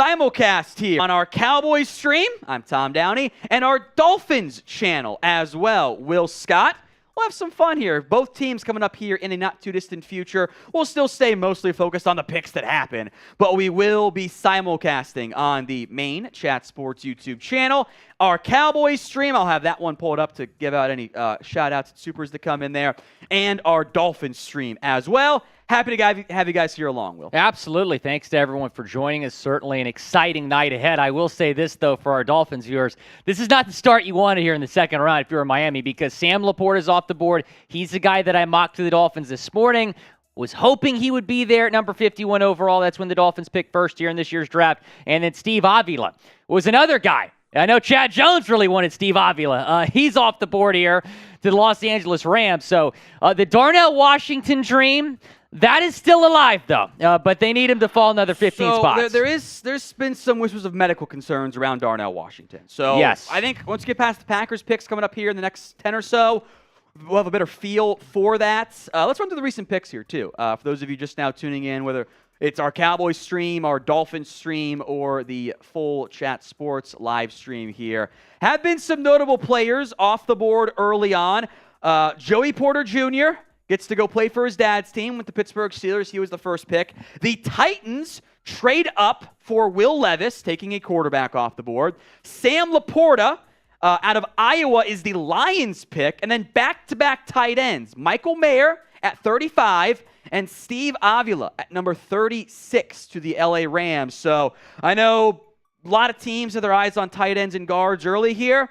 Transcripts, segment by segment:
simulcast here on our Cowboys stream. I'm Tom Downey, and our Dolphins channel as well. Will Scott. We'll have some fun here. Both teams coming up here in a not-too-distant future. We'll still stay mostly focused on the picks that happen, but we will be simulcasting on the main Chat Sports YouTube channel. Our Cowboys stream, I'll have that one pulled up to give out any shout-outs and supers that come in there, and our Dolphins stream as well. Happy to have you guys here along, Will. Absolutely. Thanks to everyone for joining us. Certainly an exciting night ahead. I will say this, though, for our Dolphins viewers. This is not the start you wanted here in the second round if you're in Miami, because Sam Laporta is off the board. He's the guy that I mocked to the Dolphins this morning. Was hoping he would be there at number 51 overall. That's when the Dolphins picked first here in this year's draft. And then Steve Avila was another guy. I know Chad Jones really wanted Steve Avila. He's off the board here to the Los Angeles Rams. So the Darnell Washington dream, that is still alive, though, but they need him to fall another 15 spots. There's been some whispers of medical concerns around Darnell Washington. So yes. I think once we get past the Packers picks coming up here in the next 10 or so, we'll have a better feel for that. Let's run through the recent picks here, too. For those of you just now tuning in, whether it's our Cowboys stream, our Dolphins stream, or the full Chat Sports live stream here. Have been some notable players off the board early on. Joey Porter Jr., gets to go play for his dad's team with the Pittsburgh Steelers. He was the first pick. The Titans trade up for Will Levis, taking a quarterback off the board. Sam Laporta out of Iowa is the Lions pick. And then back-to-back tight ends. Michael Mayer at 35 and Steve Avila at number 36 to the LA Rams. So I know a lot of teams have their eyes on tight ends and guards early here.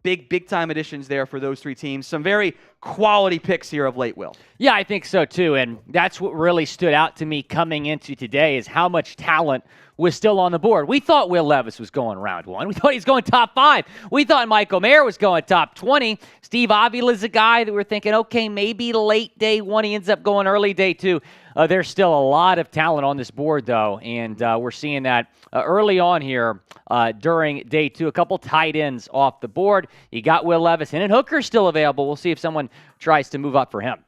Big-time additions there for those three teams. Some very quality picks here of late, Will. Yeah, I think so, too. And that's what really stood out to me coming into today is how much talent was still on the board. We thought Will Levis was going round one. We thought he was going top 5. We thought Michael Mayer was going top 20. Steve Avila is a guy that we're thinking, okay, maybe late day 1. He ends up going early day 2. There's still a lot of talent on this board, though, and we're seeing that early on here during day 2. A couple tight ends off the board. You got Will Levis, and Hooker's still available. We'll see if someone tries to move up for him.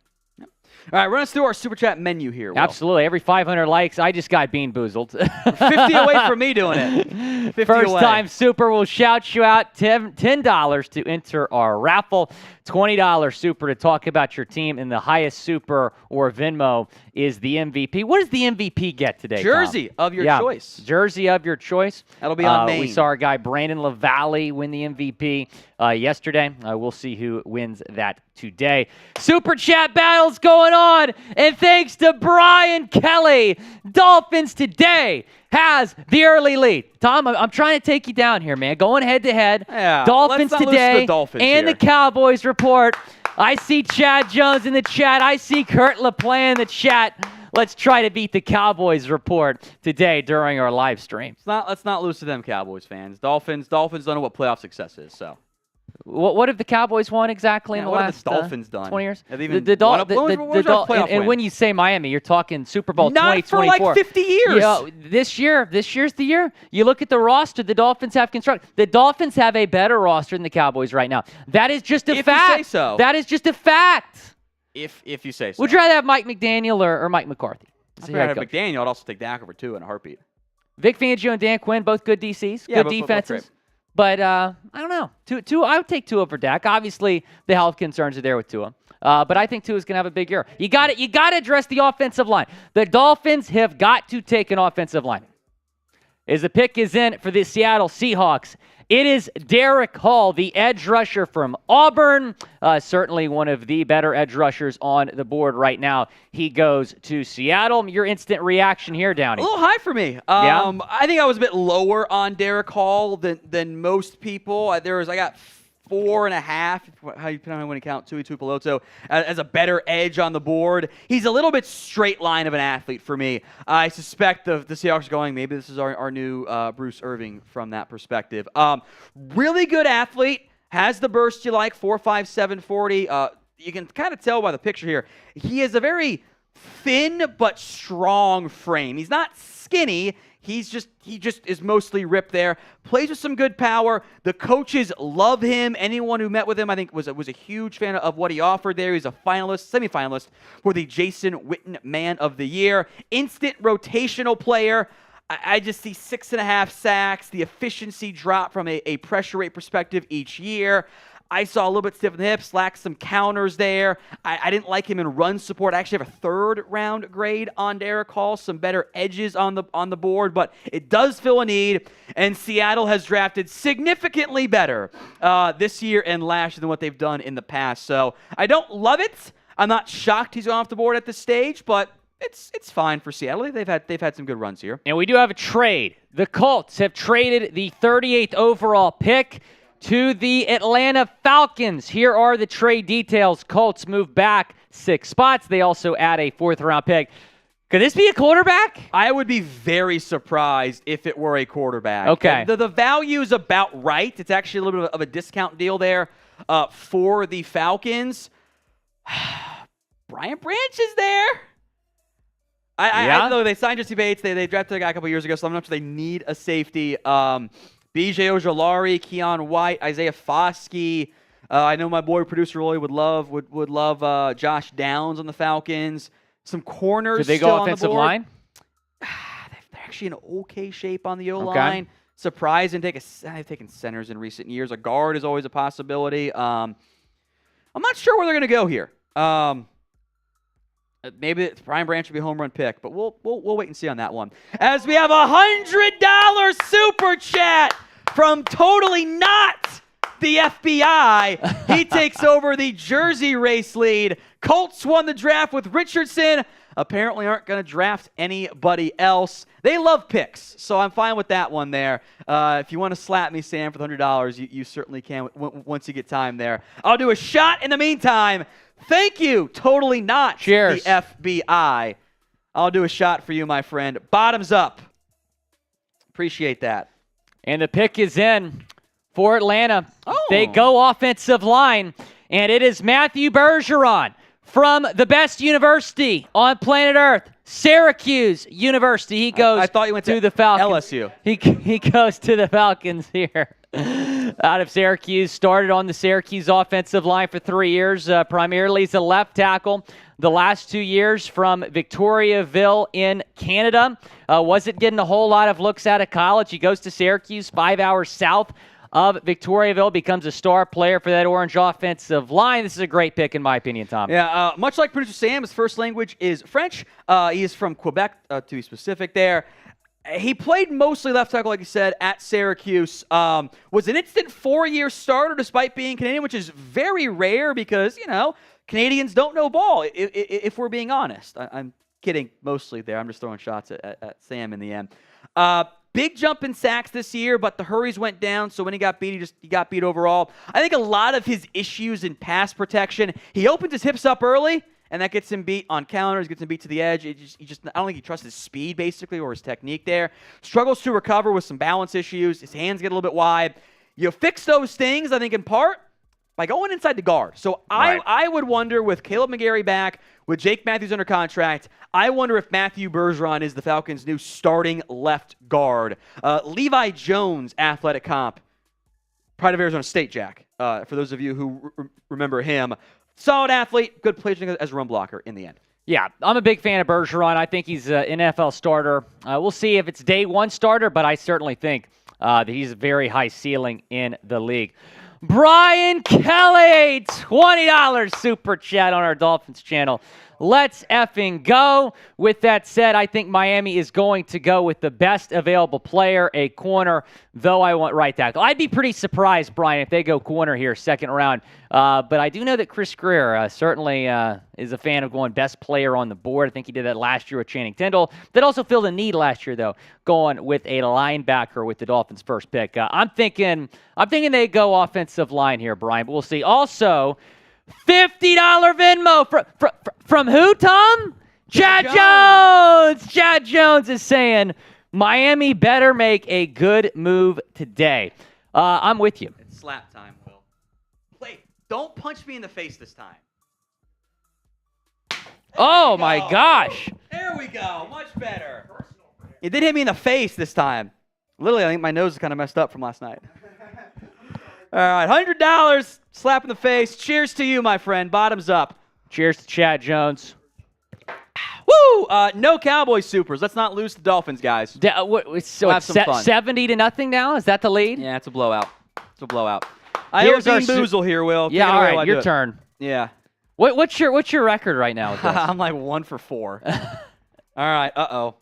All right, run us through our Super Chat menu here, Will. Absolutely. Every 500 likes, I just got bean boozled. 50 away from me doing it. 50 First away. time super will shout you out. $10 to enter our raffle. $20 super to talk about your team. And the highest super or Venmo is the MVP. What does the MVP get today, Jersey Tom? of your choice. Jersey of your choice. That'll be on Maine. We saw our guy Brandon LaValle win the MVP yesterday. We'll see who wins that today. Super Chat battles going on. And thanks to Brian Kelly, Dolphins today has the early lead. Tom, I'm trying to take you down here, man. Going head-to-head. Yeah, Dolphins today and the Cowboys report. I see Chad Jones in the chat. I see Kurt LaPlante in the chat. Let's try to beat the Cowboys report today during our live stream. Let's not lose to them, Cowboys fans. Dolphins don't know what playoff success is, so. What have the Cowboys won exactly in the last what have the Dolphins done? 20 years? Have even and when you say Miami, you're talking Super Bowl 2024. Not for like 50 years. Yeah, this year's the year. You look at the roster the Dolphins have constructed. The Dolphins have a better roster than the Cowboys right now. That is just a fact. If you say so. That is just a fact. If you say so. Would you rather have Mike McDaniel or Mike McCarthy? I'd rather have McDaniel. I'd also take Dak over 2 in a heartbeat. Vic Fangio and Dan Quinn, both good DCs, good defenses. But I don't know. I would take Tua over Dak. Obviously, the health concerns are there with Tua. But I think Tua's going to have a big year. You got to address the offensive line. The Dolphins have got to take an offensive line. As the pick is in for the Seattle Seahawks, it is Derek Hall, the edge rusher from Auburn. Certainly one of the better edge rushers on the board right now. He goes to Seattle. Your instant reaction here, Downey? A little high for me. Yeah? I think I was a bit lower on Derek Hall than most people. I got 4.5, how you want to count Tui Tuipulotu, as a better edge on the board. He's a little bit straight line of an athlete for me. I suspect the Seahawks are going, maybe this is our new Bruce Irving from that perspective. Really good athlete, has the burst you like, 4.5, 740. You can kind of tell by the picture here. He is a very thin but strong frame. He's not skinny. He just is mostly ripped there. Plays with some good power. The coaches love him. Anyone who met with him, I think, was a huge fan of what he offered there. He's a semifinalist for the Jason Witten Man of the Year. Instant rotational player. I just see 6.5 sacks, the efficiency drop from a pressure rate perspective each year. I saw a little bit stiff in the hips, lacked some counters there. I didn't like him in run support. I actually have a 3rd round grade on Derek Hall, some better edges on the board, but it does fill a need, and Seattle has drafted significantly better this year and last year than what they've done in the past. So I don't love it. I'm not shocked he's gone off the board at this stage, but it's fine for Seattle. They've had some good runs here. And we do have a trade. The Colts have traded the 38th overall pick to the Atlanta Falcons. Here are the trade details. Colts move back 6 spots. They also add a 4th-round pick. Could this be a quarterback? I would be very surprised if it were a quarterback. Okay. The value is about right. It's actually a little bit of a discount deal there for the Falcons. Brian Branch is there. I know they signed Jesse Bates. They drafted a guy a couple years ago, so I'm not sure they need a safety. B.J. Ojolari, Keon White, Isaiah Foskey. I know my boy producer Roy would love Josh Downs on the Falcons. Some corners. Did they still go on offensive the board. line? They're actually in okay shape on the O-line. Surprised and they've taken centers in recent years. A guard is always a possibility. I'm not sure where they're going to go here. Maybe Brian Branch will be a home run pick, but we'll wait and see on that one. As we have a $100 super chat from Totally Not the FBI. He takes over the Jersey race lead. Colts won the draft with Richardson. Apparently aren't going to draft anybody else. They love picks, so I'm fine with that one there. If you want to slap me, Sam, for the $100, you certainly can once you get time there. I'll do a shot in the meantime. Thank you, Totally Not Cheers. the FBI. I'll do a shot for you, my friend. Bottoms up. Appreciate that. And the pick is in for Atlanta. Oh. They go offensive line, and it is Matthew Bergeron from the best university on planet Earth, Syracuse University. He goes I thought you went to the Falcons. LSU. He goes to the Falcons here. Out of Syracuse, started on the Syracuse offensive line for 3 years, primarily as a left tackle. The last 2 years from Victoriaville in Canada. Wasn't getting a whole lot of looks out of college. He goes to Syracuse, 5 hours south of Victoriaville, becomes a star player for that orange offensive line. This is a great pick, in my opinion, Tom. Yeah, much like producer Sam, his first language is French. He is from Quebec, to be specific there. He played mostly left tackle, like you said, at Syracuse. Was an instant 4-year starter despite being Canadian, which is very rare because, Canadians don't know ball, if we're being honest. I'm kidding mostly there. I'm just throwing shots at Sam in the end. Big jump in sacks this year, but the hurries went down, so when he got beat, he got beat overall. I think a lot of his issues in pass protection, he opens his hips up early, and that gets him beat on counters, gets him beat to the edge. I don't think he trusts his speed, basically, or his technique there. Struggles to recover with some balance issues. His hands get a little bit wide. You fix those things, I think, in part, by going inside the guard. So Right. I would wonder, with Caleb McGarry back, with Jake Matthews under contract, I wonder if Matthew Bergeron is the Falcons' new starting left guard. Levi Jones, athletic comp, Pride of Arizona State, Jack, for those of you who remember him. Solid athlete, good player as a run blocker in the end. Yeah, I'm a big fan of Bergeron. I think he's an NFL starter. We'll see if it's day one starter, but I certainly think that he's a very high ceiling in the league. Brian Kelly, $20 super chat on our Dolphins channel. Let's effing go. With that said, I think Miami is going to go with the best available player, a corner, though I want right tackle. I'd be pretty surprised, Brian, if they go corner here, second round. But I do know that Chris Greer certainly is a fan of going best player on the board. I think he did that last year with Channing Tindall. That also filled a need last year, though, going with a linebacker with the Dolphins' first pick. I'm thinking they go offensive line here, Brian, but we'll see. Also, $50 Venmo from who, Tom? Chad Jones. Chad Jones is saying Miami better make a good move today. I'm with you. It's slap time, Will. Wait, don't punch me in the face this time. Oh, my gosh. There we go. Much better. It did hit me in the face this time. Literally, I think my nose is kind of messed up from last night. All right, $100, slap in the face. Cheers to you, my friend. Bottoms up. Cheers to Chad Jones. Woo! Woo! No Cowboys supers. Let's not lose the Dolphins, guys. So We'll it's have some fun. 70-0 now? Is that the lead? Yeah, it's a blowout. It's a blowout. I Here's owe our Bean Boozle here, Will. Take Yeah, it all away right, while I your do it. turn. Yeah. What's your record right now with this? I'm like 1 for 4. All right. Uh-oh.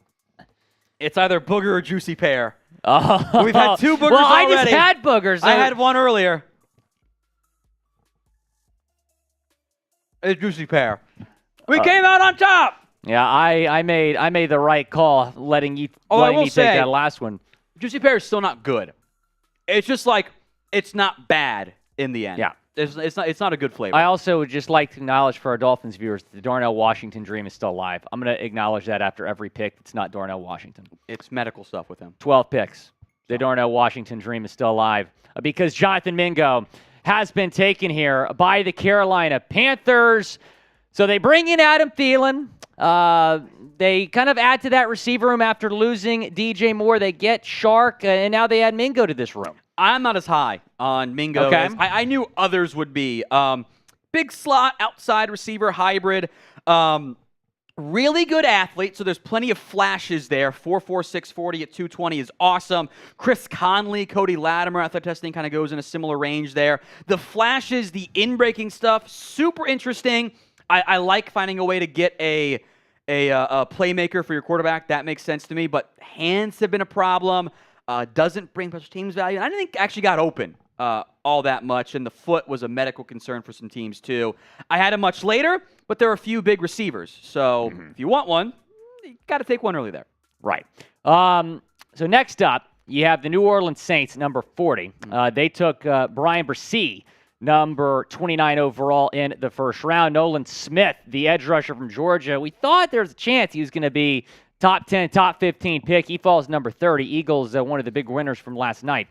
It's either booger or juicy pear. Oh. We've had 2 boogers well, already. I just had boogers. I had 1 earlier. It's juicy pear. We came out on top. Yeah, I made the right call letting me take that last one. Juicy pear is still not good. It's just like it's not bad in the end. Yeah. It's not a good flavor. I also would just like to acknowledge for our Dolphins viewers the Darnell Washington dream is still alive. I'm going to acknowledge that after every pick. It's not Darnell Washington. It's medical stuff with him. 12 picks. The Darnell Washington dream is still alive because Jonathan Mingo has been taken here by the Carolina Panthers. So they bring in Adam Thielen. They kind of add to that receiver room after losing DJ Moore. They get Shark, and now they add Mingo to this room. I'm not as high on Mingo as I knew others would be. Big slot, outside receiver, hybrid. Really good athlete, so there's plenty of flashes there. 4.46 640 at 220 is awesome. Chris Conley, Cody Latimer, athletic testing kind of goes in a similar range there. The flashes, the in-breaking stuff, super interesting. I like finding a way to get a playmaker for your quarterback. That makes sense to me, but hands have been a problem. Doesn't bring special teams value. And I didn't think actually got open all that much, and the foot was a medical concern for some teams too. I had him much later, but there are a few big receivers. So if you want one, you got to take one early there. Right. So next up, you have the New Orleans Saints, number 40. They took Brian Bresee, number 29 overall in the first round. Nolan Smith, the edge rusher from Georgia. We thought there was a chance he was going to be top 10, top 15 pick. He falls number 30. Eagles, one of the big winners from last night.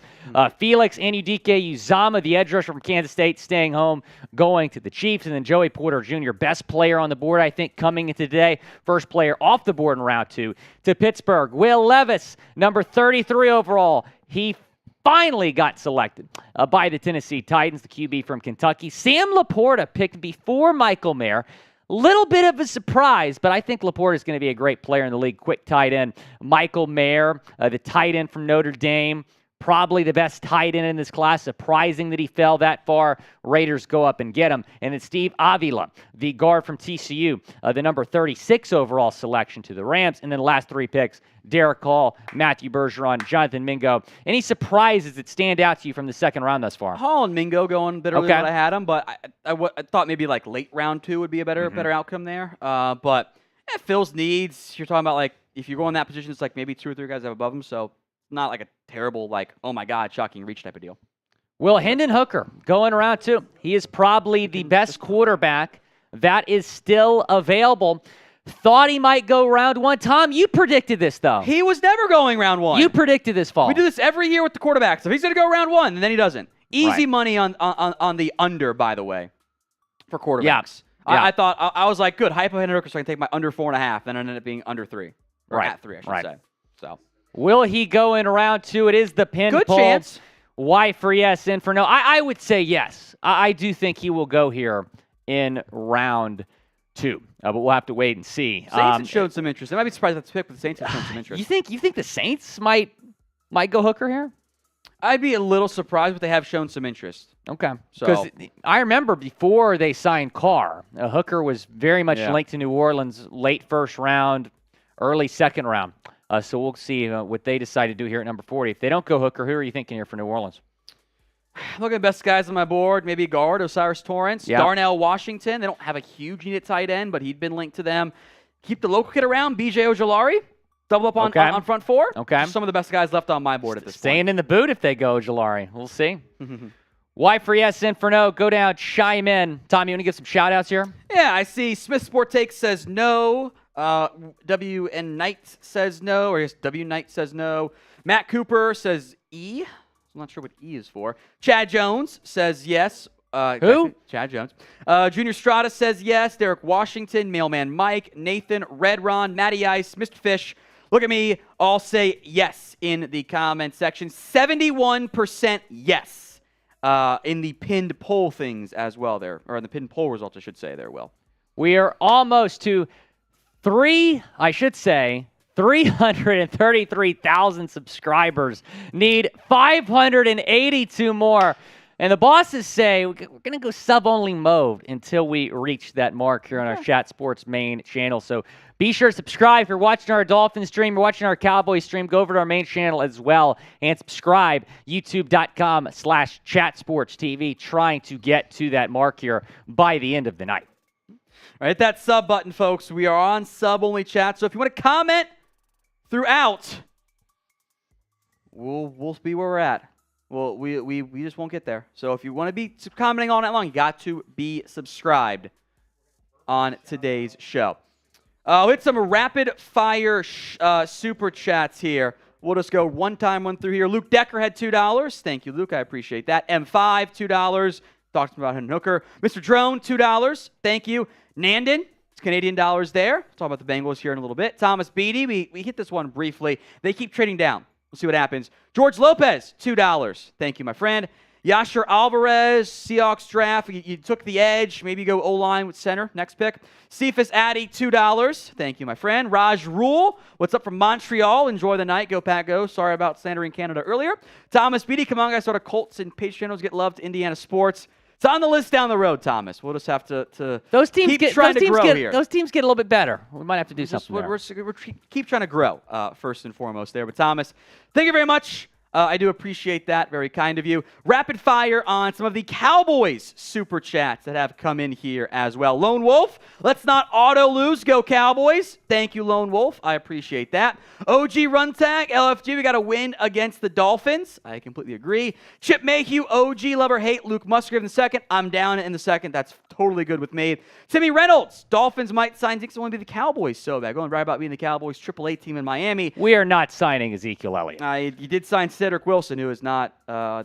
Felix Anudike-Uzomah, the edge rusher from Kansas State, staying home, going to the Chiefs. And then Joey Porter Jr., best player on the board, I think, coming into today. First player off the board in round 2 to Pittsburgh. Will Levis, number 33 overall. He finally got selected by the Tennessee Titans, the QB from Kentucky. Sam Laporta picked before Michael Mayer. Little bit of a surprise, but I think Laporta is going to be a great player in the league. Quick tight end. Michael Mayer, the tight end from Notre Dame, probably the best tight end in this class. Surprising that he fell that far. Raiders go up and get him. And then Steve Avila, the guard from TCU, the number 36 overall selection to the Rams. And then the last 3 picks, Derek Hall, Matthew Bergeron, Jonathan Mingo. Any surprises that stand out to you from the second round thus far? Hall and Mingo going a bit earlier than I had them, but I thought maybe like late round 2 would be a better outcome there. But Phil's needs, you're talking about like if you go in that position, it's like maybe 2 or 3 guys have above him. So not like a terrible, like, oh my God, shocking reach type of deal. Will Hendon Hooker going around 2. He is probably the best quarterback that is still available. Thought he might go round 1. Tom, you predicted this, though. He was never going round 1. You predicted this fall. We do this every year with the quarterbacks. If he's going to go round 1, and then he doesn't. Easy Right. money on the under, by the way, for quarterbacks. Yeah. I thought, I was like, good, hypo Hendon Hooker so I can take my under 4.5, and it ended up being under 3. Or Right. at 3, I should Right. say. So. Will he go in round 2? It is the pin Good poll. chance. Why for yes and for no? I would say yes. I do think he will go here in round 2. But we'll have to wait and see. Saints have showed some interest. I might be surprised at the pick, but the Saints have shown some interest. You think the Saints might go Hooker here? I'd be a little surprised, but they have shown some interest. Okay. Because I remember before they signed Carr, Hooker was very much linked to New Orleans, late first round, early second round. So we'll see what they decide to do here at number 40. If they don't go Hooker, who are you thinking here for New Orleans? Look at the best guys on my board. Maybe guard, Osiris Torrance. Yeah. Darnell Washington. They don't have a huge need at tight end, but he'd been linked to them. Keep the local kid around, B.J. Ojolari. Double up on front 4. Okay. Some of the best guys left on my board at this Staying point. in the boot if they go Ojolari. We'll see. Why for yes and for no? Go down, chime in. Tom, you want to give some shout-outs here? Yeah, I see Smith Sport Take says no. W.N. Knight says no. Or I guess W. Knight says no. Matt Cooper says E. I'm not sure what E is for. Chad Jones says yes. Who? Chad Jones. Junior Strata says yes. Derek Washington, Mailman Mike, Nathan, Red Ron, Matty Ice, Mr. Fish. Look at me. All say yes in the comment section. 71% yes in the pinned poll things as well there. Or in the pinned poll results, I should say there, Will. We are almost to 333,000 subscribers. Need 582 more. And the bosses say we're going to go sub-only mode until we reach that mark here on our Chat Sports main channel. So be sure to subscribe. If you're watching our Dolphins stream, you're watching our Cowboys stream, go over to our main channel as well and subscribe. YouTube.com/ChatSportsTV, trying to get to that mark here by the end of the night. All right, hit that sub button, folks. We are on sub-only chat. So if you want to comment throughout, we'll be where we're at. Well, we just won't get there. So if you want to be commenting all night long, you got to be subscribed on today's show. We'll hit some rapid-fire super chats here. We'll just go one through here. Luke Decker had $2. Thank you, Luke. I appreciate that. M5, $2. Talked about Hendon Hooker. Mr. Drone, $2. Thank you. Nandon, it's Canadian dollars there. Talk about the Bengals here in a little bit. Thomas Beatty, we hit this one briefly. They keep trading down. We'll see what happens. George Lopez, $2. Thank you, my friend. Yasher Alvarez, Seahawks draft. You took the edge. Maybe you go O-line with center. Next pick. Cephas Addy, $2. Thank you, my friend. Raj Rule, what's up from Montreal? Enjoy the night. Go, Pat, go. Sorry about slandering Canada earlier. Thomas Beatty, come on, guys. Sort of Colts and Patriots channels get loved. Indiana sports. It's on the list down the road, Thomas. We'll just have to keep trying to grow here. Those teams get a little bit better. We might have to do something there. We're keep trying to grow, first and foremost there. But, Thomas, thank you very much. I do appreciate that. Very kind of you. Rapid fire on some of the Cowboys super chats that have come in here as well. Lone Wolf, let's not auto lose. Go Cowboys. Thank you, Lone Wolf. I appreciate that. OG Run Tag, LFG, we got to win against the Dolphins. I completely agree. Chip Mayhew, OG Lover Hate, Luke Musgrave in the second. I'm down in the second. That's totally good with me. Timmy Reynolds, Dolphins might sign. Thinks it want to be the Cowboys so bad. Going right about being the Cowboys AAA team in Miami. We are not signing Ezekiel Elliott. You did sign Cedric Wilson, who is not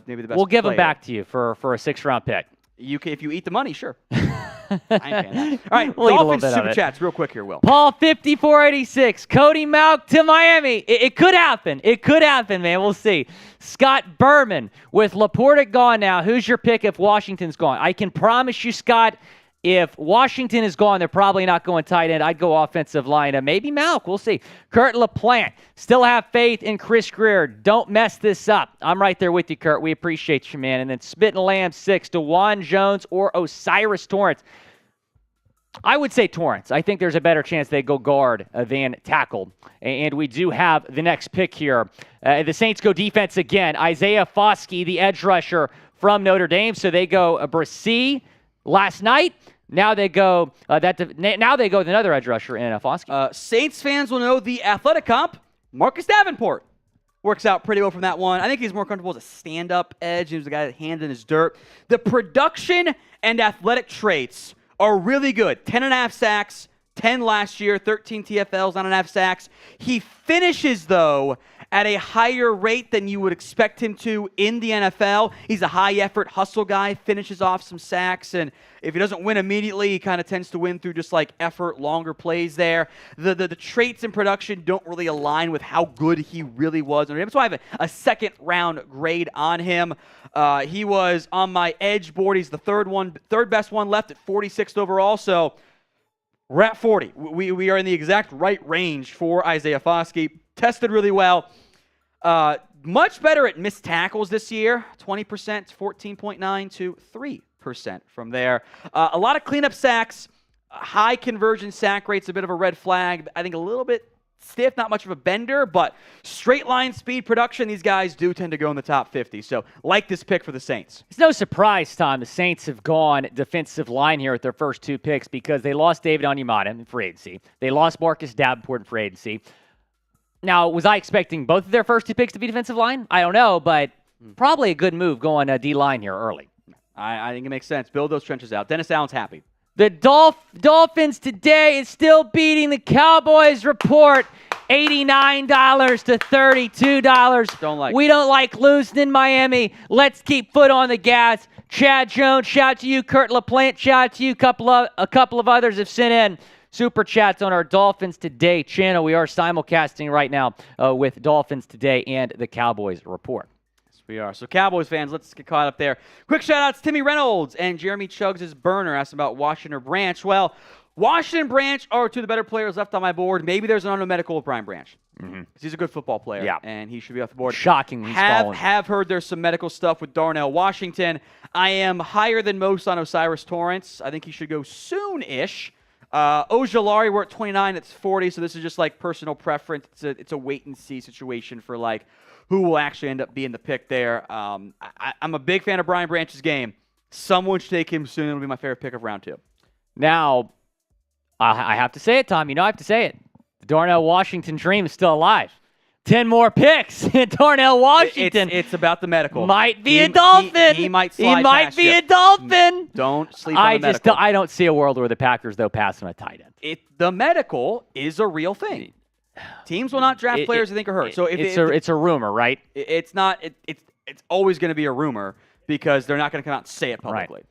maybe the best. We'll give player. him back to you for a 6th-round pick. If you eat the money, sure. I ain't paying that. All right, we'll Dolphins super chats real quick here, Will. Paul 5486, Cody Mauk to Miami. It could happen. It could happen, man. We'll see. Scott Berman, with Laporta gone now, who's your pick if Washington's gone? I can promise you, Scott, if Washington is gone, they're probably not going tight end. I'd go offensive line. Maybe Mauk. We'll see. Kurt LaPlante. Still have faith in Chris Greer. Don't mess this up. I'm right there with you, Kurt. We appreciate you, man. And then Spittin' Lamb 6, DeJuan Jones or Osiris Torrance. I would say Torrance. I think there's a better chance they go guard than tackle. And we do have the next pick here. The Saints go defense again. Isaiah Foskey, the edge rusher from Notre Dame. So they go Brissy last night. Now they go with another edge rusher in Foskey. Saints fans will know the athletic comp. Marcus Davenport works out pretty well from that one. I think he's more comfortable as a stand-up edge. He was the guy that hands in his dirt. The production and athletic traits are really good. 10.5 sacks, 10 last year, 13 TFLs, 9.5 sacks. He finishes, though, at a higher rate than you would expect him to in the NFL. He's a high-effort hustle guy, finishes off some sacks, and if he doesn't win immediately, he kind of tends to win through just like effort, longer plays there. The traits in production don't really align with how good he really was. So I have a second-round grade on him. He was on my edge board. He's the third best one left at 46th overall, so we're at 40. We are in the exact right range for Isaiah Foskey. Tested really well. Much better at missed tackles this year. 20%, 14.9 to 3% from there. A lot of cleanup sacks. High conversion sack rate's a bit of a red flag. I think a little bit stiff, not much of a bender, but straight line speed production, these guys do tend to go in the top 50. So like this pick for the Saints. It's no surprise, Tom, the Saints have gone defensive line here with their first 2 picks because they lost David Onyemata in free agency. They lost Marcus Davenport in free agency. Now, was I expecting both of their first 2 picks to be defensive line? I don't know, but probably a good move going D-line here early. I think it makes sense. Build those trenches out. Dennis Allen's happy. The Dolphins today is still beating the Cowboys report. $89 to $32. We don't like losing in Miami. Let's keep foot on the gas. Chad Jones, shout out to you. Kurt LaPlante, shout out to you. A couple of others have sent in super chats on our Dolphins Today channel. We are simulcasting right now with Dolphins Today and the Cowboys report. We are. So Cowboys fans, let's get caught up there. Quick shout-outs, Timmy Reynolds and Jeremy Chuggs' burner asked about Washington or Branch. Well, Washington and Branch are two of the better players left on my board. Maybe there's an unknown medical with Brian Branch. Because he's a good football player, and he should be off the board. Shocking. Have heard there's some medical stuff with Darnell Washington. I am higher than most on Osiris Torrance. I think he should go soon-ish. Ojulari, we're at 29. It's 40, so this is just like personal preference. It's a wait-and-see situation for like who will actually end up being the pick there. I'm a big fan of Brian Branch's game. Someone should take him soon. It'll be my favorite pick of round 2. Now, I have to say it, Tom. I have to say it. The Darnell Washington dream is still alive. 10 more picks. Darnell Washington. It's about the medical. Might be a Dolphin. He might slide He might past be you. a Dolphin. Don't sleep on the medical. I don't see a world where the Packers, though, pass on a tight end. The medical is a real thing. Teams will not draft players they think are hurt. So it's a rumor, right? It's not. It's always going to be a rumor because they're not going to come out and say it publicly. Right.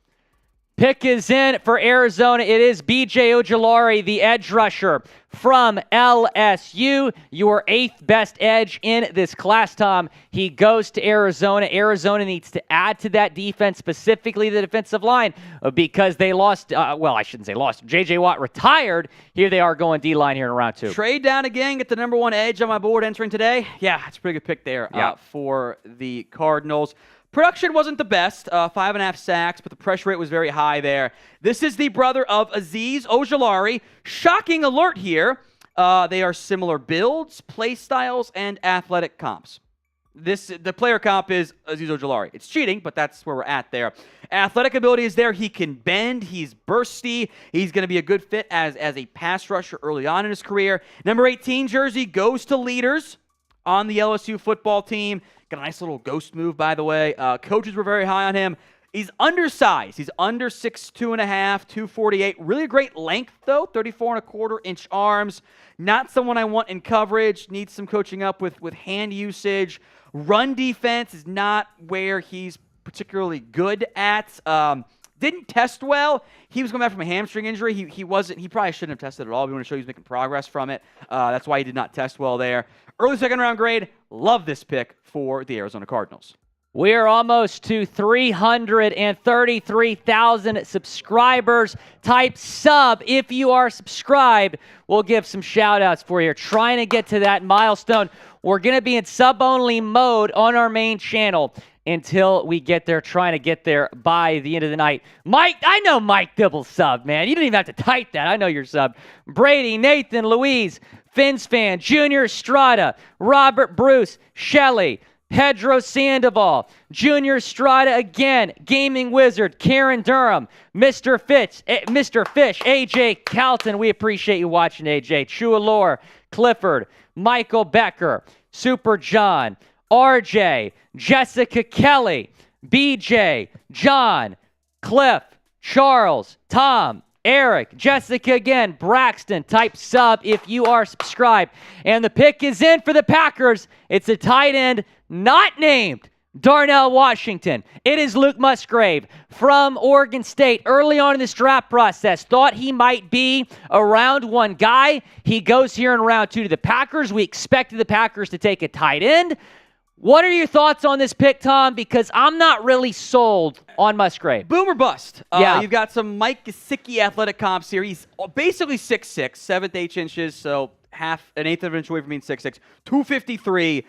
Pick is in for Arizona. It is B.J. Ojulari, the edge rusher from LSU. Your 8th best edge in this class, Tom. He goes to Arizona. Arizona needs to add to that defense, specifically the defensive line, because they lost. I shouldn't say lost. J.J. Watt retired. Here they are going D-line here in round 2. Trade down again. Get the number 1 edge on my board entering today. Yeah, it's a pretty good pick there for the Cardinals. Production wasn't the best, 5.5 sacks, but the pressure rate was very high there. This is the brother of Azeez Ojulari. Shocking alert here. They are similar builds, play styles, and athletic comps. The player comp is Azeez Ojulari. It's cheating, but that's where we're at there. Athletic ability is there. He can bend. He's bursty. He's going to be a good fit as a pass rusher early on in his career. Number 18 jersey goes to leaders on the LSU football team. Got a nice little ghost move, by the way. Coaches were very high on him. He's undersized. He's under 6'2.5", 248. Really great length, though, 34.25-inch arms. Not someone I want in coverage. Needs some coaching up with hand usage. Run defense is not where he's particularly good at. Didn't test well. He was coming back from a hamstring injury. He probably shouldn't have tested at all. We want to show he's making progress from it. That's why he did not test well there. Early second-round grade. Love this pick for the Arizona Cardinals. We are almost to 333,000 subscribers. Type sub if you are subscribed. We'll give some shout-outs for you. Trying to get to that milestone. We're going to be in sub-only mode on our main channel until we get there, trying to get there by the end of the night. Mike, I know Mike Dibble sub, man. You don't even have to type that. I know you're sub. Brady, Nathan, Louise, Fins Fan, Junior Strada, Robert Bruce, Shelley, Pedro Sandoval, Junior Strada again, Gaming Wizard, Karen Durham, Mr. Fish, AJ Calton. We appreciate you watching, AJ. Chua Clifford, Michael Becker, Super John, RJ, Jessica Kelly, BJ, John, Cliff, Charles, Tom, Eric, Jessica again, Braxton. Type sub if you are subscribed. And the pick is in for the Packers. It's a tight end not named Darnell Washington. It is Luke Musgrave from Oregon State. Early on in this draft process, thought he might be a round 1 guy. He goes here in round 2 to the Packers. We expected the Packers to take a tight end. What are your thoughts on this pick, Tom? Because I'm not really sold on Musgrave. Boom or bust. Yeah. You've got some Mike Gesicki athletic comps here. He's basically 6'6", 7/8 inches, so an eighth of an inch away from being 6'6", 253.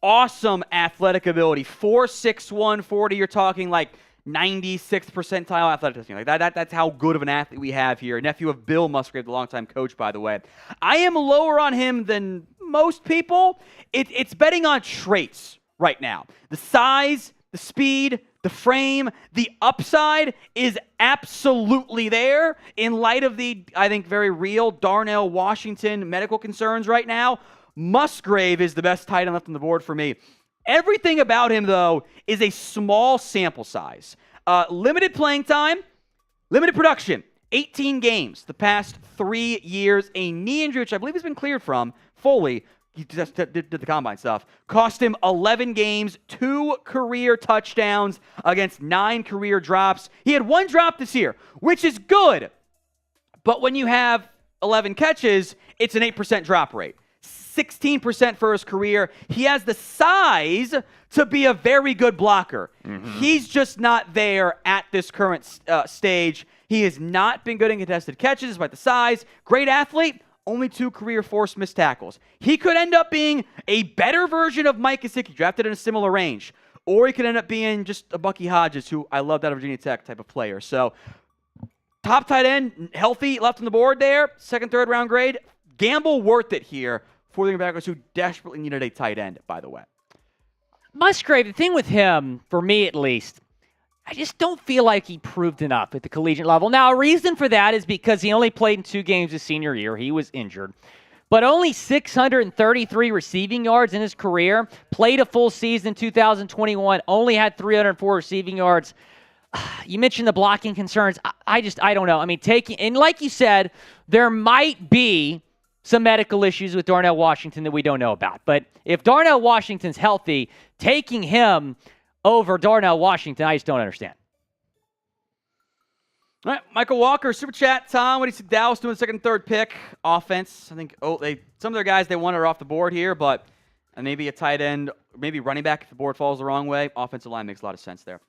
Awesome athletic ability. 4'6", 40. You're talking like 96th percentile athleticism. Like that's how good of an athlete we have here. Nephew of Bill Musgrave, the longtime coach, by the way. I am lower on him than most people. It's betting on traits right now. The size, the speed, the frame, the upside is absolutely there in light of the, I think, very real Darnell Washington medical concerns right now. Musgrave is the best tight end left on the board for me. Everything about him, though, is a small sample size. Limited playing time, limited production. 18 games the past 3 years. A knee injury, which I believe has been cleared from fully. He just did the combine stuff. Cost him 11 games, 2 career touchdowns against 9 career drops. He had 1 drop this year, which is good. But when you have 11 catches, it's an 8% drop rate. 16% for his career. He has the size to be a very good blocker. He's just not there at this current stage. He has not been good in contested catches despite the size. Great athlete, only 2 career forced missed tackles. He could end up being a better version of Mike Gesicki, drafted in a similar range. Or he could end up being just a Bucky Hodges, who I loved out of Virginia Tech type of player. So, top tight end, healthy, left on the board there. 2nd, 3rd round grade. Gamble worth it here for the Green Bay Packers, who desperately needed a tight end, by the way. Musgrave, the thing with him, for me at least, I just don't feel like he proved enough at the collegiate level. Now, a reason for that is because he only played in 2 games his senior year. He was injured. But only 633 receiving yards in his career, played a full season in 2021, only had 304 receiving yards. You mentioned the blocking concerns. I don't know. I mean, and like you said, there might be some medical issues with Darnell Washington that we don't know about. But if Darnell Washington's healthy, taking him over Darnell Washington, I just don't understand. All right, Michael Walker, Super Chat. Tom, what do you see Dallas doing 2nd, 3rd pick? Offense, I think some of their guys they wanted are off the board here, but maybe a tight end, maybe running back if the board falls the wrong way. Offensive line makes a lot of sense there.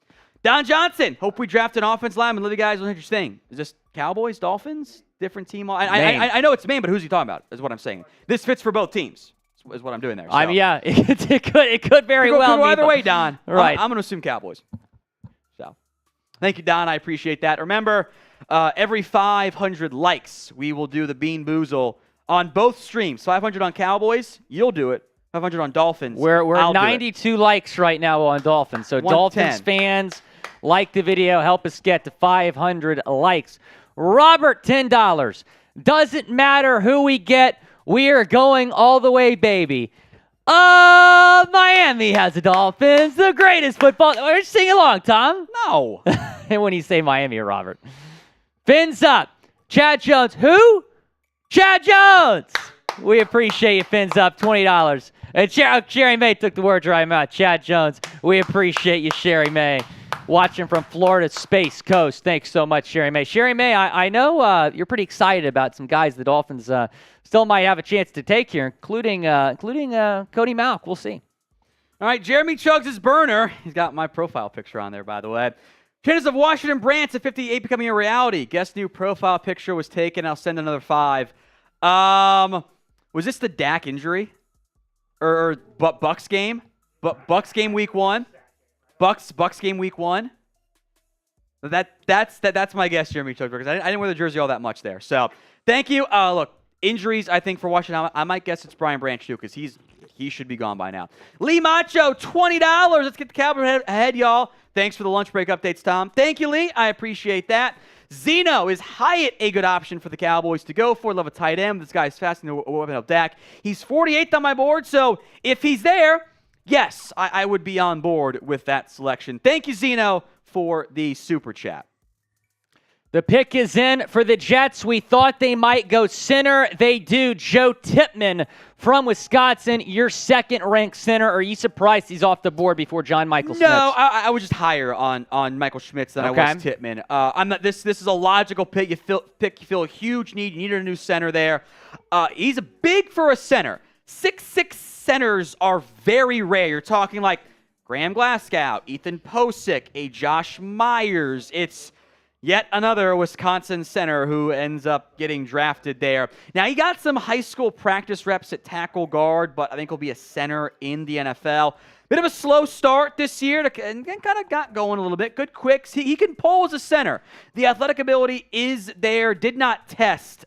Don Johnson, hope we draft an offensive lineman. Let the guys know your thing. Is this Cowboys, Dolphins, different team? I know it's Maine, but who's he talking about? Is what I'm saying. This fits for both teams. Is what I'm doing there. So. I mean, yeah, it could very well. Could go either way, Don. Right. I'm going to assume Cowboys. So, thank you, Don. I appreciate that. Remember, every 500 likes, we will do the Bean Boozle on both streams. 500 on Cowboys, you'll do it. 500 on Dolphins. We're 92 likes right now on Dolphins. So 110. Dolphins fans, like the video, help us get to 500 likes. Robert, $10. Doesn't matter who we get, we are going all the way, baby. Miami has the Dolphins, the greatest football. Sing along, Tom. No. And when you say Miami, Robert. Fins up. Chad Jones. Who? Chad Jones. We appreciate you, Fins up. $20. And Sherry May took the words right out. Chad Jones. We appreciate you, Sherry May. Watching from Florida Space Coast. Thanks so much, Sherry May. Sherry May, I know you're pretty excited about some guys the Dolphins still might have a chance to take here, including Cody Mauch. We'll see. All right, Jeremy Chugs his burner. He's got my profile picture on there, by the way. Chances of Washington Brants at 58 becoming a reality. Guess new profile picture was taken. I'll send another 5. Was this the Dak injury? Or Bucks game? Bucks game week 1? Bucks game week 1? That's my guess, Jeremy Chugs, because I didn't wear the jersey all that much there. So, thank you. Look, injuries, I think, for Washington, I might guess it's Brian Branch, too, because he should be gone by now. Lee Macho, $20. Let's get the Cowboys ahead, y'all. Thanks for the lunch break updates, Tom. Thank you, Lee. I appreciate that. Zeno, is Hyatt a good option for the Cowboys to go for? Love a tight end. This guy's fast in the weapon of Dak. He's 48th on my board, so if he's there, yes, I would be on board with that selection. Thank you, Zeno, for the super chat. The pick is in for the Jets. We thought they might go center. They do. Joe Tippmann from Wisconsin, your 2nd-ranked center. Are you surprised he's off the board before John Michael Schmitz? No, I was just higher on Michael Schmitz than I was Tippmann. I'm not. This is a logical pick. You feel a huge need. You needed a new center there. He's big for a center. 6'6" centers are very rare. You're talking like Graham Glasgow, Ethan Posick, a Josh Myers. It's yet another Wisconsin center who ends up getting drafted there. Now, he got some high school practice reps at tackle guard, but I think he'll be a center in the NFL. Bit of a slow start this year, and kind of got going a little bit. Good quicks. He can pull as a center. The athletic ability is there. Did not test.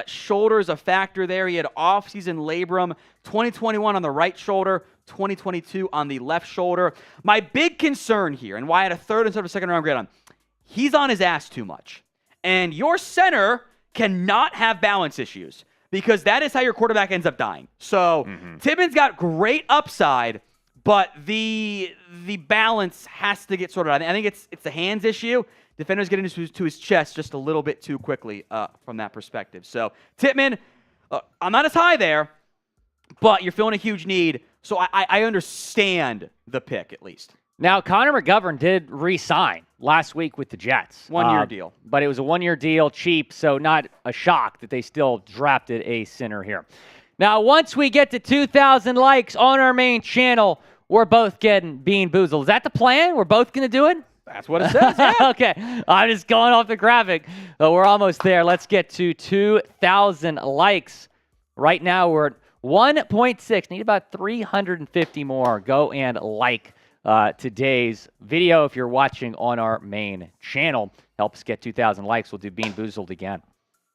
Shoulder is a factor there. He had off-season labrum, 2021 on the right shoulder, 2022 on the left shoulder. My big concern here, and why I had a 3rd instead of a 2nd-round grade on, he's on his ass too much. And your center cannot have balance issues because that is how your quarterback ends up dying. So Tippmann's got great upside, but the balance has to get sorted out. I think it's a hands issue. Defenders get into his chest just a little bit too quickly from that perspective. So Tippmann, I'm not as high there, but you're feeling a huge need. So I understand the pick at least. Now, Connor McGovern did re-sign last week with the Jets. 1-year deal. But it was a 1-year deal, cheap, so not a shock that they still drafted a center here. Now, once we get to 2,000 likes on our main channel, we're both getting Bean Boozled. Is that the plan? We're both going to do it? That's what it says, yeah. Okay. I'm just going off the graphic. We're almost there. Let's get to 2,000 likes. Right now, we're at 1.6. Need about 350 more. Go and like today's video if you're watching on our main channel. Help us get 2,000 likes. We'll do Bean Boozled again.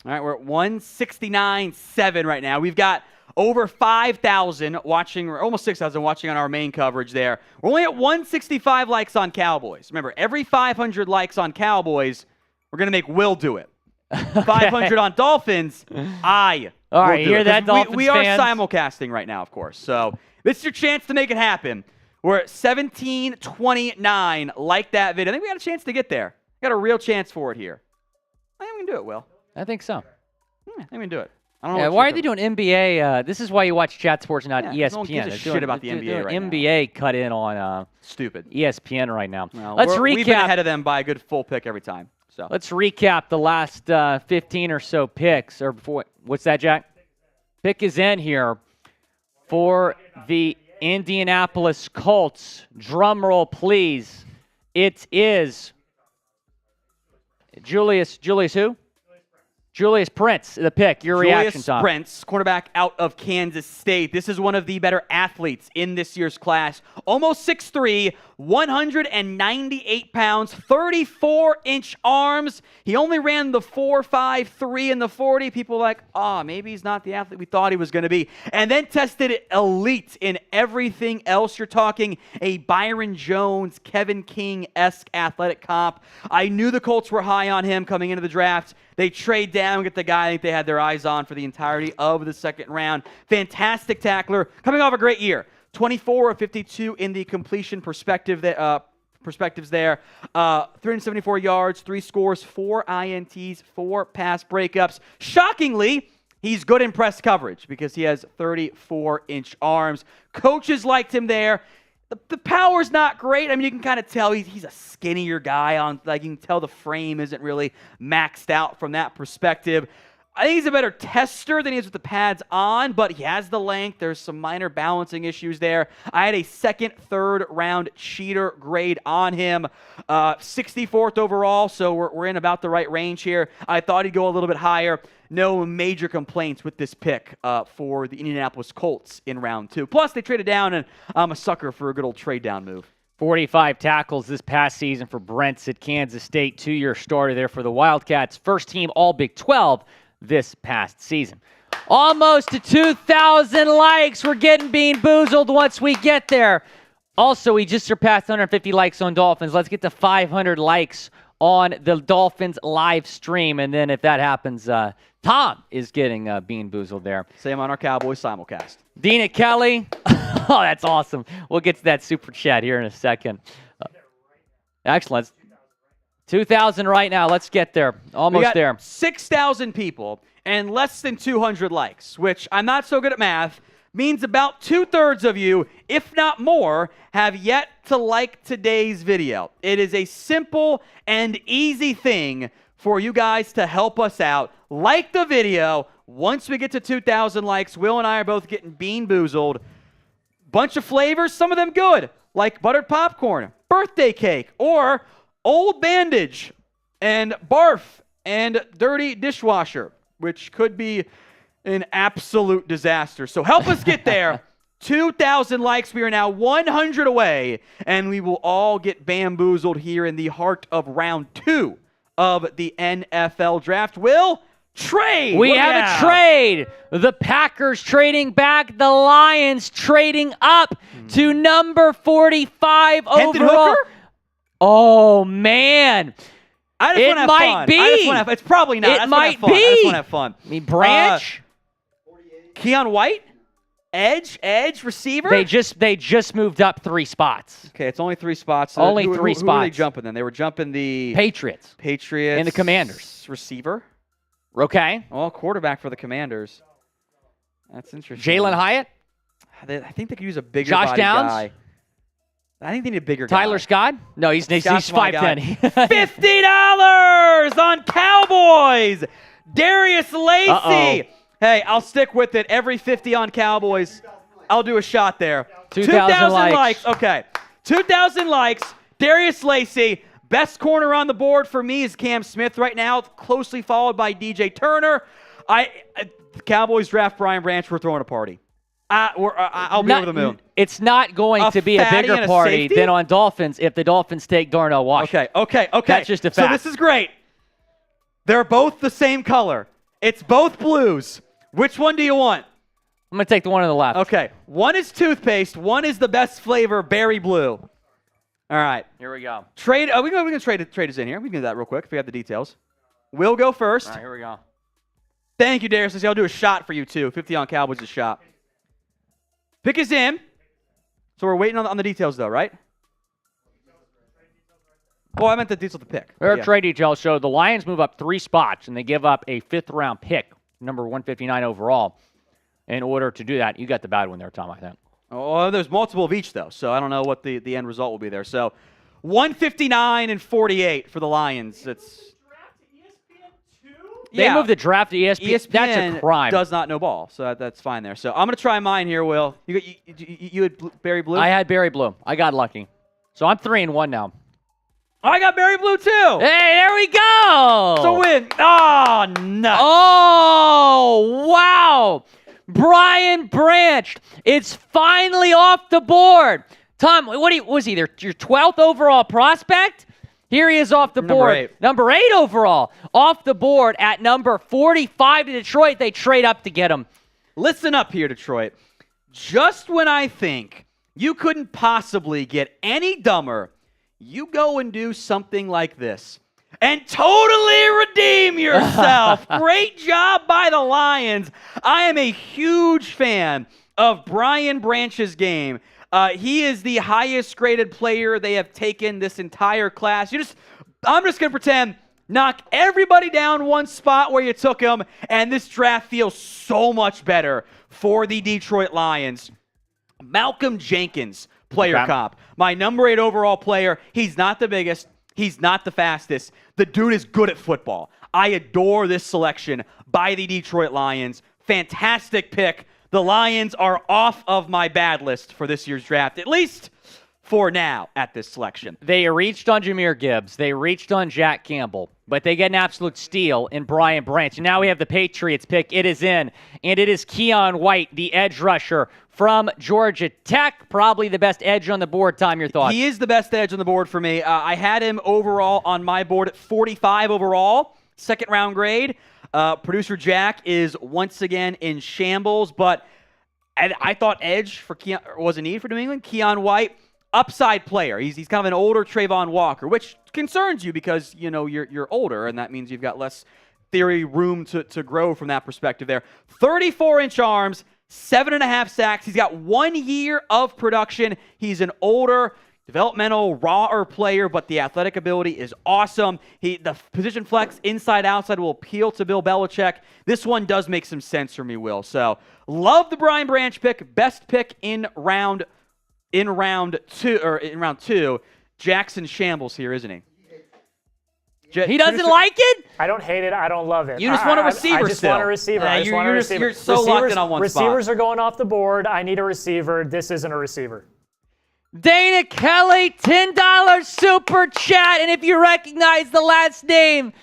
All right, we're at 169.7 right now. We've got over 5,000 watching, or almost 6,000 watching on our main coverage there. We're only at 165 likes on Cowboys. Remember, every 500 likes on Cowboys, we're going to make Will do it. Okay. 500 on Dolphins, I All right, will do hear it. that, Dolphins we are fans? simulcasting right now, of course. So this is your chance to make it happen. We're at 1729. Like that video. I think we got a chance to get there. Got a real chance for it here. I think we can do it, Will. I think so. I think we can do it. I don't know. Yeah, why are they doing NBA? This is why you watch Chat Sports, not ESPN. No one gives a shit about the NBA right now. NBA cut in on Stupid. ESPN right now. Well, Let's recap. We've been ahead of them by a good full pick every time. So let's recap the last 15 or so picks. Or before, what's that, Jack? Pick is in here for the Indianapolis Colts. Drum roll, please. It is Julius who? Julius Prince, the pick. Your reaction, Tom. Julius Prince, quarterback out of Kansas State. This is one of the better athletes in this year's class. Almost 6'3", 198 pounds, 34-inch arms. He only ran the 4.53 in the 40. People were like, maybe he's not the athlete we thought he was going to be. And then tested elite in everything else. You're talking a Byron Jones, Kevin King-esque athletic comp. I knew the Colts were high on him coming into the draft. They trade down, get the guy I think they had their eyes on for the entirety of the second round. Fantastic tackler, coming off a great year. 24 of 52 in the completion perspectives there. 374 yards, 3 scores, 4 INTs, 4 pass breakups. Shockingly, he's good in press coverage because he has 34-inch arms. Coaches liked him there. The power's not great. I mean, you can kind of tell he's a skinnier guy. You can tell the frame isn't really maxed out from that perspective. I think he's a better tester than he is with the pads on, but he has the length. There's some minor balancing issues there. I had a second, third round cheater grade on him. 64th overall, so we're in about the right range here. I thought he'd go a little bit higher. No major complaints with this pick for the Indianapolis Colts in round 2. Plus, they traded down, and I'm a sucker for a good old trade down move. 45 tackles this past season for Brents at Kansas State. 2-year starter there for the Wildcats. First team All Big 12 this past season. Almost to 2,000 likes. We're getting Bean Boozled once we get there. Also, we just surpassed 150 likes on Dolphins. Let's get to 500 likes on the Dolphins live stream. And then if that happens, Tom is getting Bean Boozled there. Same on our Cowboys simulcast. Dina Kelly. Oh, that's awesome. We'll get to that super chat here in a second. Excellent. 2,000 right now. Let's get there. Almost there. 6,000 people and less than 200 likes, which I'm not so good at math, means about 2/3 of you, if not more, have yet to like today's video. It is a simple and easy thing for you guys to help us out. Like the video. Once we get to 2,000 likes, Will and I are both getting Bean Boozled. Bunch of flavors, some of them good, like buttered popcorn, birthday cake, or Old Bandage, and barf, and dirty dishwasher, which could be an absolute disaster. So help us get there. 2,000 likes. We are now 100 away, and we will all get bamboozled here in the heart of round 2 of the NFL draft. Will, trade. We have a trade. The Packers trading back. The Lions trading up to number 45 Hendon overall. Hooker? Oh, man. It might be. It's probably not. It might be. I just want to have fun. I mean, Branch. Keon White? Edge, receiver? They just moved up 3 spots. Okay, it's only 3 spots. So only 3 Who were spots. they jumping then? They were jumping the Patriots. And the Commanders. Receiver? Okay. Well, quarterback for the Commanders. That's interesting. Jalen Hyatt? I think they could use a bigger Josh body Downs? guy. I think they need a bigger guy. Tyler Scott? No, he's 5'10". $50 on Cowboys. Darius Lacey. Hey, I'll stick with it. Every 50 on Cowboys, I'll do a shot there. 2,000 likes. Okay. 2,000 likes. Darius Lacey, best corner on the board for me is Cam Smith right now, closely followed by DJ Turner. The Cowboys draft Brian Branch, we're throwing a party. I'll be over the moon. It's not going to be a fatty bigger and a party safety? than on Dolphins if the Dolphins take Darnell Washington. Okay. That's just a fact. So this is great. They're both the same color. It's both blues. Which one do you want? I'm going to take the one on the left. Okay. One is toothpaste. One is the best flavor, berry blue. All right. Here we go. Trade. We can trade us in here. We can do that real quick if we have the details. We'll go first. All right, here we go. Thank you, Darius. I'll do a shot for you, too. 50 on Cowboys is a shot. Pick is in. So we're waiting on the details, though, right? Oh, I meant the details of the pick. Our trade details show the Lions move up 3 spots, and they give up a 5th-round pick, number 159 overall. In order to do that, you got the bad one there, Tom, I think. Oh, there's multiple of each, though, so I don't know what the end result will be there. So 159 and 48 for the Lions. They moved the draft to ESPN. That's a crime. Does not know ball, so that's fine there. So I'm going to try mine here, Will. You had Berry Blue? I had Berry Blue. I got lucky. So I'm 3-1 now. I got Berry Blue, too. Hey, there we go. It's a win. Oh, no. Oh, wow. Brian Branch. It's finally off the board. Tom, what was he? Your 12th overall prospect? Here he is off the board. Number 8 overall. Off the board at number 45 to Detroit. They trade up to get him. Listen up here, Detroit. Just when I think you couldn't possibly get any dumber, you go and do something like this and totally redeem yourself. Great job by the Lions. I am a huge fan of Brian Branch's game. He is the highest graded player they have taken this entire class. I'm just going to pretend, knock everybody down one spot where you took him, and this draft feels so much better for the Detroit Lions. Malcolm Jenkins, player comp. My number 8 overall player. He's not the biggest. He's not the fastest. The dude is good at football. I adore this selection by the Detroit Lions. Fantastic pick. The Lions are off of my bad list for this year's draft, at least for now at this selection. They reached on Jahmyr Gibbs. They reached on Jack Campbell. But they get an absolute steal in Brian Branch. And now we have the Patriots pick. It is in. And it is Keon White, the edge rusher from Georgia Tech. Probably the best edge on the board. Tom, your thoughts? He is the best edge on the board for me. I had him overall on my board at 45 overall, 2nd round grade. Producer Jack is once again in shambles, but I thought edge for Keon was a need for New England. Keon White, upside player. He's kind of an older Trayvon Walker, which concerns you because you're older, and that means you've got less theory room to grow from that perspective there. 34-inch arms, 7.5 sacks. He's got 1 year of production. He's an older, developmental, rawer player, but the athletic ability is awesome. The position flex inside-outside will appeal to Bill Belichick. This one does make some sense for me, Will. So love the Brian Branch pick. Best pick in round 2. Jackson shambles here, isn't he? He doesn't like it? I don't hate it. I don't love it. You just want a receiver I just want a receiver. I just want a receiver. You're so locked in on one spot. Receivers are going off the board. I need a receiver. This isn't a receiver. Dana Kelly, $10 super chat. And if you recognize the last name,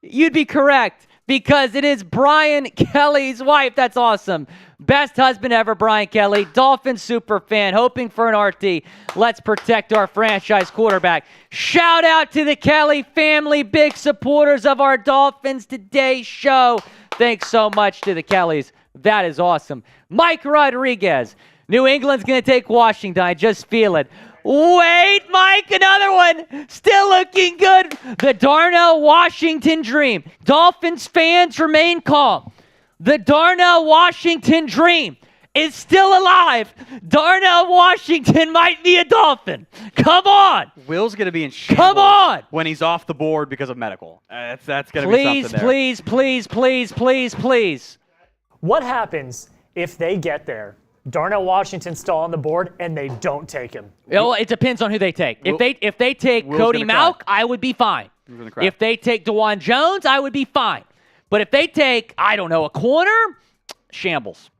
you'd be correct because it is Brian Kelly's wife. That's awesome. Best husband ever, Brian Kelly. Dolphins super fan, hoping for an RT. Let's protect our franchise quarterback. Shout out to the Kelly family, big supporters of our Dolphins Today show. Thanks so much to the Kellys. That is awesome. Mike Rodriguez. New England's going to take Washington. I just feel it. Wait, Mike, another one. Still looking good. The Darnell Washington dream. Dolphins fans remain calm. The Darnell Washington dream is still alive. Darnell Washington might be a Dolphin. Come on. Will's going to be in shambles. Come on. When he's off the board because of medical. That's going to be something there. Please. What happens if they get there? Darnell Washington's still on the board, and they don't take him. Well, it depends on who they take. If they take Cody Malk, I would be fine. If they take DeJuan Jones, I would be fine. But if they take, I don't know, a corner, shambles.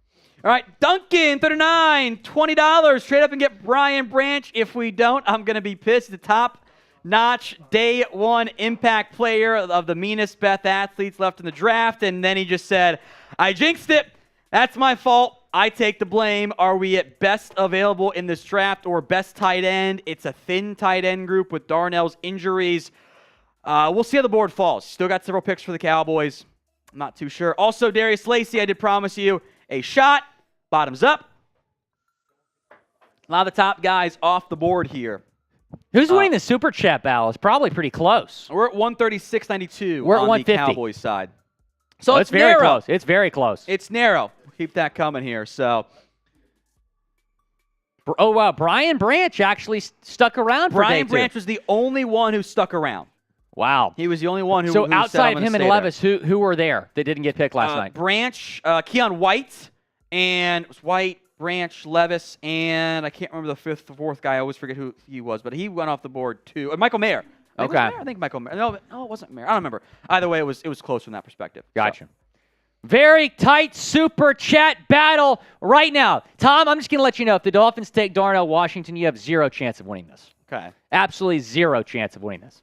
All right, Duncan, 39, $20. Trade up and get Brian Branch. If we don't, I'm going to be pissed. The top-notch day one impact player of the meanest Beth athletes left in the draft. And then he just said, I jinxed it. That's my fault. I take the blame. Are we at best available in this draft or best tight end? It's a thin tight end group with Darnell's injuries. We'll see how the board falls. Still got several picks for the Cowboys. I'm not too sure. Also, Darius Lacey, I did promise you a shot. Bottoms up. A lot of the top guys off the board here. Who's winning the Super Chat battle? It's probably pretty close. We're at 136.92 We're at on 150. the Cowboys side. So it's very close. It's very close. It's narrow. Keep that coming here. So, oh, wow. Brian Branch actually stuck around for Brian day Branch two. was the only one who stuck around. Wow. He was the only one who So who outside said, of "I'm him gonna and stay Levis, who were there that didn't get picked last there." night? Branch, Keon White, and it was White, Branch, Levis, and I can't remember the fourth guy. I always forget who he was, but he went off the board too. Michael Mayer. Okay. I think Michael Mayer. No, it wasn't Mayer. I don't remember. Either way, it was close from that perspective. Gotcha. So. Very tight Super Chat battle right now. Tom, I'm just going to let you know, if the Dolphins take Darnell Washington, you have zero chance of winning this. Okay. Absolutely zero chance of winning this.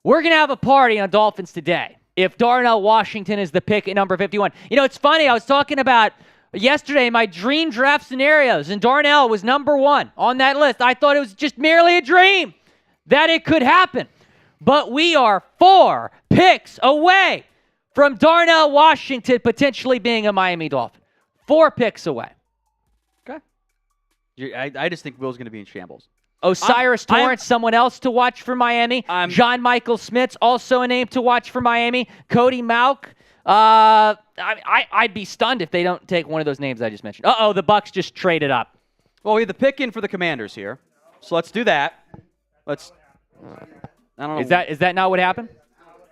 We're going to have a party on Dolphins today if Darnell Washington is the pick at number 51. You know, it's funny. I was talking about yesterday my dream draft scenarios, and Darnell was number one on that list. I thought it was just merely a dream that it could happen. But we are 4 picks away from Darnell Washington potentially being a Miami Dolphin. 4 picks away. Okay. I just think Will's going to be in shambles. Osiris Torrance, someone else to watch for Miami. John Michael Smith's also a name to watch for Miami. Cody Mauk. I'd be stunned if they don't take one of those names I just mentioned. Uh-oh, the Bucs just traded up. Well, we have the pick in for the Commanders here. So let's do that. I don't know. Is that not what happened?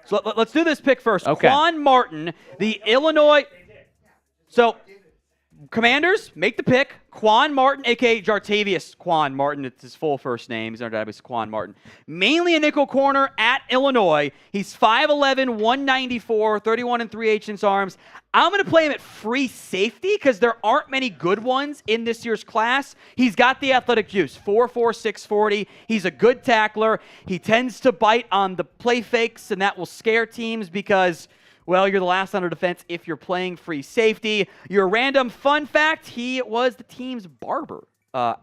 So let's do this pick first. Okay. Quan Martin, the Illinois. So, Commanders, make the pick. Quan Martin, a.k.a. Jartavius Quan Martin. It's his full first name. He's not Jartavius Quan Martin. Mainly a nickel corner at Illinois. He's 5'11", 194, 31 and 3/8 arms. I'm going to play him at free safety because there aren't many good ones in this year's class. He's got the athletic juice, 4'4", 640. He's a good tackler. He tends to bite on the play fakes, and that will scare teams because, well, you're the last line of defense if you're playing free safety. Your random fun fact, he was the team's barber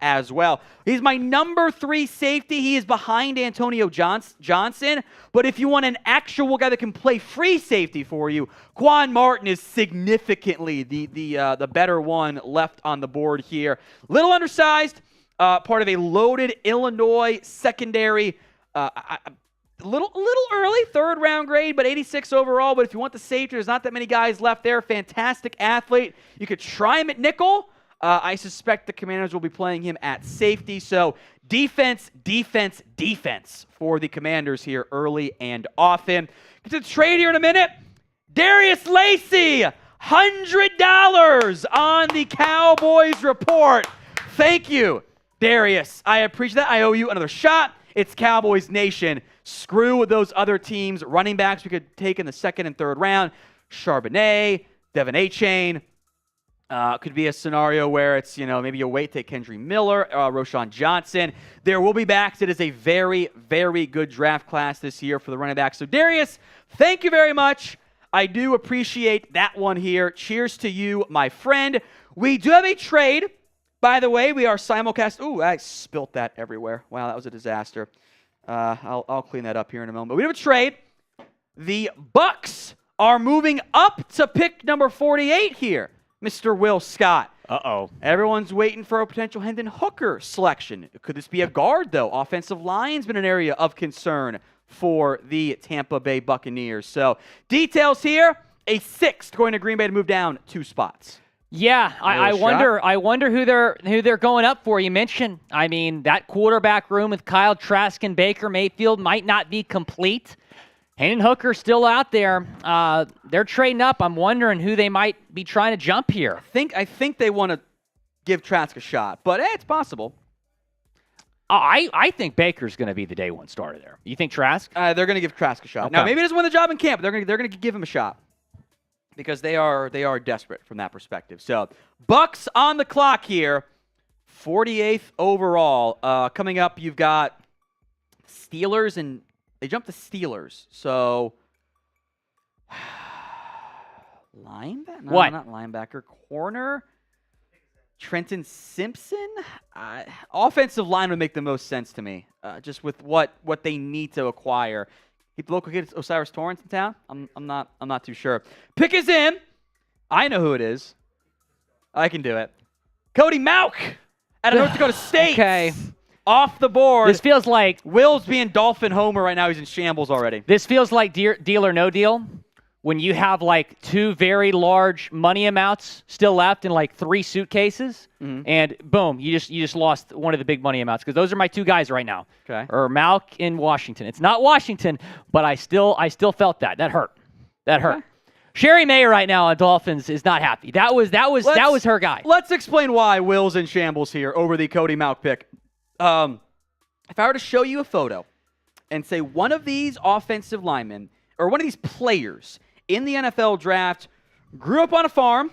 as well. He's my number 3 safety. He is behind Antonio Johnson. But if you want an actual guy that can play free safety for you, Quan Martin is significantly the better one left on the board here. Little undersized, part of a loaded Illinois secondary. Little early, 3rd round grade, but 86 overall. But if you want the safety, there's not that many guys left there. Fantastic athlete. You could try him at nickel. I suspect the Commanders will be playing him at safety. So defense for the Commanders here early and often. Get to the trade here in a minute. Darius Lacey, $100 on the Cowboys report. Thank you, Darius. I appreciate that. I owe you another shot. It's Cowboys Nation. Screw those other teams. Running backs we could take in the 2nd and 3rd round. Charbonnet, Devin Achane. Could be a scenario where it's, maybe you wait, take Kendry Miller, Roschon Johnson. There will be backs. It is a very, very good draft class this year for the running backs. So, Darius, thank you very much. I do appreciate that one here. Cheers to you, my friend. We do have a trade. By the way, we are simulcast. Ooh, I spilt that everywhere. Wow, that was a disaster. I'll clean that up here in a moment. But we have a trade. The Bucs are moving up to pick number 48 here, Mr. Will Scott. Uh-oh. Everyone's waiting for a potential Hendon Hooker selection. Could this be a guard, though? Offensive line's been an area of concern for the Tampa Bay Buccaneers. So, details here. A 6th going to Green Bay to move down 2 spots. Yeah, I wonder who they're going up for. You mentioned, that quarterback room with Kyle Trask and Baker Mayfield might not be complete. Hendon Hooker's still out there. They're trading up. I'm wondering who they might be trying to jump here. I think they want to give Trask a shot, but it's possible. I think Baker's going to be the day 1 starter there. You think Trask? They're going to give Trask a shot. Okay. Now, maybe he doesn't win the job in camp, but they're going to give him a shot. because they are desperate from that perspective. So Bucks on the clock here, 48th overall. Coming up, you've got Steelers, and they jumped the Steelers. So linebacker? No, What? Not linebacker. Corner. Trenton Simpson? Offensive line would make the most sense to me, just with what they need to acquire. Keep the local kid Osiris Torrance in town? I'm not too sure. Pick is in. I know who it is. I can do it. Cody Mauch out of North Dakota State. Okay. Off the board. This feels like Will's being Dolphin Homer right now. He's in shambles already. This feels like deal or no deal when you have like two very large money amounts still left in like 3 suitcases, and boom, you just lost one of the big money amounts, because those are my 2 guys right now. Okay. Or Malk in Washington. It's not Washington, but I still felt that. That hurt. Okay. Sherry May right now on Dolphins is not happy. That was her guy. Let's explain why Will's in shambles here over the Cody Mauch pick. If I were to show you a photo and say one of these offensive linemen or one of these players in the NFL draft grew up on a farm,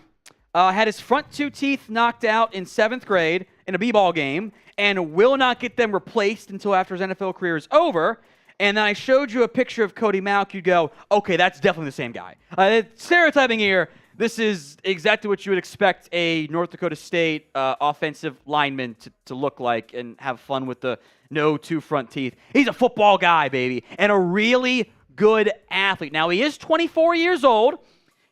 had his front 2 teeth knocked out in 7th grade in a b-ball game, and will not get them replaced until after his NFL career is over, and then I showed you a picture of Cody Mauch, you'd go, okay, that's definitely the same guy. Stereotyping here, this is exactly what you would expect a North Dakota State offensive lineman to look like and have fun with the no 2 front teeth. He's a football guy, baby, and a really good athlete. Now, he is 24 years old.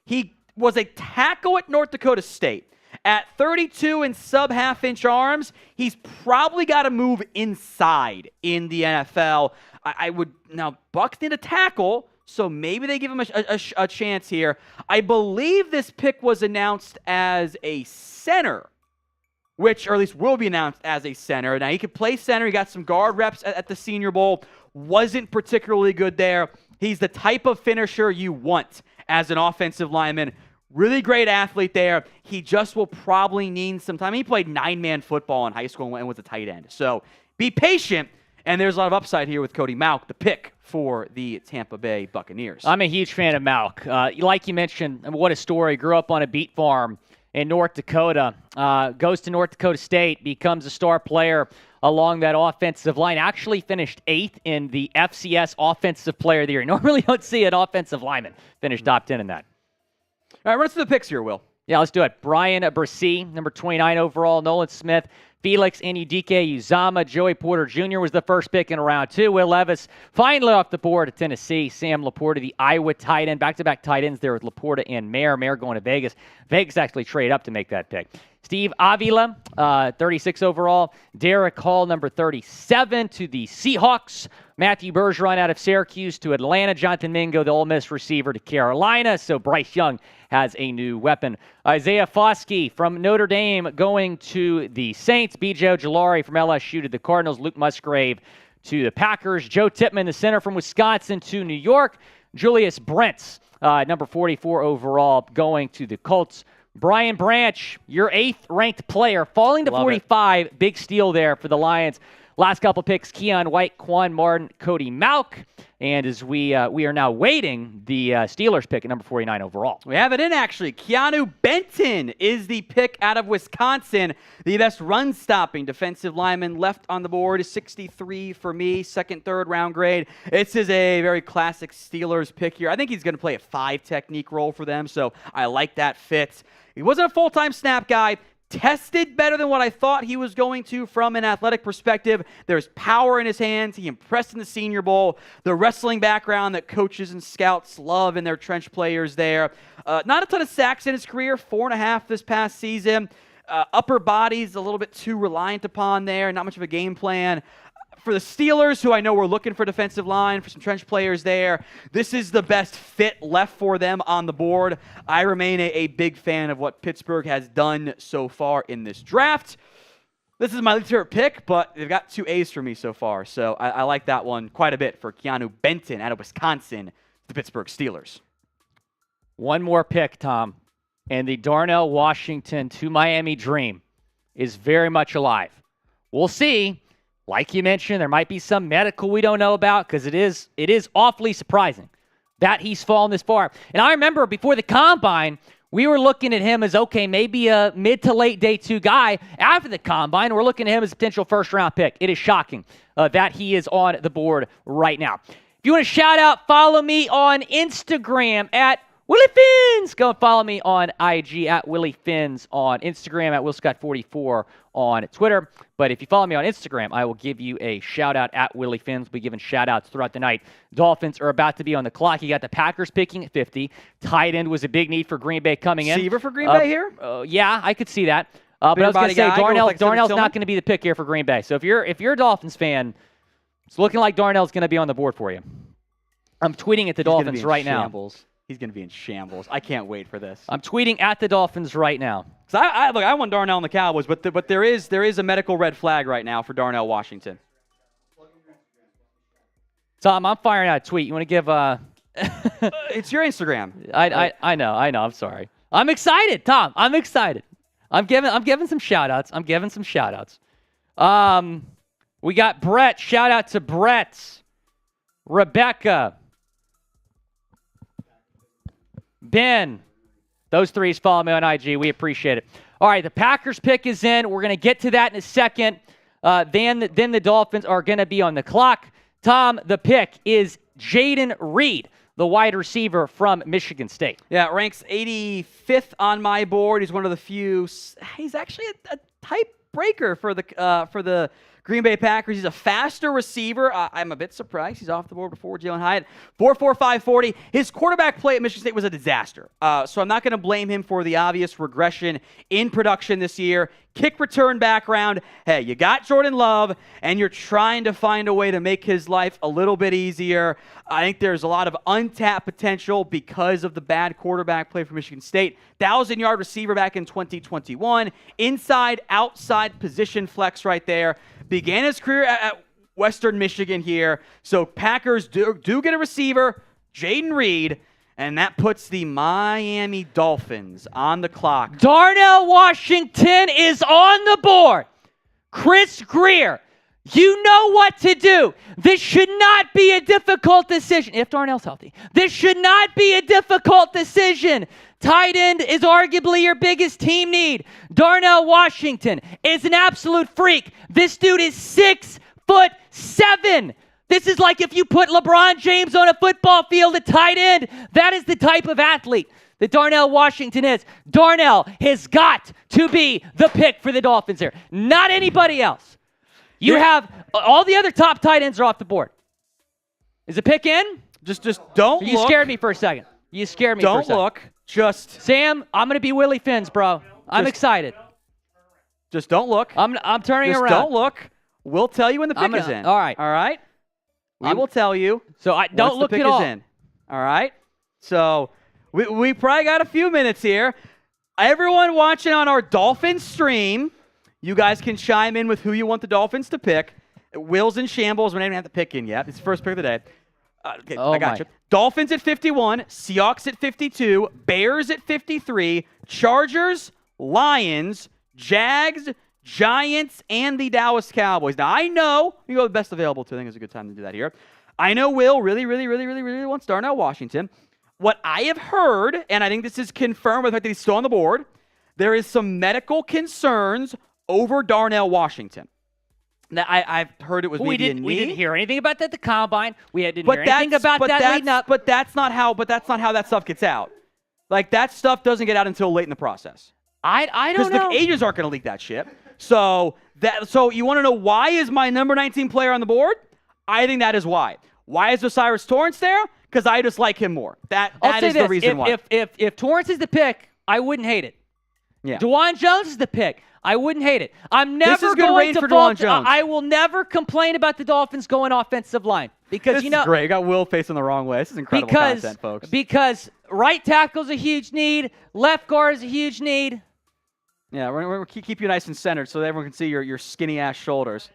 He was a tackle at North Dakota State. At 32 and sub-half-inch arms, he's probably got to move inside in the NFL. Now, Bucks need a tackle, so maybe they give him a chance here. I believe this pick was announced as a center, or at least will be announced as a center. Now, he could play center. He got some guard reps at the Senior Bowl. Wasn't particularly good there. He's the type of finisher you want as an offensive lineman. Really great athlete there. He just will probably need some time. He played 9-man football in high school and was a tight end. So be patient, and there's a lot of upside here with Cody Mauch, the pick for the Tampa Bay Buccaneers. I'm a huge fan of Mauch. Like you mentioned, what a story. Grew up on a beet farm in North Dakota, goes to North Dakota State, becomes a star player along that offensive line. Actually finished 8th in the FCS Offensive Player of the Year. Normally don't see an offensive lineman finish top 10 in that. All right, run through the picks here, Will. Yeah, let's do it. Brian Brissy, number 29 overall. Nolan Smith, Felix Anudike-Uzama, Joey Porter Jr. was the first pick in round 2. Will Levis finally off the board at Tennessee. Sam Laporta, the Iowa tight end. Back-to-back tight ends there with Laporta and Mayer. Mayer going to Vegas. Vegas actually traded up to make that pick. Steve Avila, 36 overall. Derek Hall, number 37 to the Seahawks. Matthew Bergeron out of Syracuse to Atlanta. Jonathan Mingo, the Ole Miss receiver, to Carolina. So Bryce Young has a new weapon. Isaiah Foskey from Notre Dame going to the Saints. B.J. Ojulari from LSU to the Cardinals. Luke Musgrave to the Packers. Joe Tippmann, the center from Wisconsin, to New York. Julius Brents, number 44 overall, going to the Colts. Brian Branch, your 8th-ranked player, falling to 45. Big steal there for the Lions. Last couple picks, Keon White, Quan Martin, Cody Mauch. And as we are now waiting, the Steelers pick at number 49 overall. We have it in, actually. Keanu Benton is the pick out of Wisconsin. The best run-stopping defensive lineman left on the board is 63 for me, second, third round grade. This is a very classic Steelers pick here. I think he's going to play a 5 technique role for them, so I like that fit. He wasn't a full-time snap guy. Tested better than what I thought he was going to from an athletic perspective. There's power in his hands. He impressed in the Senior Bowl. The wrestling background that coaches and scouts love in their trench players there. Not a ton of sacks in his career, 4.5 this past season. Upper body's a little bit too reliant upon there. Not much of a game plan. For the Steelers, who I know were looking for defensive line, for some trench players there, this is the best fit left for them on the board. I remain a big fan of what Pittsburgh has done so far in this draft. This is my least favorite pick, but they've got 2 A's for me so far, so I like that one quite a bit for Keanu Benton out of Wisconsin, the Pittsburgh Steelers. One more pick, Tom, and the Darnell Washington to Miami dream is very much alive. We'll see. Like you mentioned, there might be some medical we don't know about because it is awfully surprising that he's fallen this far. And I remember before the Combine, we were looking at him as, okay, maybe a mid to late day 2 guy. After the Combine, we're looking at him as a potential first-round pick. It is shocking that he is on the board right now. If you want to shout out, follow me on Instagram at Willie Fins. Go and follow me on IG at Willie Fins on Instagram, at WillScott44 on Twitter. But if you follow me on Instagram, I will give you a shout-out at Willie Fins. We'll be giving shout-outs throughout the night. Dolphins are about to be on the clock. You got the Packers picking at 50. Tight end was a big need for Green Bay coming in. Receiver for Green Bay here? Yeah, I could see that. But I was going to say, Darnell's not going to be the pick here for Green Bay. So if you're a Dolphins fan, it's looking like Darnell's going to be on the board for you. I'm tweeting at the Dolphins right now. He's going to be in shambles. I can't wait for this. I'm tweeting at the Dolphins right now. So I want Darnell and the Cowboys, but there is a medical red flag right now for Darnell Washington. Tom, I'm firing out a tweet. You want to give It's your Instagram. I know. I'm sorry. I'm excited, Tom. I'm excited. I'm giving some shout-outs. We got Brett. Shout out to Brett. Rebecca. Ben. Those threes follow me on IG. We appreciate it. All right, the Packers pick is in. We're going to get to that in a second. Then the Dolphins are going to be on the clock. Tom, the pick is Jaden Reed, the wide receiver from Michigan State. Yeah, ranks 85th on my board. He's one of the few. He's actually a type breaker for the Green Bay Packers. He's a faster receiver. I'm a bit surprised he's off the board before Jalen Hyatt. 4.45 40. His quarterback play at Michigan State was a disaster. So I'm not going to blame him for the obvious regression in production this year. Kick return background. Hey, you got Jordan Love, and you're trying to find a way to make his life a little bit easier. I think there's a lot of untapped potential because of the bad quarterback play for Michigan State. 1,000-yard receiver back in 2021. Inside, outside position flex right there. Began his career at Western Michigan here. So Packers do get a receiver, Jaden Reed, and that puts the Miami Dolphins on the clock. Darnell Washington is on the board. Chris Greer, you know what to do. This should not be a difficult decision. If Darnell's healthy, this should not be a difficult decision. Tight end is arguably your biggest team need. Darnell Washington is an absolute freak. This dude is 6'7". This is like if you put LeBron James on a football field at tight end. That is the type of athlete that Darnell Washington is. Darnell has got to be the pick for the Dolphins here, not anybody else. You have all the other top tight ends are off the board. Is the pick in? Just don't You look. scared me for a second. You scared me for a second. Don't look. Just Sam, I'm going to be Willie Fins, bro. I'm excited. Just don't look. I'm turning Just around. don't look. We'll tell you when the pick is in. All right. All right? We will tell you. So I don't look at all. Is in. All right? So we probably got a few minutes here. Everyone watching on our Dolphins stream, you guys can chime in with who you want the Dolphins to pick. Will's in shambles. We don't even have the pick in yet. It's the first pick of the day. Okay, I got you. Dolphins at 51, Seahawks at 52, Bears at 53, Chargers, Lions, Jags, Giants, and the Dallas Cowboys. Now, I know you go the best available to. I think it's a good time to do that here. I know Will really wants Darnell Washington. What I have heard, and I think this is confirmed with the fact that he's still on the board, there is some medical concerns over Darnell Washington. Now, I've heard it was maybe a knee. We didn't hear anything about that at the Combine. We didn't hear anything about that leading up. But that's not how that stuff gets out. Like, that stuff doesn't get out until late in the process. I don't know. Because the agents aren't going to leak that shit. So you want to know why is my number 19 player on the board? I think that is why. Why is Osiris Torrance there? Because I just like him more. That is the reason why. If Torrance is the pick, I wouldn't hate it. Yeah. DeJuan Jones is the pick. I wouldn't hate it. I'm never going to DeJuan Jones. I will never complain about the Dolphins going offensive line because this is great. You got Will facing the wrong way. This is incredible content, folks. Because right tackle's a huge need, left guard is a huge need. Yeah, we're going to keep you nice and centered so that everyone can see your skinny ass shoulders.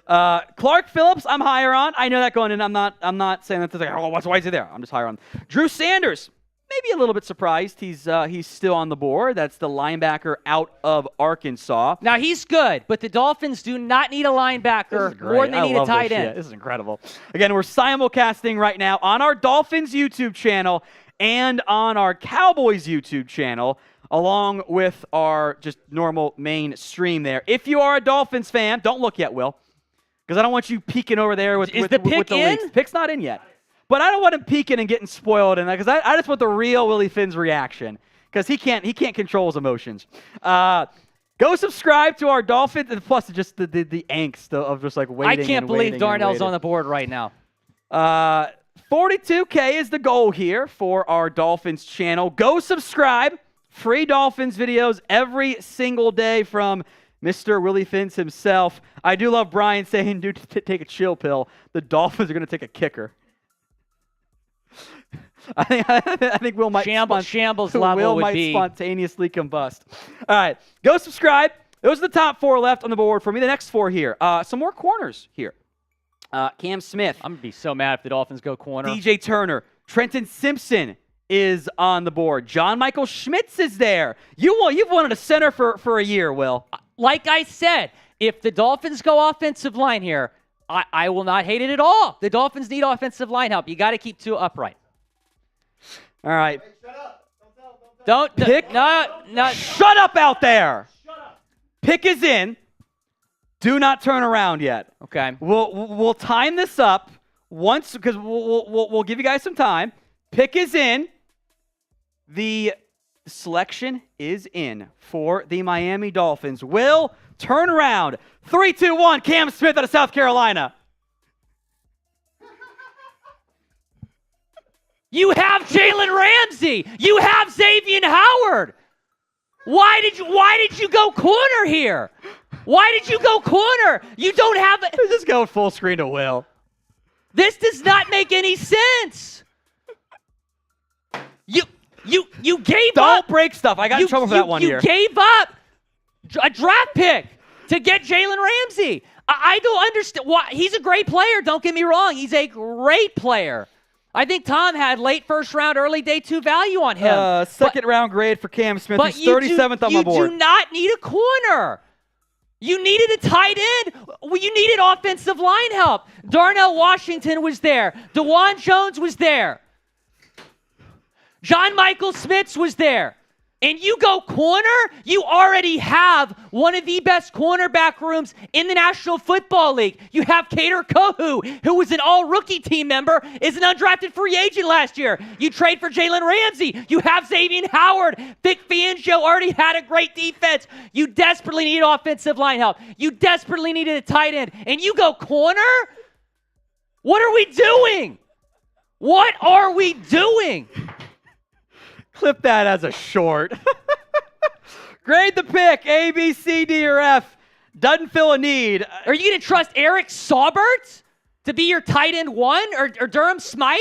Clark Phillips, I'm higher on. I know that going in. I'm not saying that. Like, why is he there? I'm just higher on. Drew Sanders. maybe a little bit surprised he's still on the board. That's the linebacker out of Arkansas. Now, he's good, but the Dolphins do not need a linebacker more than they need a tight end. This is incredible. Again, we're simulcasting right now on our Dolphins YouTube channel and on our Cowboys YouTube channel, along with our just normal main stream there. If you are a Dolphins fan, don't look yet, Will, because I don't want you peeking over there with the pick with the in? leaks. Pick's not in yet. But I don't want him peeking and getting spoiled, and because I just want the real Willie Finn's reaction, because he can't control his emotions. Go subscribe to our Dolphins, and plus just the angst of just like waiting. I can't believe Darnell's on the board right now. 42K is the goal here for our Dolphins channel. Go subscribe. Free Dolphins videos every single day from Mr. Willie Finns himself. I do love Brian saying, dude, take a chill pill. The Dolphins are going to take a kicker. I think Will might shambles level Will might spontaneously combust. All right, go subscribe. Those are the top 4 left on the board for me. The next 4 here. Some more corners here. Cam Smith. I'm gonna be so mad if the Dolphins go corner. DJ Turner. Trenton Simpson is on the board. John Michael Schmitz is there. You've wanted a center for a year, Will. Like I said, if the Dolphins go offensive line here, I will not hate it at all. The Dolphins need offensive line help. You got to keep 2 upright. All right. Hey, shut up. Don't pick. No. Shut up out there. Shut up. Pick is in. Do not turn around yet. Okay. We'll time this up once because we'll give you guys some time. Pick is in. The selection is in for the Miami Dolphins. Will turn around. 3, 2, 1. Cam Smith out of South Carolina. You have Jalen Ramsey. You have Xavier Howard. Why did you go corner here? Why did you go corner? You don't have Just go full screen to Will. This does not make any sense. You gave up. Don't break stuff. I got in trouble for that one year. You gave up a draft pick to get Jalen Ramsey. I don't understand why. He's a great player. Don't get me wrong. He's a great player. I think Tom had late first round, early day 2 value on him. Second round grade for Cam Smith. He's 37th on my board. You do not need a corner. You needed a tight end. You needed offensive line help. Darnell Washington was there. DeJuan Jones was there. John Michael Smith was there. And you go corner, you already have one of the best cornerback rooms in the National Football League. You have Kader Kohu, who was an all-rookie team member, is an undrafted free agent last year. You trade for Jalen Ramsey. You have Xavier Howard. Vic Fangio already had a great defense. You desperately need offensive line help. You desperately needed a tight end. And you go corner? What are we doing? What are we doing? Clip that as a short. Grade the pick. A, B, C, D, or F. Doesn't fill a need. Are you going to trust Eric Saubert to be your tight end 1 or Durham Smythe?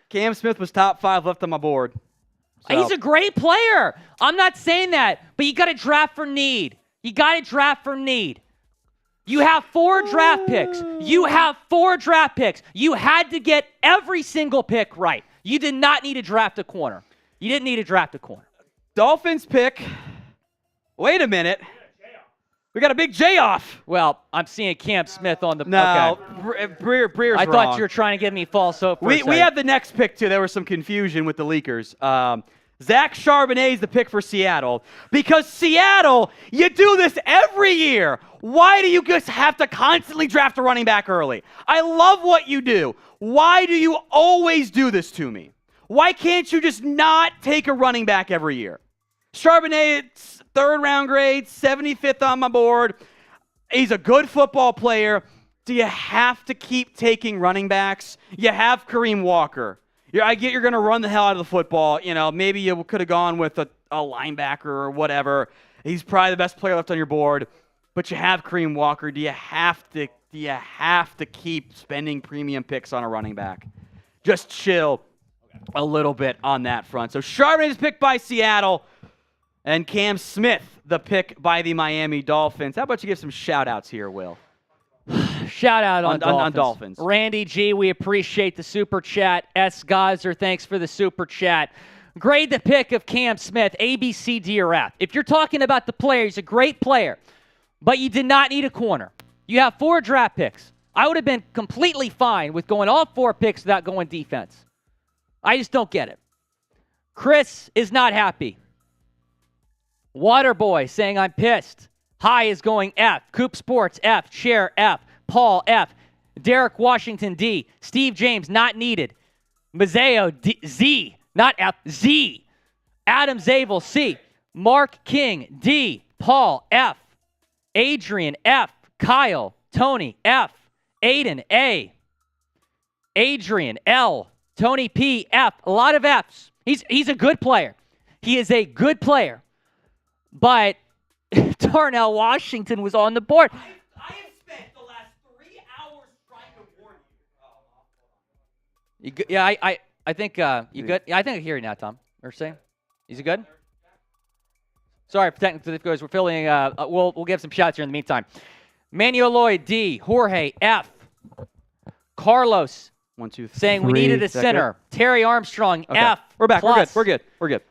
Cam Smith was top 5 left on my board. So. He's a great player. I'm not saying that, but you got to draft for need. You got to draft for need. You have 4 draft picks. You have 4 draft picks. You had to get every single pick right. You did not need to draft a corner. You didn't need to draft a corner. Dolphins pick. Wait a minute. We got a big J off. Well, I'm seeing Cam Smith on the. No, okay. Breer's I wrong. thought you were trying to give me false hope. We have the next pick too. There was some confusion with the leakers. Zach Charbonnet is the pick for Seattle because Seattle, you do this every year. Why do you just have to constantly draft a running back early? I love what you do. Why do you always do this to me? Why can't you just not take a running back every year? Charbonnet, 3rd round grade, 75th on my board. He's a good football player. Do you have to keep taking running backs? You have Kareem Walker. I get you're going to run the hell out of the football. You know, maybe you could have gone with a linebacker or whatever. He's probably the best player left on your board. But you have Kareem Walker. Do you have to keep spending premium picks on a running back? Just chill a little bit on that front. So Charbonnet is picked by Seattle, and Cam Smith, the pick by the Miami Dolphins. How about you give some shout-outs here, Will? Shout out on Dolphins. Randy G, we appreciate the super chat. S. Geyser, thanks for the super chat. grade the pick of Cam Smith, A, B, C, D, or F. If you're talking about the player, he's a great player, but you did not need a corner. You have 4 draft picks. I would have been completely fine with going all 4 picks without going defense. I just don't get it. Chris is not happy. Waterboy saying I'm pissed. High is going F. Coop Sports F. Chair F. Paul F. Derek Washington D. Steve James not needed. Mazeo D, Z. Not F. Z. Adam Zabel C. Mark King D. Paul F. Adrian F. Kyle Tony F. Aiden A. Adrian L. Tony P. F. A lot of Fs. He's a good player. He is a good player. But Darnell Washington was on the board. I have spent the last 3 hours trying to warn you. I think you good? Yeah, I think I hear you now, Tom. Or saying, is he good? Sorry for technical difficulties. We're filling. We'll give some shots here in the meantime. Manuel Lloyd D. Jorge F. Carlos 1, 2, 3. saying we needed a center. Terry Armstrong Okay. F. We're back. Plus. We're good.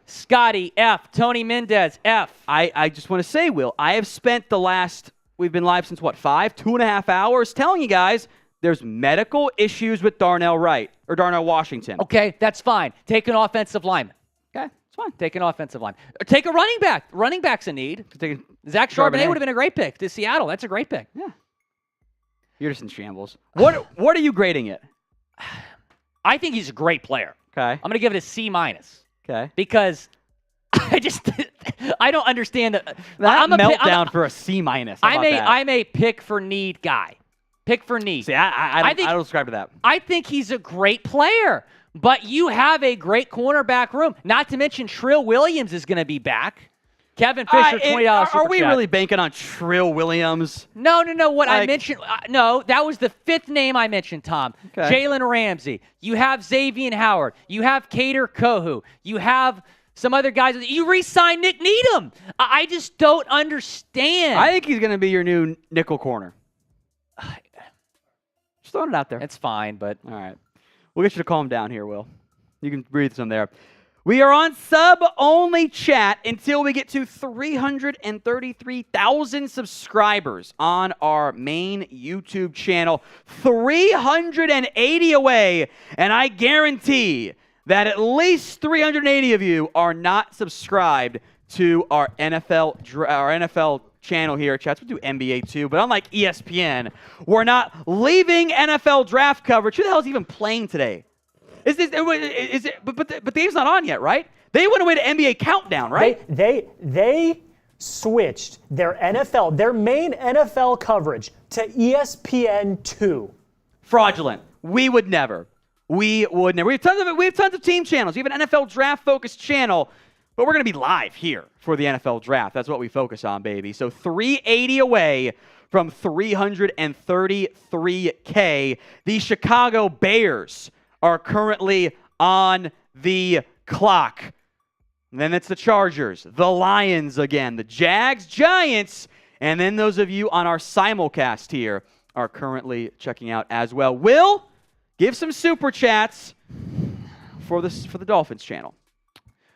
Scotty F. Tony Mendez F. I just want to say, Will, I have spent we've been live since what, 2.5 hours, telling you guys there's medical issues with Darnell Washington. Okay, that's fine. Take an offensive lineman. Okay, it's fine. Take an offensive lineman. Or take a running back. Running back's a need. Zach Charbonnet would have been a great pick to Seattle. That's a great pick. Yeah. You're just in shambles. What are you grading it? I think he's a great player. Okay. I'm going to give it a C-. Okay. Because I don't understand that. I'm a meltdown for a C-. I'm a pick for need guy. Pick for need. See, I don't subscribe to that. I think he's a great player, but you have a great cornerback room. Not to mention Trill Williams is going to be back. Kevin Fisher, $20 super Are we chat. really banking on Trill Williams? No. What I mentioned, no, that was the 5th name I mentioned, Tom. Okay. Jalen Ramsey. You have Xavier Howard. You have Cater Kohu. You have some other guys. You re-signed Nick Needham. I just don't understand. I think he's going to be your new nickel corner. Just throwing it out there. It's fine, but All right. We'll get you to calm down here, Will. You can breathe some there. We are on sub-only chat until we get to 333,000 subscribers on our main YouTube channel. 380 away, and I guarantee that at least 380 of you are not subscribed to our NFL channel here at Chats. We do NBA too, but unlike ESPN, we're not leaving NFL draft coverage. Who the hell is even playing today? But the game's not on yet, right? They went away to NBA Countdown, right? They switched their main NFL coverage to ESPN2. Fraudulent. We would never. We have tons of team channels. We have an NFL draft focused channel, but we're going to be live here for the NFL draft. That's what we focus on, baby. So 380 away from 333K. The Chicago Bears are currently on the clock. And then it's the Chargers, the Lions again, the Jags, Giants, and then those of you on our simulcast here are currently checking out as well. Will, give some super chats for the Dolphins channel.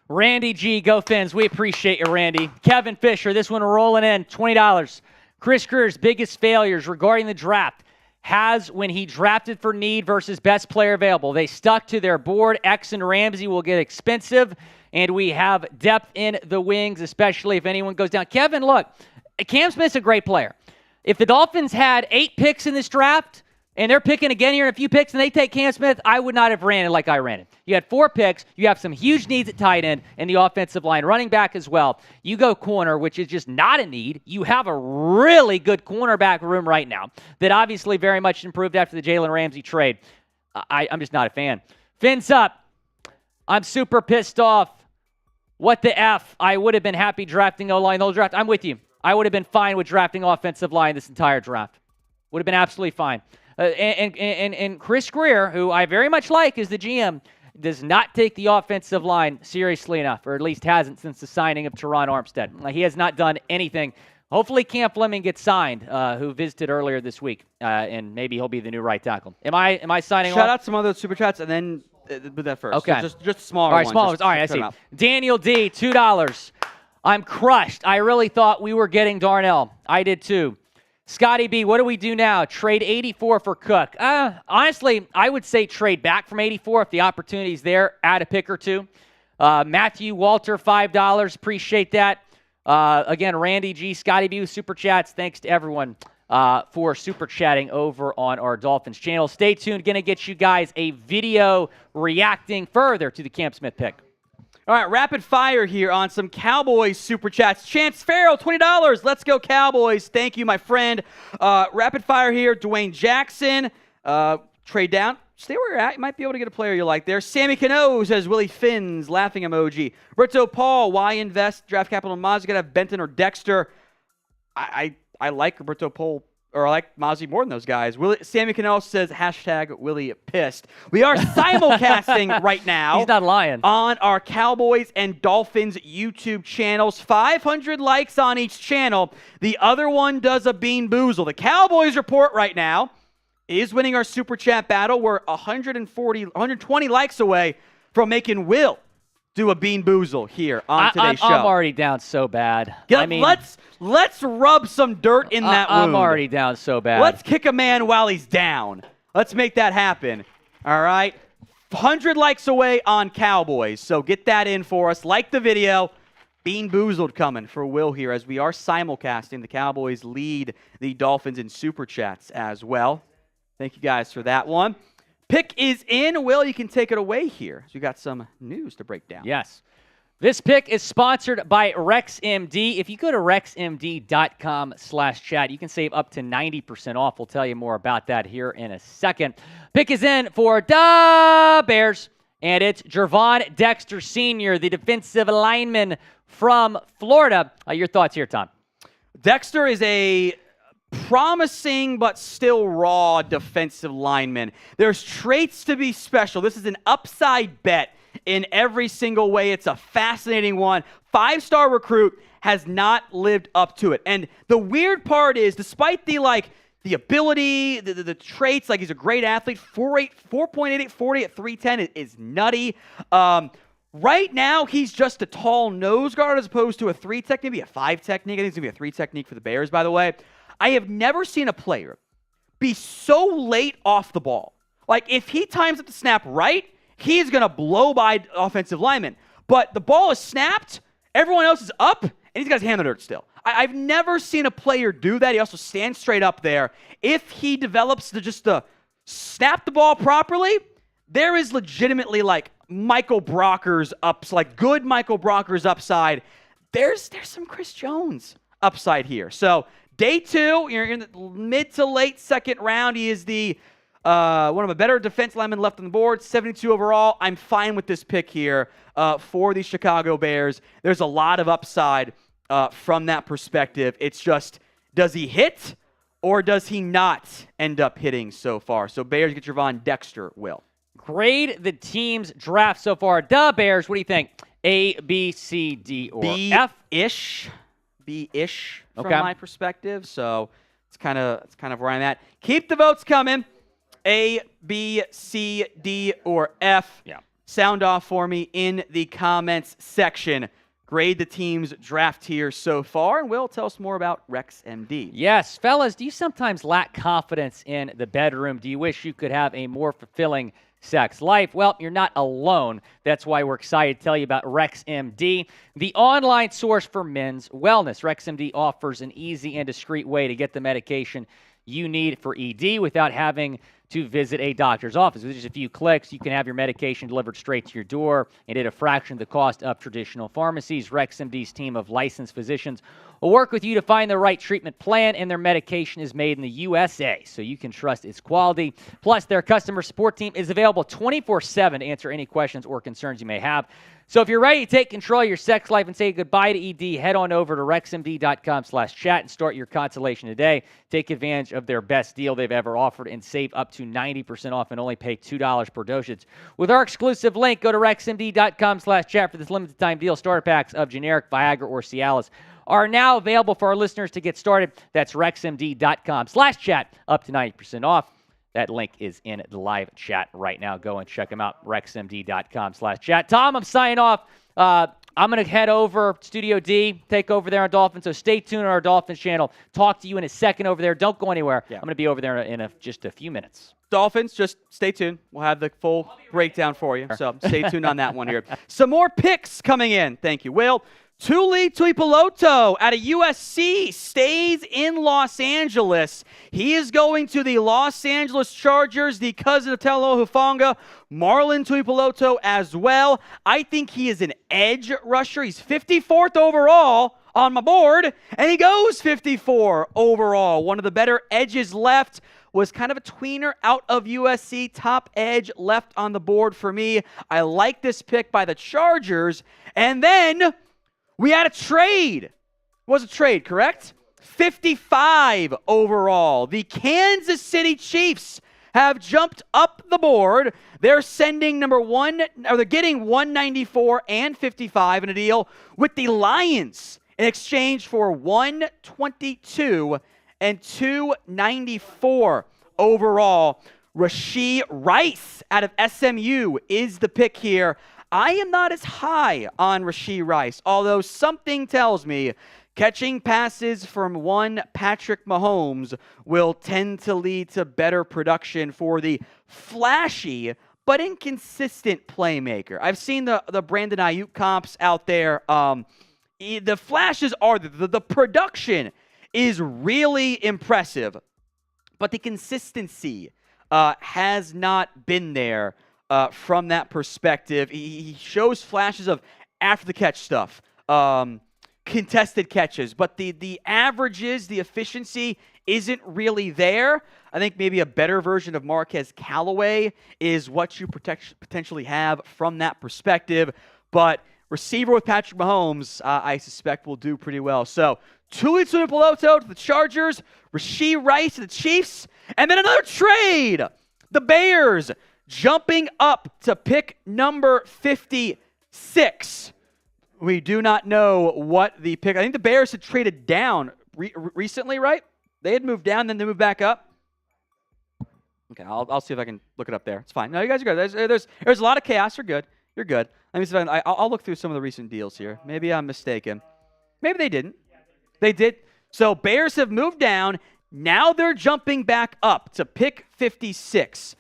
Randy G, go Fins. We appreciate you, Randy. Kevin Fisher, this one rolling in, $20. Chris Greer's biggest failures regarding the draft has when he drafted for need versus best player available. They stuck to their board. X and Ramsey will get expensive, and we have depth in the wings, especially if anyone goes down. Kevin, look, Cam Smith's a great player. If the Dolphins had 8 picks in this draft, and they're picking again here in a few picks, and they take Cam Smith, I would not have ran it like I ran it. You had 4 picks. You have some huge needs at tight end and the offensive line, running back as well. You go corner, which is just not a need. You have a really good cornerback room right now that obviously very much improved after the Jalen Ramsey trade. I'm just not a fan. Fins up. I'm super pissed off. What the F? I would have been happy drafting O-line the whole draft. I'm with you. I would have been fine with drafting offensive line this entire draft. Would have been absolutely fine. And Chris Greer, who I very much like as the GM, does not take the offensive line seriously enough, or at least hasn't since the signing of Teron Armstead. He has not done anything. Hopefully Cam Fleming gets signed, who visited earlier this week, and maybe he'll be the new right tackle. Am I signing off? Shout out some other super chats, and then with that first. Okay. So just smaller All right, ones. smaller Just ones. All right, I cut 'em see. out. Daniel D, $2. I'm crushed. I really thought we were getting Darnell. I did too. Scotty B, what do we do now? Trade 84 for Cook. Honestly, I would say trade back from 84 if the opportunity's there. Add a pick or two. Matthew Walter, $5. Appreciate that. Again, Randy G, Scotty B with Super Chats. Thanks to everyone for Super Chatting over on our Dolphins channel. Stay tuned. Going to get you guys a video reacting further to the Cam Smith pick. All right, rapid fire here on some Cowboys Super Chats. Chance Farrell, $20. Let's go Cowboys. Thank you, my friend. Rapid fire here. Dwayne Jackson, trade down. Stay where you're at. You might be able to get a player you like there. Sammy Cano says Willie Finn's laughing emoji. Roberto Paul, why invest draft capital in Mazi? Got to have Benton or Dexter. I like Roberto Paul, or I like Mazi more than those guys. Sammy Cano says hashtag Willie pissed. We are simulcasting right now. He's not lying. On our Cowboys and Dolphins YouTube channels. 500 likes on each channel. The other one does a bean boozle. The Cowboys report right now is winning our Super Chat battle. We're 120 likes away from making Will do a bean boozle here on today's show. I'm already down so bad. Let's rub some dirt in that wound. I'm already down so bad. Let's kick a man while he's down. Let's make that happen. All right? 100 likes away on Cowboys, so get that in for us. Like the video. Bean boozled coming for Will here as we are simulcasting. The Cowboys lead the Dolphins in Super Chats as well. Thank you guys for that one. Pick is in. Will, you can take it away here. So we got some news to break down. Yes. This pick is sponsored by RexMD. If you go to rexmd.com/chat, you can save up to 90% off. We'll tell you more about that here in a second. Pick is in for the Bears, and it's Gervon Dexter Sr., the defensive lineman from Florida. Your thoughts here, Tom? Dexter is a promising but still raw defensive lineman. There's traits to be special. This is an upside bet in every single way. It's a fascinating one. 5-star recruit has not lived up to it. And the weird part is, despite the ability, the traits, he's a great athlete, 4.88 40 at 310 is nutty. Right now, he's just a tall nose guard as opposed to a 3 technique, maybe a 5 technique. I think it's going to be a 3 technique for the Bears, by the way. I have never seen a player be so late off the ball. If he times up the snap right, he's going to blow by offensive linemen. But the ball is snapped, everyone else is up, and he's got his hand in the dirt still. I've never seen a player do that. He also stands straight up there. If he develops to snap the ball properly, there is legitimately Michael Brockers good Michael Brockers upside. There's some Chris Jones upside here. So day 2, you're in the mid to late second round. He is the one of the better defense linemen left on the board, 72 overall. I'm fine with this pick here for the Chicago Bears. There's a lot of upside from that perspective. It's just, does he hit or does he not end up hitting so far? So Bears get Gervon Dexter, Will. Grade the team's draft so far. The Bears, what do you think? A, B, C, D, or F? B-ish from my perspective. So it's kind of where I'm at. Keep the votes coming. A, B, C, D, or F. Yeah. Sound off for me in the comments section. Grade the team's draft here so far, and Will, tell us more about RexMD. Yes, fellas, do you sometimes lack confidence in the bedroom? Do you wish you could have a more fulfilling sex life? Well, you're not alone. That's why we're excited to tell you about RexMD, the online source for men's wellness. RexMD offers an easy and discreet way to get the medication you need for ED without having to visit a doctor's office. With just a few clicks, you can have your medication delivered straight to your door and at a fraction of the cost of traditional pharmacies. RexMD's team of licensed physicians will work with you to find the right treatment plan, and their medication is made in the USA, so you can trust its quality. Plus, their customer support team is available 24/7 to answer any questions or concerns you may have. So if you're ready to take control of your sex life and say goodbye to ED, head on over to rexmd.com/chat and start your consultation today. Take advantage of their best deal they've ever offered and save up to 90% off and only pay $2 per dosage. With our exclusive link, go to rexmd.com/chat for this limited time deal. Starter packs of generic Viagra or Cialis are now available for our listeners to get started. That's rexmd.com/chat, up to 90% off. That link is in the live chat right now. Go and check them out, rexmd.com/chat. Tom, I'm signing off. I'm going to head over Studio D, take over there on Dolphins. So stay tuned on our Dolphins channel. Talk to you in a second over there. Don't go anywhere. Yeah. I'm going to be over there in just a few minutes. Dolphins, just stay tuned. We'll have the full breakdown for you. So stay tuned on that one here. Some more picks coming in. Thank you, Will. Tuli Tuipulotu out of USC stays in Los Angeles. He is going to the Los Angeles Chargers, the cousin of Talo Hufanga, Marlon Tuipulotu as well. I think he is an edge rusher. He's 54th overall on my board, and he goes 54 overall. One of the better edges left. Was kind of a tweener out of USC, top edge left on the board for me. I like this pick by the Chargers. And then we had a trade. It was a trade, correct? 55 overall. The Kansas City Chiefs have jumped up the board. They're sending they're getting 194 and 55 in a deal with the Lions in exchange for 122 and 294 overall. Rashee Rice out of SMU is the pick here. I am not as high on Rashee Rice, although something tells me catching passes from one Patrick Mahomes will tend to lead to better production for the flashy but inconsistent playmaker. I've seen the Brandon Ayuk comps out there. The flashes are the production is really impressive, but the consistency has not been there from that perspective. He shows flashes of after-the-catch stuff, contested catches, but the averages, the efficiency isn't really there. I think maybe a better version of Marquez Callaway is what you potentially have from that perspective, but receiver with Patrick Mahomes, I suspect will do pretty well. So, Tuli Tuipulotu to the Chargers, Rashee Rice to the Chiefs, and then another trade. The Bears jumping up to pick number 56. We do not know what the pick. I think the Bears had traded down recently, right? They had moved down, then they moved back up. Okay, I'll see if I can look it up there. It's fine. No, you guys are good. There's a lot of chaos. You're good. You're good. Let me see if I'll look through some of the recent deals here. Maybe I'm mistaken. Maybe they didn't. They did. So Bears have moved down. Now they're jumping back up to pick 56.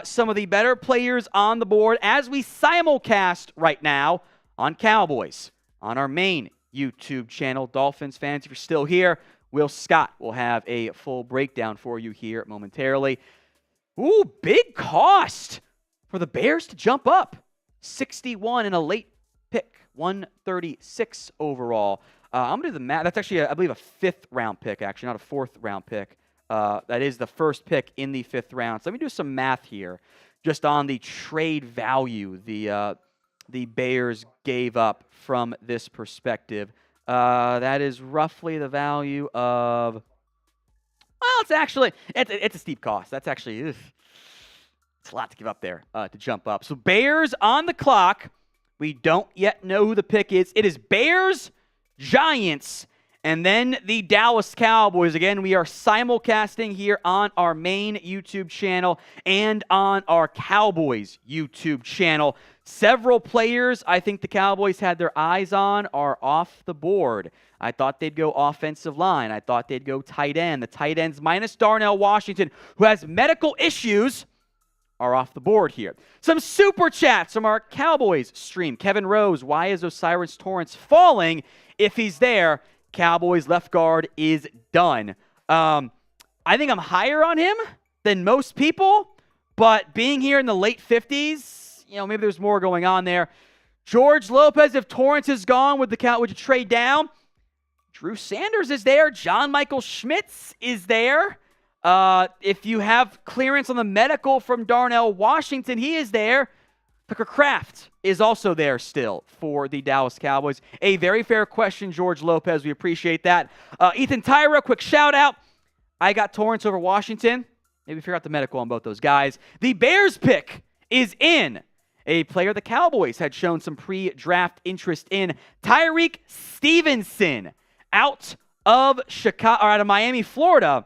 Some of the better players on the board as we simulcast right now on Cowboys on our main YouTube channel. Dolphins fans, if you're still here, Will Scott will have a full breakdown for you here momentarily. Ooh, big cost for the Bears to jump up. 61 in a late pick, 136 overall. I'm going to do the math. That's actually, I believe, a fifth-round pick, actually, not a fourth-round pick. That is the first pick in the fifth round. So let me do some math here just on the trade value the Bears gave up from this perspective. That is roughly the value of, well, it's actually, it's a steep cost. That's actually, it's a lot to give up there to jump up. So Bears on the clock. We don't yet know who the pick is. It is Bears, Giants, and then the Dallas Cowboys. Again, we are simulcasting here on our main YouTube channel and on our Cowboys YouTube channel. Several players I think the Cowboys had their eyes on are off the board. I thought they'd go offensive line. I thought they'd go tight end. The tight ends minus Darnell Washington, who has medical issues, are off the board here. Some super chats from our Cowboys stream. Kevin Rose, why is Osiris Torrance falling? If he's there, Cowboys left guard is done. I think I'm higher on him than most people, but being here in the late 50s, maybe there's more going on there. George Lopez, if Torrance is gone, would you trade down? Drew Sanders is there. John Michael Schmitz is there. If you have clearance on the medical from Darnell Washington, he is there. Tucker Kraft is also there still for the Dallas Cowboys. A very fair question, George Lopez. We appreciate that. Ethan Tyra, quick shout out. I got Torrance over Washington. Maybe figure out the medical on both those guys. The Bears pick is in. A player the Cowboys had shown some pre-draft interest in. Tyreek Stevenson out of Miami, Florida.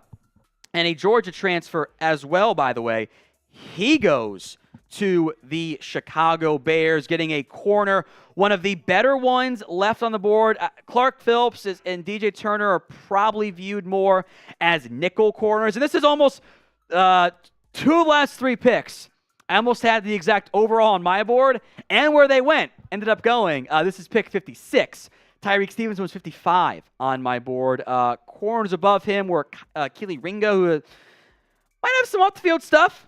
and a Georgia transfer as well, by the way. He goes to the Chicago Bears, getting a corner, one of the better ones left on the board. Clark Phillips and DJ Turner are probably viewed more as nickel corners, and this is almost 2 of the last 3 picks. I almost had the exact overall on my board, and where they went ended up going. This is pick 56. Tyreek Stevenson was 55 on my board. Corners above him were Keely Ringo, who might have some off-the-field stuff,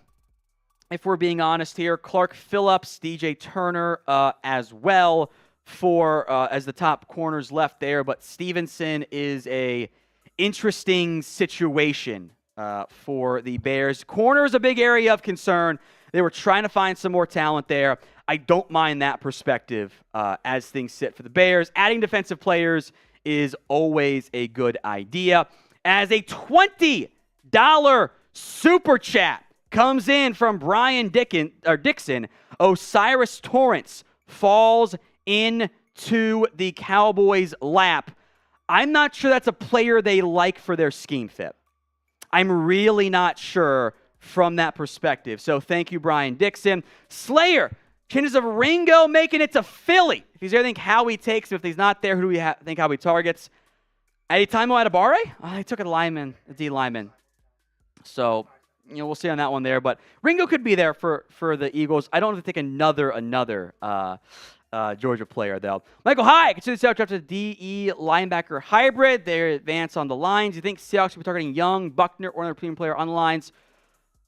if we're being honest here. Clark Phillips, DJ Turner as well for as the top corners left there. But Stevenson is a interesting situation for the Bears. Corner is a big area of concern. They were trying to find some more talent there. I don't mind that perspective as things sit for the Bears. Adding defensive players is always a good idea. As a $20 super chat comes in from Brian Dixon, Osiris Torrance falls into the Cowboys' lap. I'm not sure that's a player they like for their scheme fit. I'm really not sure from that perspective. So thank you, Brian Dixon. Slayer, chances of Ringo making it to Philly. If he's there, think Howie takes him. If he's not there, who do we think Howie targets? Adetaimo Adebawore? I took a lineman, a D lineman. So, we'll see on that one there. But Ringo could be there for the Eagles. I don't have to take another Georgia player, though. Michael High, consider the Seahawks draft a DE linebacker hybrid. They advance on the lines. You think Seahawks will be targeting Young, Buckner, or another premium player on the lines?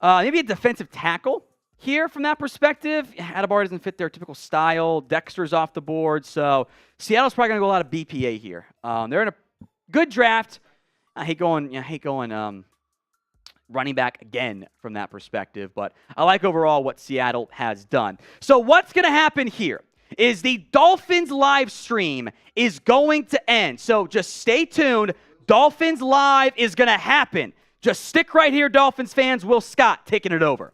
Maybe a defensive tackle here from that perspective. Adebawore doesn't fit their typical style. Dexter's off the board. So Seattle's probably going to go a lot of BPA here. They're in a good draft. I hate going running back again from that perspective. But I like overall what Seattle has done. So what's going to happen here is the Dolphins live stream is going to end. So just stay tuned. Dolphins live is going to happen. Just stick right here, Dolphins fans. Will Scott taking it over.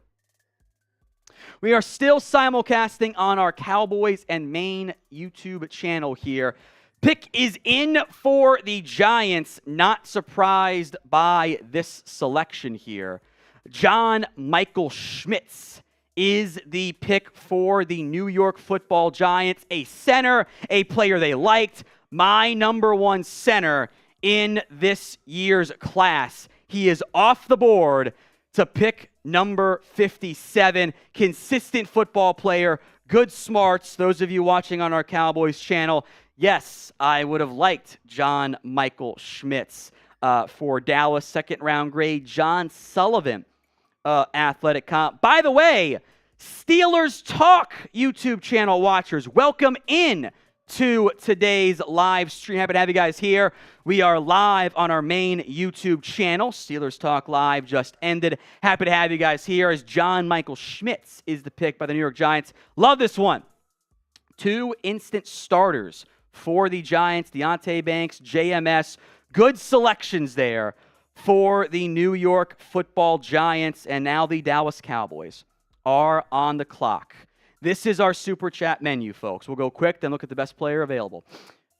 We are still simulcasting on our Cowboys and Maine YouTube channel here. Pick is in for the Giants. Not surprised by this selection here. John Michael Schmitz is the pick for the New York Football Giants. A center, a player they liked. My number 1 center in this year's class. He is off the board to pick number 57. Consistent football player, good smarts. Those of you watching on our Cowboys channel, yes, I would have liked John Michael Schmitz for Dallas. 2nd-round grade, John Sullivan, athletic comp. By the way, Steelers Talk YouTube channel watchers, welcome in to today's live stream. Happy to have you guys here. We are live on our main YouTube channel. Steelers Talk Live just ended. Happy to have you guys here as John Michael Schmitz is the pick by the New York Giants. Love this one. 2 instant starters for the Giants. Deontay Banks, JMS. Good selections there for the New York Football Giants. And now the Dallas Cowboys are on the clock. This is our Super Chat menu, folks. We'll go quick, then look at the best player available.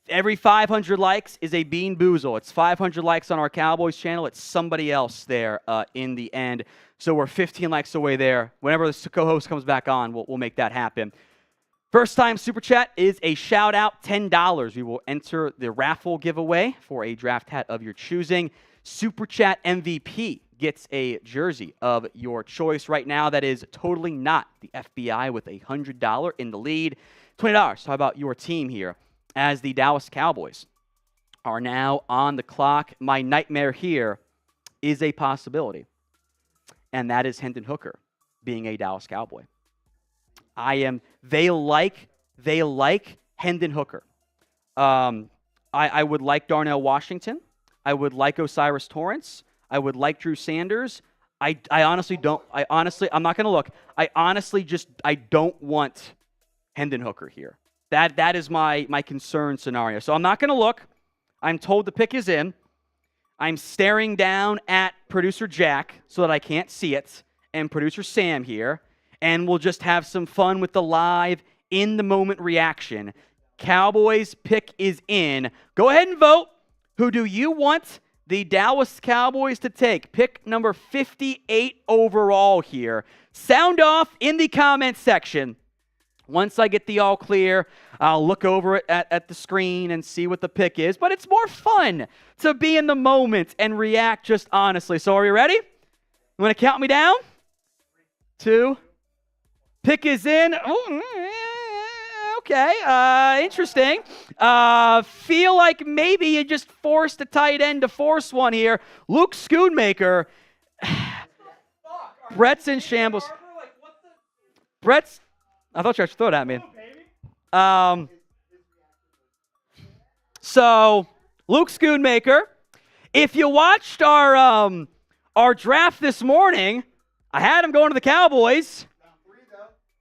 Every 500 likes is a Bean Boozle. It's 500 likes on our Cowboys channel. It's somebody else there in the end. So we're 15 likes away there. Whenever the co-host comes back on, we'll make that happen. First time Super Chat is a shout out, $10. We will enter the raffle giveaway for a draft hat of your choosing. Super Chat MVP gets a jersey of your choice. Right now, that is totally not the FBI with $100 in the lead. $20. How about your team here as the Dallas Cowboys are now on the clock? My nightmare here is a possibility, and that is Hendon Hooker being a Dallas Cowboy. They like Hendon Hooker. I would like Darnell Washington. I would like Osiris Torrance. I would like Drew Sanders. I'm not going to look. I don't want Hendon Hooker here. That is my concern scenario. So I'm not going to look. I'm told the pick is in. I'm staring down at producer Jack so that I can't see it, and producer Sam here, and we'll just have some fun with the live in-the-moment reaction. Cowboys pick is in. Go ahead and vote. Who do you want the Dallas Cowboys to take. Pick number 58 overall here. Sound off in the comment section. Once I get the all clear, I'll look over it at the screen and see what the pick is. But it's more fun to be in the moment and react just honestly. So are you ready? You want to count me down? 2. Pick is in. Oh, okay. Interesting. Feel like maybe you just forced a tight end to force one here. Luke Schoonmaker. Brett's in shambles. Brett's. I thought you actually threw it at me. So, Luke Schoonmaker, if you watched our draft this morning, I had him going to the Cowboys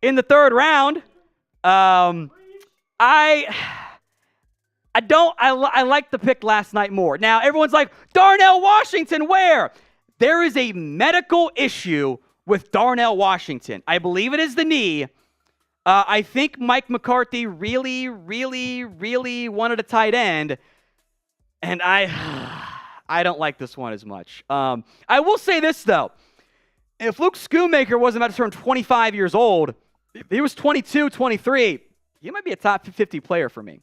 in the 3rd round. I liked the pick last night more. Now, everyone's like, Darnell Washington, where? There is a medical issue with Darnell Washington. I believe it is the knee. I think Mike McCarthy really wanted a tight end, and I don't like this one as much. I will say this, though. If Luke Schoonmaker wasn't about to turn 25 years old, if he was 22, 23, he might be a top 50 player for me.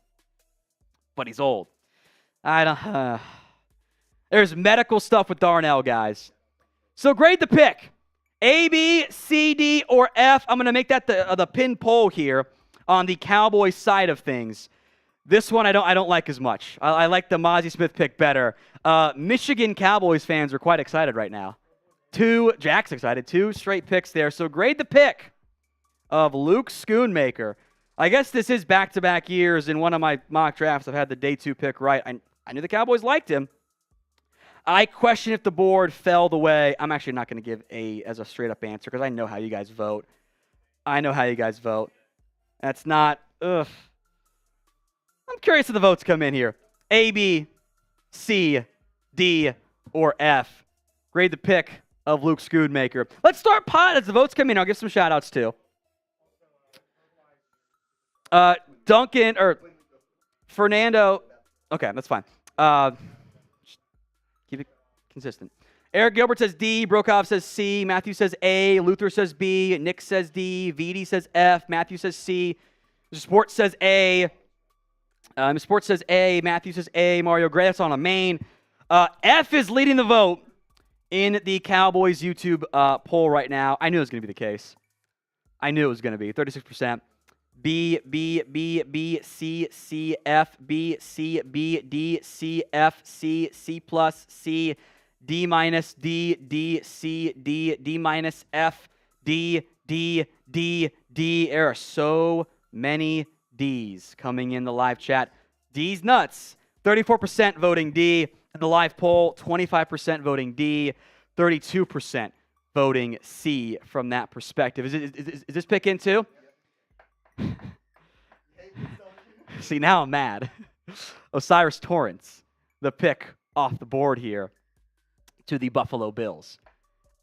But he's old. There's medical stuff with Darnell, guys. So grade the pick. A, B, C, D, or F. I'm going to make that the pin poll here on the Cowboys side of things. This one I don't like as much. I like the Mazi Smith pick better. Michigan Cowboys fans are quite excited right now. Jack's excited. 2 straight picks there. So grade the pick of Luke Schoonmaker. I guess this is back-to-back years. In one of my mock drafts, I've had the day 2 pick right. I knew the Cowboys liked him. I question if the board fell the way. I'm actually not going to give as a straight-up answer because I know how you guys vote. That's not, I'm curious if the votes come in here. A, B, C, D, or F. Grade the pick of Luke Schoonmaker. Let's start pot as the votes come in. I'll give some shout-outs too. Duncan, or Fernando. Okay, that's fine. Keep it consistent. Eric Gilbert says D. Brokov says C. Matthew says A. Luther says B. Nick says D. VD says F. Matthew says C. Sports says A. Sports says A. Matthew says A. Mario Gray, that's on a main. F is leading the vote in the Cowboys YouTube poll right now. I knew it was going to be the case. 36%. B, B, B, B, C, C, F, B, C, B, D, C, F, C, C plus, C, D minus, D, D, C, D, D minus, F, D, D, D, D. There are so many D's coming in the live chat. D's nuts. 34% voting D. In the live poll, 25% voting D, 32% voting C from that perspective. Is this pick in too? See, now I'm mad. Osiris Torrance, the pick off the board here to the Buffalo Bills.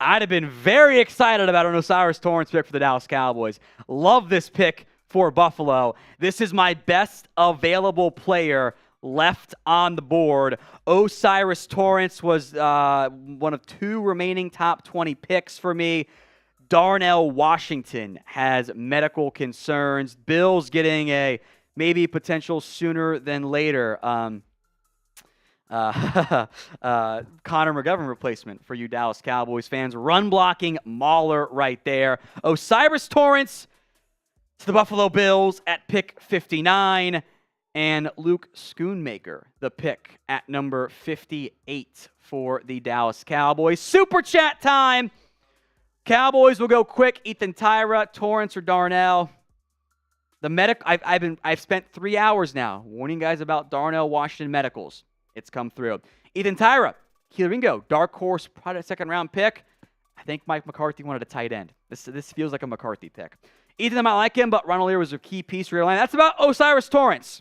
I'd have been very excited about an Osiris Torrance pick for the Dallas Cowboys. Love this pick for Buffalo. This is my best available player left on the board. Osiris Torrance was one of 2 remaining top 20 picks for me. Darnell Washington has medical concerns. Bills getting a maybe potential sooner than later Connor McGovern replacement for you Dallas Cowboys fans. Run blocking mauler right there. Osiris Torrance to the Buffalo Bills at pick 59. And Luke Schoonmaker, the pick at number 58 for the Dallas Cowboys. Super chat time. Cowboys will go quick. Ethan Tyra, Torrance, or Darnell. I've spent 3 hours now warning guys about Darnell Washington medicals. It's come through. Ethan Tyra, Keeler Ringo, dark horse, probably a 2nd round pick. I think Mike McCarthy wanted a tight end. This feels like a McCarthy pick. Ethan, I might like him, but Ronald Lear was a key piece for your line. That's about Osiris Torrance.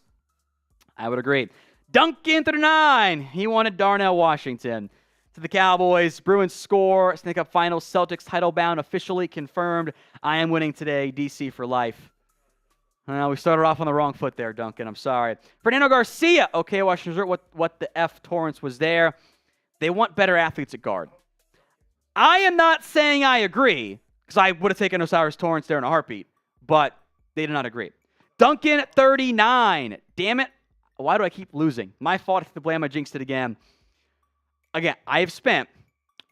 I would agree. Duncan 39, he wanted Darnell Washington. To the Cowboys, Bruins score, Snake Up Finals, Celtics title bound officially confirmed. I am winning today, DC for life. We started off on the wrong foot there, Duncan. I'm sorry. Fernando Garcia, okay, Washington, what the F Torrance was there. They want better athletes at guard. I am not saying I agree, because I would have taken Osiris Torrance there in a heartbeat, but they did not agree. Duncan at 39. Damn it. Why do I keep losing? My fault. I have to blame. I jinxed it again. Again, I have spent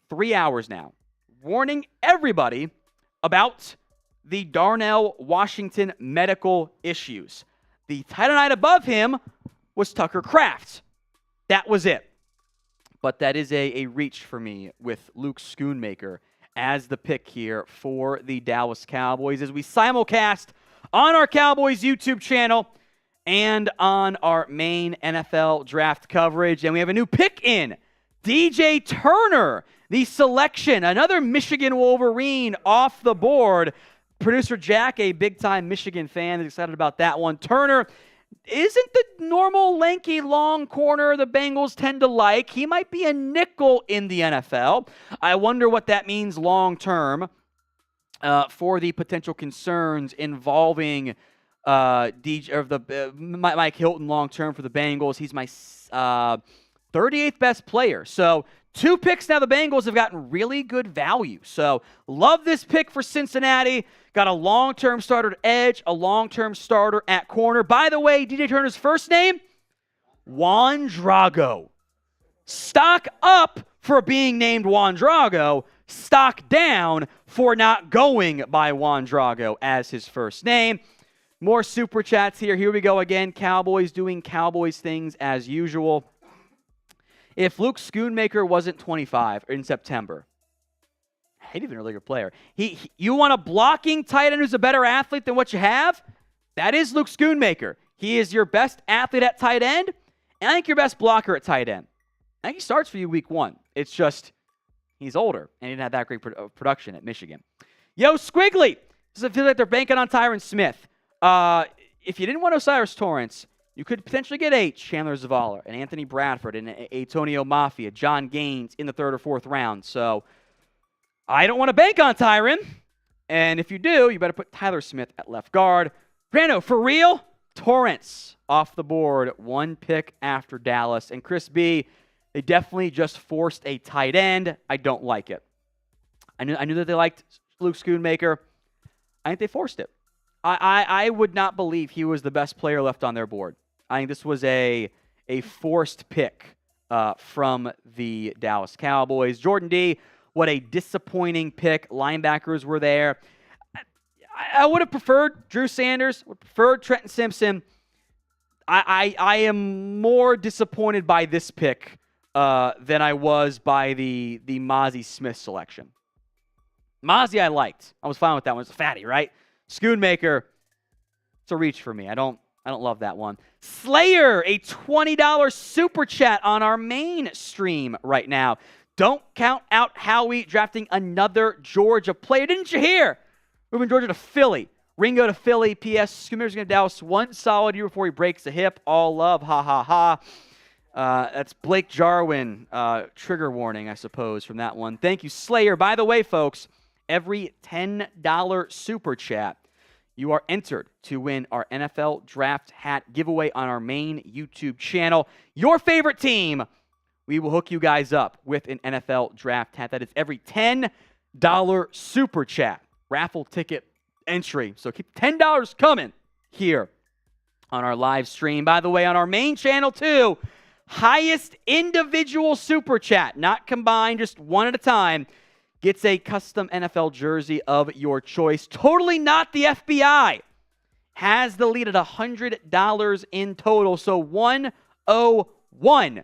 3 hours now warning everybody about the Darnell Washington medical issues. The tight end above him was Tucker Kraft. That was it. But that is a reach for me with Luke Schoonmaker as the pick here for the Dallas Cowboys as we simulcast on our Cowboys YouTube channel and on our main NFL draft coverage. And we have a new pick in. DJ Turner, the selection, another Michigan Wolverine off the board. Producer Jack, a big-time Michigan fan, is excited about that one. Turner isn't the normal lanky long corner the Bengals tend to like. He might be a nickel in the NFL. I wonder what that means long-term for the potential concerns involving Mike Hilton long-term for the Bengals. He's my 38th best player. So 2 picks now. The Bengals have gotten really good value. So love this pick for Cincinnati. Got a long-term starter at edge, a long-term starter at corner. By the way, DJ Turner's first name, Juan Drago. Stock up for being named Juan Drago. Stock down for not going by Juan Drago as his first name. More super chats here. Here we go again. Cowboys doing Cowboys things as usual. If Luke Schoonmaker wasn't 25 in September, he'd even a really good player. You want a blocking tight end who's a better athlete than what you have? That is Luke Schoonmaker. He is your best athlete at tight end, and I think your best blocker at tight end. I think he starts for you week 1. It's just he's older, and he didn't have that great production at Michigan. Yo, Squiggly. Does it feel like they're banking on Tyron Smith? If you didn't want Osiris Torrance, you could potentially get Chandler Zavala, and Anthony Bradford, and Antonio Mafia, John Gaines in the 3rd or 4th round. So I don't want to bank on Tyron. And if you do, you better put Tyler Smith at left guard. Brando, for real? Torrance off the board, 1 pick after Dallas. And Chris B, they definitely just forced a tight end. I don't like it. I knew that they liked Luke Schoonmaker. I think they forced it. I would not believe he was the best player left on their board. I think this was a forced pick from the Dallas Cowboys. Jordan D, what a disappointing pick. Linebackers were there. I would have preferred Drew Sanders, would have preferred Trenton Simpson. I am more disappointed by this pick than I was by the Mazi Smith selection. Mazi I liked. I was fine with that one. It's a fatty, right? Schoonmaker, it's a reach for me. I don't love that one. Slayer, a $20 super chat on our main stream right now. Don't count out Howie drafting another Georgia player. Didn't you hear? Moving Georgia to Philly. Ringo to Philly. P.S. Schoonmaker's going to Dallas 1 solid year before he breaks a hip. All love. Ha, ha, ha. That's Blake Jarwin. Trigger warning, I suppose, from that one. Thank you, Slayer. By the way, folks, every $10 super chat, you are entered to win our NFL Draft Hat giveaway on our main YouTube channel. Your favorite team, we will hook you guys up with an NFL Draft Hat. That is every $10 super chat. Raffle ticket entry. So keep $10 coming here on our live stream. By the way, on our main channel too, highest individual super chat, not combined, just one at a time, gets a custom NFL jersey of your choice. Totally not the FBI. Has the lead at $100 in total. So 101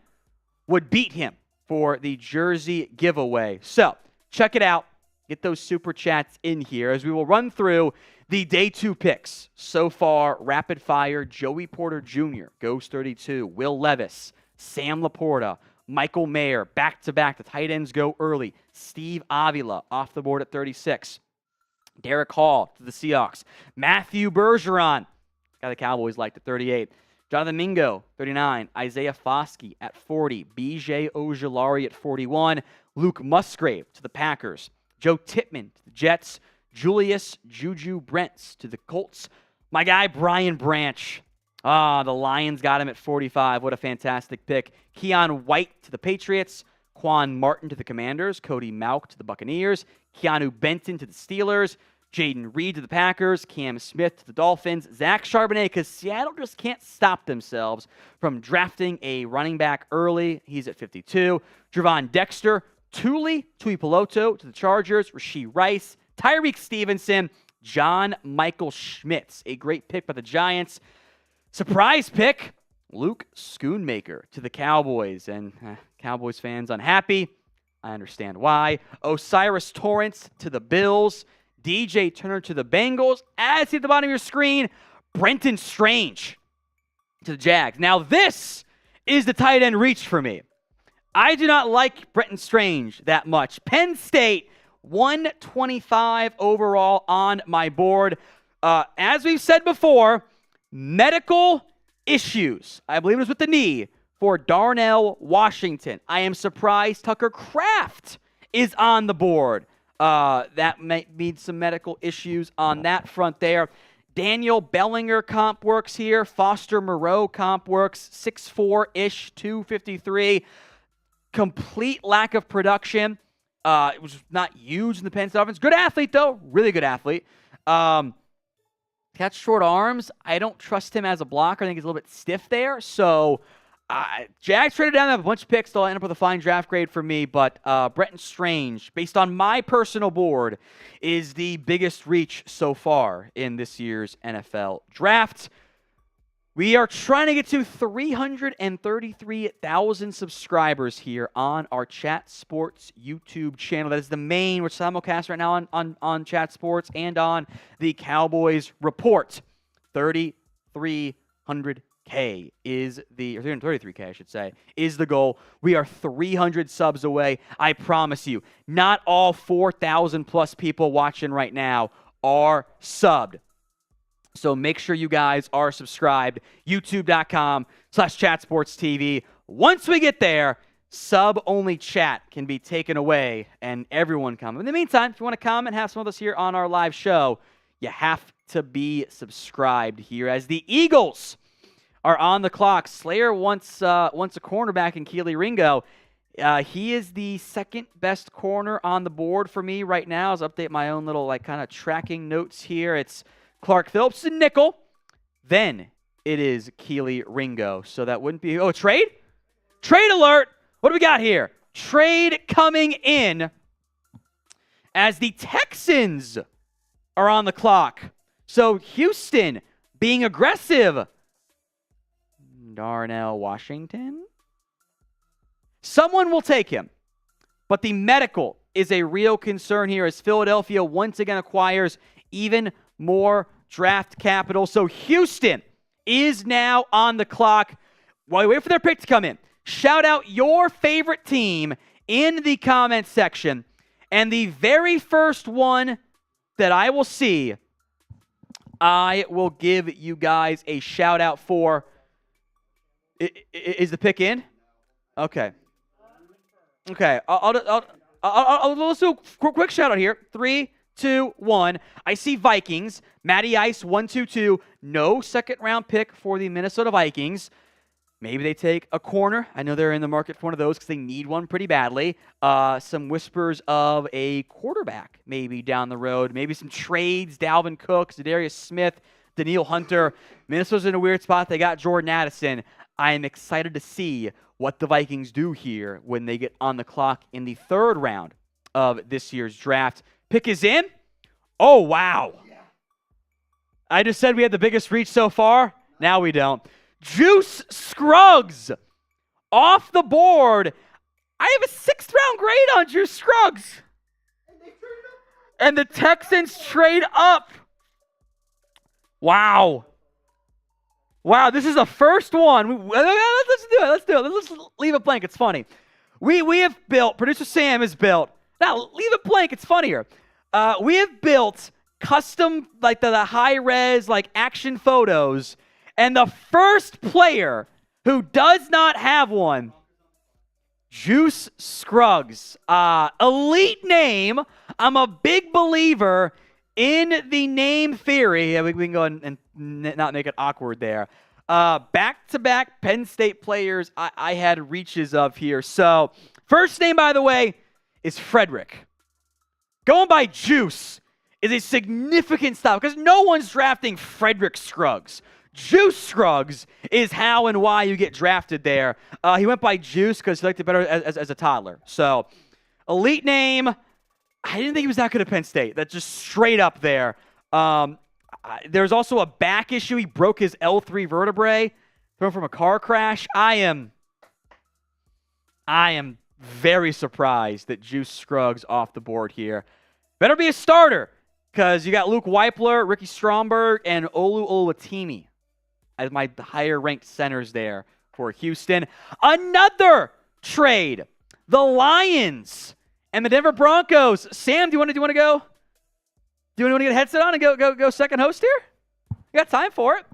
would beat him for the jersey giveaway. So check it out. Get those super chats in here as we will run through the day 2 picks. So far, rapid fire, Joey Porter Jr. goes 32. Will Levis, Sam Laporta, Michael Mayer, back-to-back. The tight ends go early. Steve Avila off the board at 36. Derek Hall to the Seahawks. Matthew Bergeron, guy the Cowboys liked at 38. Jonathan Mingo, 39. Isaiah Foskey at 40. B.J. Ojulari at 41. Luke Musgrave to the Packers. Joe Tippmann to the Jets. Julius Juju Brents to the Colts. My guy, Brian Branch. The Lions got him at 45. What a fantastic pick. Keon White to the Patriots. Quan Martin to the Commanders, Cody Mauch to the Buccaneers, Keanu Benton to the Steelers, Jaden Reed to the Packers, Cam Smith to the Dolphins, Zach Charbonnet, because Seattle just can't stop themselves from drafting a running back early. He's at 52. Javon Dexter, Tuli Tuipulotu to the Chargers, Rashee Rice, Tyreek Stevenson, John Michael Schmitz, a great pick by the Giants. Surprise pick, Luke Schoonmaker to the Cowboys. And Cowboys fans unhappy. I understand why. Osiris Torrance to the Bills. DJ Turner to the Bengals. As you see at the bottom of your screen, Brenton Strange to the Jags. Now this is the tight end reach for me. I do not like Brenton Strange that much. Penn State, 125 overall on my board. As we've said before, medical issues. I believe it was with the knee for Darnell Washington. I am surprised Tucker Kraft is on the board. That might need some medical issues on that front there. Daniel Bellinger comp works here. Foster Moreau comp works. 6'4"-ish, 253. Complete lack of production. It was not huge in the Penn State offense. Good athlete, though. Really good athlete. Got short arms. I don't trust him as a blocker. I think he's a little bit stiff there. So, Jags traded down. They have a bunch of picks. They'll end up with a fine draft grade for me. But Brenton Strange, based on my personal board, is the biggest reach so far in this year's NFL draft. We are trying to get to 333,000 subscribers here on our Chat Sports YouTube channel. That is the main, which simulcast right now on Chat Sports and on the Cowboys Report. 3,300K is the, or 333K, I should say, is the goal. We are 300 subs away. I promise you, not all 4,000 plus people watching right now are subbed. So make sure you guys are subscribed. YouTube.com/chatsportstv. Once we get there, sub-only chat can be taken away and everyone come. In the meantime, if you want to come and have some of us here on our live show, you have to be subscribed here as the Eagles are on the clock. Slayer wants a cornerback in Keely Ringo. He is the second best corner on the board for me right now. I'll update my own little kind of tracking notes here. It's Clark Phillips and nickel. Then it is Keely Ringo. So that wouldn't be... Oh, trade? Trade alert! What do we got here? Trade coming in as the Texans are on the clock. So Houston being aggressive. Darnell Washington? Someone will take him. But the medical is a real concern here as Philadelphia once again acquires even more draft capital. So Houston is now on the clock. While we wait for their pick to come in, shout out your favorite team in the comments section. And the very first one that I will see, I will give you guys a shout out for. Is the pick in? Okay. Okay. Let's do a quick shout out here. 3, 2, 1. I see Vikings. Matty Ice, 1-2-2. No second round pick for the Minnesota Vikings. Maybe they take a corner. I know they're in the market for one of those because they need one pretty badly. Some whispers of a quarterback maybe down the road. Maybe some trades. Dalvin Cook, Zadarius Smith, Daniil Hunter. Minnesota's in a weird spot. They got Jordan Addison. I am excited to see what the Vikings do here when they get on the clock in the third round of this year's draft. Pick is in. Oh, wow. I just said we had the biggest reach so far. Now we don't. Juice Scruggs off the board. I have a 6th round grade on Juice Scruggs. And the Texans trade up. Wow. Wow, this is the first one. Let's do it. Let's leave it blank. It's funny. We have built, producer Sam has built. Now, leave it blank. It's funnier. We have built custom, the high-res, action photos. And the first player who does not have one, Juice Scruggs. Elite name. I'm a big believer in the name theory. Yeah, we can go and not make it awkward there. Back-to-back Penn State players I had reaches of here. So First name, by the way, is Frederick. Going by Juice is a significant stop because no one's drafting Frederick Scruggs. Juice Scruggs is how and why you get drafted there. He went by Juice because he liked it better as a toddler. So, elite name. I didn't think he was that good at Penn State. That's just straight up there. There's also a back issue. He broke his L3 vertebrae from a car crash. I am very surprised that Juice Scruggs off the board here. Better be a starter because you got Luke Weipler, Ricky Stromberg, and Olu Oluwatimi as my higher-ranked centers there for Houston. Another trade. The Lions and the Denver Broncos. Sam, do you want to go? Do you want to get a headset on and go second host here? You got time for it.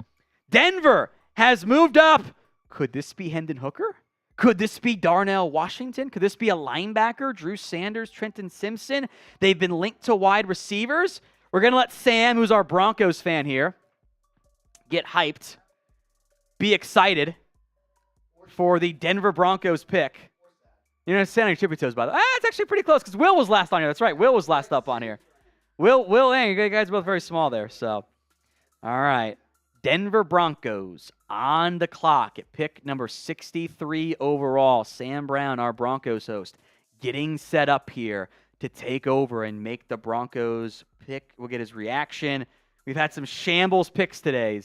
Denver has moved up. Could this be Hendon Hooker? Could this be Darnell Washington? Could this be a linebacker, Drew Sanders, Trenton Simpson? They've been linked to wide receivers. We're going to let Sam, who's our Broncos fan here, get hyped. Be excited for the Denver Broncos pick. You're not standing on your tippy toes, by the way. It's actually pretty close because Will was last on here. That's right. Will was last up on here. Will, you guys are both very small there. So, all right. Denver Broncos on the clock at pick number 63 overall. Sam Brown, our Broncos host, getting set up here to take over and make the Broncos pick. We'll get his reaction. We've had some shambles picks today.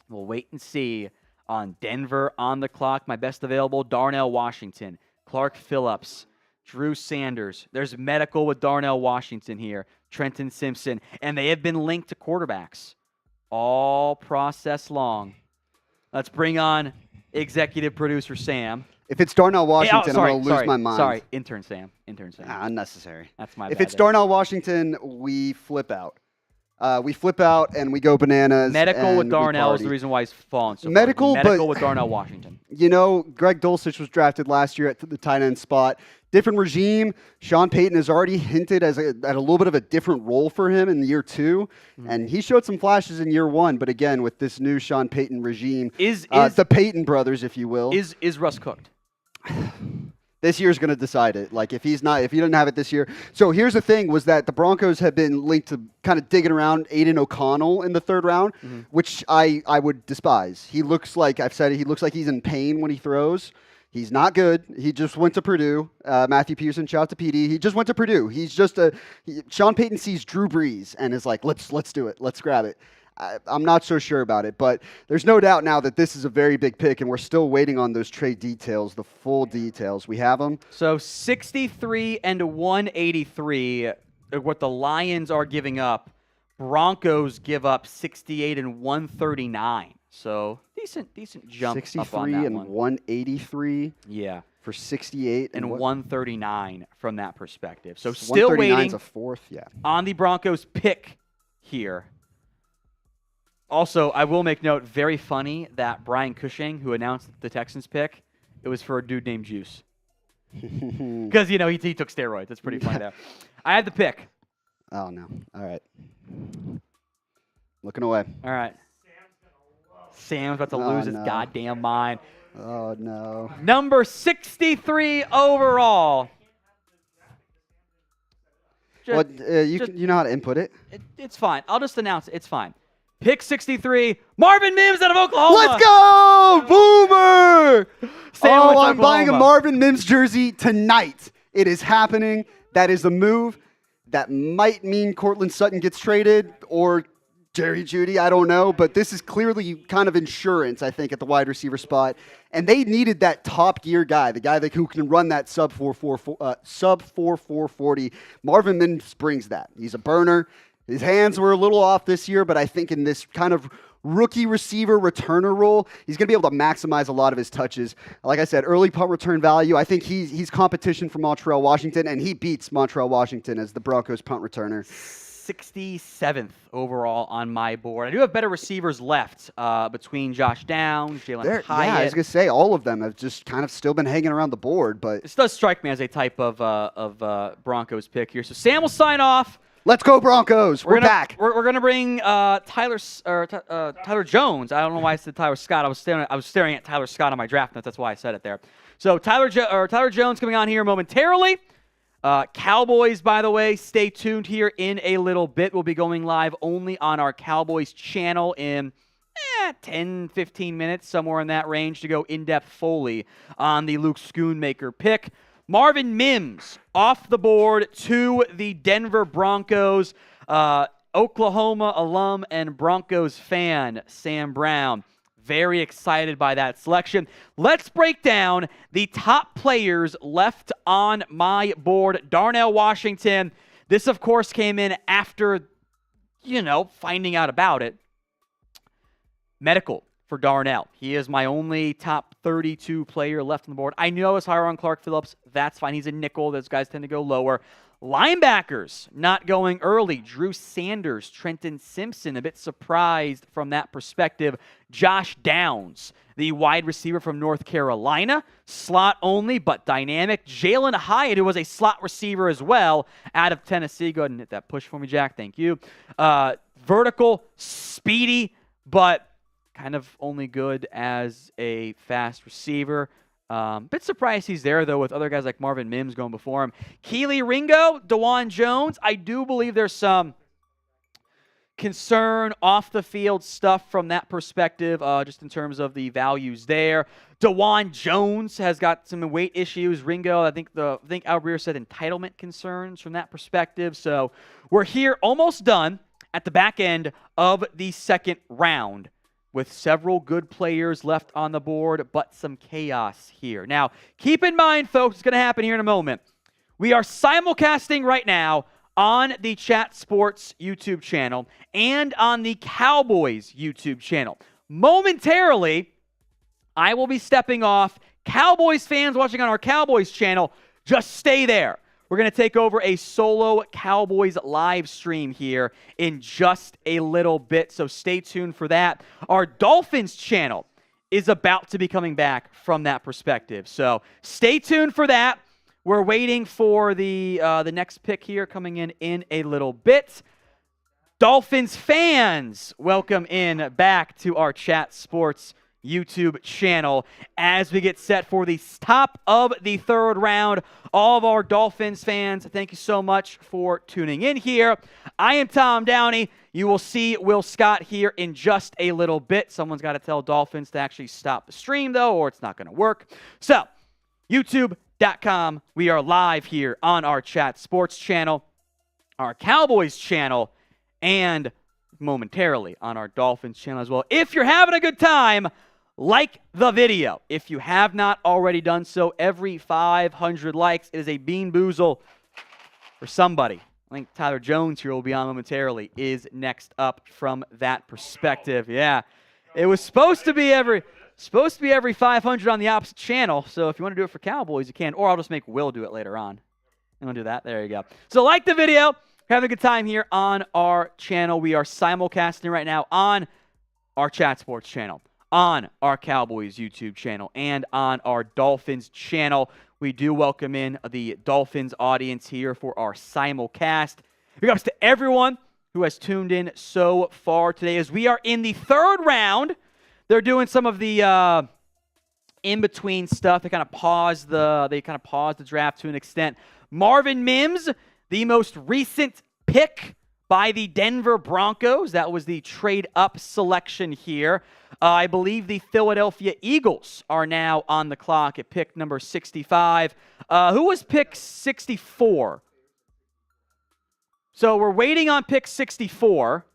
We'll wait and see on Denver on the clock. My best available, Darnell Washington, Clark Phillips, Drew Sanders. There's medical with Darnell Washington here, Trenton Simpson, and they have been linked to quarterbacks all process long. Let's bring on executive producer Sam. If it's Darnell Washington, I'm going to lose my mind. Sorry, intern Sam. Unnecessary. That's my If bad it's Darnell Washington, we flip out. We flip out and we go bananas. Medical with Darnell is the reason why he's fallen so Medical, far. Medical with Darnell Washington. You know, Greg Dulcich was drafted last year at the tight end spot. Different regime. Sean Payton has already hinted at a little bit of a different role for him in year 2. And he showed some flashes in year 1. But again, with this new Sean Payton regime, the Payton brothers, if you will. Is Russ cooked? This year's going to decide it. Like, if he doesn't have it this year. So here's the thing, was that the Broncos have been linked to kind of digging around Aiden O'Connell in the 3rd round, which I would despise. He looks like, I've said it, he looks like he's in pain when he throws. He's not good. He just went to Purdue. Matthew Pearson, shout out to PD. He just went to Purdue. He's just Sean Payton sees Drew Brees and is like, let's do it. Let's grab it. I'm not so sure about it, but there's no doubt now that this is a very big pick, and we're still waiting on those trade details, the full details. We have them. So 63 and 183, what the Lions are giving up. Broncos give up 68 and 139. So decent jump 63 up on that and one. 183. Yeah. For 68 and 139 from that perspective. So still 139's waiting a fourth, yeah. on the Broncos pick here. Also, I will make note, very funny that Brian Cushing, who announced the Texans pick, it was for a dude named Juice. Because, he took steroids. That's pretty funny there. I had the pick. Oh, no. All right. Looking away. All right. Sam's about to lose his goddamn mind. Oh, no. Number 63 overall. You know how to input it. It's fine. I'll just announce it. It's fine. Pick 63, Marvin Mims out of Oklahoma. Let's go, Boomer! I'm Oklahoma. buying a Marvin Mims jersey tonight. It is happening. That is a move. That might mean Cortland Sutton gets traded or Jerry Jeudy. I don't know, but this is clearly kind of insurance, I think, at the wide receiver spot. And they needed that top gear guy, the guy who can run that sub 4.40. Marvin Mims brings that. He's a burner. His hands were a little off this year, but I think in this kind of rookie receiver returner role, he's going to be able to maximize a lot of his touches. Like I said, early punt return value. I think he's competition for Montreal Washington, and he beats Montreal Washington as the Broncos punt returner. 67th overall on my board. I do have better receivers left between Josh Downs, Jalen Hyatt. Yeah, I was going to say all of them have just kind of still been hanging around the board. But this does strike me as a type of Broncos pick here. So Sam will sign off Let's go Broncos. We're back. We're gonna bring Tyler Jones. I don't know why I said Tyler Scott. I was staring at Tyler Scott on my draft notes. That's why I said it there. So Tyler Jones coming on here momentarily. Cowboys, by the way, stay tuned here in a little bit. We'll be going live only on our Cowboys channel in 10, 15 minutes, somewhere in that range, to go in-depth fully on the Luke Schoonmaker pick. Marvin Mims off the board to the Denver Broncos. Oklahoma alum and Broncos fan, Sam Brown. Very excited by that selection. Let's break down the top players left on my board. Darnell Washington. This, of course, came in after, finding out about it. Medical for Darnell. He is my only top 32 player left on the board. I know it's higher on Clark Phillips. That's fine. He's a nickel. Those guys tend to go lower. Linebackers not going early. Drew Sanders, Trenton Simpson, a bit surprised from that perspective. Josh Downs, the wide receiver from North Carolina, slot only but dynamic. Jalen Hyatt, who was a slot receiver as well, out of Tennessee. Go ahead and hit that push for me, Jack. Thank you. Vertical, speedy, but kind of only good as a fast receiver. Bit surprised he's there, though, with other guys like Marvin Mims going before him. Keely Ringo, DeJuan Jones. I do believe there's some concern off the field stuff from that perspective, just in terms of the values there. DeJuan Jones has got some weight issues. Ringo, I think Albreer said entitlement concerns from that perspective. So we're here almost done at the back end of the second round, with several good players left on the board, but some chaos here. Now, keep in mind, folks, what's going to happen here in a moment. We are simulcasting right now on the Chat Sports YouTube channel and on the Cowboys YouTube channel. Momentarily, I will be stepping off. Cowboys fans watching on our Cowboys channel, just stay there. We're going to take over a solo Cowboys live stream here in just a little bit, so stay tuned for that. Our Dolphins channel is about to be coming back from that perspective, so stay tuned for that. We're waiting for the next pick here coming in a little bit. Dolphins fans, welcome in back to our Chat Sports YouTube channel as we get set for the top of the third round. All of our Dolphins fans, thank you so much for tuning in here. I am Tom Downey. You will see Will Scott here in just a little bit. Someone's got to tell Dolphins to actually stop the stream, though, or it's not going to work. So, YouTube.com. We are live here on our Chat Sports channel, our Cowboys channel, and momentarily on our Dolphins channel as well. If you're having a good time, like the video. If you have not already done so, every 500 likes is a bean boozle for somebody. I think Tyler Jones here will be on momentarily, is next up from that perspective. Yeah, it was supposed to be every 500 on the opposite channel. So if you want to do it for Cowboys, you can. Or I'll just make Will do it later on. I'm going to do that. There you go. So like the video. Have a good time here on our channel. We are simulcasting right now on our Chat Sports channel, on our Cowboys YouTube channel, and on our Dolphins channel. We do welcome in the Dolphins audience here for our simulcast. Big ups to everyone who has tuned in so far today as we are in the third round. They're doing some of the in-between stuff. They kind of paused the draft to an extent. Marvin Mims, the most recent pick by the Denver Broncos. That was the trade-up selection here. I believe the Philadelphia Eagles are now on the clock at pick number 65. Who was pick 64? So we're waiting on pick 64.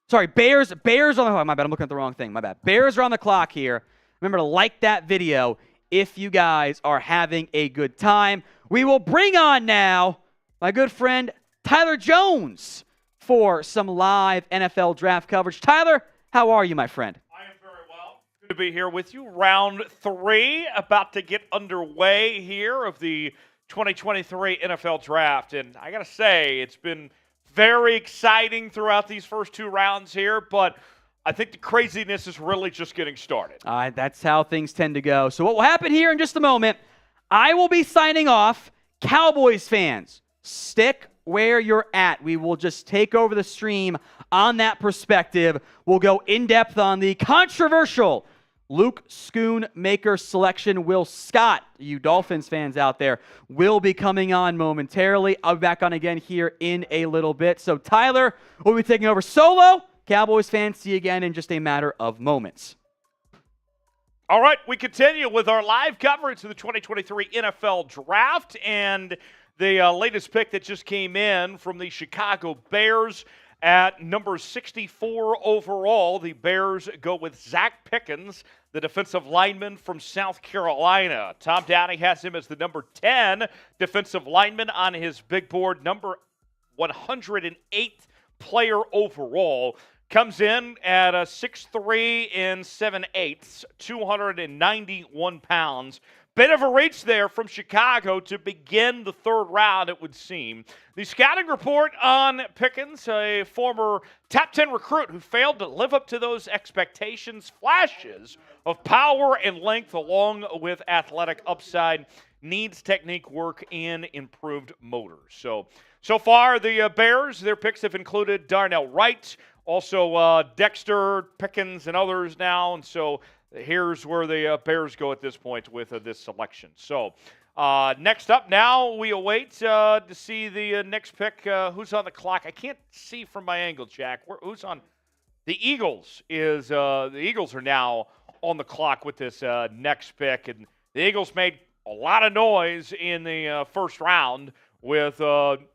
Sorry, Bears on the... my bad, I'm looking at the wrong thing. My bad. Bears are on the clock here. Remember to like that video if you guys are having a good time. We will bring on now my good friend Tyler Jones for some live NFL draft coverage. Tyler, how are you, my friend? I am very well. Good to be here with you. Round 3 about to get underway here of the 2023 NFL draft. And I got to say, it's been very exciting throughout these first 2 rounds here, but I think the craziness is really just getting started. That's how things tend to go. So what will happen here in just a moment, I will be signing off. Cowboys fans, stick where you're at. We will just take over the stream on that perspective. We'll go in-depth on the controversial Luke Schoonmaker selection. Will Scott, you Dolphins fans out there, will be coming on momentarily. I'll be back on again here in a little bit. So Tyler will be taking over solo. Cowboys fans, see you again in just a matter of moments. All right, we continue with our live coverage of the 2023 NFL Draft and the latest pick that just came in from the Chicago Bears at number 64 overall. The Bears go with Zach Pickens, the defensive lineman from South Carolina. Tom Downing has him as the number 10 defensive lineman on his big board, number 108th player overall. Comes in at a 6'3" and 7/8, 291 pounds. Bit of a reach there from Chicago to begin the third round, it would seem. The scouting report on Pickens, a former top 10 recruit who failed to live up to those expectations, flashes of power and length along with athletic upside, needs technique work and improved motor. So far, the Bears, their picks have included Darnell Wright, also Dexter, Pickens, and others now. And so here's where the Bears go at this point with this selection. So next up now, we await to see the next pick. Who's on the clock? I can't see from my angle, Jack. Who's on? The Eagles is the Eagles are now on the clock with this next pick. And the Eagles made a lot of noise in the first round with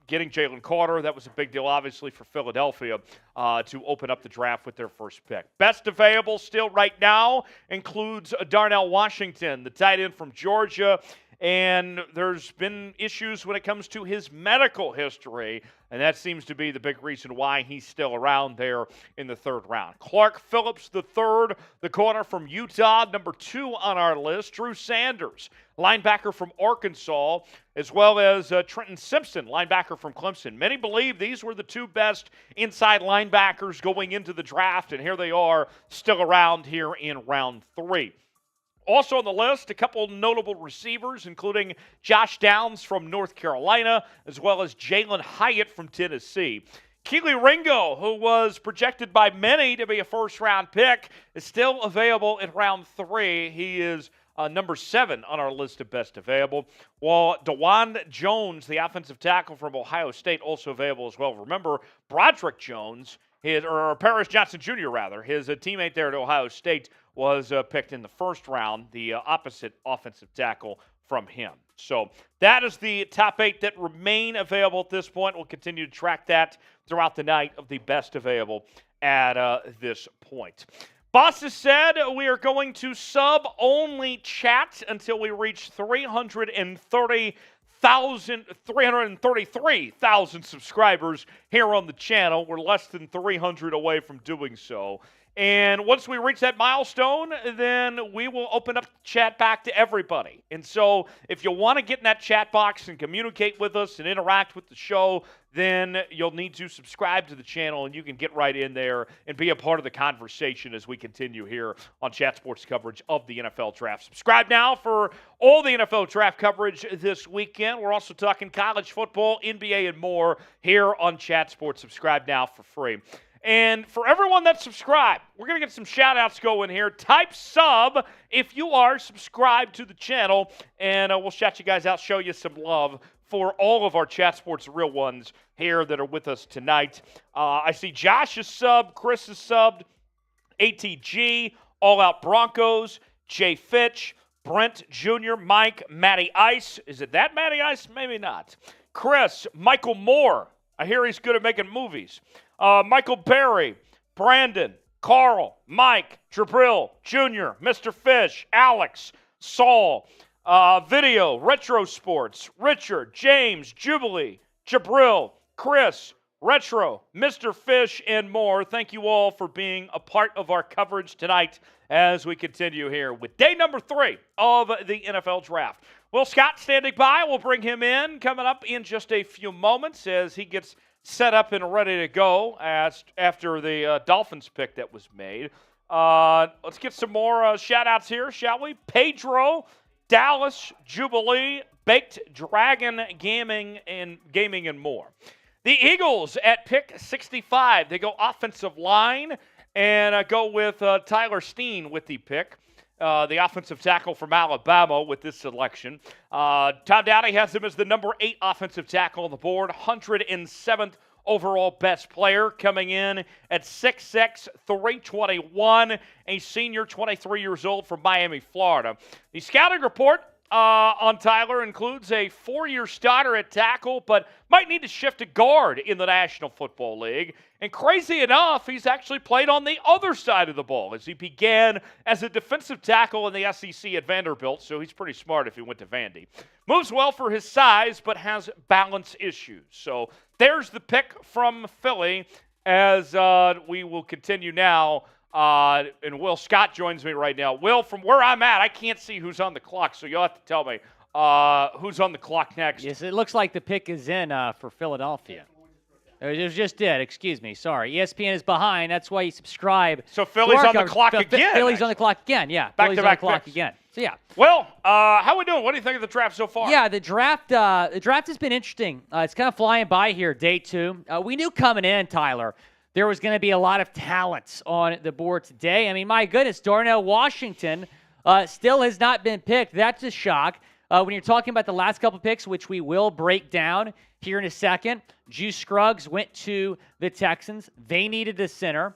getting Jalen Carter. That was a big deal, obviously, for Philadelphia to open up the draft with their first pick. Best available still right now includes Darnell Washington, the tight end from Georgia. And there's been issues when it comes to his medical history, and that seems to be the big reason why he's still around there in the third round. Clark Phillips III, the corner from Utah, number 2 on our list. Drew Sanders, linebacker from Arkansas, as well as Trenton Simpson, linebacker from Clemson. Many believe these were the 2 best inside linebackers going into the draft, and here they are still around here in round 3. Also on the list, a couple notable receivers, including Josh Downs from North Carolina, as well as Jalen Hyatt from Tennessee. Keely Ringo, who was projected by many to be a first-round pick, is still available in round 3. He is number 7 on our list of best available, while DeJuan Jones, the offensive tackle from Ohio State, also available as well. Remember, Broderick Jones, or Paris Johnson Jr., rather, his teammate there at Ohio State, was picked in the first round, the opposite offensive tackle from him. So that is the top 8 that remain available at this point. We'll continue to track that throughout the night of the best available at this point. Boss has said we are going to sub-only chat until we reach 333,000 subscribers here on the channel. We're less than 300 away from doing so. And once we reach that milestone, then we will open up the chat back to everybody. And so if you want to get in that chat box and communicate with us and interact with the show, then you'll need to subscribe to the channel, and you can get right in there and be a part of the conversation as we continue here on Chat Sports coverage of the NFL Draft. Subscribe now for all the NFL Draft coverage this weekend. We're also talking college football, NBA, and more here on Chat Sports. Subscribe now for free. And for everyone that's subscribed, we're going to get some shout-outs going here. Type sub if you are subscribed to the channel, and we'll shout you guys out, show you some love for all of our Chat Sports real ones here that are with us tonight. I see Josh is subbed, Chris is subbed, ATG, All Out Broncos, Jay Fitch, Brent Jr., Mike, Matty Ice. Is it that Matty Ice? Maybe not. Chris, Michael Moore. I hear he's good at making movies. Michael Berry, Brandon, Carl, Mike, Jabril, Jr., Mr. Fish, Alex, Saul, Video, Retro Sports, Richard, James, Jubilee, Jabril, Chris, Retro, Mr. Fish, and more. Thank you all for being a part of our coverage tonight as we continue here with day number 3 of the NFL Draft. Will Scott standing by. We'll bring him in coming up in just a few moments as he gets set up and ready to go after the Dolphins pick that was made. Let's get some more shout-outs here, shall we? Pedro, Dallas, Jubilee, Baked Dragon Gaming and more. The Eagles at pick 65. They go offensive line and go with Tyler Steen with the pick. The offensive tackle from Alabama with this selection. Tom Downey has him as the number 8 offensive tackle on the board, 107th overall best player, coming in at 6'6", 321, a senior, 23 years old from Miami, Florida. The scouting report on Tyler includes a 4-year starter at tackle, but might need to shift to guard in the National Football League. And crazy enough, he's actually played on the other side of the ball as he began as a defensive tackle in the SEC at Vanderbilt, so he's pretty smart if he went to Vandy. Moves well for his size, but has balance issues. So there's the pick from Philly as we will continue now. And Will Scott joins me right now. Will, from where I'm at, I can't see who's on the clock, so you'll have to tell me who's on the clock next. Yes, it looks like the pick is in for Philadelphia. It just did. Excuse me. Sorry. ESPN is behind. That's why you subscribe. So Philly's on the clock again. Philly's on the clock again. Yeah. Philly's on the clock again. So yeah. Well, how we doing? What do you think of the draft so far? Yeah, the draft has been interesting. It's kind of flying by here, day 2. We knew coming in, Tyler, there was going to be a lot of talents on the board today. I mean, my goodness, Darnell Washington still has not been picked. That's a shock. When you're talking about the last couple picks, which we will break down here in a second, Juice Scruggs went to the Texans. They needed a center.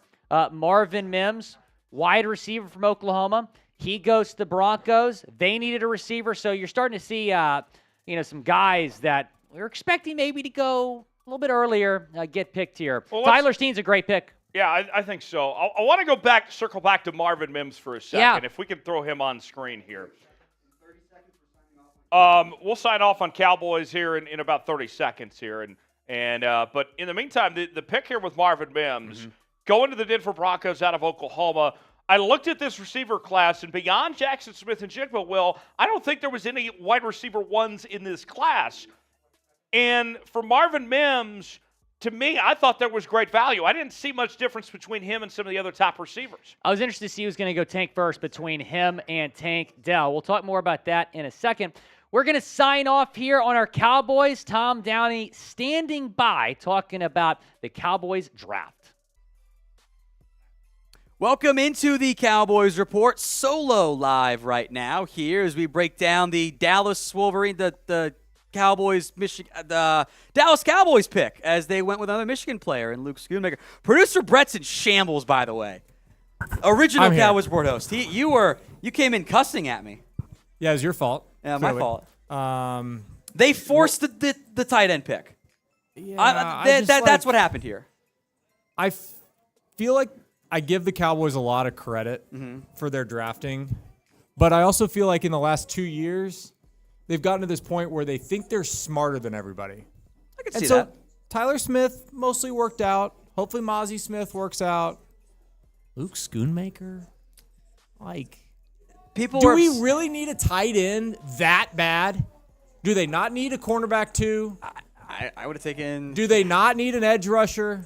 Marvin Mims, wide receiver from Oklahoma. He goes to the Broncos. They needed a receiver. So you're starting to see, some guys that we're expecting maybe to go a little bit earlier get picked here. Well, Tyler Steen's a great pick. Yeah, I think so. I want to circle back to Marvin Mims for a second. Yeah. If we can throw him on screen here. We'll sign off on Cowboys here in about 30 seconds here. But in the meantime, the pick here with Marvin Mims, going to the Denver Broncos out of Oklahoma. I looked at this receiver class, and beyond Jackson Smith and Jigba, Will, I don't think there was any wide receiver ones in this class. And for Marvin Mims, to me, I thought there was great value. I didn't see much difference between him and some of the other top receivers. I was interested to see who's going to go Tank first between him and Tank Dell. We'll talk more about that in a second. We're going to sign off here on our Cowboys. Tom Downey standing by talking about the Cowboys draft. Welcome into the Cowboys Report, solo live right now here as we break down the Dallas Wolverine, the Cowboys, the Dallas Cowboys pick as they went with another Michigan player in Luke Schoonmaker. Producer Brett's in shambles, by the way. Original Cowboys Report host. You came in cussing at me. Yeah, it was your fault. Yeah, my fault. They forced the tight end pick. Yeah, that's what happened here. I feel like I give the Cowboys a lot of credit for their drafting, but I also feel like in the last 2 years, they've gotten to this point where they think they're smarter than everybody. I can see that. Tyler Smith mostly worked out. Hopefully Mazi Smith works out. Luke Schoonmaker? Do we really need a tight end that bad? Do they not need a cornerback too? I would have taken... Do they not need an edge rusher?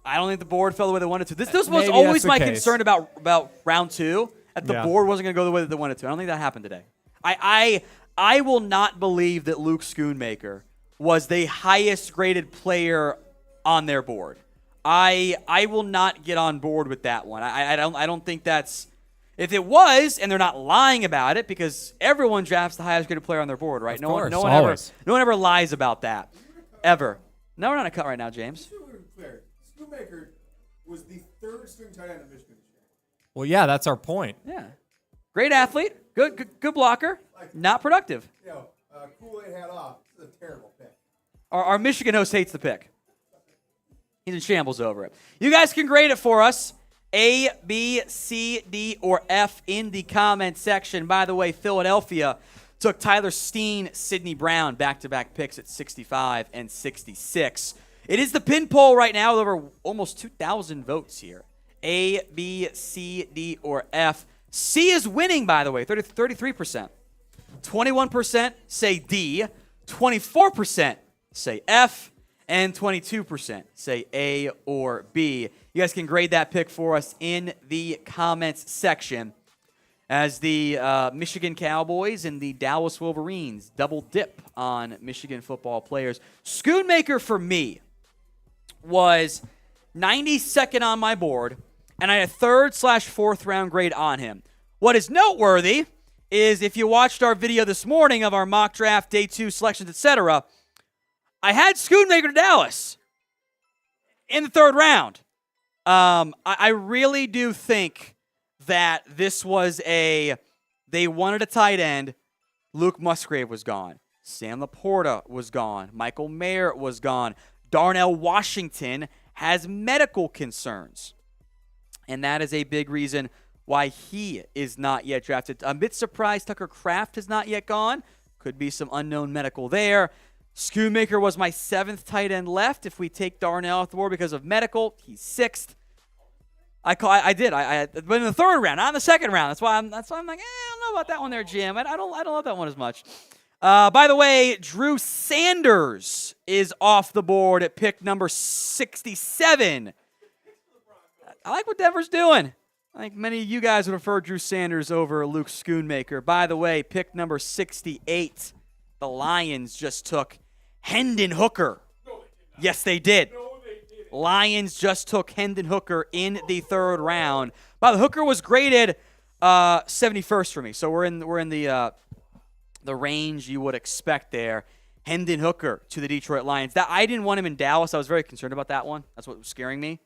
I don't think the board fell the way they wanted to. This was always my concern about round 2, that the board wasn't going to go the way that they wanted to. I don't think that happened today. I will not believe that Luke Schoonmaker was the highest graded player on their board. I will not get on board with that one. I don't think that's... If it was, and they're not lying about it, because everyone drafts the highest graded player on their board, right? No one ever lies about that. Ever. No, we're not a cut right now, James. Schoonmaker was the 3rd string tight end of Michigan. Well, yeah, that's our point. Yeah. Great athlete. Good blocker. Not productive. Kool-Aid hat off. This is a terrible pick. Our Michigan host hates the pick. He's in shambles over it. You guys can grade it for us. A, B, C, D, or F in the comment section. By the way, Philadelphia took Tyler Steen, Sidney Brown, back-to-back picks at 65 and 66. It is the pin poll right now with over almost 2,000 votes here. A, B, C, D, or F. C is winning, by the way, 33%. 21% say D. 24% say F. And 22% say A or B. You guys can grade that pick for us in the comments section. as the Michigan Cowboys and the Dallas Wolverines double dip on Michigan football players. Schoonmaker for me was 92nd on my board, and I had a 3rd/4th round grade on him. What is noteworthy is if you watched our video this morning of our mock draft, day 2 selections, etc., I had Schoonmaker to Dallas in the 3rd round. I really do think that this was they wanted a tight end. Luke Musgrave was gone. Sam Laporta was gone. Michael Mayer was gone. Darnell Washington has medical concerns. And that is a big reason why he is not yet drafted. I'm a bit surprised Tucker Kraft has not yet gone. Could be some unknown medical there. Schoonmaker was my 7th tight end left. If we take Darnell off the board because of medical, he's 6th. I did. But in the 3rd round, not in the 2nd round. That's why I'm like, I don't know about that one there, Jim. I don't love that one as much. By the way, Drew Sanders is off the board at pick number 67. I like what Denver's doing. I think many of you guys would prefer Drew Sanders over Luke Schoonmaker. By the way, pick number 68, the Lions just took Hendon Hooker. Yes, they did. Lions just took Hendon Hooker in the 3rd round. But the Hooker was graded 71st for me, so we're in the range you would expect there. Hendon Hooker to the Detroit Lions. That I didn't want him in Dallas. I was very concerned about that one. That's what was scaring me.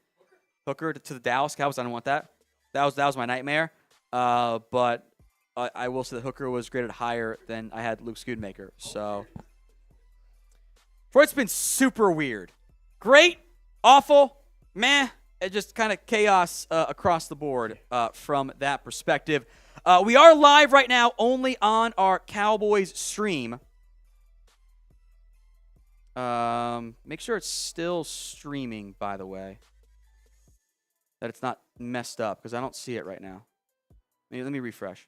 Hooker to the Dallas Cowboys. I don't want that. That was my nightmare. But I will say that Hooker was graded higher than I had Luke Schoonmaker. So, it's been super weird. Great. Awful, meh, it just kind of chaos across the board from that perspective. We are live right now only on our Cowboys stream. Make sure it's still streaming, by the way. That it's not messed up, because I don't see it right now. Let me refresh.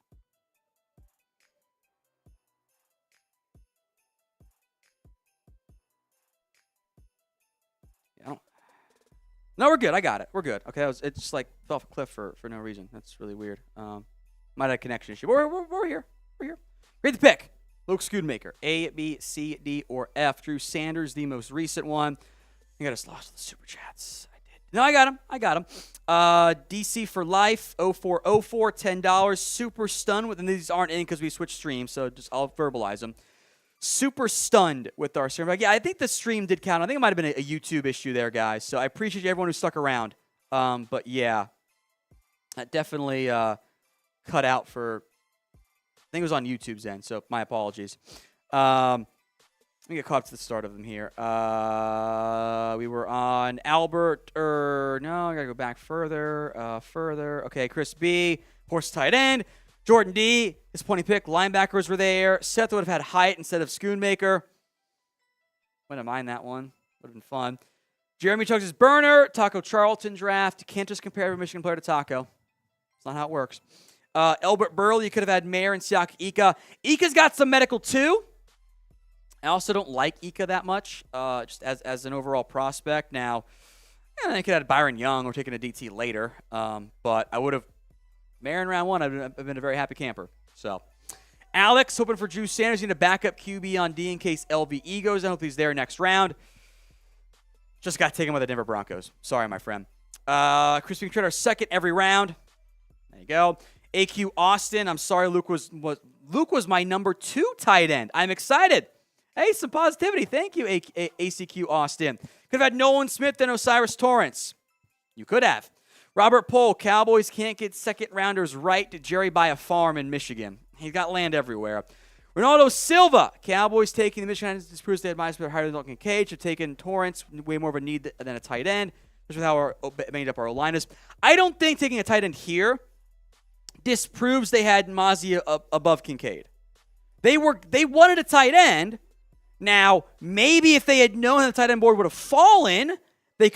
No, we're good. I got it. We're good. Okay, it just like fell off a cliff for no reason. That's really weird. Might have a connection issue. We're here. We're here. Read the pick. Luke Schoonmaker. A, B, C, D, or F. Drew Sanders, the most recent one. I got us lost the super chats. I did. No, I got him. DC for life. 0404, $10. Super stunned with, and these aren't in because we switched streams, so I'll verbalize them. Super stunned with our stream. Yeah, I think the stream did count. I think it might have been a YouTube issue there, guys. So I appreciate everyone who stuck around. But yeah, that definitely cut out for, I think it was on YouTube's end. So my apologies. Let me get caught up to the start of them here. We were on Albert, no, I got to go back further. Okay, Chris B, horse tight end. Jordan D, disappointing pick. Linebackers were there. Seth would have had Hyatt instead of Schoonmaker. Wouldn't mind that one. Would have been fun. Jeremy chugs his burner. Taco Charlton draft. You can't just compare every Michigan player to Taco. That's not how it works. Elbert Burley, you could have had Mayer and Siaka Ika. Ika's got some medical too. I also don't like Ika that much, just as an overall prospect. Now, I could have had Byron Young or taken a DT later, but I would have. Mayer in round 1, I've been a very happy camper. So, Alex, hoping for Drew Sanders. Need a backup QB on D in case LVE goes. I hope he's there next round. Just got taken by the Denver Broncos. Sorry, my friend. Chris, we can trade our 2nd every round. There you go. AQ Austin. I'm sorry, Luke was my number 2 tight end. I'm excited. Hey, some positivity. Thank you, ACQ Austin. Could have had Nolan Smith and Osiris Torrance. You could have. Robert Pohl, Cowboys can't get 2nd-rounders right to Jerry buy a farm in Michigan. He's got land everywhere. Ronaldo Silva, Cowboys taking the Michigan disproves they had minus higher than Dalton Cage. Have taken Torrance, way more of a need than a tight end. This is how our made up our line is. I don't think taking a tight end here disproves they had Mazi above Kincaid. They wanted a tight end. Now, maybe if they had known that the tight end board would have fallen, they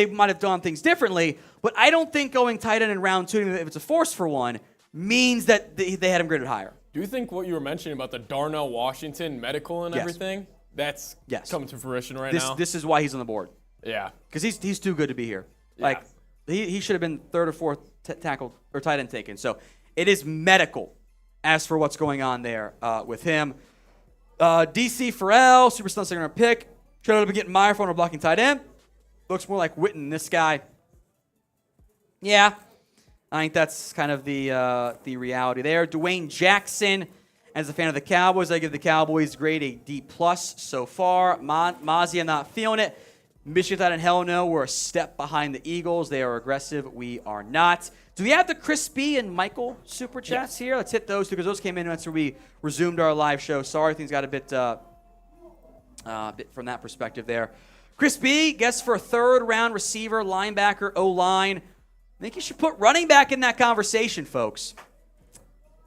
might have done things differently. But I don't think going tight end in round 2, if it's a force for one, means that they had him graded higher. Do you think what you were mentioning about the Darnell Washington medical and everything, that's coming to fruition now? This is why he's on the board. Yeah. Because he's too good to be here. Yeah. Like, he should have been 3rd or 4th tackle or tight end taken. So It is medical as for what's going on there with him. DC Farrell, super stun second round pick. Should have been getting Meyer for a blocking tight end. Looks more like Witten, this guy. Yeah, I think that's kind of the reality there. Dwayne Jackson, as a fan of the Cowboys, I give the Cowboys grade a D+ so far. Mazi, I'm not feeling it. Michigan tight end, hell no. We're a step behind the Eagles. They are aggressive. We are not. Do we have the Chris B and Michael super chats here? Let's hit those two because those came in after we resumed our live show. Sorry, things got a bit from that perspective there. Chris B, guess for a third-round receiver, linebacker, O-line. I think you should put running back in that conversation, folks.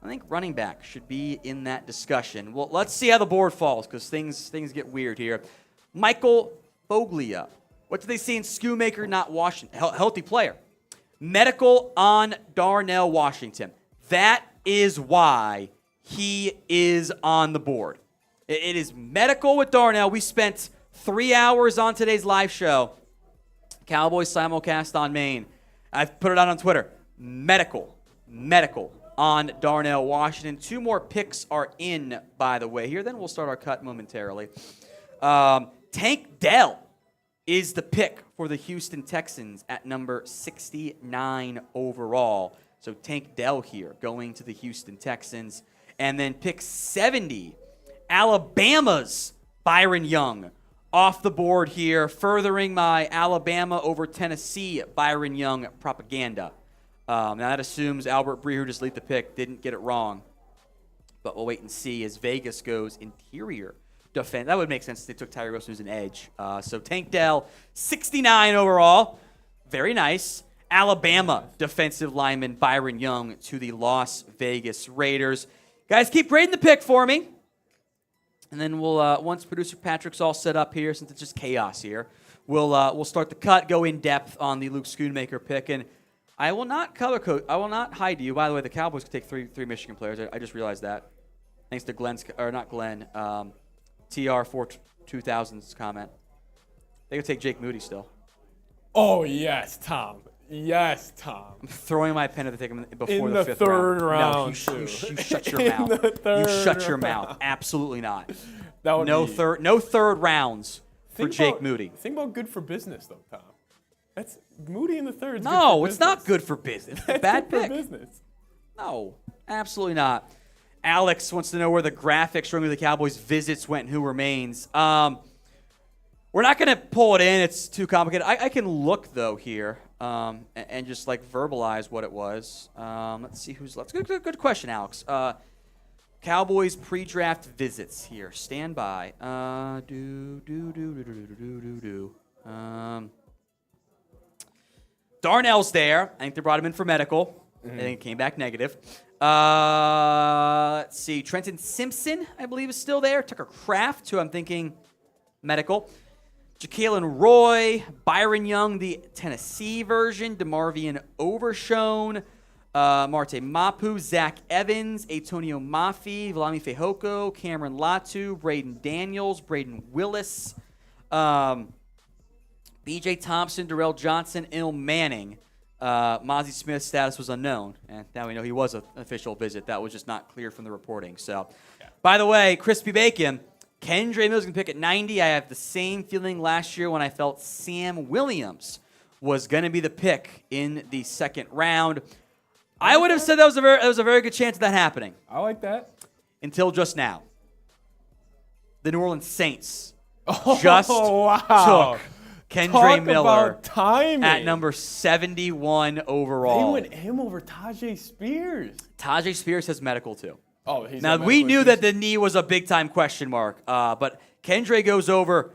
I think running back should be in that discussion. Well, let's see how the board falls because things get weird here. Michael Foglia. What do they see in Schoonmaker, not Washington? Healthy player. Medical on Darnell Washington. That is why he is on the board. It is medical with Darnell. We spent 3 hours on today's live show. Cowboys simulcast on Maine. I've put it out on Twitter. Medical on Darnell Washington. 2 more picks are in, by the way, here. Then we'll start our cut momentarily. Tank Dell is the pick for the Houston Texans at number 69 overall. So Tank Dell here going to the Houston Texans. And then pick 70, Alabama's Byron Young off the board here, furthering my Alabama over Tennessee Byron Young propaganda. Now that assumes Albert Breer, who just lead the pick, didn't get it wrong. But we'll wait and see as Vegas goes interior defense. That would make sense if they took Tyree Wilson, who's an edge. So Tank Dell, 69 overall. Very nice. Alabama defensive lineman Byron Young to the Las Vegas Raiders. Guys, keep grading the pick for me. And then we'll, once producer Patrick's all set up here, since it's just chaos here, we'll start the cut, go in depth on the Luke Schoonmaker pick. And I will not color code. I will not hide you. By the way, the Cowboys could take three Michigan players. I just realized that. Thanks to Glenn's, or not Glenn, TR2000's comment. They could take Jake Moody still. Oh, yes, Tom. Yes, Tom. I'm throwing my pen at the take him before in the the fifth third round. No, you shut your mouth. You shut your mouth. Absolutely not. That would no third rounds for Jake about, Moody. Think about good for business, though, Tom. That's Moody in the third. No, it's not good for business. It's a bad good pick. For business. No, absolutely not. Alex wants to know where the graphics showing the Cowboys' visits went and who remains. We're not going to pull it in. It's too complicated. I can look, though, here and just, like, verbalize what it was. Let's see who's left. Good question, Alex. Cowboys pre-draft visits here. Stand by. Darnell's there. I think they brought him in for medical. I think it came back negative. Let's see. Trenton Simpson, I believe, is still there. Tucker Kraft, who I'm thinking medical. Ja'Kalen Roy, Byron Young, the Tennessee version, DeMarvion Overshone, Marte Mapu, Zach Evans, Antonio Mafi, Vlami Fehoko, Cameron Latu, Braden Daniels, Braden Willis, B.J. Thompson, Darrell Johnson, Il Manning. Mazi Smith's status was unknown, and now we know he was an official visit. That was just not clear from the reporting. So, By the way, Crispy Bacon, Kendre Mills can pick at 90. I have the same feeling last year when I felt Sam Williams was going to be the pick in the second round. I would have said that was a very good chance of that happening. I like that. Until just now. The New Orleans Saints took Kendre Miller at number 71 overall. They went him over Tajay Spears. Tajay Spears has medical too. Oh, he's now we knew that the knee was a big time question mark, but Kendre goes over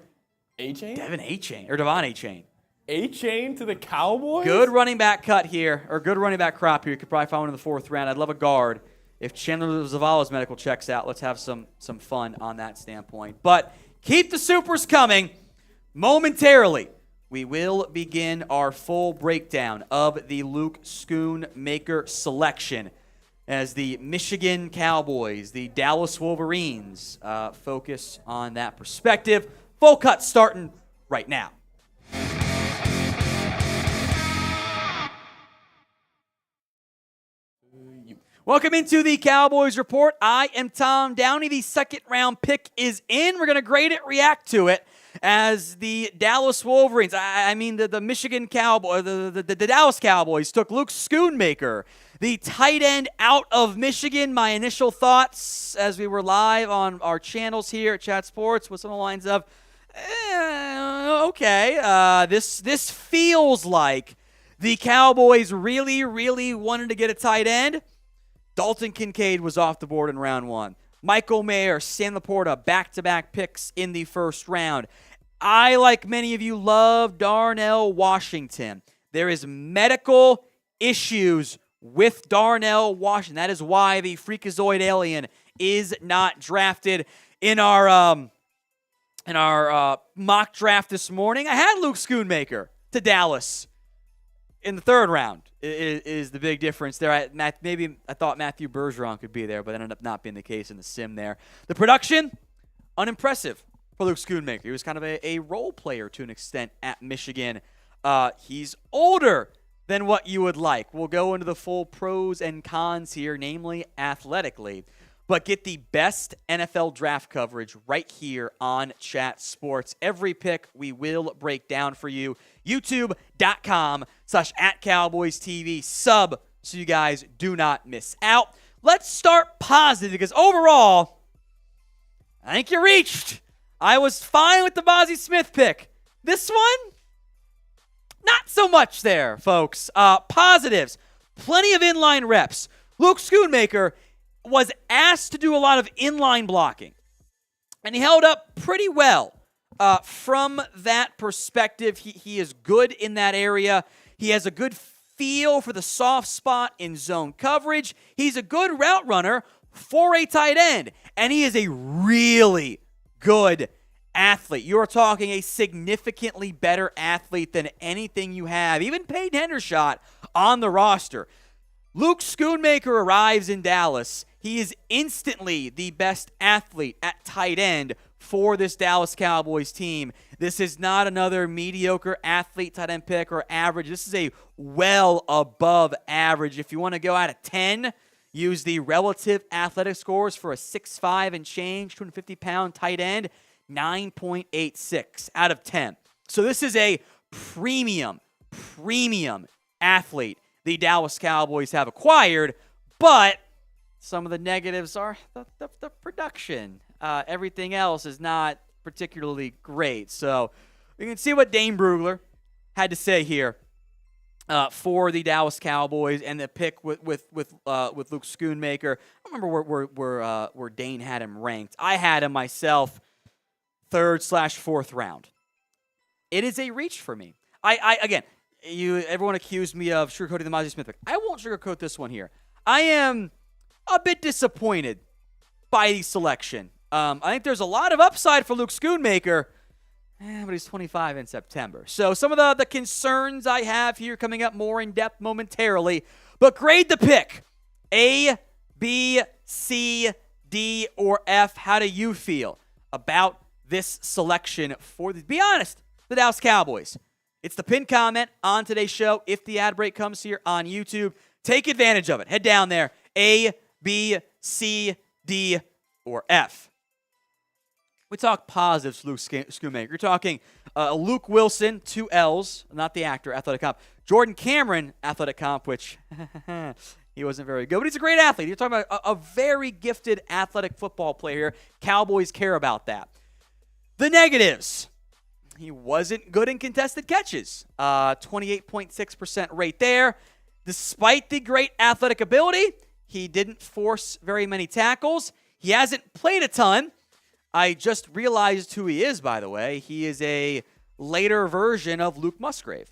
A-Chain? Devon A-Chain. A-Chain to the Cowboys? Good running back cut here, or good running back crop here. You could probably find one in the fourth round. I'd love a guard. If Chandler Zavala's medical checks out, let's have some fun on that standpoint. But keep the supers coming. Momentarily, we will begin our full breakdown of the Luke Schoonmaker selection as the Michigan Cowboys, the Dallas Wolverines, focus on that perspective. Full cut starting right now. Welcome into the Cowboys Report. I am Tom Downey. The second round pick is in. We're going to grade it, react to it, as the Dallas Wolverines, the Michigan Cowboys, the Dallas Cowboys took Luke Schoonmaker, the tight end out of Michigan. My initial thoughts as we were live on our channels here at Chat Sports was on the lines of, this feels like the Cowboys really, really wanted to get a tight end. Dalton Kincaid was off the board in round 1. Michael Mayer, Sam Laporta, back-to-back picks in the first round. I, like many of you, love Darnell Washington. There is medical issues with Darnell Washington. That is why the Freakazoid alien is not drafted in our mock draft this morning. I had Luke Schoonmaker to Dallas in the third round. Is the big difference there. I thought Matthew Bergeron could be there, but that ended up not being the case in the sim there. The production, unimpressive for Luke Schoonmaker. He was kind of a role player to an extent at Michigan. He's older than what you would like. We'll go into the full pros and cons here, namely athletically. But get the best NFL draft coverage right here on Chat Sports. Every pick we will break down for you. YouTube.com/@CowboysTV. Sub so you guys do not miss out. Let's start positive because overall, I think you reached. I was fine with the Mazi Smith pick. This one, not so much there, folks. Positives, plenty of inline reps. Luke Schoonmaker was asked to do a lot of inline blocking, and he held up pretty well from that perspective. He is good in that area. He has a good feel for the soft spot in zone coverage. He's a good route runner for a tight end, and he is a really good athlete. You are talking a significantly better athlete than anything you have, even Peyton Hendershot, on the roster. Luke Schoonmaker arrives in Dallas. He is instantly the best athlete at tight end for this Dallas Cowboys team. This is not another mediocre athlete tight end pick or average. This is a well above average. If you want to go out of 10, use the relative athletic scores for a 6'5" and change, 250-pound tight end, 9.86 out of 10. So this is a premium athlete the Dallas Cowboys have acquired, but some of the negatives are the production. Everything else is not particularly great. So we can see what Dane Brugler had to say here for the Dallas Cowboys and the pick with Luke Schoonmaker. I remember where Dane had him ranked. I had him myself 3rd/4th round. It is a reach for me. Everyone accused me of sugarcoating the Mazi Smith pick. I won't sugarcoat this one here. I am a bit disappointed by the selection. I think there's a lot of upside for Luke Schoonmaker, but he's 25 in September. So some of the concerns I have here coming up more in depth momentarily. But grade the pick. A, B, C, D, or F. How do you feel about this selection for be honest, the Dallas Cowboys? It's the pinned comment on today's show. If the ad break comes here on YouTube, take advantage of it. Head down there. A, B, C, D, or F. We talk positives, Luke Schoonmaker. You're talking Luke Wilson, 2 L's, not the actor, athletic comp. Jordan Cameron, athletic comp, which he wasn't very good, but he's a great athlete. You're talking about a very gifted athletic football player. Cowboys care about that. The negatives. He wasn't good in contested catches. 28.6% rate there. Despite the great athletic ability, he didn't force very many tackles. He hasn't played a ton. I just realized who he is, by the way. He is a later version of Luke Musgrave.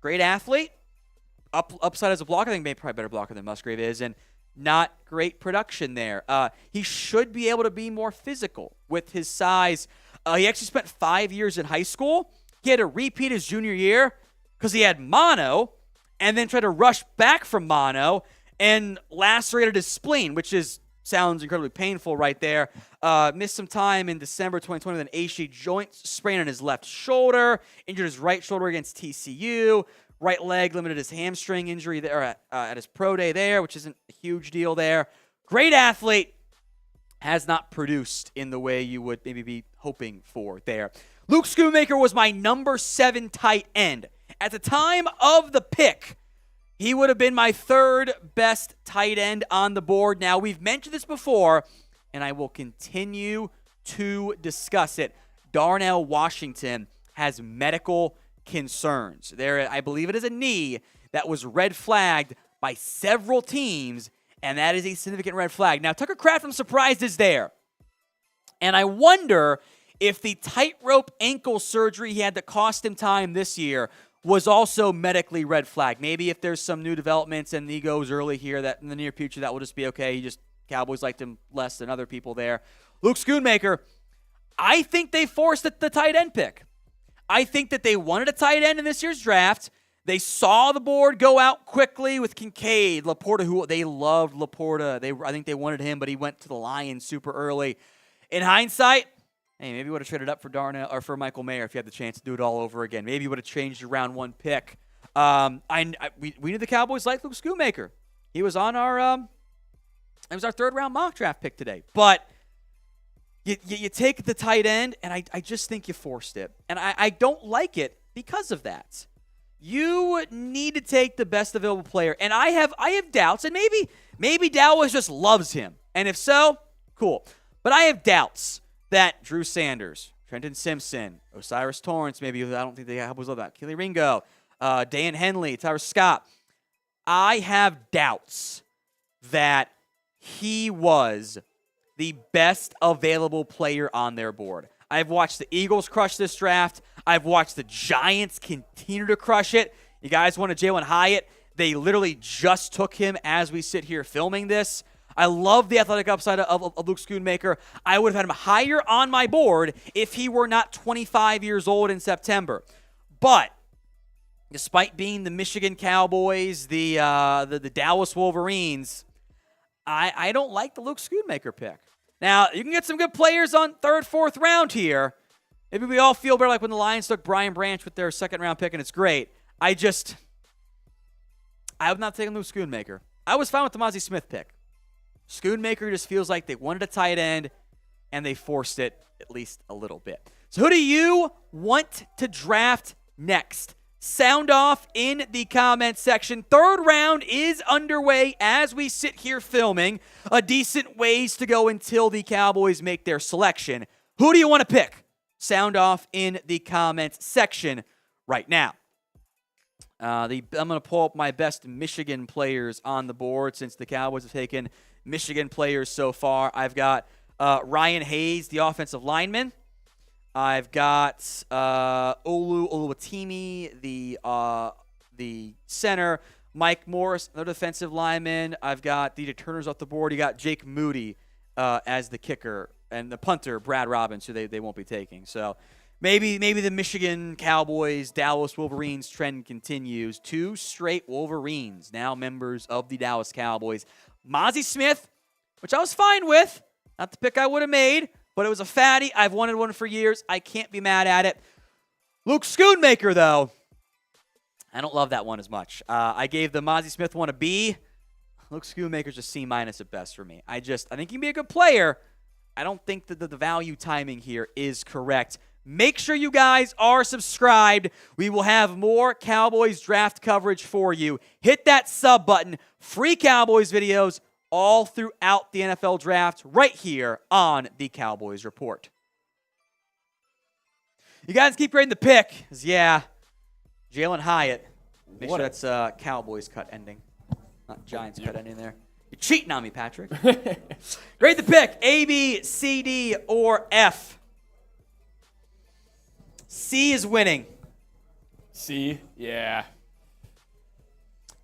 Great athlete. Upside as a blocker. I think maybe probably a better blocker than Musgrave is. And not great production there. He should be able to be more physical with his size. He actually spent 5 years in high school. He had to repeat his junior year because he had mono and then tried to rush back from mono and lacerated his spleen, which sounds incredibly painful right there. Missed some time in December 2020 with an AC joint sprain on his left shoulder, injured his right shoulder against TCU, right leg limited his hamstring injury there at his pro day there, which isn't a Huge deal there. Great athlete. Has not produced in the way you would maybe be hoping for there. Luke Schoonmaker was my number 7 tight end. At the time of the pick, he would have been my 3rd best tight end on the board. Now, we've mentioned this before, and I will continue to discuss it. Darnell Washington has medical concerns. I believe it is a knee that was red flagged by several teams, and that is a significant red flag. Now, Tucker Kraft, I'm surprised, is there. And I wonder if the tightrope ankle surgery he had that cost him time this year was also medically red flag. Maybe if there's some new developments and he goes early here, that in the near future that will just be okay. Cowboys liked him less than other people there. Luke Schoonmaker, I think they forced the tight end pick. I think that they wanted a tight end in this year's draft. They saw the board go out quickly with Kincaid, Laporta, who they loved Laporta. I think they wanted him, but he went to the Lions super early. In hindsight, hey, maybe you would have traded up for Darnell or for Michael Mayer if you had the chance to do it all over again. Maybe you would have changed your round 1 pick. We knew the Cowboys liked Luke Schoonmaker. He was on our it was our 3rd round mock draft pick today. But you take the tight end, and I just think you forced it. And I don't like it because of that. You need to take the best available player. And I have doubts, and maybe Dallas just loves him. And if so, cool. But I have doubts that Drew Sanders, Trenton Simpson, Osiris Torrance, maybe I don't think the Cowboys love that, Keely Ringo, Dan Henley, Tyler Scott. I have doubts that he was the best available player on their board. I've watched the Eagles crush this draft. I've watched the Giants continue to crush it. You guys wanted Jalen Hyatt. They literally just took him as we sit here filming this. I love the athletic upside of Luke Schoonmaker. I would have had him higher on my board if he were not 25 years old in September. But despite being the Michigan Cowboys, the Dallas Wolverines, I don't like the Luke Schoonmaker pick. Now, you can get some good players on 3rd, 4th round here. Maybe we all feel better like when the Lions took Brian Branch with their 2nd round pick, and it's great. I would not take Luke Schoonmaker. I was fine with the Mazi Smith pick. Schoonmaker just feels like they wanted a tight end, and they forced it at least a little bit. So who do you want to draft next? Sound off in the comments section. 3rd round is underway as we sit here filming. A decent ways to go until the Cowboys make their selection. Who do you want to pick? Sound off in the comments section right now. I'm going to pull up my best Michigan players on the board since the Cowboys have taken Michigan players so far. I've got Ryan Hayes, the offensive lineman. I've got Oluwatimi, the center. Mike Morris, another defensive lineman. I've got DJ Turner's off the board. You got Jake Moody as the kicker. And the punter, Brad Robbins, who they won't be taking. So maybe the Michigan Cowboys, Dallas Wolverines trend continues. 2 straight Wolverines, now members of the Dallas Cowboys. Mazi Smith, which I was fine with. Not the pick I would have made, but it was a fatty. I've wanted one for years. I can't be mad at it. Luke Schoonmaker, though, I don't love that one as much. I gave the Mazi Smith one a B. Luke Schoonmaker's a C- at best for me. I think he can be a good player. I don't think that the value timing here is correct. Make sure you guys are subscribed. We will have more Cowboys draft coverage for you. Hit that sub button. Free Cowboys videos all throughout the NFL draft right here on the Cowboys Report. You guys keep grading the pick. Yeah, Jalen Hyatt. Make sure that's Cowboys cut ending, not Giants cut ending there. You're cheating on me, Patrick. Grade the pick. A, B, C, D, or F. C is winning. C, yeah.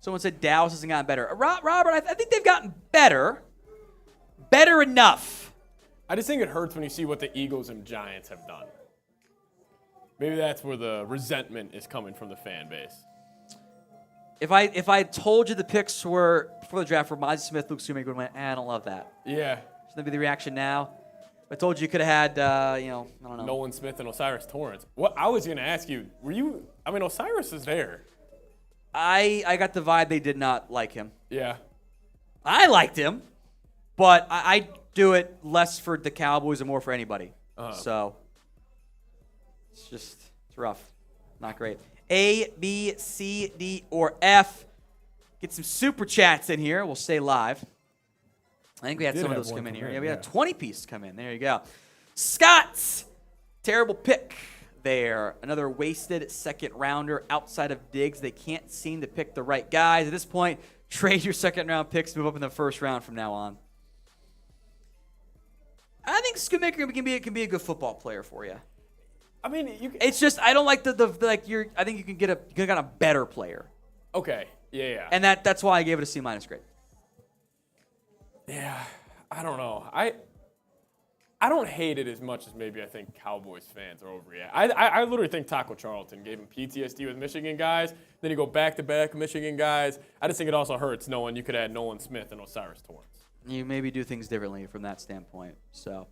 Someone said Dallas hasn't gotten better. Robert, I think they've gotten better. Better enough. I just think it hurts when you see what the Eagles and Giants have done. Maybe that's where the resentment is coming from the fan base. If I told you the picks were before the draft were Mazi Smith, Luke Schoonmaker, went, I don't love that. Yeah. Should that be the reaction now? If I told you could have had, I don't know. Nolan Smith and Osiris Torrance. What I was going to ask you, Osiris is there. I got the vibe they did not like him. Yeah. I liked him, but I do it less for the Cowboys and more for anybody. So it's rough. Not great. A, B, C, D, or F. Get some super chats in here. We'll stay live. I think we had some of those come in here. Yeah, we had 20 pieces come in. There you go. Scott's terrible pick there. Another wasted second rounder outside of Diggs. They can't seem to pick the right guys. At this point, trade your second round picks, move up in the first round from now on. I think Schoonmaker can be a good football player for you. I mean, it's just I don't like I think you can get a better player. Okay. Yeah. And that's why I gave it a C- grade. Yeah. I don't know. I don't hate it as much as maybe I think Cowboys fans are overreacting. I literally think Taco Charlton gave him PTSD with Michigan guys. Then you go back-to-back Michigan guys. I just think it also hurts knowing you could add Nolan Smith and Osiris Torrance. You maybe do things differently from that standpoint. So,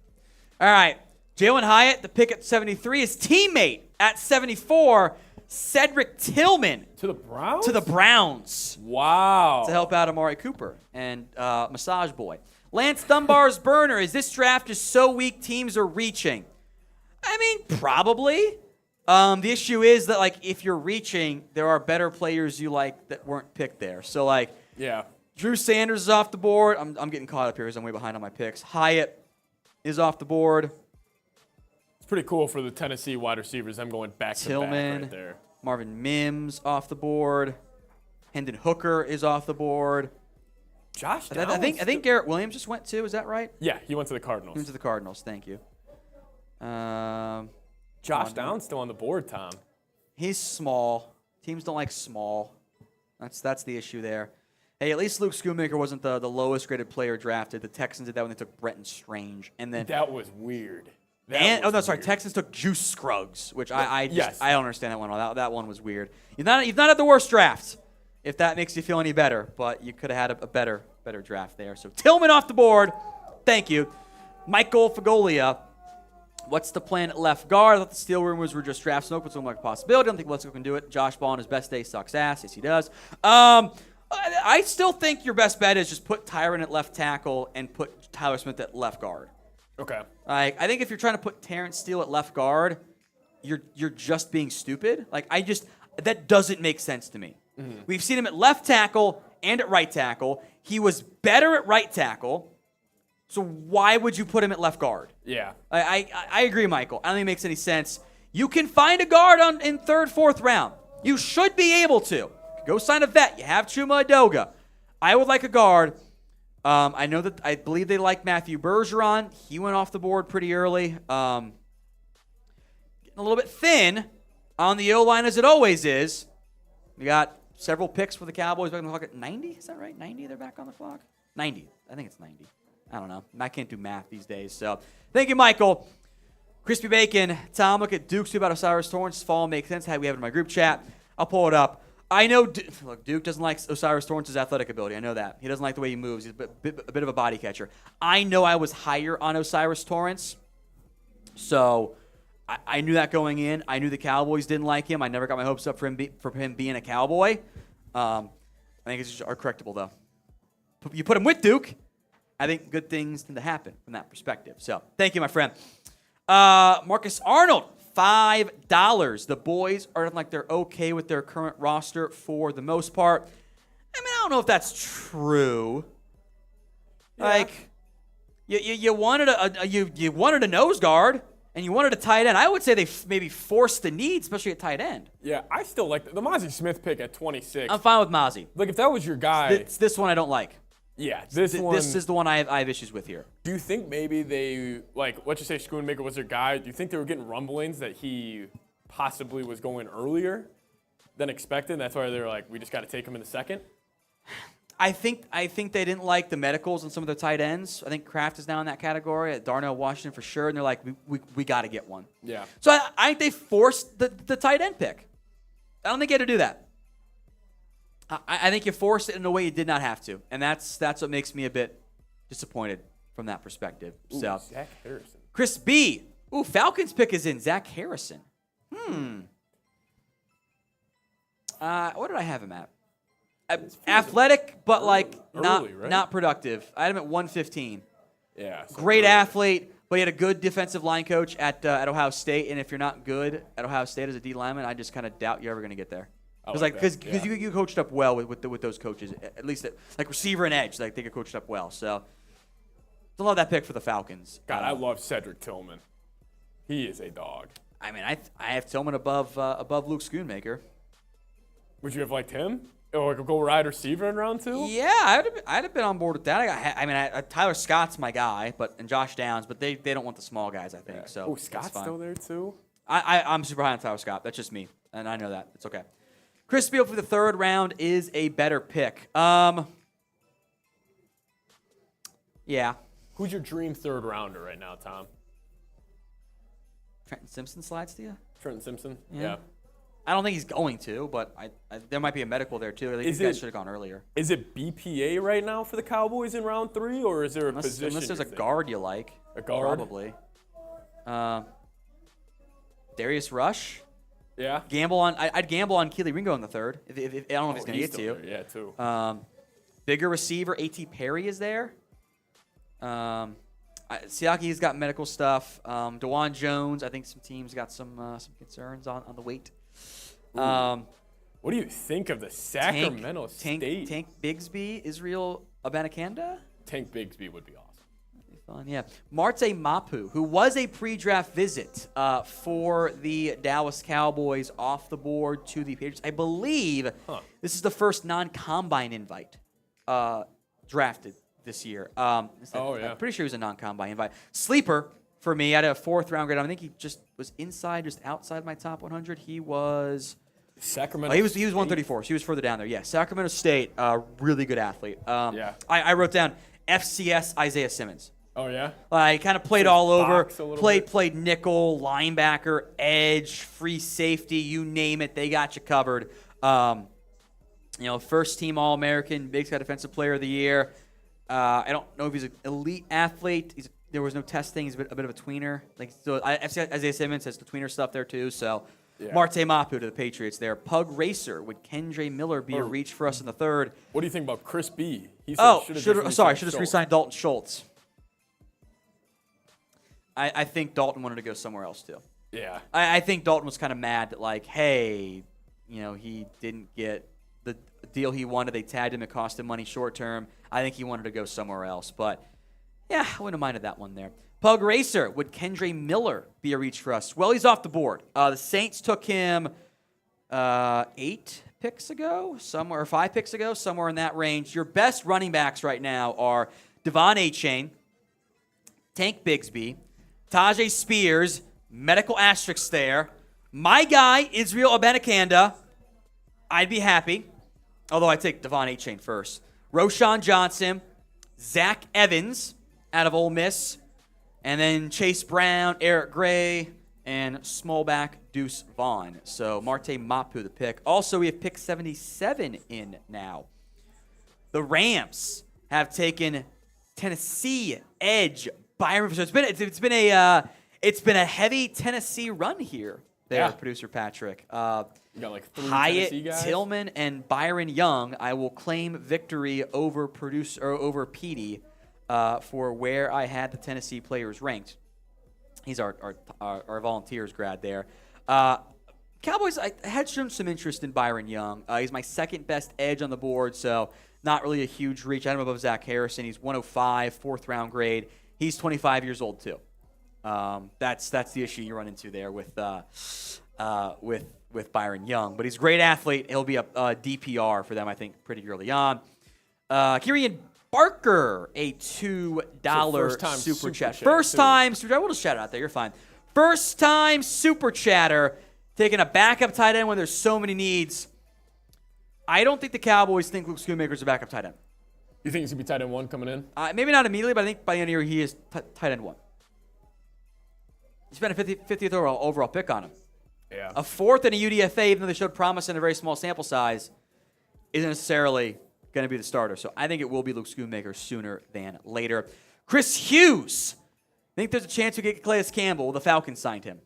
all right. Jalen Hyatt, the pick at 73. His teammate at 74, Cedric Tillman. To the Browns? To the Browns. Wow. To help out Amari Cooper and Massage Boy. Lance Dunbar's burner. Is this draft just so weak teams are reaching? I mean, probably. The issue is that, like, if you're reaching, there are better players you like that weren't picked there. So, like, yeah. Drew Sanders is off the board. I'm getting caught up here because I'm way behind on my picks. Hyatt is off the board. It's pretty cool for the Tennessee wide receivers, them going back to back right there. Marvin Mims off the board. Hendon Hooker is off the board. Josh Downs. I think Garrett Williams just went too. Is that right? Yeah, he went to the Cardinals. He went to the Cardinals. Thank you. Josh Downs still on the board, Tom. He's small. Teams don't like small. That's the issue there. Hey, at least Luke Schoonmaker wasn't the lowest graded player drafted. The Texans did that when they took Brenton Strange, and then that was weird. Texans took Juice Scruggs, which I don't understand that one. That one was weird. You've not had the worst draft, if that makes you feel any better, but you could have had a better draft there. So Tillman off the board. Thank you. Michael Fagolia. What's the plan at left guard? I thought the Steel rumors were just draft smoke, but something like a possibility. I don't think Let's Go can do it. Josh Ball on his best day sucks ass. Yes, he does. I still think your best bet is just put Tyron at left tackle and put Tyler Smith at left guard. Okay. I think if you're trying to put Terrence Steele at left guard, you're just being stupid. That doesn't make sense to me. Mm-hmm. We've seen him at left tackle and at right tackle. He was better at right tackle. So why would you put him at left guard? Yeah. I agree, Michael. I don't think it makes any sense. You can find a guard in third, fourth round. You should be able to. Go sign a vet. You have Chuma Adoga. I would like a guard. I believe they like Matthew Bergeron. He went off the board pretty early. Getting a little bit thin on the O-line as it always is. We got several picks for the Cowboys back on the clock at 90. Is that right? 90 they're back on the clock? 90. I think it's 90. I don't know. I can't do math these days. So thank you, Michael. Crispy Bacon. Tom, look at Duke's about Osiris Torrance. Fall makes sense. We have it in my group chat. I'll pull it up. I know Duke doesn't like Osiris Torrance's athletic ability. I know that. He doesn't like the way he moves. He's a bit of a body catcher. I know I was higher on Osiris Torrance. So I knew that going in. I knew the Cowboys didn't like him. I never got my hopes up for him being a Cowboy. I think it's just are correctable, though. You put him with Duke, I think good things tend to happen from that perspective. So thank you, my friend. Marcus Arnold. $5. The boys are like they're okay with their current roster for the most part. I mean, I don't know if that's true. Yeah. Like, you wanted a nose guard and you wanted a tight end. I would say they maybe forced the need, especially at tight end. Yeah, I still like the Mazi Smith pick at 26. I'm fine with Mazi. Like, if that was your guy, this one I don't like. Yeah, this is the one I have issues with here. Do you think maybe they, like, let's just say Schoonmaker was their guy, do you think they were getting rumblings that he possibly was going earlier than expected, and that's why they were like, we just got to take him in the second? I think they didn't like the medicals on some of their tight ends. I think Kraft is now in that category, Darnell Washington for sure, and they're like, we got to get one. Yeah. So I think they forced the tight end pick. I don't think you had to do that. I think you forced it in a way you did not have to, and that's what makes me a bit disappointed from that perspective. Ooh, so, Zach Harrison. Chris B. Ooh, Falcons pick is in. Zach Harrison. What did I have him at? Athletic, but like early, right? not productive. I had him at 115. Yeah. so Great early. athlete, but he had a good defensive line coach at Ohio State. And if you're not good at Ohio State as a D lineman, I just kind of doubt you're ever going to get there. Because you coached up well with those coaches, at least like receiver and edge. Like they get coached up well. So I love that pick for the Falcons. God, I love Cedric Tillman. He is a dog. I mean, I have Tillman above Luke Schoonmaker. Would you have liked him? Or go wide receiver in round 2? Yeah, I'd have been on board with that. Tyler Scott's my guy, and Josh Downs, but they don't want the small guys, I think. So Scott's still there too? I'm super high on Tyler Scott. That's just me, and I know that. It's okay. Chris Beal for the third round is a better pick. Yeah. Who's your dream third rounder right now, Tom? Trenton Simpson slides to you? Trenton Simpson? Yeah. I don't think he's going to, but there might be a medical there too. I think these guys should have gone earlier. Is it BPA right now for the Cowboys in round 3, or is there a position? Unless there's a guard you like. A guard? Probably. Darius Rush. Yeah. I'd gamble on Keely Ringo in the third. If I don't know if he's going to get to you. There, yeah, too. Bigger receiver, A.T. Perry is there. Siaki's got medical stuff. DeJuan Jones, I think some teams got some concerns on the weight. What do you think of the Sacramento State? Tank Bigsby, Israel Abanikanda? Tank Bigsby would be awesome. Fun, yeah. Marte Mapu, who was a pre-draft visit for the Dallas Cowboys, off the board to the Patriots. I believe this is the first non-combine invite drafted this year. I'm pretty sure he was a non-combine invite. Sleeper for me. I had a fourth round grade. I think he just was just outside my top 100. He was Sacramento. He was 134. So he was further down there. Yeah, Sacramento State, really good athlete. I wrote down FCS Isaiah Simmons. Oh yeah. I kind of played all over. Played nickel, linebacker, edge, free safety, you name it, they got you covered. First team All-American, Big Sky Defensive Player of the Year. I don't know if he's an elite athlete. There was no testing. He's a bit of a tweener. Isaiah Simmons has the tweener stuff there too. So, Marte Mapu to the Patriots there. Pug Racer. Would Kendre Miller be a reach for us in the third? What do you think about Chris B? Should have re-signed Dalton Schultz. I think Dalton wanted to go somewhere else too. Yeah. I think Dalton was kind of mad that he didn't get the deal he wanted. They tagged him. It cost him money short term. I think he wanted to go somewhere else. But, yeah, I wouldn't have minded that one there. Pug Racer. Would Kendre Miller be a reach for us? Well, he's off the board. The Saints took him 8 picks ago, 5 picks ago, somewhere in that range. Your best running backs right now are Devon Achane, Tank Bigsby, Tajay Spears, medical asterisks there. My guy, Israel Abanikanda. I'd be happy, although I take Devon Achane first. Roshan Johnson, Zach Evans out of Ole Miss, and then Chase Brown, Eric Gray, and smallback Deuce Vaughn. So Marte Mapu the pick. Also, we have pick 77 in now. The Rams have taken Tennessee edge Byron. So it's been a heavy Tennessee run here. Producer Patrick. You got 3 Hyatt, Tennessee guys? Tillman, and Byron Young. I will claim victory over Petey for where I had the Tennessee players ranked. He's our volunteers grad there. Cowboys, I had shown some interest in Byron Young. He's my second best edge on the board, so not really a huge reach. I had him above Zach Harrison. He's 105, fourth round grade. He's 25 years old too. That's the issue you run into there with Byron Young. But he's a great athlete. He'll be a DPR for them, I think, pretty early on. Kirian Barker, a $2 super chat. First time super chat. We'll just shout it out there. You're fine. First time super chatter, taking a backup tight end when there's so many needs. I don't think the Cowboys think Luke Schoonmaker's a backup tight end. You think he's going to be tight end 1 coming in? Maybe not immediately, but I think by the end of the year he is tight end 1. You spent a 50th overall pick on him. Yeah. A 4th and a UDFA, even though they showed promise in a very small sample size, isn't necessarily going to be the starter. So I think it will be Luke Schoonmaker sooner than later. Chris Hughes. I think there's a chance we get Calais Campbell. The Falcons signed him.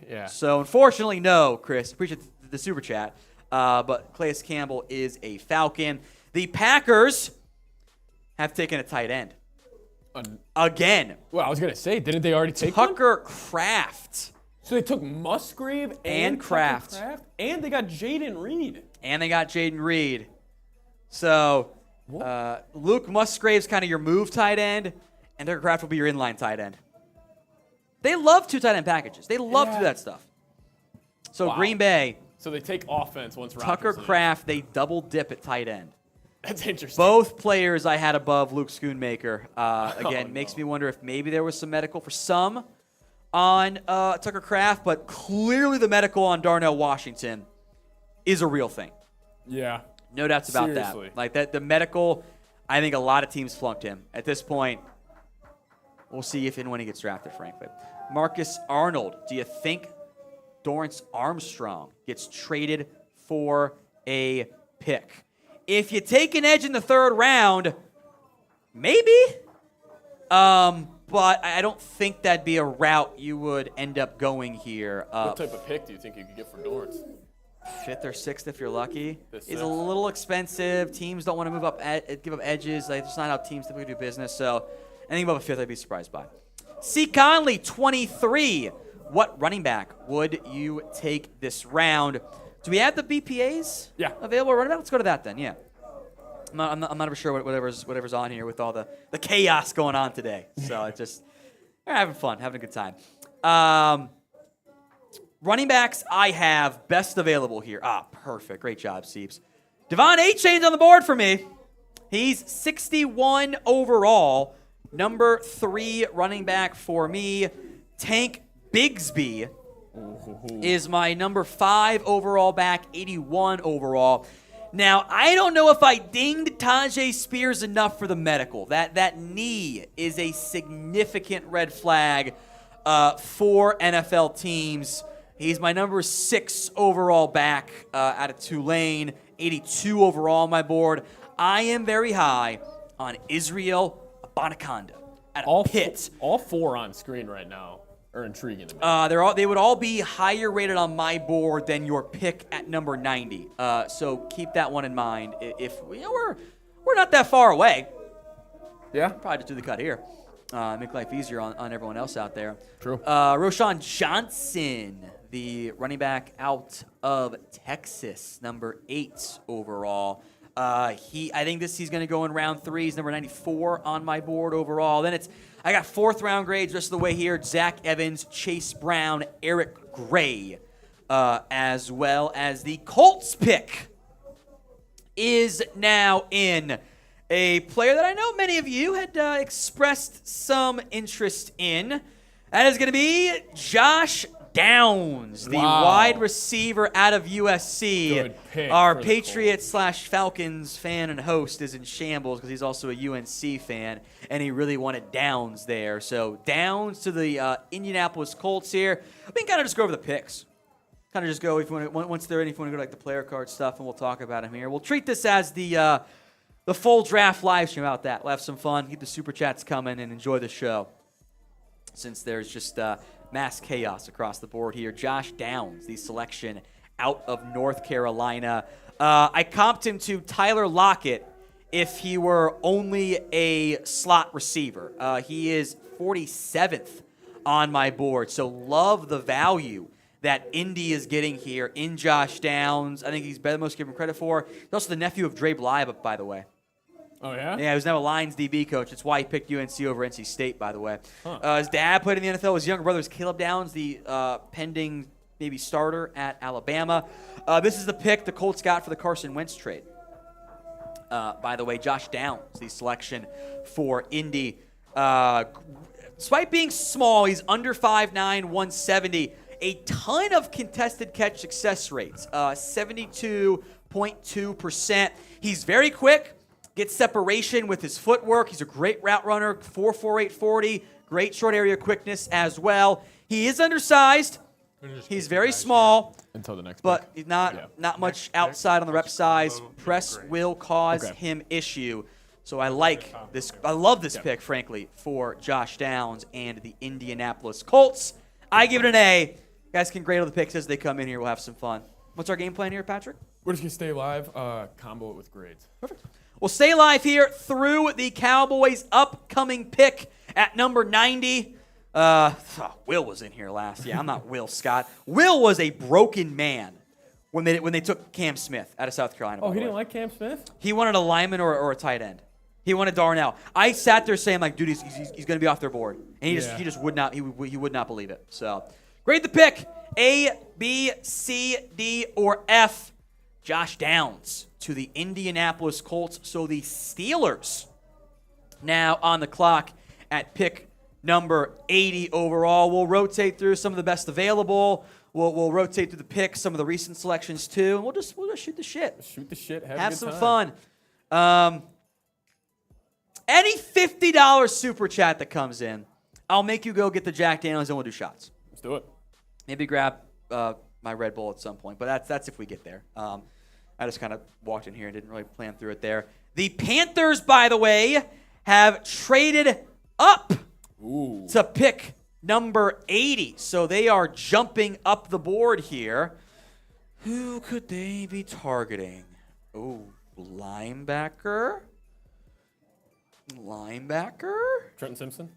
Yeah. So unfortunately, no, Chris. Appreciate the super chat. but Calais Campbell is a Falcon. The Packers have taken a tight end. Again. Well, I was going to say, didn't they already take Tucker Kraft. So they took Musgrave And Tucker Kraft. and they got Jaden Reed. So Luke Musgrave's kind of your move tight end, and Tucker Kraft will be your inline tight end. They love 2 tight end packages. They love to do that stuff. So Wow. Green Bay, So they take offense once Tucker Rodgers leaves. Kraft, they double dip at tight end. That's interesting. Both players I had above Luke Schoonmaker. Again, Oh, makes me wonder if maybe there was some medical for some on Tucker Kraft, but clearly the medical on Darnell Washington is a real thing. Yeah. No doubts about Seriously. that. Like that, the medical, I think a lot of teams flunked him. At this point, we'll see if and when he gets drafted, frankly. Marcus Arnold, do you think Dorrance Armstrong gets traded for a pick? If you take an edge in the 3rd round, maybe. But I don't think that'd be a route you would end up going here. What type of pick do you think you could get for Dorrance? 5th or 6th if you're lucky. Fifth, He's a sixth. little expensive. Teams don't want to move up, give up edges. Like, that's not how teams typically do business. So anything above a 5th, I'd be surprised by. C. Conley, 23. What running back would you take this round? Do we have the BPAs available running back? Let's go to that then, yeah. I'm not ever sure whatever's on here with all the chaos going on today. So it's just, we're having fun, having a good time. Running backs, I have best available here. Perfect. Great job, Seeps. Devon Achane's on the board for me. He's 61 overall. Number 3 running back for me. Tank Bigsby is my number 5 overall back, 81 overall. Now, I don't know if I dinged Tajay Spears enough for the medical. That knee is a significant red flag for NFL teams. He's my number 6 overall back out of Tulane, 82 overall on my board. I am very high on Israel Abonaconda at Pitt. All 4 on screen right now are intriguing to me. They would all be higher rated on my board than your pick at number 90. So keep that one in mind. If we're not that far away. Yeah. Probably just do the cut here. Make life easier on everyone else out there. True. Roshan Johnson, the running back out of Texas, number 8 overall. I think he's going to go in round 3. He's number 94 on my board overall. Then I got 4th round grades rest of the way here. Zach Evans, Chase Brown, Eric Gray, as well as the Colts pick is now in. A player that I know many of you had expressed some interest in. That is going to be Josh Downs, the wide receiver out of USC. Good pick Our for the Patriots/Falcons fan and host is in shambles because he's also a UNC fan, and he really wanted Downs there. So Downs to the Indianapolis Colts here. We can kind of just go over the picks. Kind of just go if you want to, once they're in, if you want to go to like the player card stuff, and we'll talk about him here. We'll treat this as the full draft live stream about that. We'll have some fun, keep the super chats coming, and enjoy the show. Since there's just mass chaos across the board here. Josh Downs, the selection out of North Carolina. I comped him to Tyler Lockett if he were only a slot receiver. He is 47th on my board, so love the value that Indy is getting here in Josh Downs. I think he's better than most give him credit for. He's also the nephew of Dre Bly, by the way. Oh, yeah? Yeah, he was now a Lions DB coach. That's why he picked UNC over NC State, by the way. His dad played in the NFL. His younger brother is Caleb Downs, the pending maybe starter at Alabama. This is the pick the Colts got for the Carson Wentz trade. By the way, Josh Downs, the selection for Indy. Despite being small, he's under 5'9", 170. A ton of contested catch success rates, 72.2%. He's very quick. Gets separation with his footwork. He's a great route runner, 4.48 40. Great short area quickness as well. He is undersized. He's very small, Until the next but pick. he's not much outside on the rep size. Press will cause him issue. So I like this. I love this pick, frankly, for Josh Downs and the Indianapolis Colts. I give it an A. You guys can grade all the picks as they come in here. We'll have some fun. What's our game plan here, Patrick? We're just going to stay live, combo it with grades. Perfect. We'll stay live here through the Cowboys' upcoming pick at number 90. Will was in here last. Yeah, I'm not Will Scott. Will was a broken man when they took Cam Smith out of South Carolina. Oh, he didn't like Cam Smith? He wanted a lineman or a tight end. He wanted Darnell. I sat there saying, like, dude, he's going to be off their board. And he just would not, he would not believe it. So, grade the pick. A, B, C, D, or F. Josh Downs to the Indianapolis Colts. So the Steelers now on the clock at pick number 80 overall. We'll rotate through some of the best available. We'll rotate through the picks, some of the recent selections too, and we'll just shoot the shit. Shoot the shit. Have a Have good some time. fun. Any $50 super chat that comes in, I'll make you go get the Jack Daniels and we'll do shots. Let's do it. Maybe grab my Red Bull at some point, but that's if we get there. I just kind of walked in here and didn't really plan through it there. The Panthers, by the way, have traded up to pick number 80. So they are jumping up the board here. Who could they be targeting? Oh, linebacker? Trenton Simpson?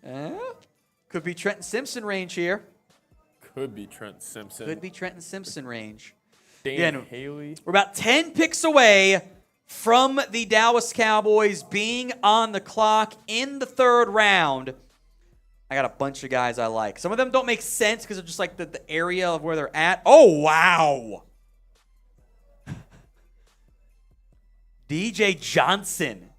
Could be Trenton Simpson range here. Could be Trenton Simpson. Could be Trenton Simpson range. Dan Haley. We're about 10 picks away from the Dallas Cowboys being on the clock in the third round. I got a bunch of guys I like. Some of them don't make sense because of just like the area of where they're at. Oh, wow. DJ Johnson.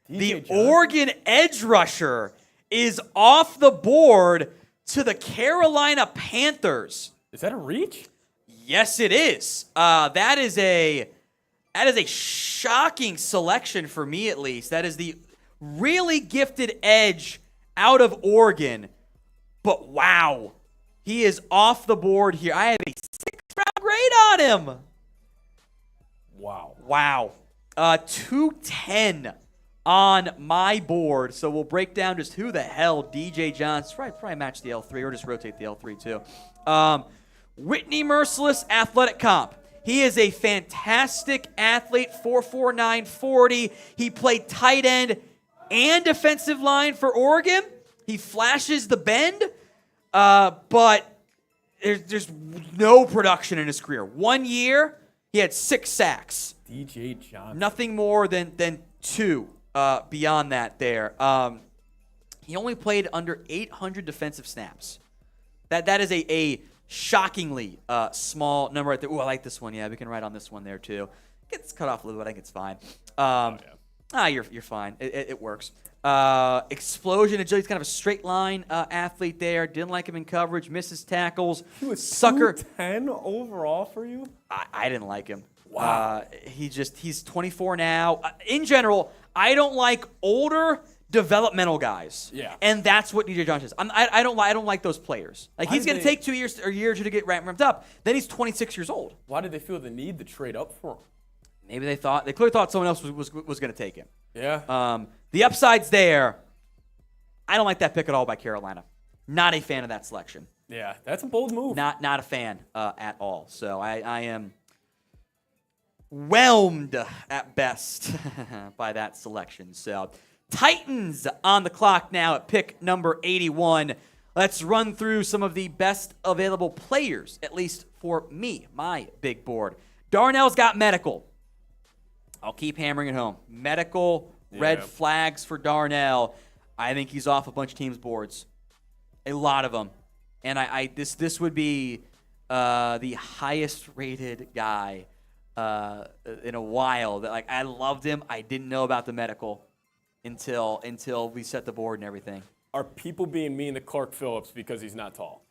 The Oregon edge rusher is off the board to the Carolina Panthers. Is that a reach? Yes, it is. That is a shocking selection for me, at least. That is the really gifted edge out of Oregon. But wow, he is off the board here. I have a 6th-round grade on him. Wow. 210 on my board. So we'll break down just who the hell DJ Johnson. Probably match the L3 or just rotate the L3 too. Whitney Merciless athletic comp. He is a fantastic athlete, 4'4", 40. He played tight end and defensive line for Oregon. He flashes the bend, but there's no production in his career. 1 year, he had 6 sacks. DJ Johnson. Nothing more than 2 beyond that there. He only played under 800 defensive snaps. That is a shockingly small number right there. Ooh, I like this one. Yeah, we can write on this one there too. Gets cut off a little bit. I think it's fine. You're fine. It works. Explosion agility. He's kind of a straight line athlete there. Didn't like him in coverage. Misses tackles. He was sucker. 10 overall for you? I didn't like him. Wow. He's 24 now. In general, I don't like older developmental guys. Yeah. And that's what DJ Johnson is. I don't like those players. Like, he's going to take 2 years or a year or 2 to get ramped up. Then he's 26 years old. Why did they feel the need to trade up for him? Maybe they clearly thought someone else was going to take him. Yeah. The upside's there. I don't like that pick at all by Carolina. Not a fan of that selection. Yeah, that's a bold move. Not a fan at all. So I am whelmed at best by that selection. So Titans on the clock now at pick number 81. Let's run through some of the best available players, at least for me, my big board. Darnell's got medical. I'll keep hammering it home. Medical, red flags for Darnell. I think he's off a bunch of teams' boards. A lot of them. And this would be the highest rated guy in a while. That, like, I loved him. I didn't know about the medical until we set the board and everything. Are people being mean to Clark Phillips because he's not tall?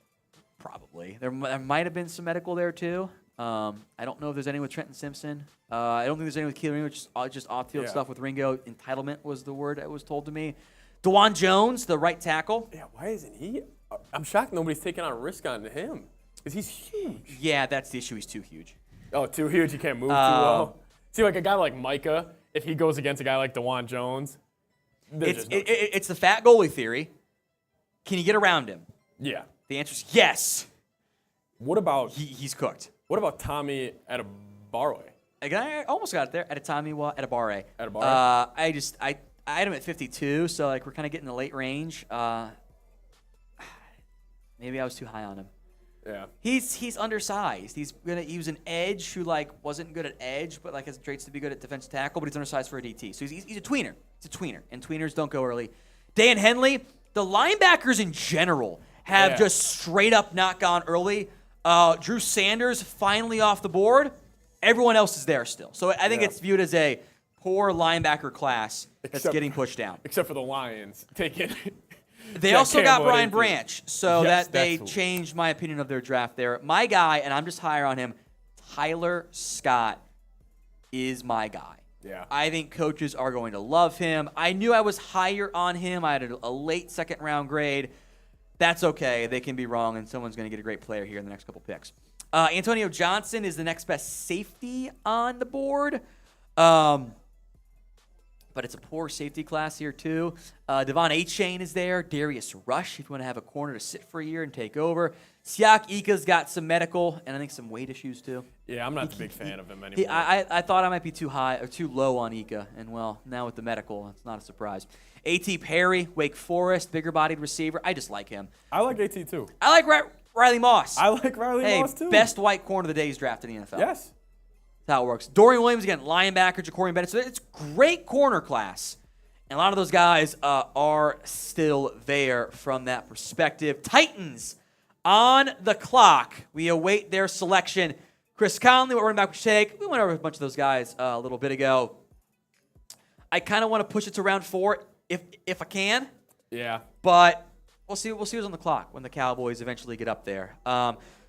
Probably. There might have been some medical there too. I don't know if there's any with Trenton Simpson. I don't think there's any with Keely Ringo, just off-field stuff with Ringo. Entitlement was the word that was told to me. DeJuan Jones, the right tackle. Yeah, why isn't he? I'm shocked nobody's taking on a risk on him because he's huge. Yeah, that's the issue. He's too huge. Oh, too huge. He can't move too well. See, like a guy like Micah, if he goes against a guy like DeJuan Jones, it's the fat goalie theory. Can you get around him? Yeah. The answer is yes. What about he's cooked? What about Tommy Adebawore? I almost got it there. At a time, at a bar A. At a bar A? I had him at 52, so like we're kind of getting the late range. Maybe I was too high on him. Yeah. He's undersized. He was an edge who like wasn't good at edge, but like has traits to be good at defensive tackle. But he's undersized for a DT, so he's a tweener. He's a tweener, and tweeners don't go early. Dan Henley, the linebackers in general have just straight up not gone early. Drew Sanders finally off the board. Everyone else is there still. So I think it's viewed as a poor linebacker class that's getting pushed down. Except for the Lions taking. They also got Campbell at Brian 18. Branch, so Yes, they that's- changed my opinion of their draft there. My guy, and I'm just higher on him, Tyler Scott is my guy. Yeah. I think coaches are going to love him. I knew I was higher on him. I had a late second-round grade. That's okay. They can be wrong, and someone's going to get a great player here in the next couple picks. Antonio Johnson is the next best safety on the board. But it's a poor safety class here, too. Devon Achane is there. Darius Rush, if you want to have a corner to sit for a year and take over. Siak Ika's got some medical and I think some weight issues, too. Yeah, I'm not a big fan of him anymore. I thought I might be too high or too low on Ika, and, well, now with the medical, it's not a surprise. A.T. Perry, Wake Forest, bigger-bodied receiver. I just like him. I like AT too. I like Riley Moss. I like Riley Moss too. Best white corner of the day he's drafted in the NFL. Yes. That's how it works. Dorian Williams, again, linebacker, Ja'Cory Bennett. So it's great corner class. And a lot of those guys are still there from that perspective. Titans on the clock. We await their selection. Chris Conley, what running back we take? We went over a bunch of those guys a little bit ago. I kind of want to push it to round 4 if I can. Yeah. But we'll see what's on the clock when the Cowboys eventually get up there.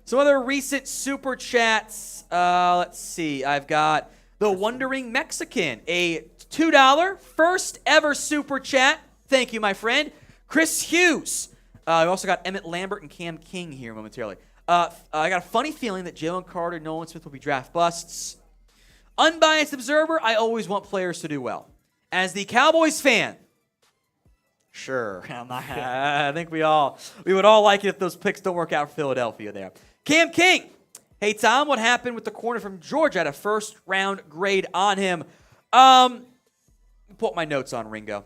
Some other recent super chats. Let's see. I've got the Wondering Mexican, a $2 first ever super chat. Thank you, my friend. Chris Hughes. We also got Emmett Lambert and Cam King here momentarily. I got a funny feeling that Jalen Carter and Nolan Smith will be draft busts. Unbiased observer, I always want players to do well. As the Cowboys fan, sure. I think we would all like it if those picks don't work out for Philadelphia there. Cam King. Hey, Tom, what happened with the corner from Georgia? I had a first-round grade on him. Pull up my notes on Ringo.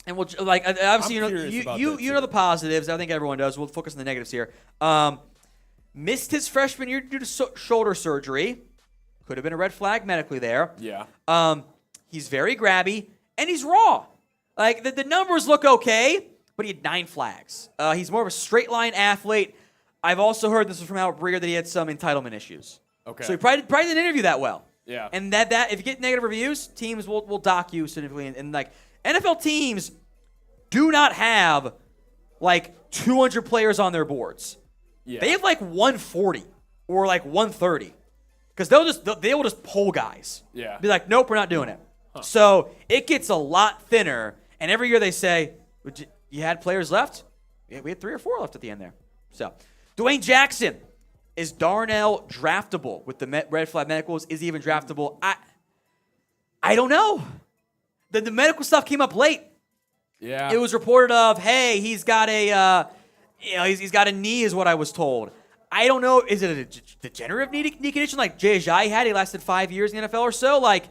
And we'll, obviously, you know the positives. I think everyone does. We'll focus on the negatives here. Missed his freshman year due to shoulder surgery. Could have been a red flag medically there. Yeah. He's very grabby, and he's raw. Like, the numbers look okay, but he had 9 flags. He's more of a straight-line athlete. I've also heard, this was from Albert Breer, that he had some entitlement issues. Okay. So he probably didn't interview that well. Yeah. And that if you get negative reviews, teams will dock you significantly. And like, NFL teams do not have, like, 200 players on their boards. Yeah. They have, like, 140 or, like, 130. Because they will just pull guys. Yeah. Be like, nope, we're not doing it. Huh. So it gets a lot thinner. And every year they say, you had players left? Yeah, we had 3 or 4 left at the end there. So, Dwayne Jackson. Is Darnell draftable with the red flag medicals? Is he even draftable? I don't know. The medical stuff came up late. Yeah. It was reported of, hey, he's got he's got a knee, is what I was told. I don't know. Is it a degenerative knee condition like Jay Ajayi had? He lasted 5 years in the NFL or so. Like,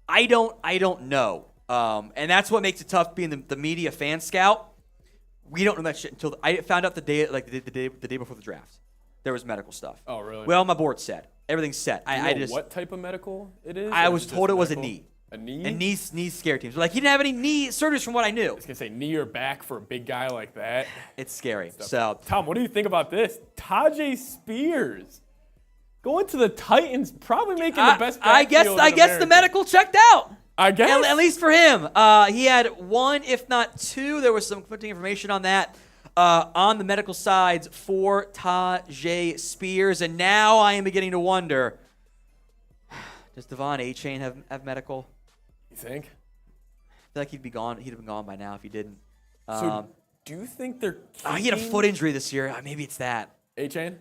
I don't know. And that's what makes it tough being the media fan scout. We don't know that shit until I found out the day before the draft. There was medical stuff. Oh, really? Well, my board's set. Everything's set. I just what type of medical it is? I was told it was a knee. A knee? And knees scare teams. Like, he didn't have any knee surgeries from what I knew. I was going to say knee or back for a big guy like that. It's scary. So, Tom, what do you think about this? Tajay Spears going to the Titans, probably making the best backfield I guess the medical checked out. I guess. At least for him. He had 1, if not 2. There was some conflicting information on that. On the medical sides for Tajay Spears. And now I am beginning to wonder, does Devon Achane have medical? You think? I feel like he'd have been gone by now if he didn't. So do you think they're keeping he had a foot injury this year. Maybe it's that. Achane?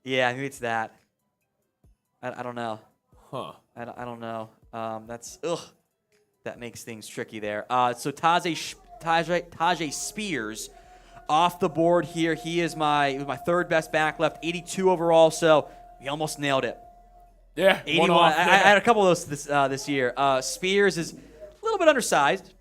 Yeah, maybe it's that. I don't know. Huh. I don't know. That makes things tricky there. So Tajay Spears off the board here. He is my third best back left, 82 overall, so we almost nailed it. Yeah, 81. one-off, I had a couple of those this year. Spears is a little bit undersized,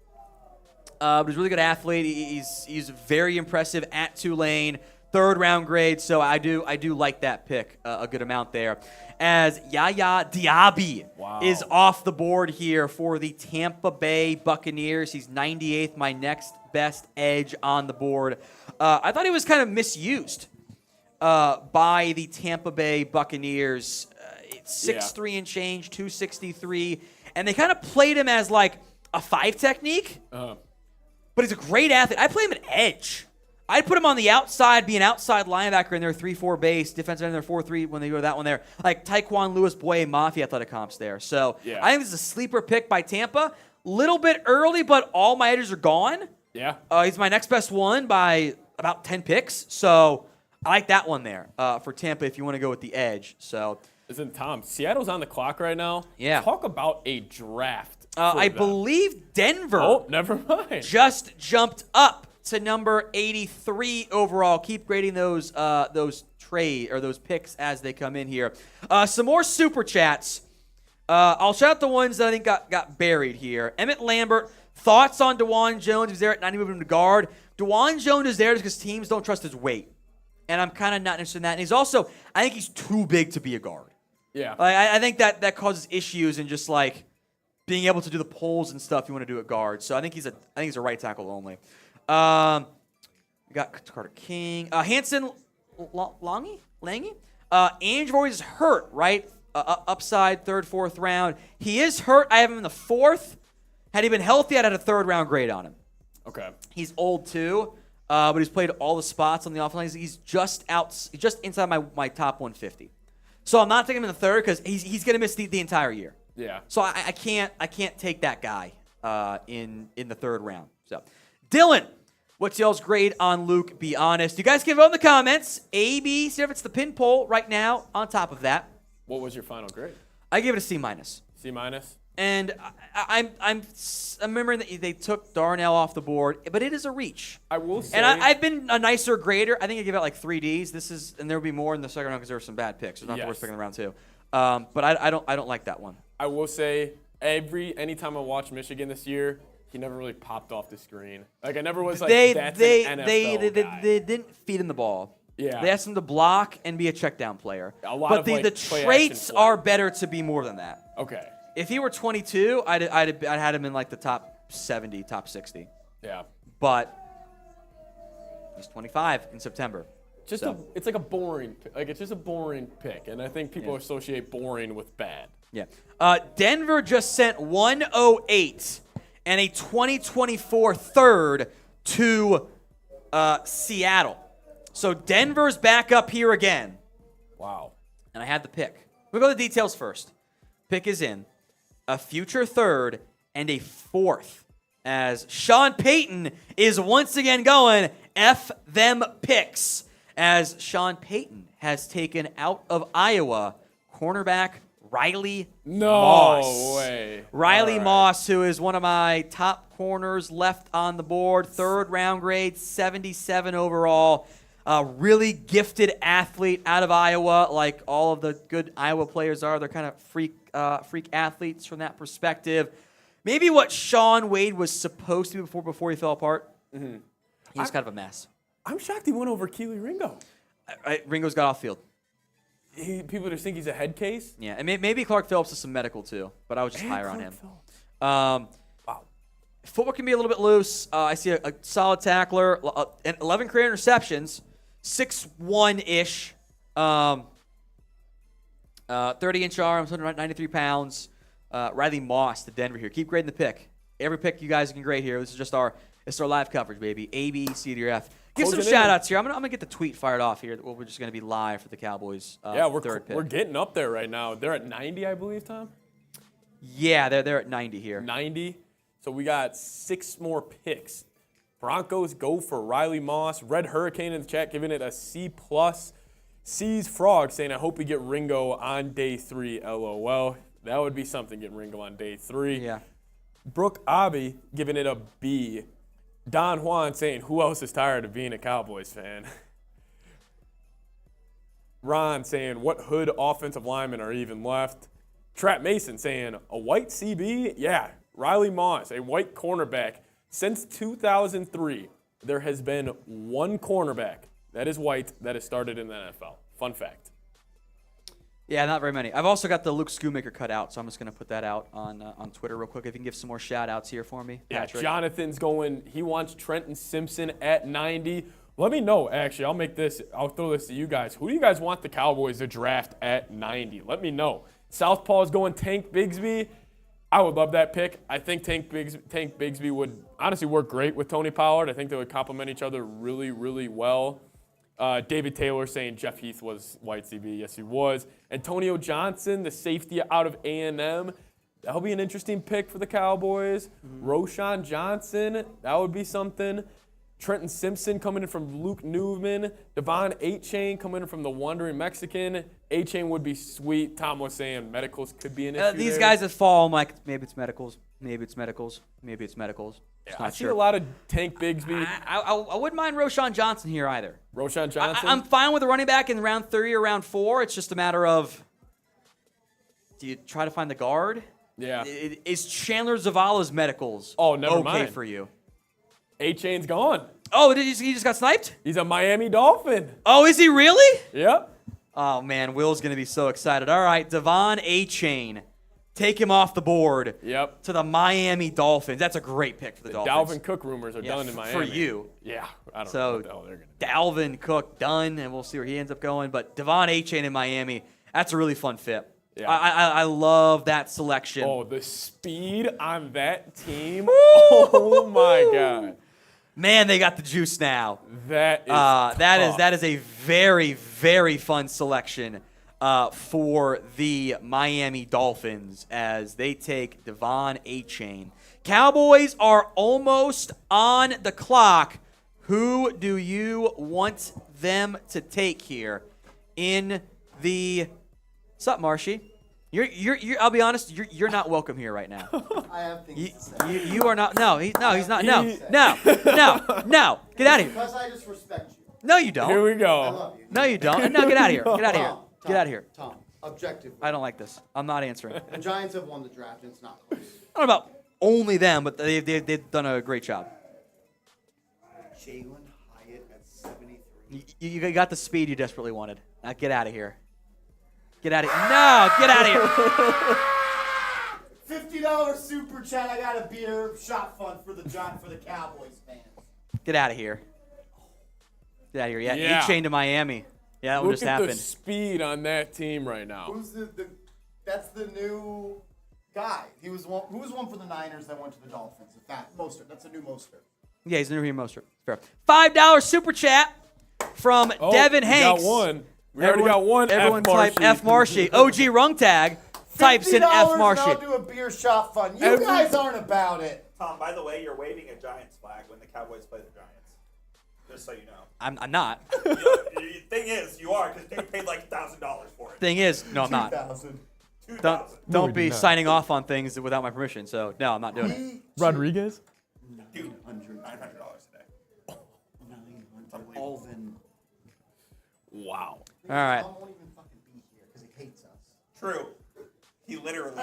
but he's a really good athlete. He's very impressive at Tulane. 3rd round grade, so I do like that pick a good amount there. As Yaya Diaby is off the board here for the Tampa Bay Buccaneers. He's 98th, my next best edge on the board. I thought he was kind of misused by the Tampa Bay Buccaneers. 6'3" and change, 263, and they kind of played him as like a 5 technique. But he's a great athlete. I play him at edge. I'd put him on the outside, be an outside linebacker in their 3-4 base, defensive end in their 4-3 when they go to that one there. Like Taekwon Lewis, Boye, Mafia athletic comps there. So I think this is a sleeper pick by Tampa. Little bit early, but all my edges are gone. Yeah. He's my next best one by about 10 picks. So I like that one there for Tampa if you want to go with the edge. So Isn't Tom? Seattle's on the clock right now. Yeah. Talk about a draft. I them. believe Denver Oh, never mind. just jumped up to number 83 overall. Keep grading those those picks as they come in here. Some more super chats. I'll shout out the ones that I think got buried here. Emmett Lambert, thoughts on DeJuan Jones? He's there at 90, moving him to guard. DeJuan Jones is there just because teams don't trust his weight, and I'm kind of not interested in that. And he's also, I think he's too big to be a guard. Yeah. I think that causes issues in just like being able to do the pulls and stuff you want to do at guard. So I think he's a right tackle only. We got Carter King. Hanson Lange? Andrew is hurt, right? Upside, 3rd, 4th round. He is hurt. I have him in the 4th. Had he been healthy, I'd had a 3rd round grade on him. Okay. He's old too, but he's played all the spots on the offense. He's just inside my top 150. So I'm not taking him in the 3rd because he's going to miss the entire year. Yeah. So I can't take that guy in the 3rd round. So Dylan, what's y'all's grade on Luke? Be honest. You guys can vote in the comments. A, B, see if it's the pin poll right now. On top of that, What was your final grade? I give it a C minus. C minus. And I'm remembering that they took Darnell off the board, but it is a reach. I will say. And I've been a nicer grader. I think I give it like 3 Ds. And there will be more in the 2nd round because there were some bad picks. It's not the worst pick in the round too. But I don't like that one. I will say anytime I watched Michigan this year, he never really popped off the screen. Like I never was like that's an NFL guy. They didn't feed him the ball. Yeah. They asked him to block and be a check down player. A lot but of, the like, play traits action are better to be more than that. Okay. If he were 22, I'd had him in like the top 70, top 60. Yeah. But he's 25 in September. It's like a boring, it's just a boring pick, and I think people associate boring with bad. Yeah. Denver just sent 108 and a 2024 3rd to Seattle. So Denver's back up here again. Wow. And I had the pick. We'll go to the details first. Pick is in. A future 3rd and a 4th. As Sean Payton is once again going F them picks. As Sean Payton has taken out of Iowa cornerback Riley Moss. No way. Riley Moss, who is one of my top corners left on the board. 3rd round grade, 77 overall. Really gifted athlete out of Iowa, like all of the good Iowa players are. They're kind of freak athletes from that perspective. Maybe what Sean Wade was supposed to be before he fell apart. Mm-hmm. He was kind of a mess. I'm shocked he went over Keely Ringo. Ringo's got off field. People just think he's a head case. Yeah, and maybe Clark Phillips is some medical too, but I was just higher on him. Wow. Footwork can be a little bit loose. I see a solid tackler, 11 career interceptions, 6'1"-ish, 30-inch arms, 193 pounds. Riley Moss to Denver here. Keep grading the pick. Every pick you guys can grade here. This is just our live coverage, baby. A, B, C, D, or F. Give some shout-outs here. I'm gonna get the tweet fired off here. We're just going to be live for the Cowboys. Third pick. We're getting up there right now. They're at 90, I believe, Tom? Yeah, they're at 90 here. 90. So we got 6 more picks. Broncos go for Riley Moss. Red Hurricane in the chat giving it a C+. C's Frog saying, I hope we get Ringo on day 3, LOL. That would be something, getting Ringo on day 3. Yeah. Brooke Abbey giving it a B. Don Juan saying, who else is tired of being a Cowboys fan? Ron saying, what hood offensive linemen are even left? Trap Mason saying, a white CB? Yeah. Riley Moss, a white cornerback. Since 2003, there has been one cornerback that is white that has started in the NFL. Fun fact. Yeah, not very many. I've also got the Luke Schoonmaker cut out, so I'm just going to put that out on Twitter real quick. If you can give some more shout-outs here for me, Yeah, Patrick. Jonathan's going, he wants Trenton Simpson at 90. Let me know, actually. I'll throw this to you guys. Who do you guys want the Cowboys to draft at 90? Let me know. Southpaw is going Tank Bigsby. I would love that pick. I think Tank Bigsby would honestly work great with Tony Pollard. I think they would complement each other really, really well. David Taylor saying Jeff Heath was white CB. Yes, he was. Antonio Johnson, the safety out of A&M. That'll be an interesting pick for the Cowboys. Roshan Johnson, that would be something. Trenton Simpson coming in from Luke Newman. Devon Achane coming in from the Wandering Mexican. Achane would be sweet. Tom was saying medicals could be an issue These there. guys that fall, I'm like, maybe it's medicals, maybe it's medicals, maybe it's medicals. Just I not see sure. a lot of Tank Bigsby. I wouldn't mind Roshan Johnson here either. Roshan Johnson. I'm fine with the running back in round 3 or round 4. It's just a matter of, do you try to find the guard? Yeah. Is Chandler Zavala's medicals never okay mind. for you? Achane's gone. Oh, he just got sniped? He's a Miami Dolphin. Oh, is he really? Yep. Oh, man, Will's going to be so excited. All right, Devon Achane. Take him off the board Yep. to the Miami Dolphins. That's a great pick for the Dolphins. Dalvin Cook rumors are done in Miami. For you. Yeah. I don't know So, what the hell they're going to do. Dalvin Cook done, and we'll see where he ends up going. But Devon Achane in Miami, that's a really fun fit. Yeah. I love that selection. Oh, the speed on that team. Oh, my God. Man, they got the juice now. That is That is a very, very fun selection for the Miami Dolphins as they take Devon Achane. Cowboys are almost on the clock. Who do you want them to take here in the? What's up, Marshy? You're. I'll be honest. You're not welcome here right now. I have things to say. You are not. No, he's not. No. Get out of here. Because I just respect you. No, you don't. Here we I go. love you. No, you don't. No, get out of here. Get out of here. Tom, Get out of here. Tom, objectively. I don't like this. I'm not answering. The Giants have won the draft, and it's not close. I don't know about only them, but they've done a great job. Jalen Hyatt at 73. You got the speed you desperately wanted. Now get out of here. Get out of here. No, get out of here. $50 super chat. I got a beer shot fund for the Cowboys fans. Get out of here. Get out of here. Yeah, Yeah. Achane to Miami. Yeah, that one Look just at the happened. speed on that team right now. Who's that's the new guy. Who was one for the Niners that went to the Dolphins? Mostert. That's a new Mostert. Yeah, he's the new Raheem Mostert. Fair. $5 super chat from Devin Hanks. We got one. We already got one. Everyone F. type Marshy. F Marshy. OG Rung Tag types in F $50 and Marshy. I'll do a beer shot fund. You guys aren't about it. Tom, by the way, you're waving a Giants flag when the Cowboys play the Giants. Just so you know. I'm not. The thing is, you are, because dude paid like $1,000 for it. Thing is, no, I'm not. 2,000. Don't we be did not. signing off on things without my permission. So no, I'm not doing it. Rodriguez? Dude, $900 today. Alvin. Wow. All right. Tom won't even fucking be here because he hates us. True. He literally.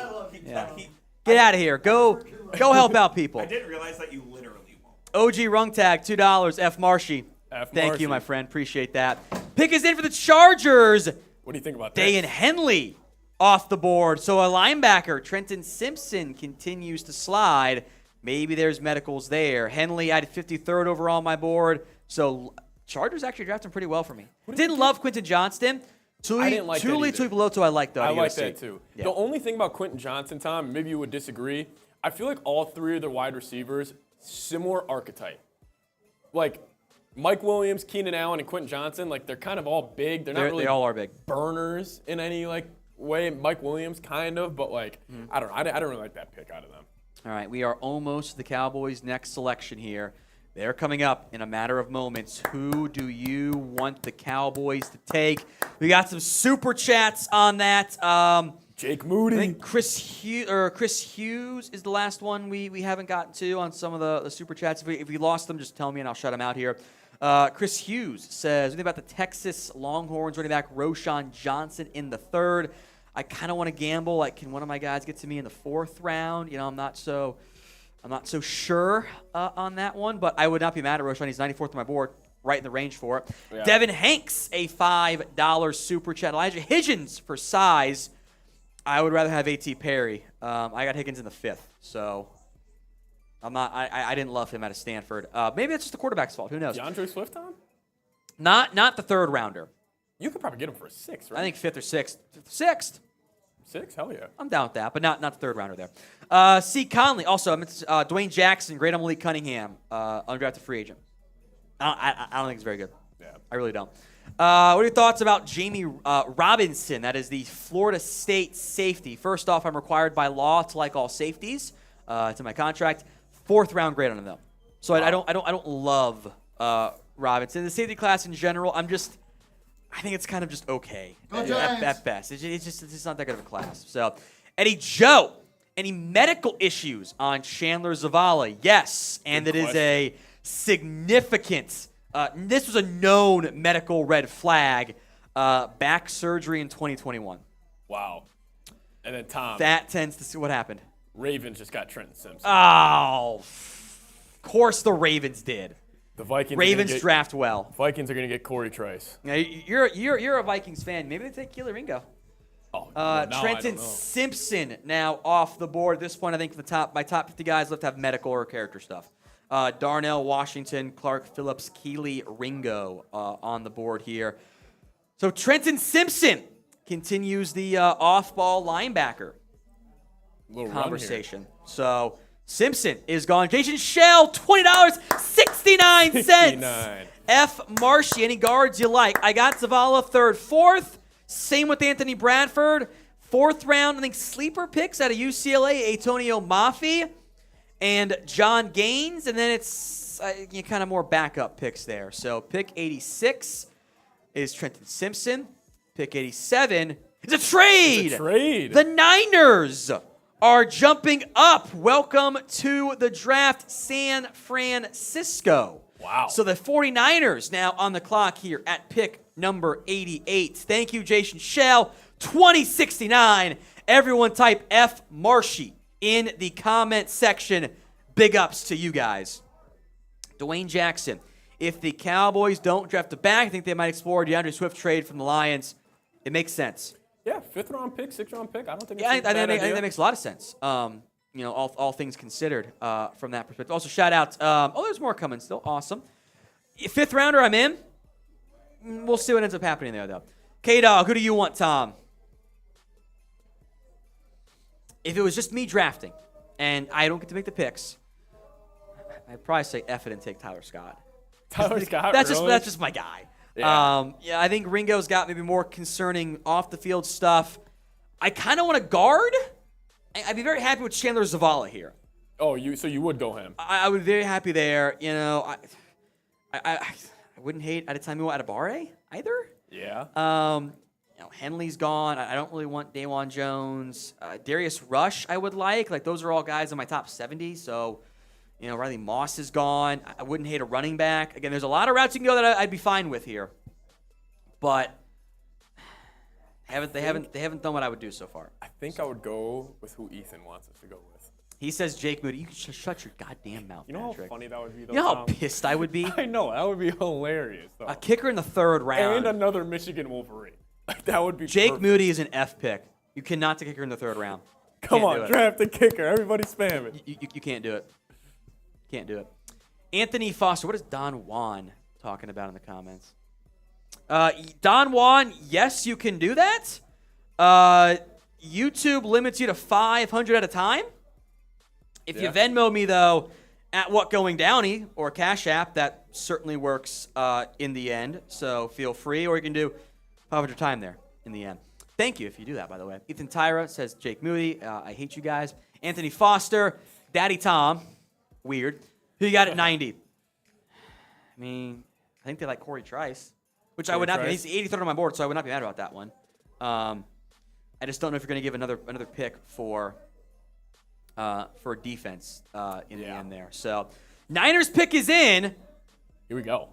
Get out of here. Go help out people. I didn't realize that you literally won't. OG Rung Tag, $2. F Marshy. F. Thank Marshy. you, my friend. Appreciate that. Pick is in for the Chargers. What do you think about Dayan that? Henley off the board. So a linebacker, Trenton Simpson, continues to slide. Maybe there's medicals there. Henley, I had 53rd overall on my board. So Chargers actually drafted pretty well for me. Didn't love Quentin Johnston. I didn't like that Tuli either. Tuipulotu I liked, though. I out of like USC. that too. Yeah. The only thing about Quentin Johnson, Tom, maybe you would disagree. I feel like all three of their wide receivers, similar archetype. Like Mike Williams, Keenan Allen, and Quentin Johnson, like they're kind of all big. They're not really They all are big. burners in any like way. Mike Williams kind of, but like I don't know. I don't really like that pick out of them. All right, we are almost to the Cowboys' next selection here. They're coming up in a matter of moments. Who do you want the Cowboys to take? We got some super chats on that. Jake I Moody. think Chris Hughes is the last one we haven't gotten to on some of the super chats. If we lost them, just tell me and I'll shut them out here. Chris Hughes says, what about the Texas Longhorns running back Roshan Johnson in the 3rd? I kind of want to gamble. Like, can one of my guys get to me in the 4th round? I'm not so sure on that one, but I would not be mad at Roshan. He's 94th on my board, right in the range for it. Yeah. Devin Hanks, a $5 super chat. Elijah Higgins for size. I would rather have A.T. Perry. I got Higgins in the 5th, so I'm not. I didn't love him out of Stanford. Maybe it's just the quarterback's fault. Who knows? DeAndre Swift on? Not the 3rd rounder. You could probably get him for a 6, right? I think 5th or 6th. 6th. 6? Hell yeah. I'm down with that, but not the 3rd rounder there. C. Conley. Also, Dwayne Jackson, great on Malik Cunningham, undrafted free agent. I don't think it's very good. Yeah. I really don't. What are your thoughts about Jamie Robinson? That is the Florida State safety. First off, I'm required by law to like all safeties. It's in my contract. 4th round grade on him though. So wow. I don't love Robinson. The safety class in general, I think it's kind of just okay at best. It's just not that good of a class. So, Eddie Joe, any medical issues on Chandler Zavala? Yes, and it is a significant. This was a known medical red flag. Back surgery in 2021. Wow. And then Tom. That tends to see what happened. Ravens just got Trenton Simpson. Oh, of course the Ravens did. The Ravens draft well. Vikings are going to get Corey Trice. Now, you're a Vikings fan. Maybe they take Keeler Ringo. Trenton Simpson now off the board. At this point, I think my top 50 guys left to have medical or character stuff. Darnell Washington, Clark Phillips, Keely Ringo on the board here. So Trenton Simpson continues the off-ball linebacker conversation. So Simpson is gone. Jason Shell, $20.69. F. Marshy, any guards you like? I got Zavala 3rd, 4th. Same with Anthony Bradford. 4th round, I think sleeper picks out of UCLA, Antonio Mafi and John Gaines. And then it's kind of more backup picks there. So pick 86 is Trenton Simpson. Pick 87 is a trade. It's a trade. The Niners are jumping up. Welcome to the draft, San Francisco. Wow. So the 49ers now on the clock here at pick number 88. Thank you, Jason Shell. 2069. Everyone type F Marshy in the comment section. Big ups to you guys. Dwayne Jackson. If the Cowboys don't draft a back, I think they might explore DeAndre Swift trade from the Lions. It makes sense. Yeah, 5th round pick, 6th round pick. I don't think. I think that makes a lot of sense. All things considered from that perspective. Also, shout out. There's more coming still. Awesome. 5th rounder, I'm in. We'll see what ends up happening there, though. K-Dog, who do you want, Tom? If it was just me drafting and I don't get to make the picks, I'd probably say F it and take Tyler Scott. Tyler Scott, that's really? just my guy. Yeah. I think Ringo's got maybe more concerning off-the-field stuff. I kind of want to guard. I'd be very happy with Chandler Zavala here. Oh, so you would go him? I would be very happy there. I wouldn't hate Adetomiwa Adebawore either. Yeah. Henley's gone. I don't really want Dawan Jones. Darius Rush I would like. Those are all guys in my top 70, so Riley Moss is gone. I wouldn't hate a running back. Again, there's a lot of routes you can go that I'd be fine with here. But they haven't done what I would do so far. I think I would go with who Ethan wants us to go with. He says Jake Moody. You can shut your goddamn mouth, You know Patrick. how funny that would be, though, You know how Tom? pissed I would be? I know. That would be hilarious, though. A kicker in the 3rd round. And another Michigan Wolverine. That would be Jake perfect. Moody is an F pick. You cannot take a kicker in the 3rd round. Come on, draft the kicker. Everybody spam it. You can't do it. Can't do it. Anthony Foster. What is Don Juan talking about in the comments? Don Juan, yes, you can do that. YouTube limits you to 500 at a time. If you Venmo me, though, at What Going Downy or Cash App, that certainly works in the end. So feel free, or you can do 500 time there in the end. Thank you if you do that, by the way. Ethan Tyra says Jake Moody. I hate you guys. Anthony Foster, Daddy Tom. Weird. Who you got at 90? I think they like Corey Trice, which I would not be. He's 83rd on my board, so I would not be mad about that one. I just don't know if you're going to give another pick for defense in the end there. So Niners pick is in. Here we go.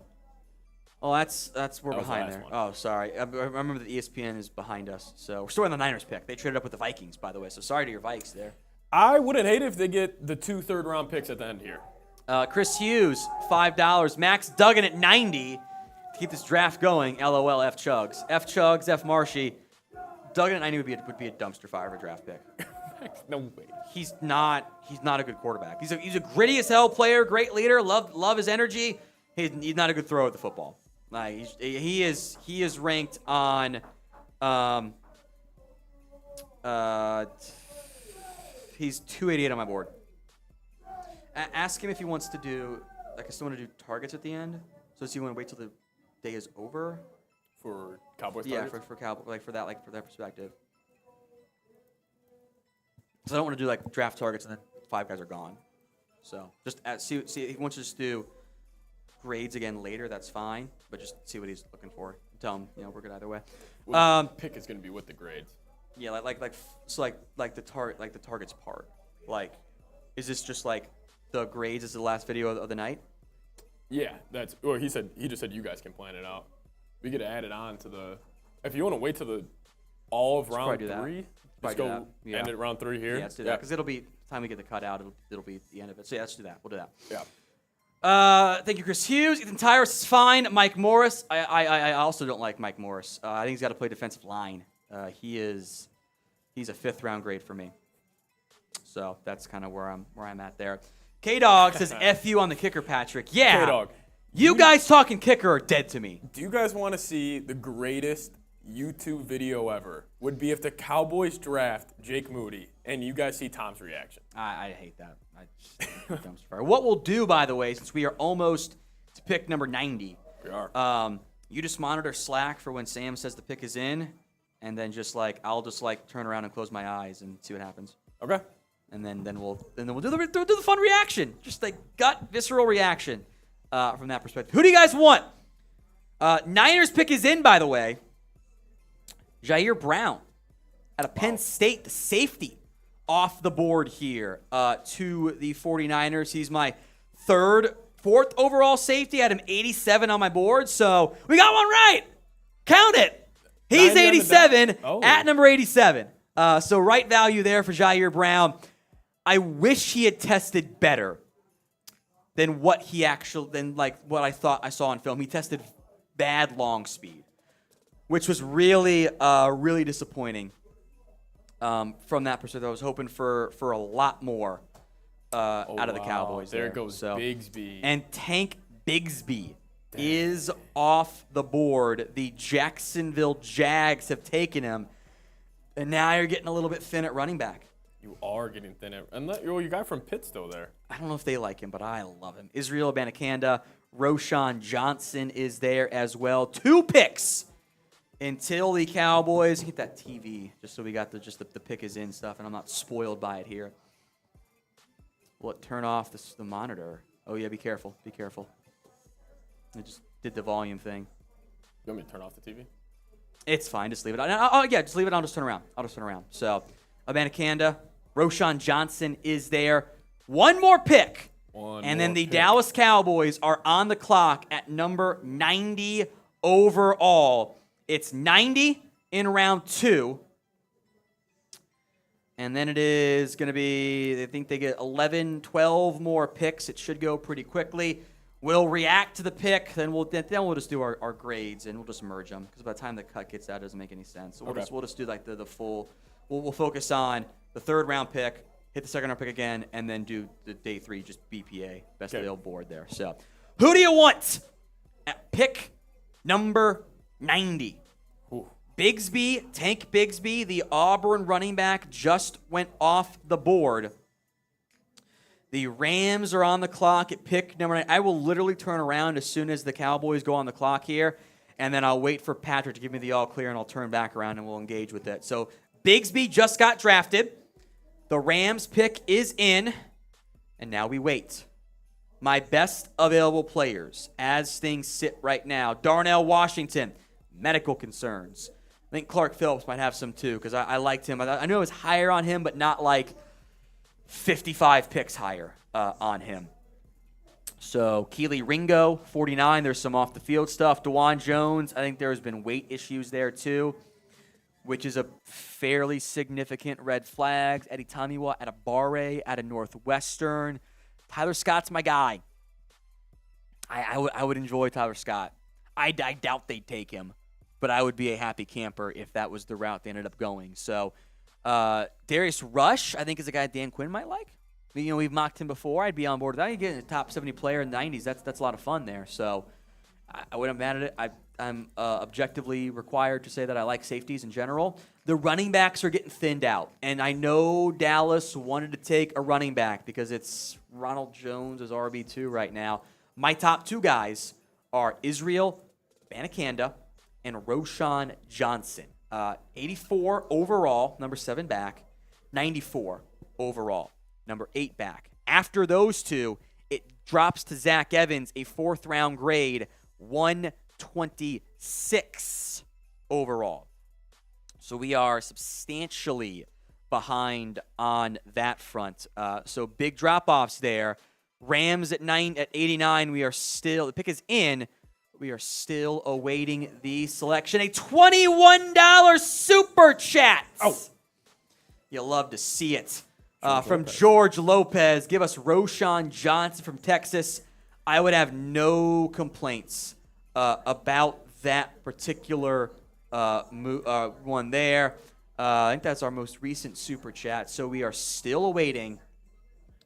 Oh, that's we're That was the behind last there. one. Oh, sorry. I remember that ESPN is behind us. So we're still in the Niners pick. They traded up with the Vikings, by the way. So sorry to your Vikes there. I wouldn't hate it if they get the 2 third-round picks at the end here. Chris Hughes, $5. Max Duggan at 90 to keep this draft going. LOL, F Chugs. F Chugs, F Marshy. Duggan at 90 would be a dumpster fire of a draft pick. No way. He's not a good quarterback. He's a gritty as hell player, great leader, love his energy. He's not a good thrower at the football. Like he is ranked on he's 288 on my board. Ask him if he wants to do I still want to do targets at the end. So does he want to wait till the day is over? For Cowboys Yeah, targets? for Cowboys, for that perspective. So I don't want to do like draft targets and then 5 guys are gone. So just see if he wants to just do grades again later. That's fine, but just see what he's looking for. Tell him we're good either way. Well, the pick is going to be with the grades. Yeah, like the targets part. Like, is this just like the grades is the last video of the night? Yeah, he just said you guys can plan it out. We could add it on to the. If you want to wait till the all of round 3, just go end it at round 3 here. Yeah, let's do that because it'll be time we get the cut out. It'll be the end of it. So yeah, let's do that. We'll do that. Yeah. Thank you, Chris Hughes. Ethan Tyrus is fine. Mike Morris. I also don't like Mike Morris. I think he's got to play defensive line. He's a 5th round grade for me. So that's kind of where I'm at there. K-Dog says F you on the kicker, Patrick. Yeah. K-Dog. You guys talking kicker are dead to me. Do you guys want to see the greatest YouTube video ever? Would be if the Cowboys draft Jake Moody and you guys see Tom's reaction. I hate that. Dumpster fire. What we'll do, by the way, since we are almost to pick number 90, We are. you just monitor Slack for when Sam says the pick is in, and then I'll just turn around and close my eyes and see what happens. Okay. And then we'll do the fun reaction, just like gut visceral reaction from that perspective. Who do you guys want? Niners pick is in, by the way. Jair Brown out of Penn State, the safety, off the board here to the 49ers. He's my 4th overall safety. I had him 87 on my board, so we got one right. Count it. He's 87 at number 87. So right value there for Jair Brown. I wish he had tested better than what what I thought I saw on film. He tested bad long speed, which was really disappointing from that perspective. I was hoping for a lot more out of the Cowboys. There goes Bigsby. And Tank Bigsby is off the board. The Jacksonville Jags have taken him, and now you're getting a little bit thin at running back. You are getting thin. And you got from Pitt still there. I don't know if they like him, but I love him. Israel Abanikanda, Roshan Johnson is there as well. 2 picks until the Cowboys get that TV, just so we got the pick is in stuff, and I'm not spoiled by it here. Will it turn off the monitor? Oh yeah, be careful. Be careful. I just did the volume thing. You want me to turn off the TV? It's fine. Just leave it on. Yeah, just leave it on. I'll just turn around. So, Abanikanda, Roshan Johnson is there. One more pick. And then the Dallas Cowboys are on the clock at number 90 overall. It's 90 in round 2. And then it is going to be, I think they get 11, 12 more picks. It should go pretty quickly. We'll react to the pick, then we'll just do our grades, and we'll just merge them. Because by the time the cut gets out, it doesn't make any sense. So we'll just do like the full. We'll focus on the 3rd round pick, hit the 2nd round pick again, and then do the day 3 just BPA, best available board there. So, who do you want at pick number 90? Ooh. Bigsby, Tank Bigsby, the Auburn running back, just went off the board. The Rams are on the clock at pick number 9. I will literally turn around as soon as the Cowboys go on the clock here, and then I'll wait for Patrick to give me the all clear, and I'll turn back around and we'll engage with it. So Bigsby just got drafted. The Rams pick is in, and now we wait. My best available players as things sit right now. Darnell Washington, medical concerns. I think Clark Phillips might have some too because I liked him. I knew I was higher on him, but not like 55 picks higher on him. So Keely Ringo, 49. There's some off the field stuff. DeJuan Jones, I think there's been weight issues there too, which is a fairly significant red flag. Eddie Tamiwa at a Barre, at a Northwestern. Tyler Scott's my guy. I would enjoy Tyler Scott. I doubt they'd take him, but I would be a happy camper if that was the route they ended up going. So Darius Rush, I think, is a guy Dan Quinn might like. You know, we've mocked him before. I'd be on board with that. You get a top 70 player in the 90s. That's a lot of fun there. So I wouldn't have mad at it. I'm objectively required to say that I like safeties in general. The running backs are getting thinned out. And I know Dallas wanted to take a running back because it's Ronald Jones as RB2 right now. My top two guys are Israel Banakanda and Roshan Johnson. 84 overall, number 7 back. 94 overall, number 8 back. After those two, it drops to Zach Evans, a 4th-round grade, 126 overall. So we are substantially behind on that front. So big drop-offs there. Rams at 89. We are still, the pick is in. We are still awaiting the selection. A $21 super chat. Oh, you love to see it. From George Lopez, give us Roshan Johnson from Texas. I would have no complaints about that particular one there. I think that's our most recent super chat. So we are still awaiting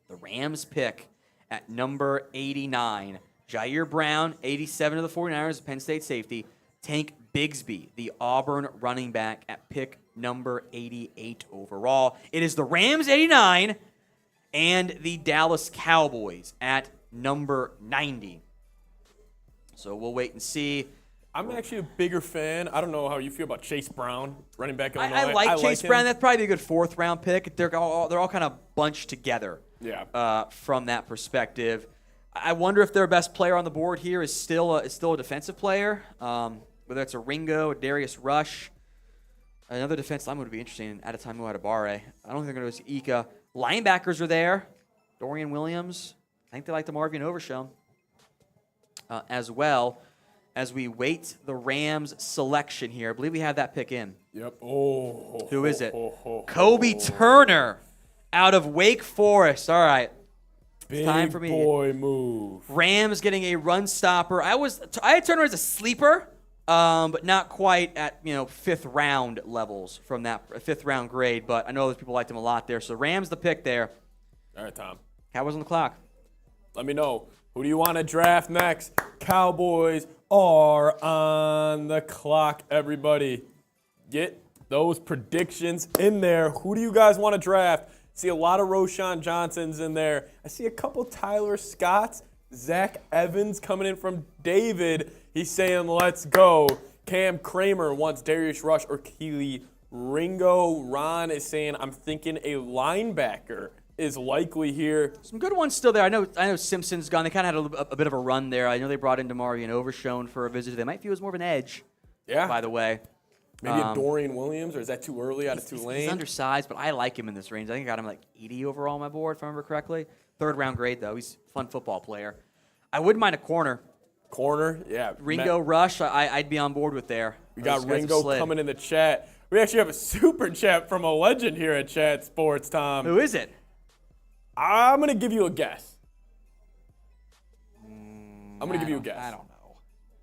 the Rams pick at number 89. Jair Brown, 87 of the 49ers, Penn State safety. Tank Bigsby, the Auburn running back, at pick number 88 overall. It is the Rams 89 and the Dallas Cowboys at number 90. So we'll wait and see. I'm actually a bigger fan. I don't know how you feel about Chase Brown, running back Illinois. I like Chase Brown. That's probably a good 4th-round pick. They're all kind of bunched together. Yeah. From that perspective. I wonder if their best player on the board here is still a defensive player, whether it's a Ringo, a Darius Rush. Another defense lineman would be interesting at a time who had a Barre. I don't think they're going to go Ika. Linebackers are there. Dorian Williams. I think they like the Marvin Overshown as well as we wait the Rams selection here. I believe we have that pick in. Yep. Who is it? Kobe Turner out of Wake Forest. All right. Big time for me. Boy move. Rams getting a run stopper. I had Turner as a sleeper, but not quite at 5th round levels from that 5th round grade. But I know those people liked him a lot there. So Rams the pick there. All right, Tom. Cowboys on the clock. Let me know. Who do you want to draft next? Cowboys are on the clock, everybody. Get those predictions in there. Who do you guys want to draft? See a lot of Roshan Johnsons in there. I see a couple Tyler Scotts. Zach Evans coming in from David. He's saying, let's go. Cam Kramer wants Darius Rush or Keely Ringo. Ron is saying, I'm thinking a linebacker is likely here. Some good ones still there. I know Simpson's gone. They kind of had a bit of a run there. I know they brought in DeMario and Overshown for a visit. They might view as more of an edge. Yeah. By the way. Maybe a Dorian Williams, or is that too early out of Tulane? He's undersized, but I like him in this range. I think I got him like 80 overall on my board, if I remember correctly. 3rd-round grade, though. He's a fun football player. I wouldn't mind a corner. Corner, yeah. Ringo, Rush, I'd be on board with there. We got Ringo coming in the chat. We actually have a super chat from a legend here at Chat Sports, Tom. Who is it? I'm going to give you a guess. I'm going to give you a guess. I don't know.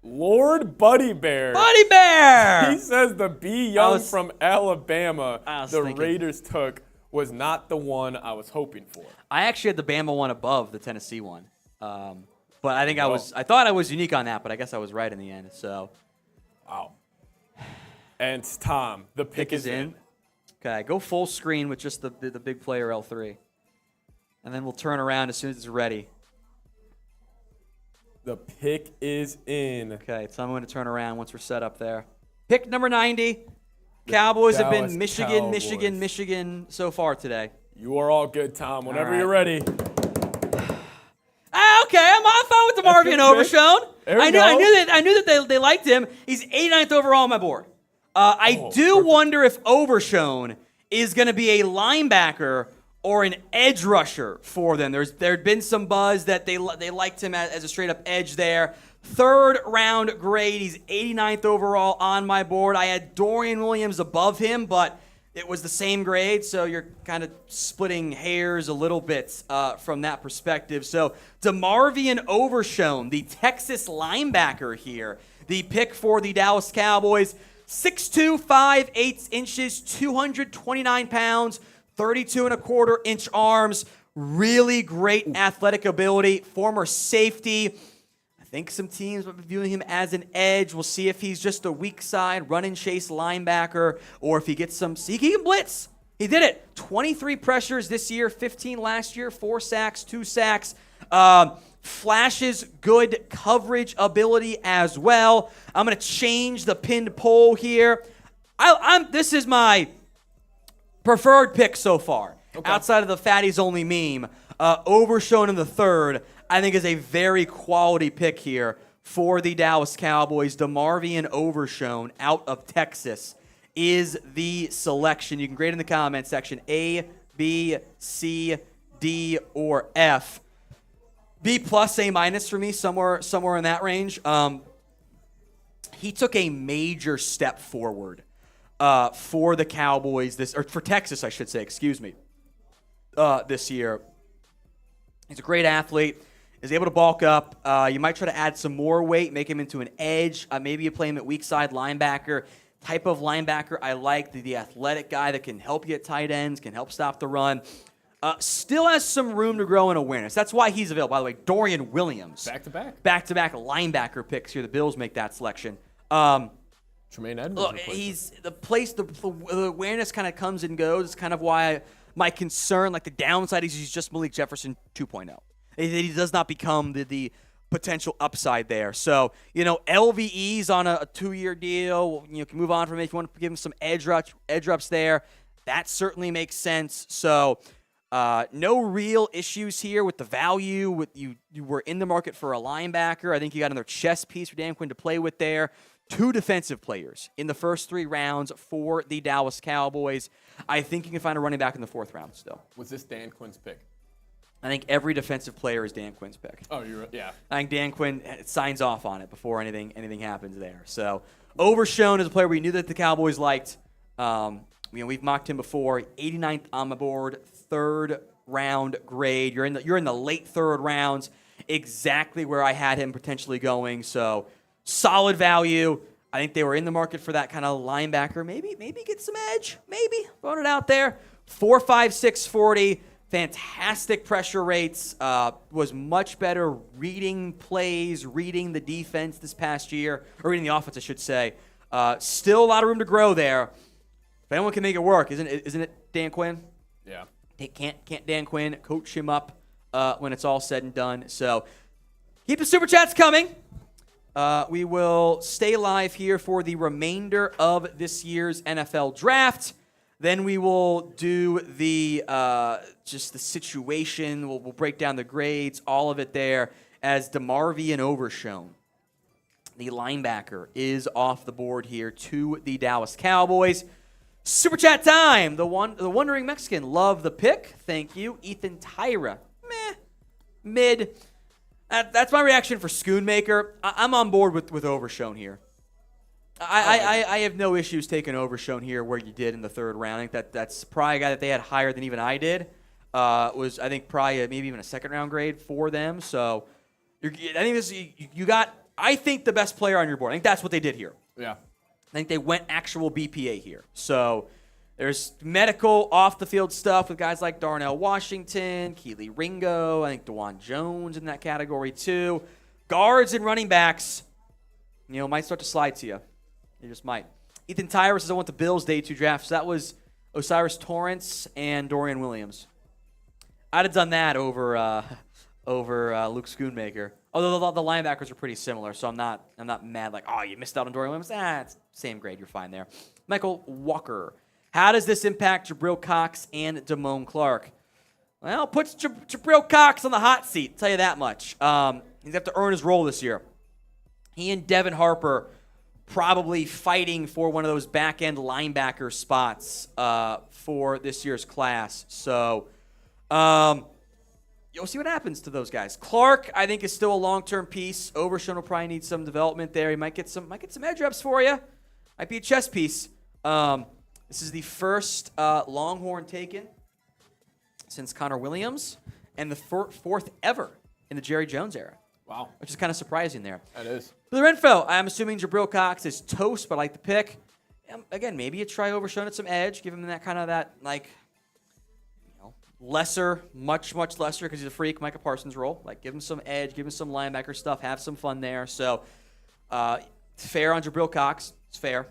Lord Buddy Bear. Buddy Bear! He says the B. Young from Alabama the thinking. Raiders took was not the one I was hoping for. I actually had the Bama one above the Tennessee one. But I think I thought I was unique on that, but I guess I was right in the end. So, wow. And Tom, the pick is in. Okay, go full screen with just the big player L3. And then we'll turn around as soon as it's ready. The pick is in. Okay, so I'm going to turn around once we're set up there. Pick number 90. Cowboys have been Michigan so far today. You are all good, Tom. Whenever you're ready. Okay, I'm fine with the Marvin Overshown. I knew that they liked him. He's 89th overall on my board. I do wonder if Overshown is going to be a linebacker or an edge rusher for them. There'd been some buzz that they liked him as a straight-up edge there. 3rd round grade. He's 89th overall on my board. I had Dorian Williams above him, but it was the same grade, so you're kind of splitting hairs a little bit from that perspective. So DeMarvion Overshown, the Texas linebacker here, the pick for the Dallas Cowboys, 6'2", 5'8" inches, 229 pounds, 32.25-inch arms, really great athletic ability, former safety. I think some teams will be viewing him as an edge. We'll see if he's just a weak side, run and chase linebacker, or if he gets some, he can blitz. He did it. 23 pressures this year, 15 last year, 4 sacks, 2 sacks. Flashes good coverage ability as well. I'm going to change the pinned poll here. This is my preferred pick so far, outside of the Fatties Only meme. Overshown in the 3rd, I think is a very quality pick here for the Dallas Cowboys. DeMarvion Overshown out of Texas is the selection. You can grade in the comment section A, B, C, D, or F. B plus, A minus for me, somewhere in that range. He took a major step forward for the Cowboys for Texas, I should say, this year. He's a great athlete. Is able to bulk up. You might try to add some more weight, make him into an edge. Maybe you play him at weak side linebacker. Type of linebacker I like, the athletic guy that can help you at tight ends, can help stop the run. Still has some room to grow in awareness. That's why he's available. By the way, Dorian Williams. Back-to-back linebacker picks here. The Bills make that selection. Tremaine Edmonds. Look, the awareness kind of comes and goes. It's kind of why my concern, like the downside, is he's just Malik Jefferson 2.0. He does not become the potential upside there. So, LVE's on a 2-year deal. You can move on from it if you want to give him some edge reps there. That certainly makes sense. So, no real issues here with the value. You were in the market for a linebacker. I think you got another chess piece for Dan Quinn to play with there. 2 defensive players in the first 3 rounds for the Dallas Cowboys. I think you can find a running back in the 4th round still. Was this Dan Quinn's pick? I think every defensive player is Dan Quinn's pick. Oh, you're right. Yeah. I think Dan Quinn signs off on it before anything happens there. So, Overshown is a player we knew that the Cowboys liked. We've mocked him before. 89th on the board, 3rd round grade. You're in the late 3rd rounds, exactly where I had him potentially going. So, solid value. I think they were in the market for that kind of linebacker. Maybe get some edge. Maybe throwing it out there. 4.56 40. Fantastic pressure rates. Was much better reading plays, reading the defense this past year, or reading the offense, I should say. Still a lot of room to grow there. If anyone can make it work, isn't it Dan Quinn? Yeah. Can't Dan Quinn coach him up when it's all said and done? So keep the super chats coming. We will stay live here for the remainder of this year's NFL draft. Then we will do the just the situation. We'll break down the grades, all of it there, as DeMarvion Overshown, the linebacker, is off the board here to the Dallas Cowboys. Super chat time. The Wondering Mexican, love the pick. Thank you. Ethan Tyra, mid. That's my reaction for Schoonmaker. I'm on board with Overshown here. I have no issues taking Overshown here where you did in the 3rd round. I think that's probably a guy that they had higher than even I did. Was I think probably maybe even a 2nd round grade for them. So I think you got the best player on your board. I think that's what they did here. Yeah. I think they went actual BPA here. So there's medical off the field stuff with guys like Darnell Washington, Keely Ringo. I think DeJuan Jones in that category too. Guards and running backs, might start to slide to you. They just might. Ethan Tyra says I want the Bills day 2 draft. So that was Osiris Torrance and Dorian Williams. I'd have done that over Luke Schoonmaker. Although the linebackers are pretty similar, so I'm not mad like, oh, you missed out on Dorian Williams. It's same grade. You're fine there. Michael Walker. How does this impact Jabril Cox and Damone Clark? Well, puts Jabril Cox on the hot seat. I'll tell you that much. He's going to have to earn his role this year. He and Devin Harper probably fighting for one of those back-end linebacker spots for this year's class. So You'll see what happens to those guys. Clark, I think, is still a long-term piece. Overshown will probably need some development there. He might get some edge reps for you. Might be a chess piece. This is the first Longhorn taken since Connor Williams, and the fourth ever in the Jerry Jones era. Wow. Which is kind of surprising there. That is. For the info, I'm assuming Jabril Cox is toast, but I like the pick. Again, maybe you try Overshown at some edge, give him lesser, much lesser because he's a freak, Micah Parsons role. Like, give him some edge, give him some linebacker stuff, have some fun there. So, fair on Jabril Cox. It's fair.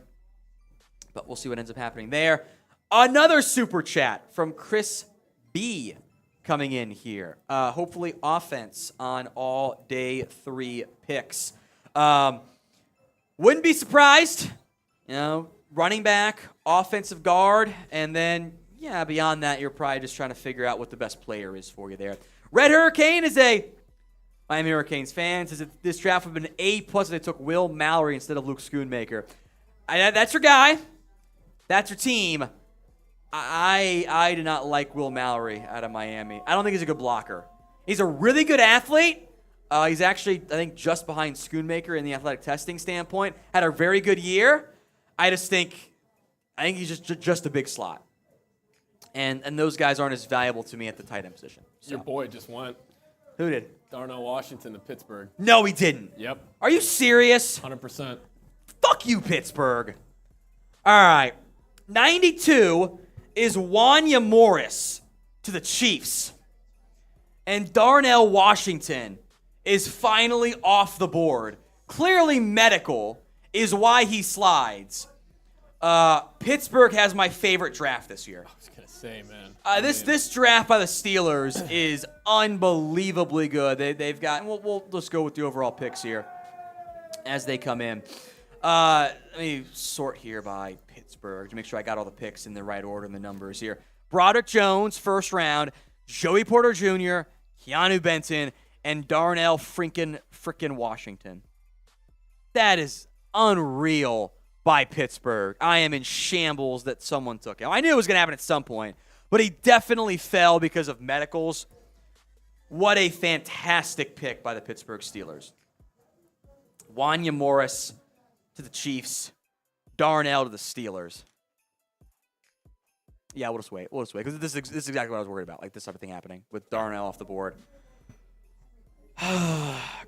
But we'll see what ends up happening there. Another super chat from Chris B coming in here. Hopefully offense on all day 3 picks. Wouldn't be surprised. Running back, offensive guard, and then, beyond that, you're probably just trying to figure out what the best player is for you there. Red Hurricane is a Miami Hurricanes fan. Says that this draft would have been A+ if they took Will Mallory instead of Luke Schoonmaker. That's your guy. That's your team. I do not like Will Mallory out of Miami. I don't think he's a good blocker. He's a really good athlete. He's actually, I think, just behind Schoonmaker in the athletic testing standpoint. Had a very good year. I think he's just a big slot. And those guys aren't as valuable to me at the tight end position. So. Your boy just went. Who did? Darnell Washington to Pittsburgh. No, he didn't. Yep. Are you serious? 100%. Fuck you, Pittsburgh. All right. 92 is Wanya Morris to the Chiefs. And Darnell Washington is finally off the board. Clearly medical is why he slides. Pittsburgh has my favorite draft this year. I was going to say, man. This draft by the Steelers is unbelievably good. They've got, and we'll just go with the overall picks here as they come in. Let me sort here by Pittsburgh to make sure I got all the picks in the right order and the numbers here. Broderick Jones, first round. Joey Porter Jr., Keanu Benton, and Darnell frickin' Washington. That is unreal by Pittsburgh. I am in shambles that someone took him. I knew it was going to happen at some point, but he definitely fell because of medicals. What a fantastic pick by the Pittsburgh Steelers. Wanya Morris to the Chiefs. Darnell to the Steelers. Yeah, we'll just wait. Because this is exactly what I was worried about. Like this type of thing happening with Darnell off the board.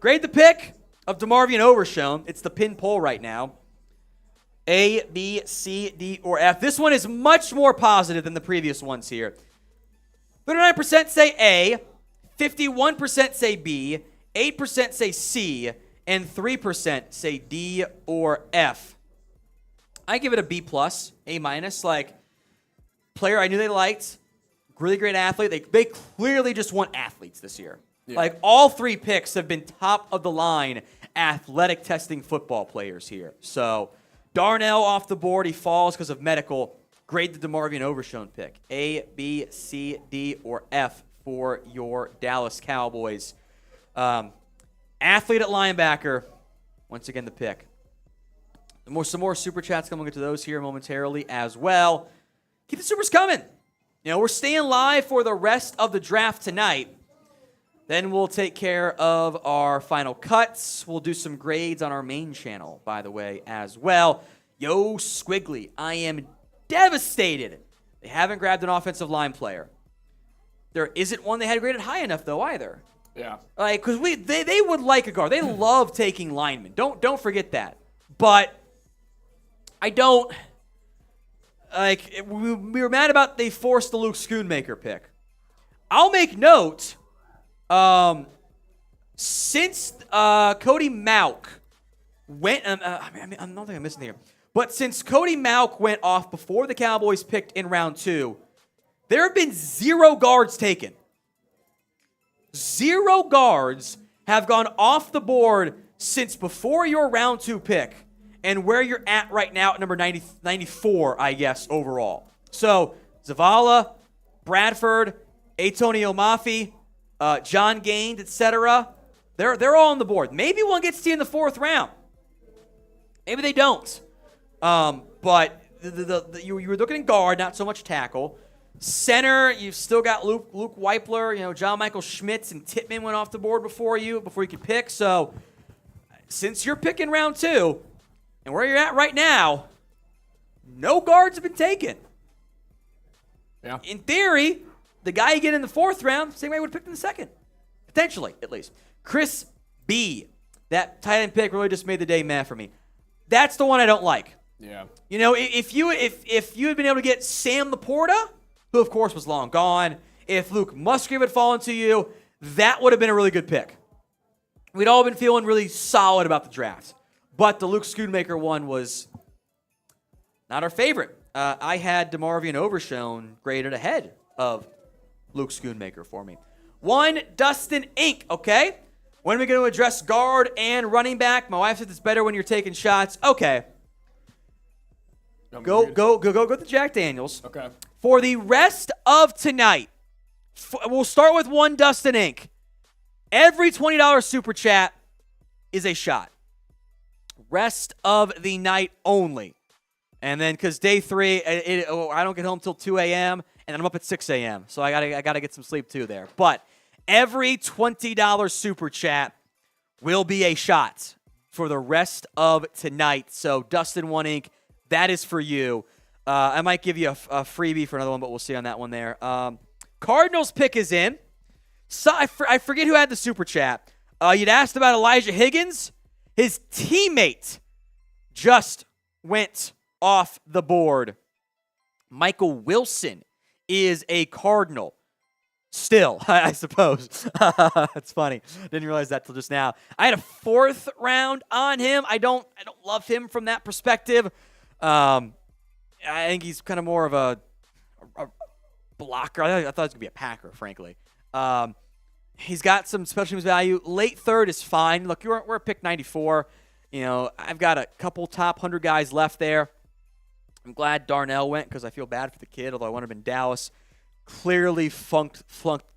Grade the pick of DeMarvion Overshown. It's the pin poll right now. A, B, C, D, or F. This one is much more positive than the previous ones here. 39% say A, 51% say B, 8% say C, and 3% say D or F. I give it a B+, A-. Like, player I knew they liked, really great athlete. They clearly just want athletes this year. Yeah. Like, all 3 picks have been top-of-the-line athletic testing football players here. So, Darnell off the board. He falls because of medical. Grade the DeMarvion Overshown pick. A, B, C, D, or F for your Dallas Cowboys. Athlete at linebacker. Once again, the pick. Some more super chats coming. We'll get to those here momentarily as well. Keep the supers coming. We're staying live for the rest of the draft tonight. Then we'll take care of our final cuts. We'll do some grades on our main channel, by the way, as well. Yo, Squiggly, I am devastated. They haven't grabbed an offensive line player. There isn't one they had graded high enough, though, either. Yeah. Like, because they would like a guard. They love taking linemen. Don't forget that. But I don't. Like, we were mad about they forced the Luke Schoonmaker pick. I'll make note. Since Cody Mauch went, I don't think I'm missing here, but since Cody Mauch went off before the Cowboys picked in round 2, there have been 0 guards taken. 0 guards have gone off the board since before your round 2 pick and where you're at right now at number 94, I guess, overall. So, Zavala, Bradford, Atonio Mafi, John Gaines, etc. They're all on the board. Maybe one gets to you in the 4th round. Maybe they don't. But you were looking at guard, not so much tackle. Center, you've still got Luke Weipler. John Michael Schmitz and Tittman went off the board before you could pick. So since you're picking round 2 and where you're at right now, no guards have been taken. Yeah. In theory, the guy you get in the 4th round, same way I would have picked in the 2nd. Potentially, at least. Chris B. That tight end pick really just made the day meh for me. That's the one I don't like. Yeah. If you had been able to get Sam Laporta, who of course was long gone, if Luke Musgrave had fallen to you, that would have been a really good pick. We'd all been feeling really solid about the draft. But the Luke Schoonmaker one was not our favorite. I had DeMarvion Overshone graded ahead of Luke Schoonmaker for me. 1, Dustin Inc., okay? When are we going to address guard and running back? My wife said it's better when you're taking shots. Okay. Go to Jack Daniels. Okay. For the rest of tonight, we'll start with 1, Dustin Inc. Every $20 super chat is a shot. Rest of the night only. And then because day 3, I don't get home till 2 a.m., and I'm up at 6 a.m., so I gotta get some sleep too there. But every $20 super chat will be a shot for the rest of tonight. So Dustin 1 Inc., that is for you. I might give you a freebie for another one, but we'll see on that one there. Cardinals pick is in. So I forget who had the super chat. You'd asked about Elijah Higgins. His teammate just went off the board. Michael Wilson is a Cardinal. Still, I suppose. That's funny. Didn't realize that till just now. I had a 4th round on him. I don't love him from that perspective. I think he's kind of more of a blocker. I thought he was going to be a Packer, frankly. He's got some special teams value. Late 3rd is fine. Look, we're at pick 94. I've got a couple top 100 guys left there. I'm glad Darnell went because I feel bad for the kid, although I want him in Dallas. Clearly flunked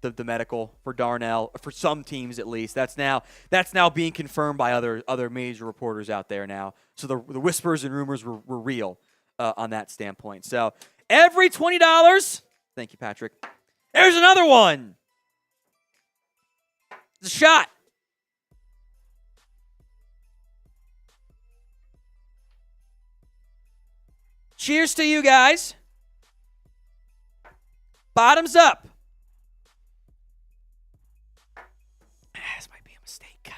the medical for Darnell, for some teams at least. That's now being confirmed by other major reporters out there now. So the whispers and rumors were real on that standpoint. So every $20, thank you, Patrick. There's another one. It's a shot. Cheers to you guys. Bottoms up. This might be a mistake.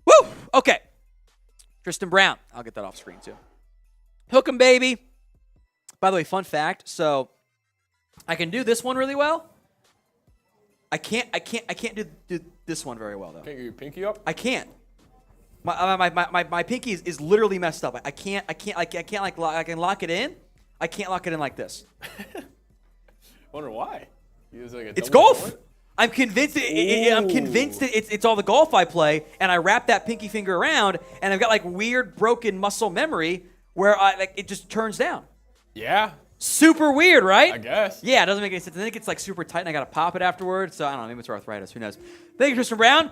Woo! Okay. Tristan Brown. I'll get that off screen too. Hook 'em, baby. By the way, fun fact. So I can do this one really well. I can't do this one very well though. Can't get your pinky up? I can't. My pinky is literally messed up. I can lock it in. I can't lock it in like this. Wonder why. It's golf. I'm convinced. It's all the golf I play, and I wrap that pinky finger around, and I've got like weird broken muscle memory where it just turns down. Yeah. Super weird, right? I guess. Yeah, it doesn't make any sense. I think it's like super tight, and I got to pop it afterwards. So I don't know. Maybe it's arthritis. Who knows? Thank you, Tristan Brown.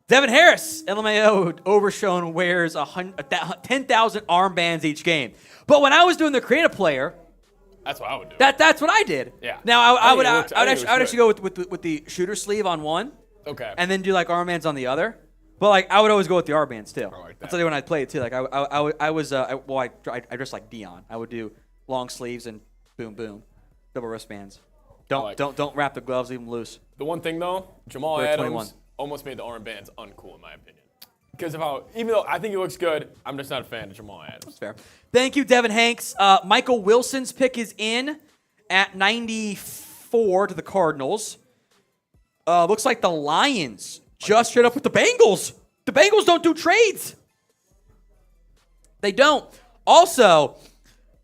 Devin Harris, LMAO Overshone wears 10,000 armbands each game. But when I was doing the creative player, that's what I would do. That's what I did. Yeah. Now I would actually go with the shooter sleeve on one. Okay. And then do like armbands on the other. But like I would always go with the armbands too. I like that. That's the when I played too. Like I dressed like Dion. I would do long sleeves and boom boom, double wristbands. Don't wrap the gloves, leave them loose. The one thing though, Jamal We're at Adams 21. almost made the armbands uncool in my opinion. Because even though I think he looks good, I'm just not a fan of Jamal Adams. That's fair. Thank you, Devin Hanks. Michael Wilson's pick is in at 94 to the Cardinals. Looks like the Lions just straight up with the Bengals. The Bengals don't do trades. They don't. Also,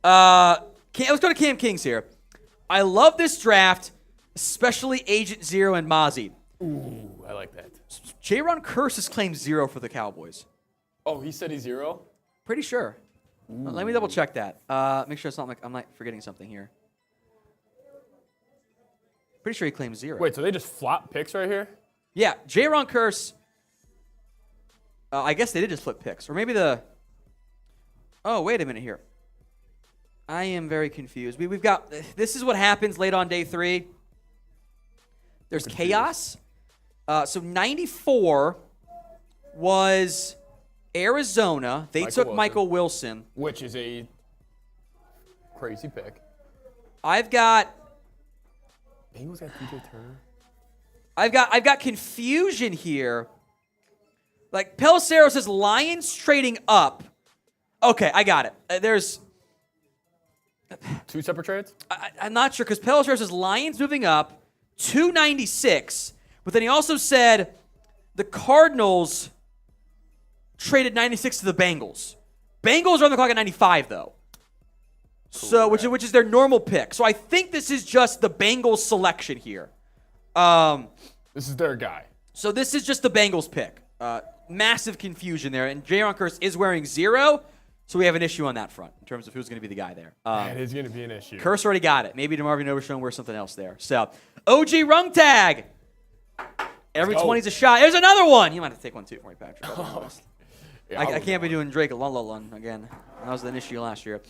let's go to Cam Kings here. I love this draft, especially Agent Zero and Mazi. Ooh, I like that. J-Ron Curse has claimed 0 for the Cowboys. Oh, he said he's 0? Pretty sure. Let me double check that. Make sure it's not like I'm not forgetting something here. Pretty sure he claims 0. Wait, so they just flop picks right here? Yeah, J-Ron Curse. I guess they did just flip picks. Or maybe the... Oh, wait a minute here. I am very confused. We've got this is what happens late on day 3. There's chaos. So 94 was Arizona. They took Michael Wilson, which is a crazy pick. I've got Bengals got PJ Turner. I've got confusion here. Like Pelissero says Lions trading up. Okay, I got it. There's 2 separate trades? I'm not sure because Pelissero says Lions moving up 296, but then he also said the Cardinals traded 96 to the Bengals. Bengals are on the clock at 95 though. Cool, so which is their normal pick. So I think this is just the Bengals selection here. This is their guy. So this is just the Bengals pick. Massive confusion there, and Jaron Kearse is wearing 0. So we have an issue on that front in terms of who's going to be the guy there. That is going to be an issue. Kearse already got it. Maybe DeMarvin Overshown wears something else there. So OG rung tag. Every 20's a shot. There's another one. You might have to take one too for me, Patrick. Yeah, I can't be doing Drake Lullalun again. That was an issue last year.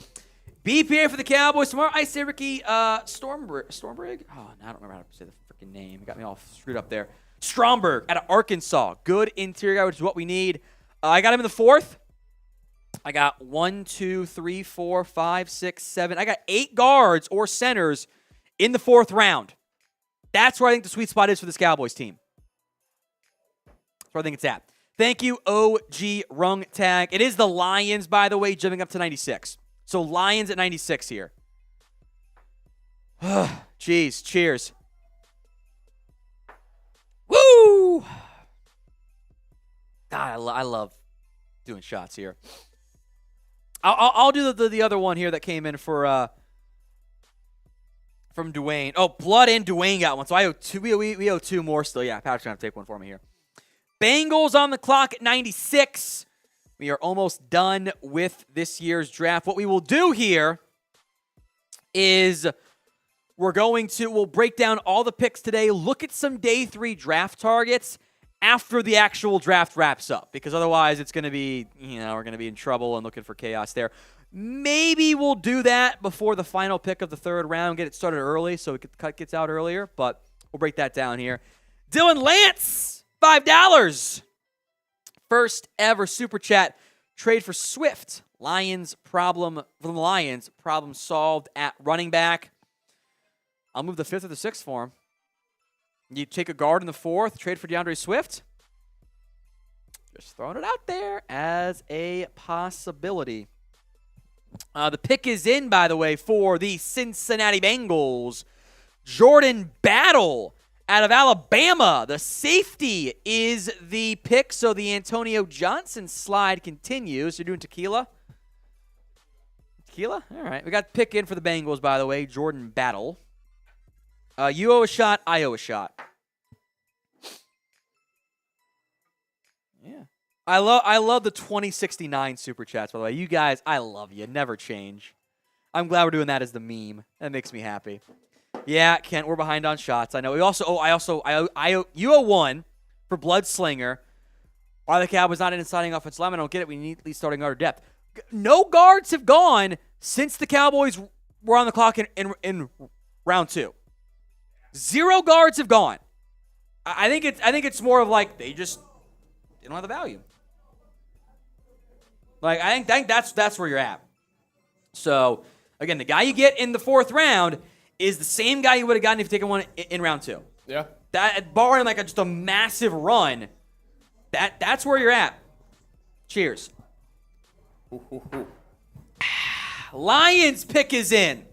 BPA for the Cowboys tomorrow. I say Ricky Stormbrig. Oh, I don't remember how to say the freaking name. It got me all screwed up there. Stromberg out of Arkansas. Good interior guy, which is what we need. I got him in the 4th. I got 1, 2, 3, 4, 5, 6, 7. I got 8 guards or centers in the 4th round. That's where I think the sweet spot is for this Cowboys team. That's where I think it's at. Thank you, OG Rung Tag. It is the Lions, by the way, jumping up to 96. So Lions at 96 here. Jeez, cheers. Woo! God, I love doing shots here. I'll do the other one here that came in for from Dwayne. Oh, Blood and Dwayne got one, so I owe 2. We owe 2 more still. Yeah, Patrick's gonna have to take one for me here. Bengals on the clock at 96. We are almost done with this year's draft. What we will do here is we'll break down all the picks today, look at some day 3 draft targets after the actual draft wraps up, because otherwise it's going to be, we're going to be in trouble and looking for chaos there. Maybe we'll do that before the final pick of the 3rd round, get it started early so it gets out earlier, but we'll break that down here. Dylan Lance, $5. First ever Super Chat. Trade for Swift. Problem solved at running back. I'll move the 5th or the 6th for him. You take a guard in the 4th, trade for DeAndre Swift. Just throwing it out there as a possibility. The pick is in, by the way, for the Cincinnati Bengals. Jordan Battle out of Alabama. The safety is the pick, so the Antonio Johnson slide continues. You're doing tequila? Tequila? All right. We got pick in for the Bengals, by the way. Jordan Battle. You owe a shot. I owe a shot. Yeah. I love the 2069 Super Chats, by the way. You guys, I love you. Never change. I'm glad we're doing that as the meme. That makes me happy. Yeah, Kent, we're behind on shots. I know. You owe 1 for Blood Slinger. Why the Cowboys not in signing offensive lineman? I don't get it. We need at least starting guard depth. No guards have gone since the Cowboys were on the clock in round 2. 0 guards have gone. I think it's more of like they just don't have the value. Like I think that's where you're at. So again, the guy you get in the 4th round is the same guy you would have gotten if you taken one in round 2. Yeah. That barring like just a massive run, that's where you're at. Cheers. Lions pick is in.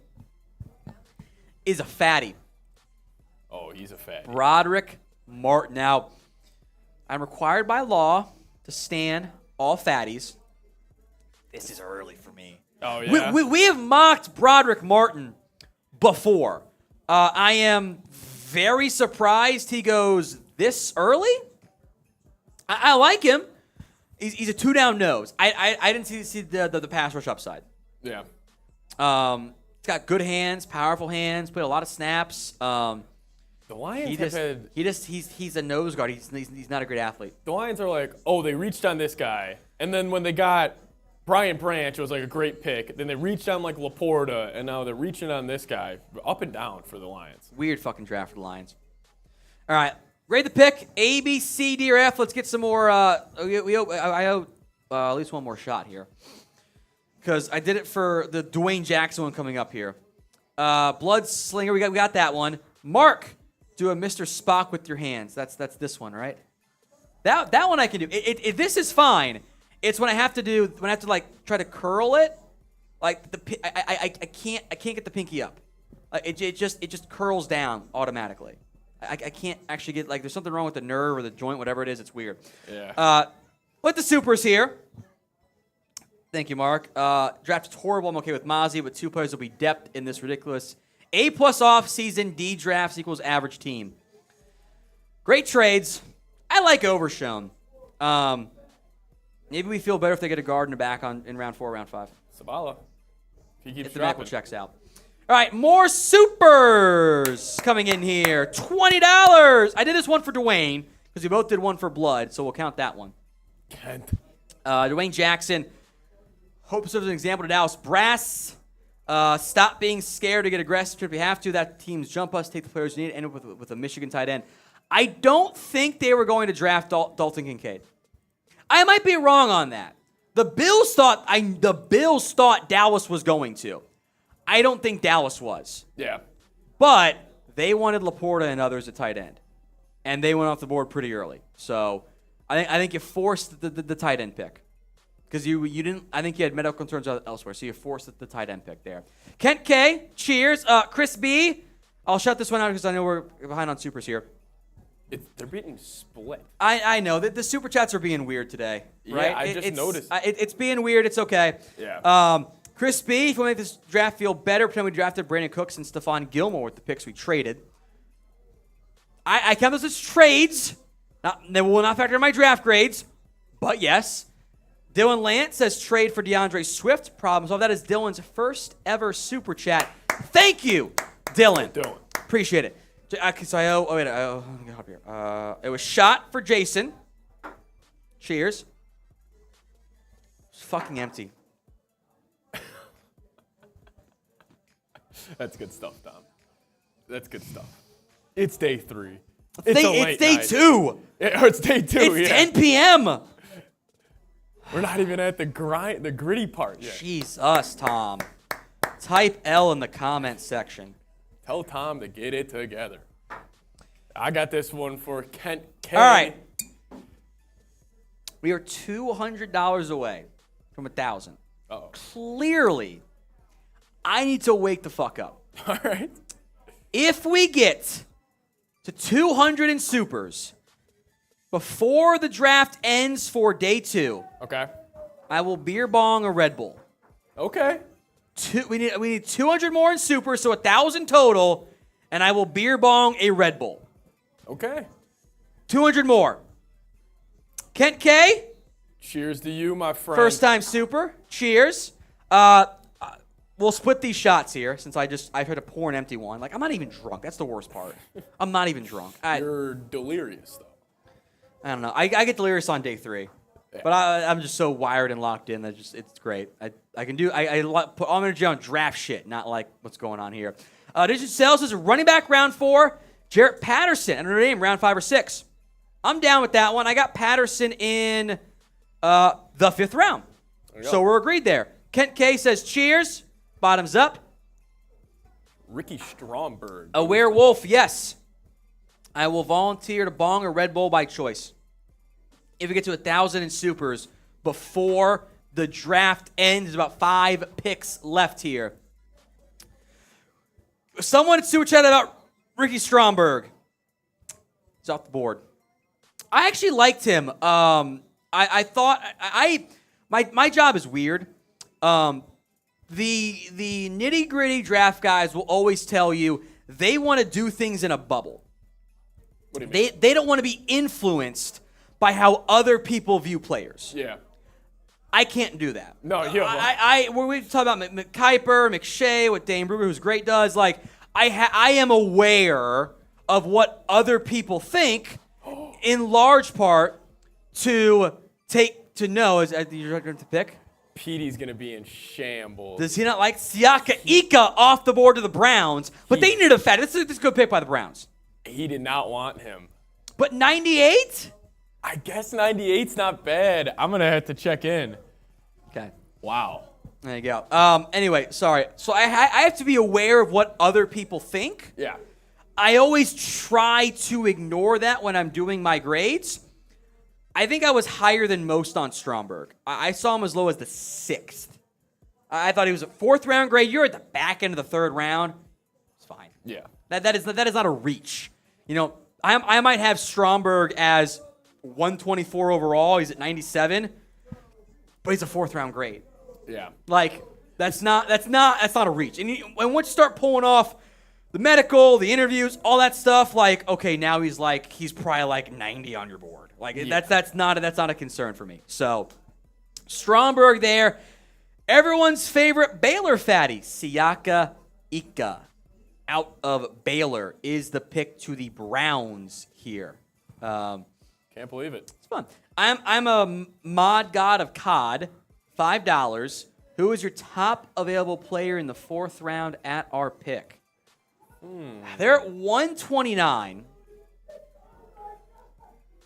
Is a fatty. Oh, he's a fatty. Broderick Martin. Now, I'm required by law to stand all fatties. This is early for me. Oh, yeah? We have mocked Broderick Martin before. I am very surprised he goes this early. I like him. He's a 2-down nose. I didn't see the pass rush upside. Yeah. He's got good hands, powerful hands, played a lot of snaps. The Lions he's a nose guard. He's not a great athlete. The Lions are like, oh, they reached on this guy, and then when they got Brian Branch was like a great pick. Then they reached on like Laporta, and now they're reaching on this guy. Up and down for the Lions. Weird fucking draft for the Lions. All right, grade the pick. A, B, C, D, or F. Let's get some more. I owe at least one more shot here because I did it for the Dwayne Jackson one coming up here. Blood Slinger, we got that one. Mark, do a Mr. Spock with your hands. That's this one, right? That one I can do. This is fine. It's when I have to like try to curl it, like I can't get the pinky up. It just curls down automatically. I can't actually get, like, there's something wrong with the nerve or the joint, whatever it is. It's weird. Yeah. But the Supers here. Thank you, Mark. Draft is horrible. I'm okay with Mazi, but 2 players will be depth in this ridiculous A+ off-season, D drafts equals average team. Great trades. I like Overshown. Maybe we feel better if they get a guard in the back in round 4, round 5. Sabala. He keeps If the back dropping. checks out. All right, more Supers coming in here. $20. I did this one for Dwayne because we both did one for Blood, so we'll count that one. Kent. Dwayne Jackson. Hope this is an example to Dallas Brass. Stop being scared to get aggressive if we have to. That teams jump us, take the players you need, end up with a Michigan tight end. I don't think they were going to draft Dalton Kincaid. I might be wrong on that. The Bills thought Dallas was going to. I don't think Dallas was. Yeah. But they wanted Laporta and others at tight end. And they went off the board pretty early. So I think you forced the tight end pick. Because you didn't, I think you had medical concerns elsewhere. So you forced the tight end pick there. Kent K, cheers. Chris B, I'll shut this one out because I know we're behind on Supers here. They're being split. I know that the Super Chats are being weird today. Right? Yeah, I just noticed. It's being weird. It's okay. Yeah. Chris B, if we make this draft feel better, pretend we drafted Brandon Cooks and Stephon Gilmore with the picks we traded. I count those as trades. They will not factor in my draft grades, but yes. Dylan Lance says trade for DeAndre Swift. Problem solved. That is Dylan's first ever Super Chat. Thank you, Dylan. Appreciate it. So I owe, let me get up here. It was shot for Jason. Cheers. It's fucking empty. That's good stuff, Tom. That's good stuff. It's day 3. It's day 2. It's day 2, It's 10 p.m. We're not even at the gritty part yet. Jesus, Tom. Type L in the comment section. Tell Tom to get it together. I got this one for Kent K. All right. We are $200 away from 1,000. Uh-oh. Clearly, I need to wake the fuck up. All right. If we get to 200 in Supers before the draft ends for day 2, Okay. I will beer bong a Red Bull. Okay. We need 200 more in Supers, so 1,000 total, and I will beer bong a Red Bull. Okay. 200 more. Kent K, Cheers to you, my friend. first time Super. Cheers. We'll split these shots here since I've heard a pour an empty one. Like, I'm not even drunk. That's the worst part. I'm not even drunk. You're delirious, though. I don't know. I get delirious on day 3. Yeah. But I'm just so wired and locked in that it's great. I can do put all my energy on draft shit, not like what's going on here. Digital Sales is running back round 4. Jarrett Patterson, Notre Dame, round 5 or 6. I'm down with that one. I got Patterson in the 5th round. So we're agreed there. Kent K says cheers. Bottoms up. Ricky Stromberg. A werewolf, yes. I will volunteer to bong a Red Bull by choice. If we get to 1,000 in Supers before the draft ends, there's about 5 picks left here. Someone super chatted about Ricky Stromberg. He's off the board. I actually liked him. I thought my job is weird. The nitty gritty draft guys will always tell you they want to do things in a bubble. What do you mean? They don't want to be influenced by how other people view players. Yeah. I can't do that. No, yeah. When we talk about Kuiper, McShay, what Dane Brugger, who's great, does, like I am aware of what other people think, in large part to know. Is you're going to pick? Petey's going to be in shambles. Does he not like Siaka Ika off the board to the Browns? But they needed a fat. This is a good pick by the Browns. He did not want him. But 98? I guess 98's not bad. I'm going to have to check in. Okay. Wow. There you go. Anyway, sorry. So I have to be aware of what other people think. Yeah. I always try to ignore that when I'm doing my grades. I think I was higher than most on Stromberg. I saw him as low as the 6th. I thought he was a 4th-round grade. You're at the back end of the 3rd round. It's fine. Yeah. That is not a reach. You know, I might have Stromberg as 124 overall. He's at 97, but he's a 4th-round grade. Yeah. Like that's not a reach. And once you start pulling off the medical, the interviews, all that stuff, like okay, now he's probably like 90 on your board. Like that's not a concern for me. So Stromberg there, everyone's favorite Baylor fatty, Siaka Ika, out of Baylor is the pick to the Browns here. Can't believe it. It's fun. I'm a mod god of COD. $5. Who is your top available player in the 4th round at our pick? They're at 129.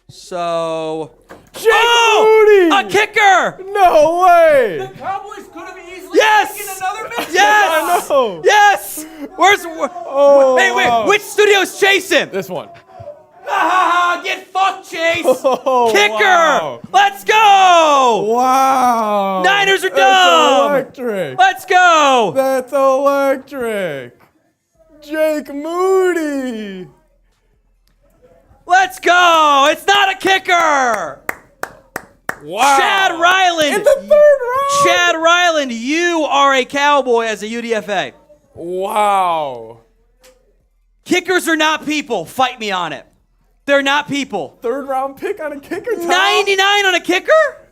So, Jake Moody! a kicker! No way! Cowboys could have easily Yes! taken another miss. Yes! I know. Yes! Wait, which studio's chasing? This one. Get fucked, Chase! Oh, Kicker! wow. Let's go! Wow. Niners are That's dumb! electric. Let's go! That's electric. Jake Moody. Let's go! It's not a kicker! Wow. Chad Ryland! In the 3rd round. Chad Ryland, you are a Cowboy as a UDFA. Wow. Kickers are not people. Fight me on it. They're not people. 3rd round pick on a kicker. 99 on a kicker?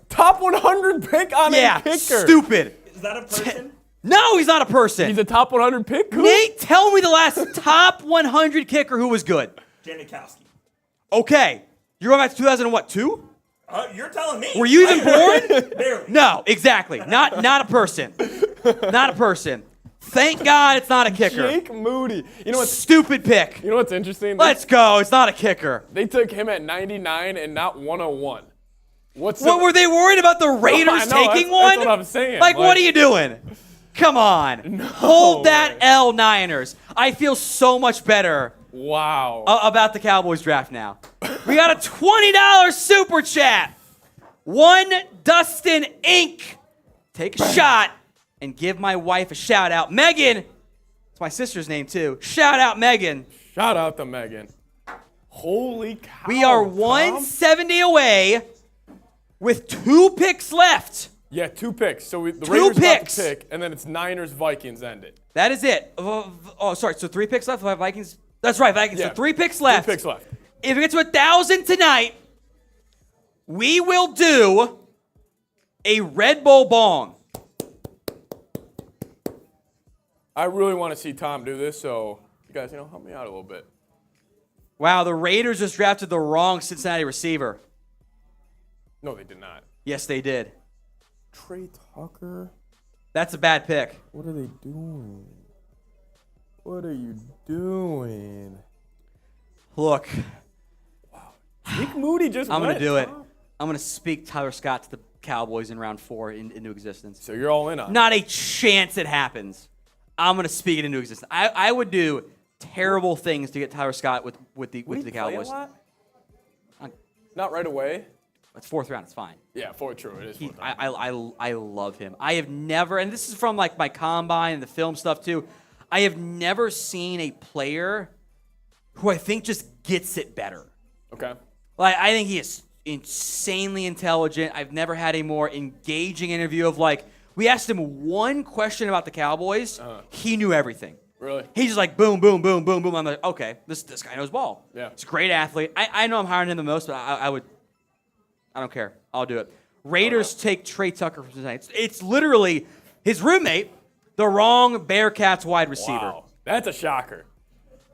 Top 100 pick on a kicker. Stupid. Is that a person? No, he's not a person. He's a top 100 pick. Who? Nate, tell me the last top 100 kicker who was good. Janikowski. Okay. You're going back to 2002? You're telling me. Were you even born? Barely. No, exactly. Not a person. Not a person. Thank God it's not a kicker. Jake Moody. You know what's Stupid pick. You know what's interesting? Let's go. It's not a kicker. They took him at 99 and not 101. What were they worried about the Raiders I know, taking that's one? what I'm saying. Like, what are you doing? Come on. Hold that way. L, Niners. I feel so much better Wow. about the Cowboys draft now. We got a $20 super chat. One Dustin Inc. Take a shot and give my wife a shout out. Megan. It's my sister's name too. Shout out Megan. Shout out to Megan. Holy cow. We are Tom. 170 away with 2 picks left. Yeah, 2 picks. So the Two Raiders picks. got the pick, and then it's Niners, Vikings end it. That is it. Oh, sorry. So 3 picks left. Vikings. That's right, Vikings. Yeah. So 3 picks left. 3 picks left. If it gets to 1,000 tonight, we will do a Red Bull bong. I really want to see Tom do this, so you guys, help me out a little bit. Wow, the Raiders just drafted the wrong Cincinnati receiver. No, they did not. Yes, they did. Trey Tucker? That's a bad pick. What are they doing? What are you doing? Look, Jake Moody just I'm going to went, do it. Tom. I'm going to speak Tyler Scott to the Cowboys in round 4 into existence. So you're all in on it. Not a chance it happens. I'm going to speak it into existence. I would do terrible things to get Tyler Scott with the Would he play Cowboys. a lot? Not right away. It's 4th round. It's fine. Yeah, true. It is. He, fourth round. I love him. I have never, and this is from like my combine and the film stuff too. I have never seen a player who I think just gets it better. Okay. Like I think he is insanely intelligent. I've never had a more engaging interview of like we asked him one question about the Cowboys. He knew everything. Really? He's just like boom, boom, boom, boom, boom. I'm like, okay, this guy knows ball. Yeah. He's a great athlete. I know I'm hiring him the most, but I don't care. I'll do it. Raiders take Trey Tucker from Cincinnati. It's literally his roommate, the wrong Bearcats wide receiver. Wow. That's a shocker.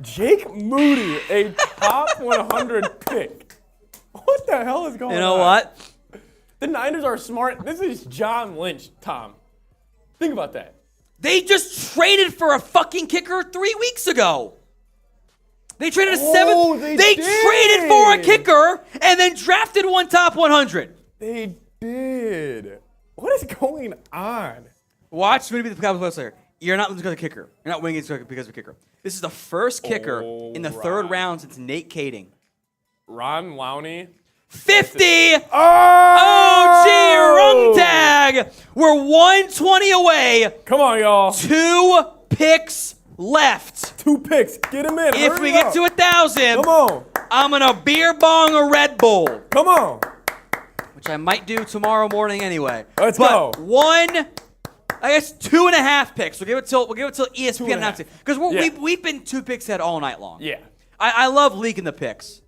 Jake Moody, a top 100 pick. What the hell is going on? You know what? The Niners are smart. This is John Lynch, Tom. Think about that. They just traded for a fucking kicker 3 weeks ago. They traded a seventh. They traded for a kicker and then drafted one top 100. They did. What is going on? Watch me be the Cowboys player. You're not losing because of a kicker. You're not winning because of a kicker. This is the first kicker in the third round since Nate Kading. Ron Lowney. 50! Oh, gee, rung tag! We're 120 away. Come on, y'all. 2 picks left. 2 picks. Get him in. If we get to 1,000, come on. I'm going to beer bong a Red Bull. Come on. Which I might do tomorrow morning anyway. Let's go. go. 2.5 picks. We'll give it till ESPN announces it. Because we've been 2 picks ahead all night long. Yeah. I love leaking the picks.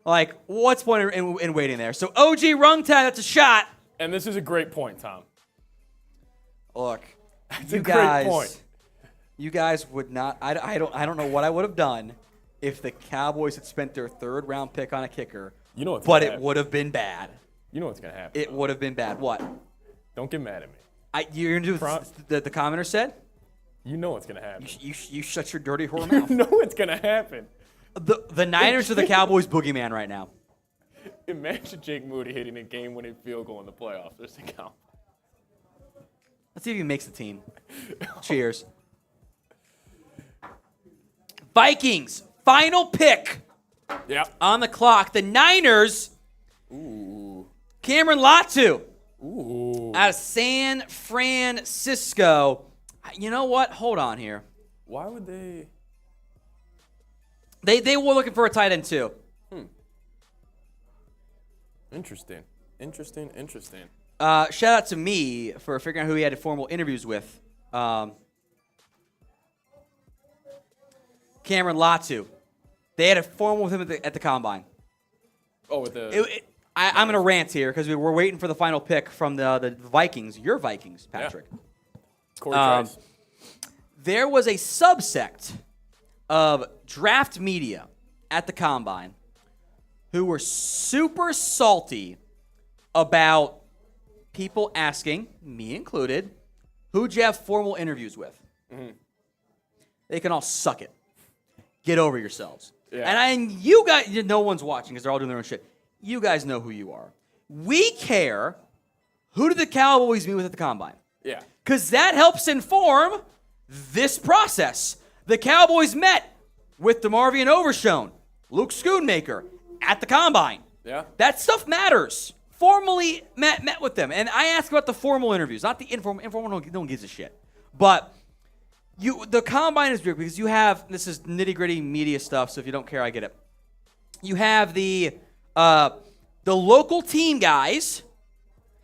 Like, what's the point in waiting there? So, OG Rungtag, that's a shot. And this is a great point, Tom. Look, That's a great point. You guys would not. I don't know what I would have done if the Cowboys had spent their 3rd round pick on a kicker. You know what's but gonna it happen. would have been bad. You know what's gonna happen. It would have been bad. What? Don't get mad at me. You're gonna do what the commenter said? You know what's gonna happen. You shut your dirty whore You mouth. know what's gonna happen. The Niners are the Cowboys' boogeyman right now. Imagine Jake Moody hitting a game-winning field goal in the playoffs. There's the count. Let's see if he makes the team. Cheers. Vikings, final pick. Yep. On the clock. The Niners. Ooh. Cameron Latu. Ooh. Out of San Francisco. You know what? Hold on here. Why would they? They were looking for a tight end too. Interesting. Shout out to me for figuring out who he had formal interviews with. Cameron Latu. They had a formal with him at the combine. Oh, with the. I'm going to rant here because we're waiting for the final pick from the Vikings. Your Vikings, Patrick. Yeah. Corey Trice. There was a subsect of draft media at the combine who were super salty about people asking, me included, who'd you have formal interviews with? Mm-hmm. They can all suck it. Get over yourselves. Yeah. And you guys, no one's watching because they're all doing their own shit. You guys know who you are. We care who did the Cowboys meet with at the combine. Yeah. Because that helps inform this process. The Cowboys met with DeMarvion Overshone, Luke Schoonmaker at the combine. Yeah. That stuff matters. Formally met with them. And I ask about the formal interviews, not the informal. Informal, no one gives a shit. But the combine is weird because you have, this is nitty-gritty media stuff, so if you don't care, I get it. You have the local team guys.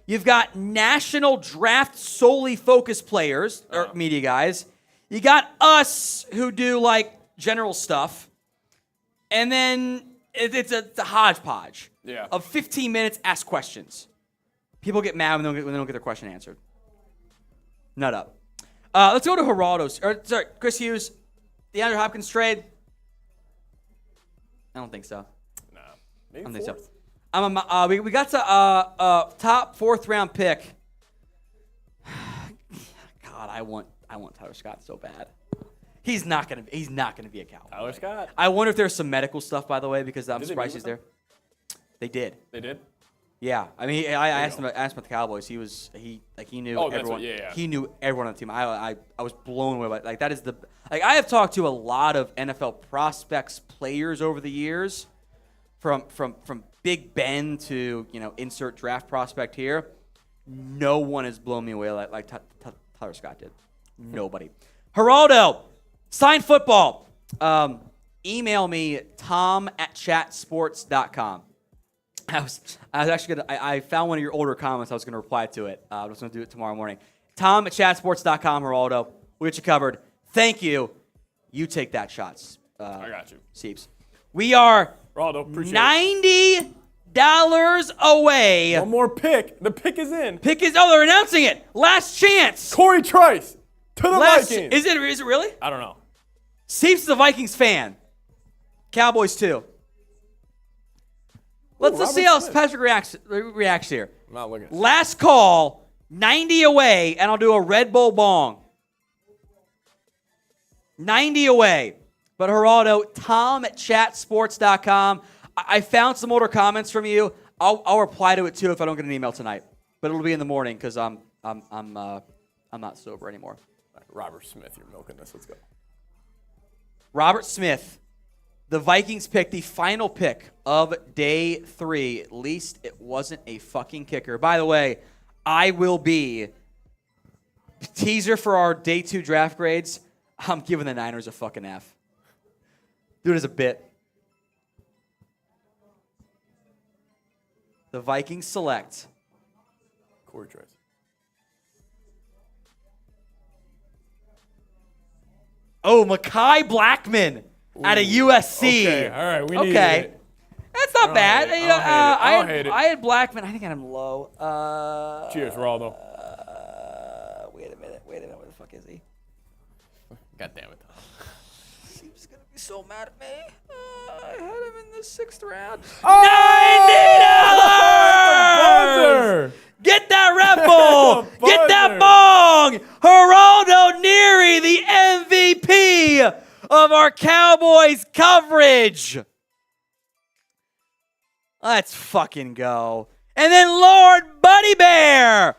You've got national draft solely focused players, or media guys. You got us who do like general stuff. And then it's a hodgepodge of 15 minutes, ask questions. People get mad when they don't get their question answered. Nut up. Let's go to Geraldo. Chris Hughes. The Andrew Hopkins trade. I don't think so. No. Maybe I don't think so. fourth. We got to top 4th round pick. God, I want Tyler Scott so bad. He's not gonna be a Cowboy. Tyler Scott. I wonder if there's some medical stuff, by the way, because I'm Did they surprised meet he's with there. They did. They did. Yeah, I mean, I asked him about the Cowboys. He knew Oh, that's everyone. what- yeah. He knew everyone on the team. I was blown away by like that is the like I have talked to a lot of NFL prospects, players over the years, from Big Ben to insert draft prospect here. No one has blown me away like Tyler Scott did. Nobody. Geraldo, sign football. Email me tom@chatsports.com. I was actually gonna. I found one of your older comments. I was gonna reply to it. I was gonna do it tomorrow morning. tom@chatsports.com. Geraldo, we'll get you covered. Thank you. You take that shots. I got you. Seeps. We are Geraldo, appreciate $90 away. it. One more pick. The pick is in. They're announcing it. Last chance. Corey Trice to the Vikings. Is it really? I don't know. Seeps is a Vikings fan. Cowboys too. Let's see how Smith. Patrick reacts here. I'm not looking at Last call, 90 away, and I'll do a Red Bull bong. 90 away. But Geraldo, tom@chatsports.com. I found some older comments from you. I'll reply to it too if I don't get an email tonight. But it'll be in the morning because I'm not sober anymore. Robert Smith, you're milking this. Let's go. Robert Smith, the Vikings picked the final pick of day 3. At least it wasn't a fucking kicker. By the way, I will be teaser for our day 2 draft grades. I'm giving the Niners a fucking F. Do it as a bit. The Vikings select Corey Tracy. Mekhi Blackman out of USC. Okay, all right, we needed Okay. it. That's not bad. hate it. You know, I don't hate it. I had Blackman. I think I had him low. Cheers, Raldo. Wait a minute. Where the fuck is he? God damn it. He's going to be so mad at me. I had him in the 6th round. $90! Get that Red Bull! Get that bong! Geraldo Neary, the MVP of our Cowboys coverage. Let's fucking go. And then Lord Buddy Bear,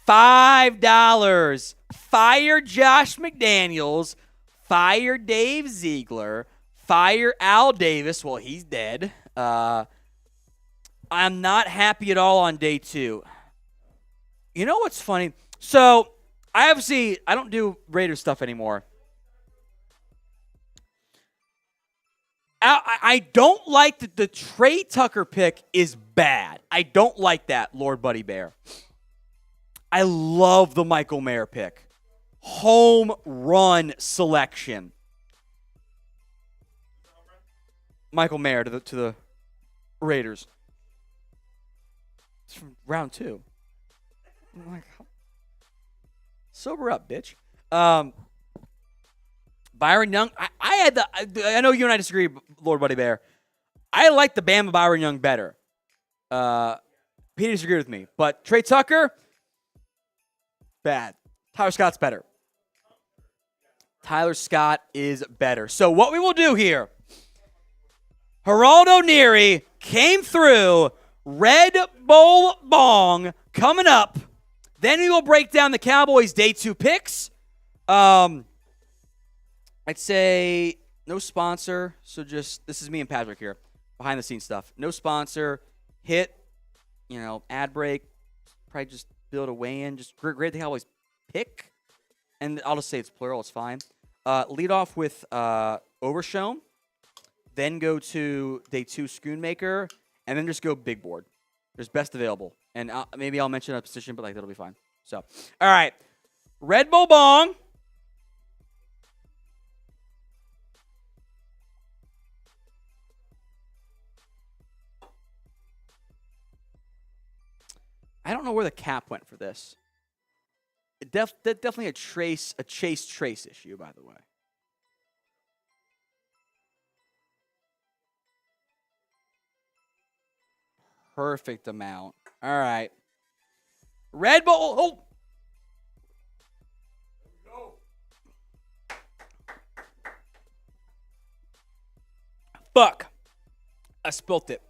$5. Fire Josh McDaniels. Fire Dave Ziegler. Fire Al Davis. Well, he's dead. I'm not happy at all on day 2. You know what's funny? So, I don't do Raiders stuff anymore. I don't like that the Trey Tucker pick is bad. I don't like that, Lord Buddy Bear. I love the Michael Mayer pick. Home run selection. Michael Mayer to the Raiders. It's from round 2. I'm like, sober up, bitch. Byron Young. I know you and I disagree, Lord Buddy Bear. I like the Bama Byron Young better. He disagreed with me. But Trey Tucker, bad. Tyler Scott's better. Tyler Scott is better. So what we will do here, Geraldo Neary came through. Red Bull Bong coming up. Then we will break down the Cowboys' day 2 picks. I'd say no sponsor. So just, this is me and Patrick here. Behind the scenes stuff. No sponsor. Hit, ad break. Probably just build a weigh-in. Just grade the Cowboys pick. And I'll just say it's plural. It's fine. Lead off with Overshown. Then go to day 2 Schoonmaker. And then just go big board. There's best available. And maybe I'll mention a position, but that'll be fine. So, all right. Red Bull Bong. I don't know where the cap went for this. Definitely a Chase Trace issue, by the way. Perfect amount. All right. Red Bull. Oh. Fuck. I spilt it.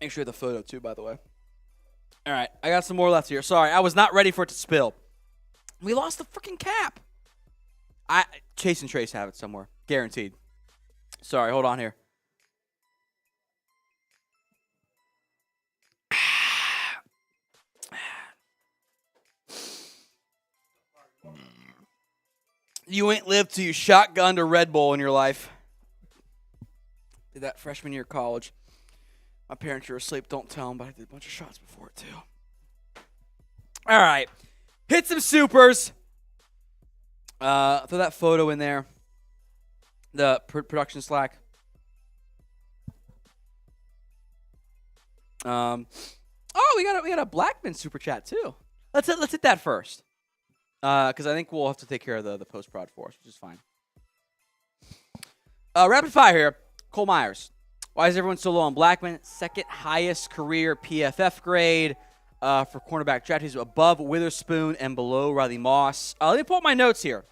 Make sure the photo too, by the way. All right. I got some more left here. Sorry. I was not ready for it to spill. We lost the freaking cap. Chase and Trace have it somewhere. Guaranteed. Sorry, hold on here. You ain't lived till you shotgunned a Red Bull in your life. Did that freshman year of college. My parents were asleep, don't tell them, but I did a bunch of shots before it too. All right. Hit some supers. Throw that photo in there. The production Slack. We got a Blackman super chat too. Let's hit that first, because I think we'll have to take care of the post prod for us, which is fine. Rapid fire here. Cole Myers, Why is everyone so low on Blackman? Second highest career PFF grade for cornerback draft. He's above Witherspoon and below Riley Moss. Let me pull up my notes here,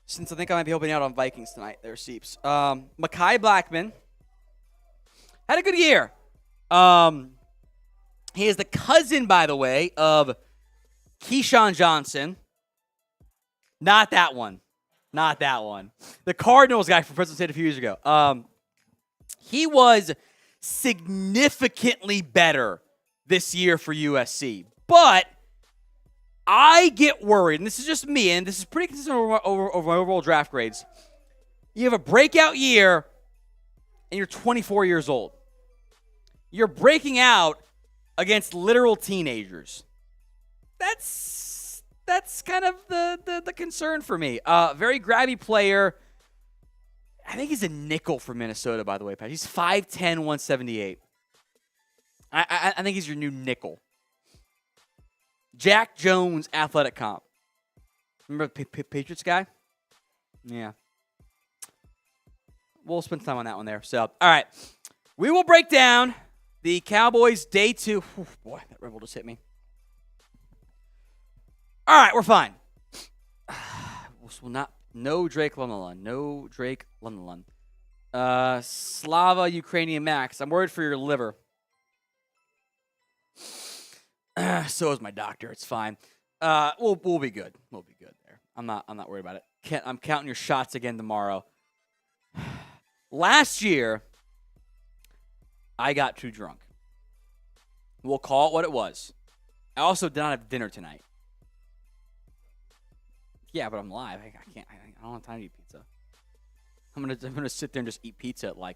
since I think I might be helping out on Vikings tonight. There, Seeps. Mekhi Blackman had a good year. He is the cousin, by the way, of Keyshawn Johnson. Not that one. Not that one. The Cardinals guy from Fresno State a few years ago. He was significantly better this year for USC. But I get worried, and this is just me, and this is pretty consistent over my overall draft grades. You have a breakout year, and you're 24 years old. You're breaking out against literal teenagers. That's kind of the concern for me. Very grabby player. I think he's a nickel for Minnesota, by the way, Pat. He's 5'10", 178. I think he's your new nickel. Jack Jones, athletic comp. Remember the Patriots guy? Yeah. We'll spend time on that one there. So, all right. We will break down the Cowboys day 2. Ooh, boy, that rebel just hit me. All right, we're fine. We'll not. No Drake London. No Drake London. Slava Ukrainian Max. I'm worried for your liver. So is my doctor. It's fine. We'll be good. We'll be good there. I'm not worried about it. I'm counting your shots again tomorrow. Last year, I got too drunk. We'll call it what it was. I also did not have dinner tonight. Yeah, but I'm live. I can't. I don't have time to eat pizza. I'm gonna sit there and just eat pizza at 1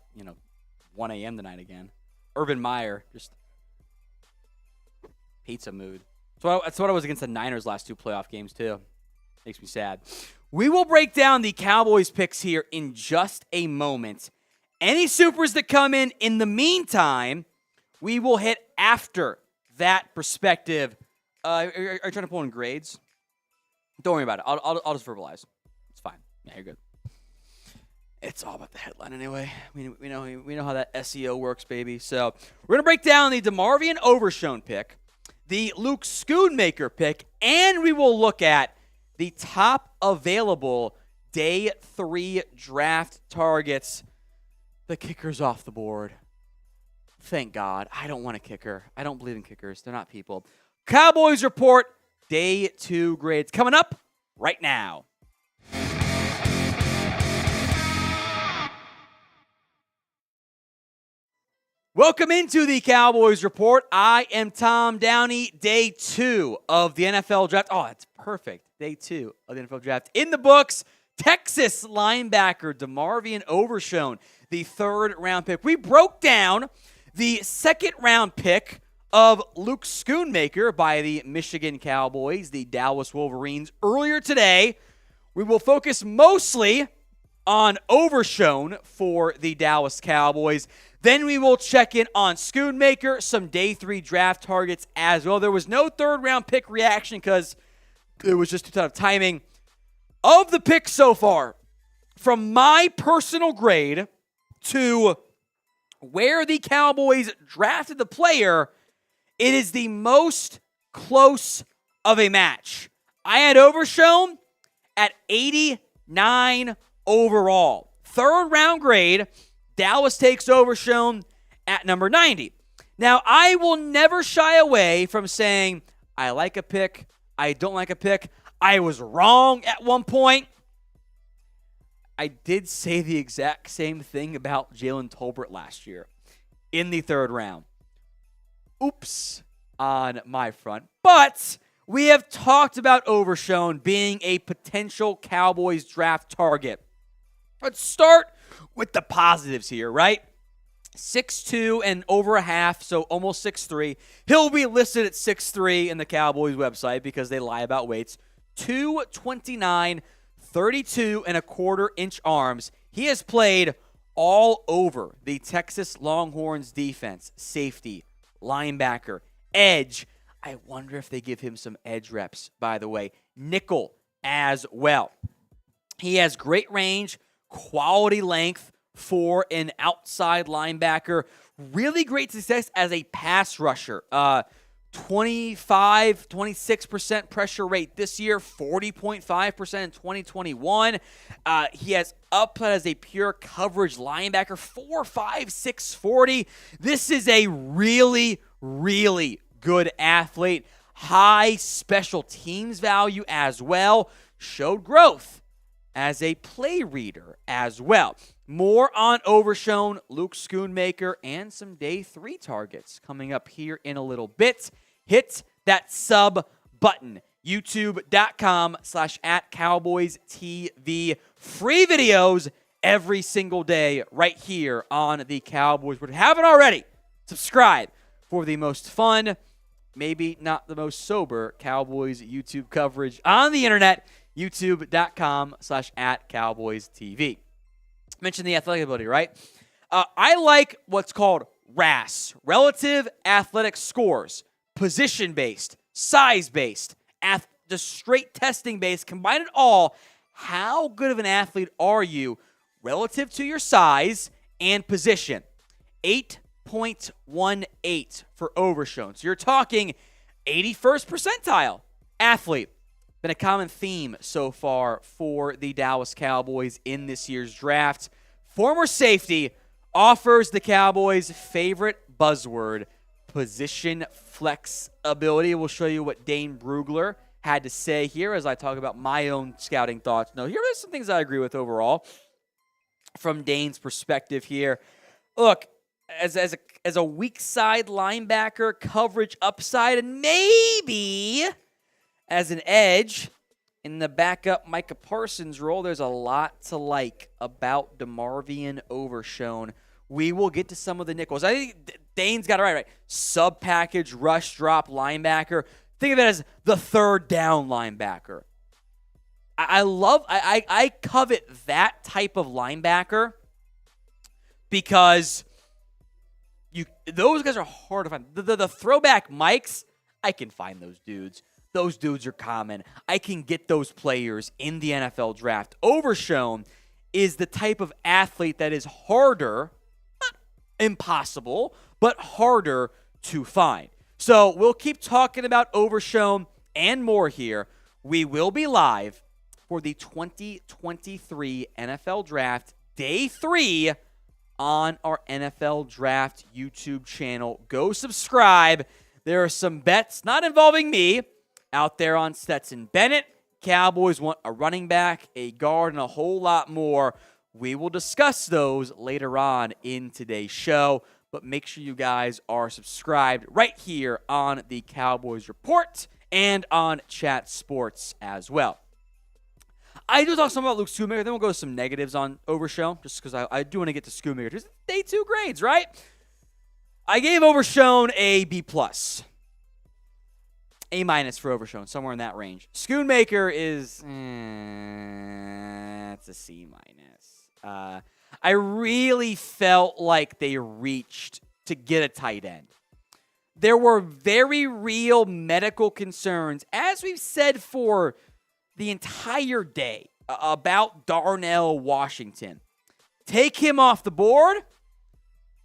a.m. tonight again. Urban Meyer, just pizza mood. So that's what I was against the Niners last 2 playoff games too. Makes me sad. We will break down the Cowboys picks here in just a moment. Any supers that come in the meantime, we will hit after that perspective. Are you trying to pull in grades? Don't worry about it. I'll just verbalize. It's fine. Yeah, you're good. It's all about the headline anyway. We know how that SEO works, baby. So we're gonna break down the DeMarvion Overshown pick, the Luke Schoonmaker pick, and we will look at the top available day 3 draft targets. The kicker's off the board. Thank God. I don't want a kicker. I don't believe in kickers. They're not people. Cowboys report. Day 2 grades coming up right now. Welcome into the Cowboys Report. I am Tom Downey. Day 2 of the NFL Draft. Oh, that's perfect. Day 2 of the NFL Draft. In the books, Texas linebacker DeMarvion Overshown, the 3rd round pick. We broke down the 2nd round pick of Luke Schoonmaker by the Michigan Cowboys, the Dallas Wolverines, earlier today. We will focus mostly on Overshown for the Dallas Cowboys. Then we will check in on Schoonmaker, some day 3 draft targets as well. There was no 3rd round pick reaction because it was just a ton of timing. Of the picks so far, from my personal grade to where the Cowboys drafted the player, it is the most close of a match. I had Overshown at 89 overall. 3rd round grade, Dallas takes Overshown at number 90. Now, I will never shy away from saying I like a pick, I don't like a pick. I was wrong at one point. I did say the exact same thing about Jalen Tolbert last year in the 3rd round. Oops on my front. But we have talked about Overshown being a potential Cowboys draft target. Let's start with the positives here, right? 6'2" and over a half, so almost 6'3". He'll be listed at 6'3" in the Cowboys website because they lie about weights. 229, 32 and a quarter inch arms. He has played all over the Texas Longhorns defense. Safety, linebacker, edge. I wonder if they give him some edge reps, by the way. Nickel as well. He has great range, quality length, for an outside linebacker. Really great success as a pass rusher. 26% pressure rate this year, 40.5% in 2021. He has upside as a pure coverage linebacker, 4.5, 640. This is a really, really good athlete. High special teams value as well. Showed growth as a play reader as well. More on Overshown, Luke Schoonmaker, and some day 3 targets coming up here in a little bit. Hit that sub button, youtube.com/@CowboysTV. Free videos every single day right here on the Cowboys. But if you haven't already, subscribe for the most fun, maybe not the most sober Cowboys YouTube coverage on the internet, youtube.com/@CowboysTV. Mentioned the athletic ability, right? I like what's called RAS, Relative Athletic Scores, position-based, size-based, just straight testing-based, combine it all. How good of an athlete are you relative to your size and position? 8.18 for Overshown. So you're talking 81st percentile athlete. Been a common theme so far for the Dallas Cowboys in this year's draft. Former safety offers the Cowboys' favorite buzzword, position flexibility. We'll show you what Dane Brugler had to say here as I talk about my own scouting thoughts. Now, here are some things I agree with overall from Dane's perspective here. Look, as a weak side linebacker, coverage upside, and maybe as an edge in the backup Micah Parsons role, there's a lot to like about DeMarvion Overshown. We will get to some of the nickels. I think Dane's got it right. Sub-package, rush, drop linebacker. Think of it as the third down linebacker. I covet that type of linebacker because those guys are hard to find. The throwback Mikes, I can find those dudes. Those dudes are common. I can get those players in the NFL draft. Overshown is the type of athlete that is harder, not impossible, but harder to find. So we'll keep talking about Overshown and more here. We will be live for the 2023 NFL Draft Day 3 on our NFL Draft YouTube channel. Go subscribe. There are some bets, not involving me, out there on Stetson Bennett. Cowboys want a running back, a guard, and a whole lot more. We will discuss those later on in today's show, but make sure you guys are subscribed right here on the Cowboys Report and on Chat Sports as well. I do talk some about Luke Schoonmaker, then we'll go to some negatives on Overshown, just because I do want to get to Schoonmaker. Just day 2 grades, right? I gave Overshown a B+. A- for Overshown, somewhere in that range. Schoonmaker is, it's a C-. I really felt like they reached to get a tight end. There were very real medical concerns, as we've said for the entire day, about Darnell Washington. Take him off the board.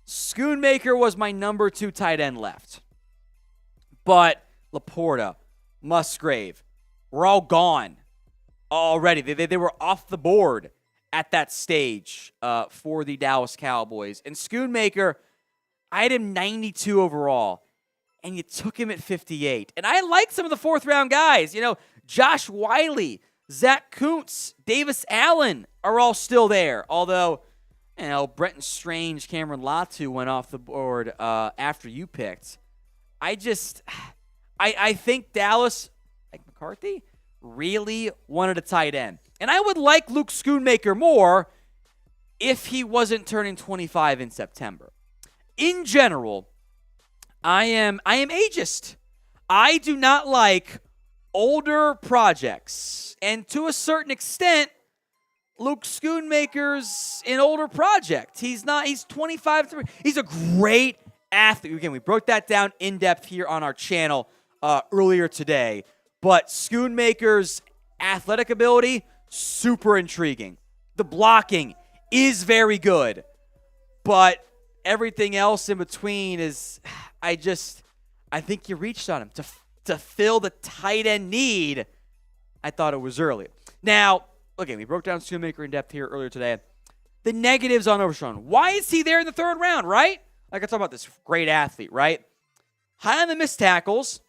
Schoonmaker was my number 2 tight end left. But Laporta, Musgrave, were all gone already. They were off the board at that stage for the Dallas Cowboys. And Schoonmaker, I had him 92 overall, and you took him at 58. And I like some of the 4th-round guys. You know, Josh Wiley, Zach Kuntz, Davis Allen are all still there. Although, you know, Brenton Strange, Cameron Latu went off the board after you picked. I think Dallas, like McCarthy, really wanted a tight end. And I would like Luke Schoonmaker more if he wasn't turning 25 in September. In general, I am ageist. I do not like older projects. And to a certain extent, Luke Schoonmaker's an older project. He's 25. He's a great athlete. Again, we broke that down in depth here on our channel earlier today. But Schoonmaker's athletic ability, super intriguing. The blocking, is very good. But everything else in between is, I think you reached on him. To fill the tight end need, I thought it was early. Now, okay, we broke down Schoonmaker in depth here earlier today. The negatives on Overshown. Why is he there in the third round, right? Like I talk about this great athlete, right? High on the missed tackles.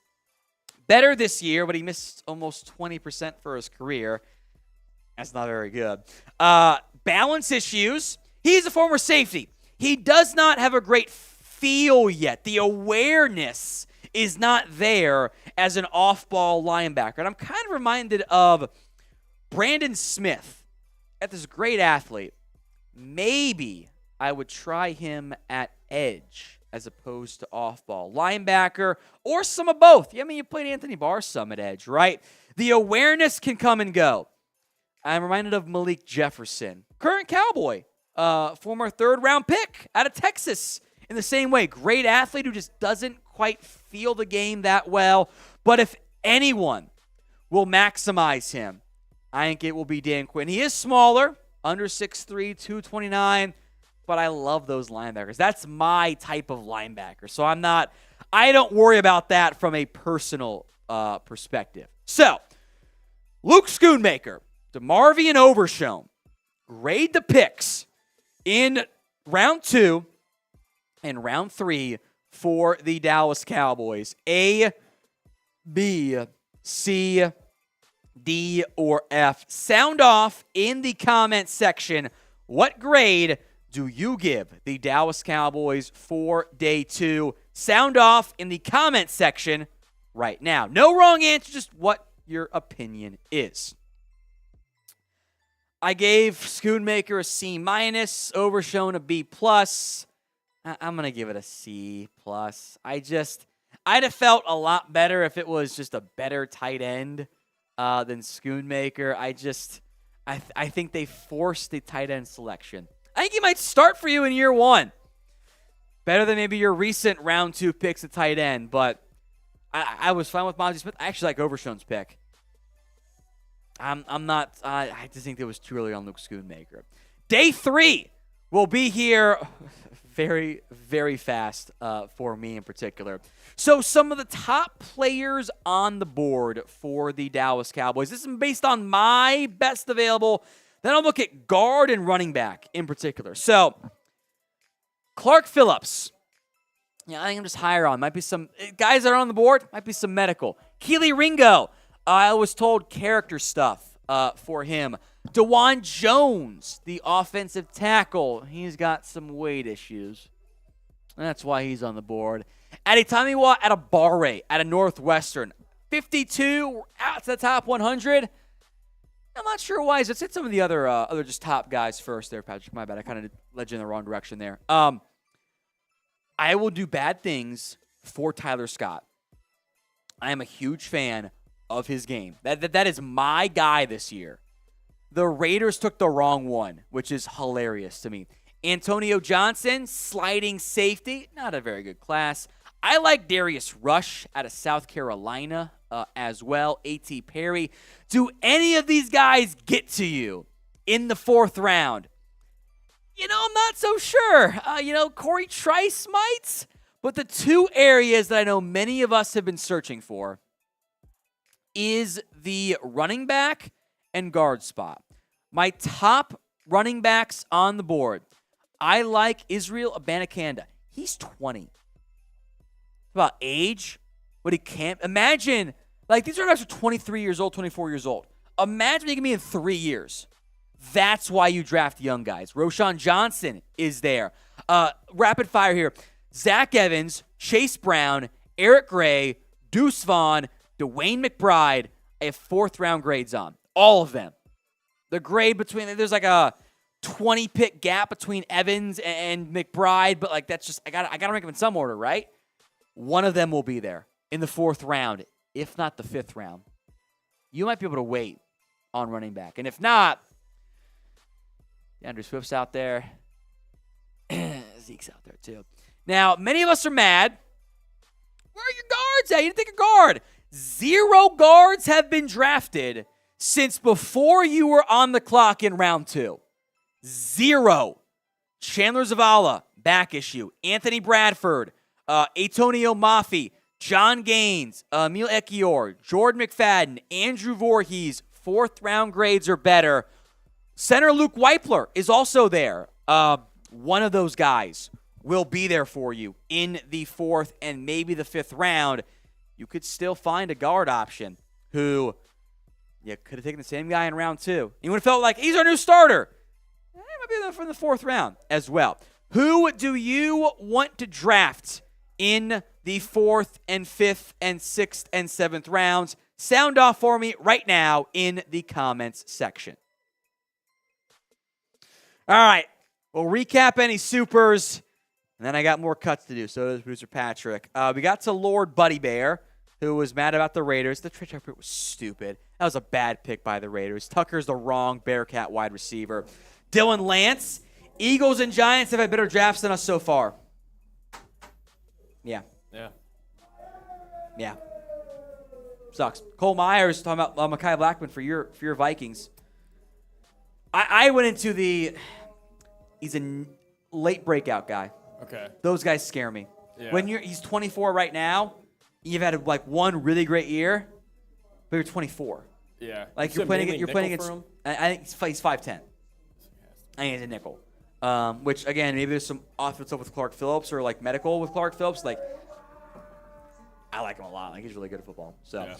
Better this year, but he missed almost 20% for his career. That's not very good. Balance issues. He's a former safety. He does not have a great feel yet. The awareness is not there as an off-ball linebacker. And I'm kind of reminded of Brandon Smith, at this great athlete. Maybe I would try him at edge as opposed to off-ball linebacker, or some of both. I mean, you played Anthony Barr some at edge, right? The awareness can come and go. I'm reminded of Malik Jefferson, current Cowboy, former third-round pick out of Texas. In the same way, great athlete who just doesn't quite feel the game that well. But if anyone will maximize him, I think it will be Dan Quinn. He is smaller, under 6'3", 229, but I love those linebackers. That's my type of linebacker. So I don't worry about that from a personal perspective. So, Luke Schoonmaker, DeMarvion Overshown, grade the picks in round 2 and round 3 for the Dallas Cowboys. A, B, C, D, or F. Sound off in the comment section. What grade do you give the Dallas Cowboys for day 2? Sound off in the comment section right now. No wrong answer, just what your opinion is. I gave Schoonmaker a C-, Overshown a B+. I'm going to give it a C+. I'd have felt a lot better if it was just a better tight end than Schoonmaker. I think they forced the tight end selection. I think he might start for you in year 1. Better than maybe your recent round 2 picks at tight end, but I was fine with Mazi Smith. I actually like Overshown's pick. I'm not. I just think it was too early on Luke Schoonmaker. Day 3 will be here very, very fast for me in particular. So some of the top players on the board for the Dallas Cowboys. This is based on my best available. Then I'll look at guard and running back in particular. So Clark Phillips. Yeah, I think I'm just higher on. Might be some guys that are on the board. Might be some medical. Keely Ringo. I was told character stuff for him. DeJuan Jones, the offensive tackle. He's got some weight issues. That's why he's on the board. Adetomiwa Adebawore out of Northwestern. 52 out to the top 100. I'm not sure why. Let's hit some of the other just top guys first there, Patrick. My bad. I kind of led you in the wrong direction there. I will do bad things for Tyler Scott. I am a huge fan of his game. That is my guy this year. The Raiders took the wrong one, which is hilarious to me. Antonio Johnson, sliding safety, not a very good class. I like Darius Rush out of South Carolina as well. A.T. Perry. Do any of these guys get to you in the 4th round? I'm not so sure. Corey Trice might. But the 2 areas that I know many of us have been searching for is the running back and guard spot. My top running backs on the board. I like Israel Abanikanda. He's 20. About age, what he can't imagine. Like, these running backs are 23 years old, 24 years old. Imagine he can be in 3 years. That's why you draft young guys. Roshan Johnson is there. Rapid fire here. Zach Evans, Chase Brown, Eric Gray, Deuce Vaughn, Dwayne McBride. I have 4th round grades on. All of them. The grade between, there's like a 20 pick gap between Evans and McBride, but like that's just, I gotta rank them in some order, right? One of them will be there in the 4th round, if not the 5th round. You might be able to wait on running back. And if not, Andrew Swift's out there. Zeke's out there too. Now, many of us are mad. Where are your guards at? You didn't take a guard. 0 guards have been drafted since before you were on the clock in round 2. 0. Chandler Zavala, back issue. Anthony Bradford, Antonio Mafi, John Gaines, Emil Ekiyor, Jordan McFadden, Andrew Voorhees, 4th-round grades or better. Center Luke Weipler is also there. One of those guys will be there for you in the 4th and maybe the 5th round. You could still find a guard option who you could have taken the same guy in round 2. You would have felt like he's our new starter. He might be there from the 4th round as well. Who do you want to draft in the 4th and 5th and 6th and 7th rounds? Sound off for me right now in the comments section. All right. We'll recap any supers, and then I got more cuts to do. So does producer Patrick. We got to Lord Buddy Bear, who was mad about the Raiders. The trade pick was stupid. That was a bad pick by the Raiders. Tucker's the wrong Bearcat wide receiver. Dylan Lance, Eagles and Giants have had better drafts than us so far. Yeah. Sucks. Cole Myers talking about Mekhi Blackman for your Vikings. I went into he's a late breakout guy. Okay. Those guys scare me. Yeah. He's 24 right now, you've had like one really great year, but you're 24. Yeah. Like you're playing against. I think he's 5'10". I think he's a nickel. Which again, maybe there's some offensive with Clark Phillips or like medical with Clark Phillips. Like I like him a lot. Like he's really good at football. So Yeah.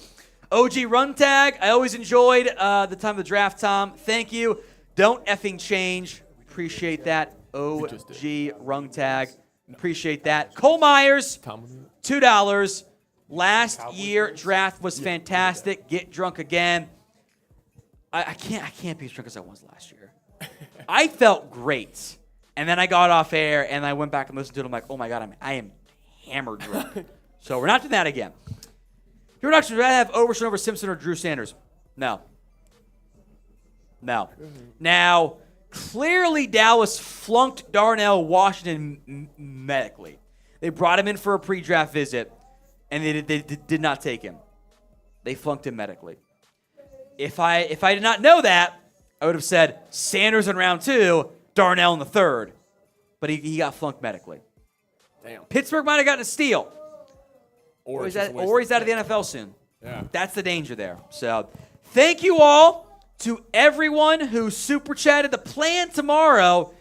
OG Run Tag. I always enjoyed the time of the draft, Tom. Thank you. Don't effing change. Appreciate that. OG Run Tag. Appreciate that. Cole Myers, $2. Last year draft was fantastic. Get drunk again. I can't be as drunk as I was last year. I felt great. And then I got off air and I went back and listened to it. I'm like, oh my God, I am hammered drunk. So we're not doing that again. Your production, would I have Overshown over Simpson or Drew Sanders? No. Now, clearly Dallas flunked Darnell Washington medically. They brought him in for a pre-draft visit, and they did not take him. They flunked him medically. If I did not know that, I would have said Sanders in round 2, Darnell in the 3rd. But he got flunked medically. Damn. Pittsburgh might have gotten a steal. Or he's out of the NFL soon. Yeah. That's the danger there. So thank you all to everyone who super chatted. The plan tomorrow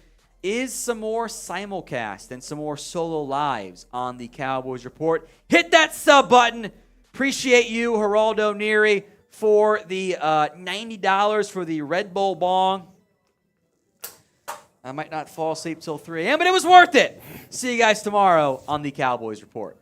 is some more simulcast and some more solo lives on the Cowboys Report. Hit that sub button. Appreciate you, Geraldo Neri, for the $90 for the Red Bull bong. I might not fall asleep till 3 a.m., but it was worth it. See you guys tomorrow on the Cowboys Report.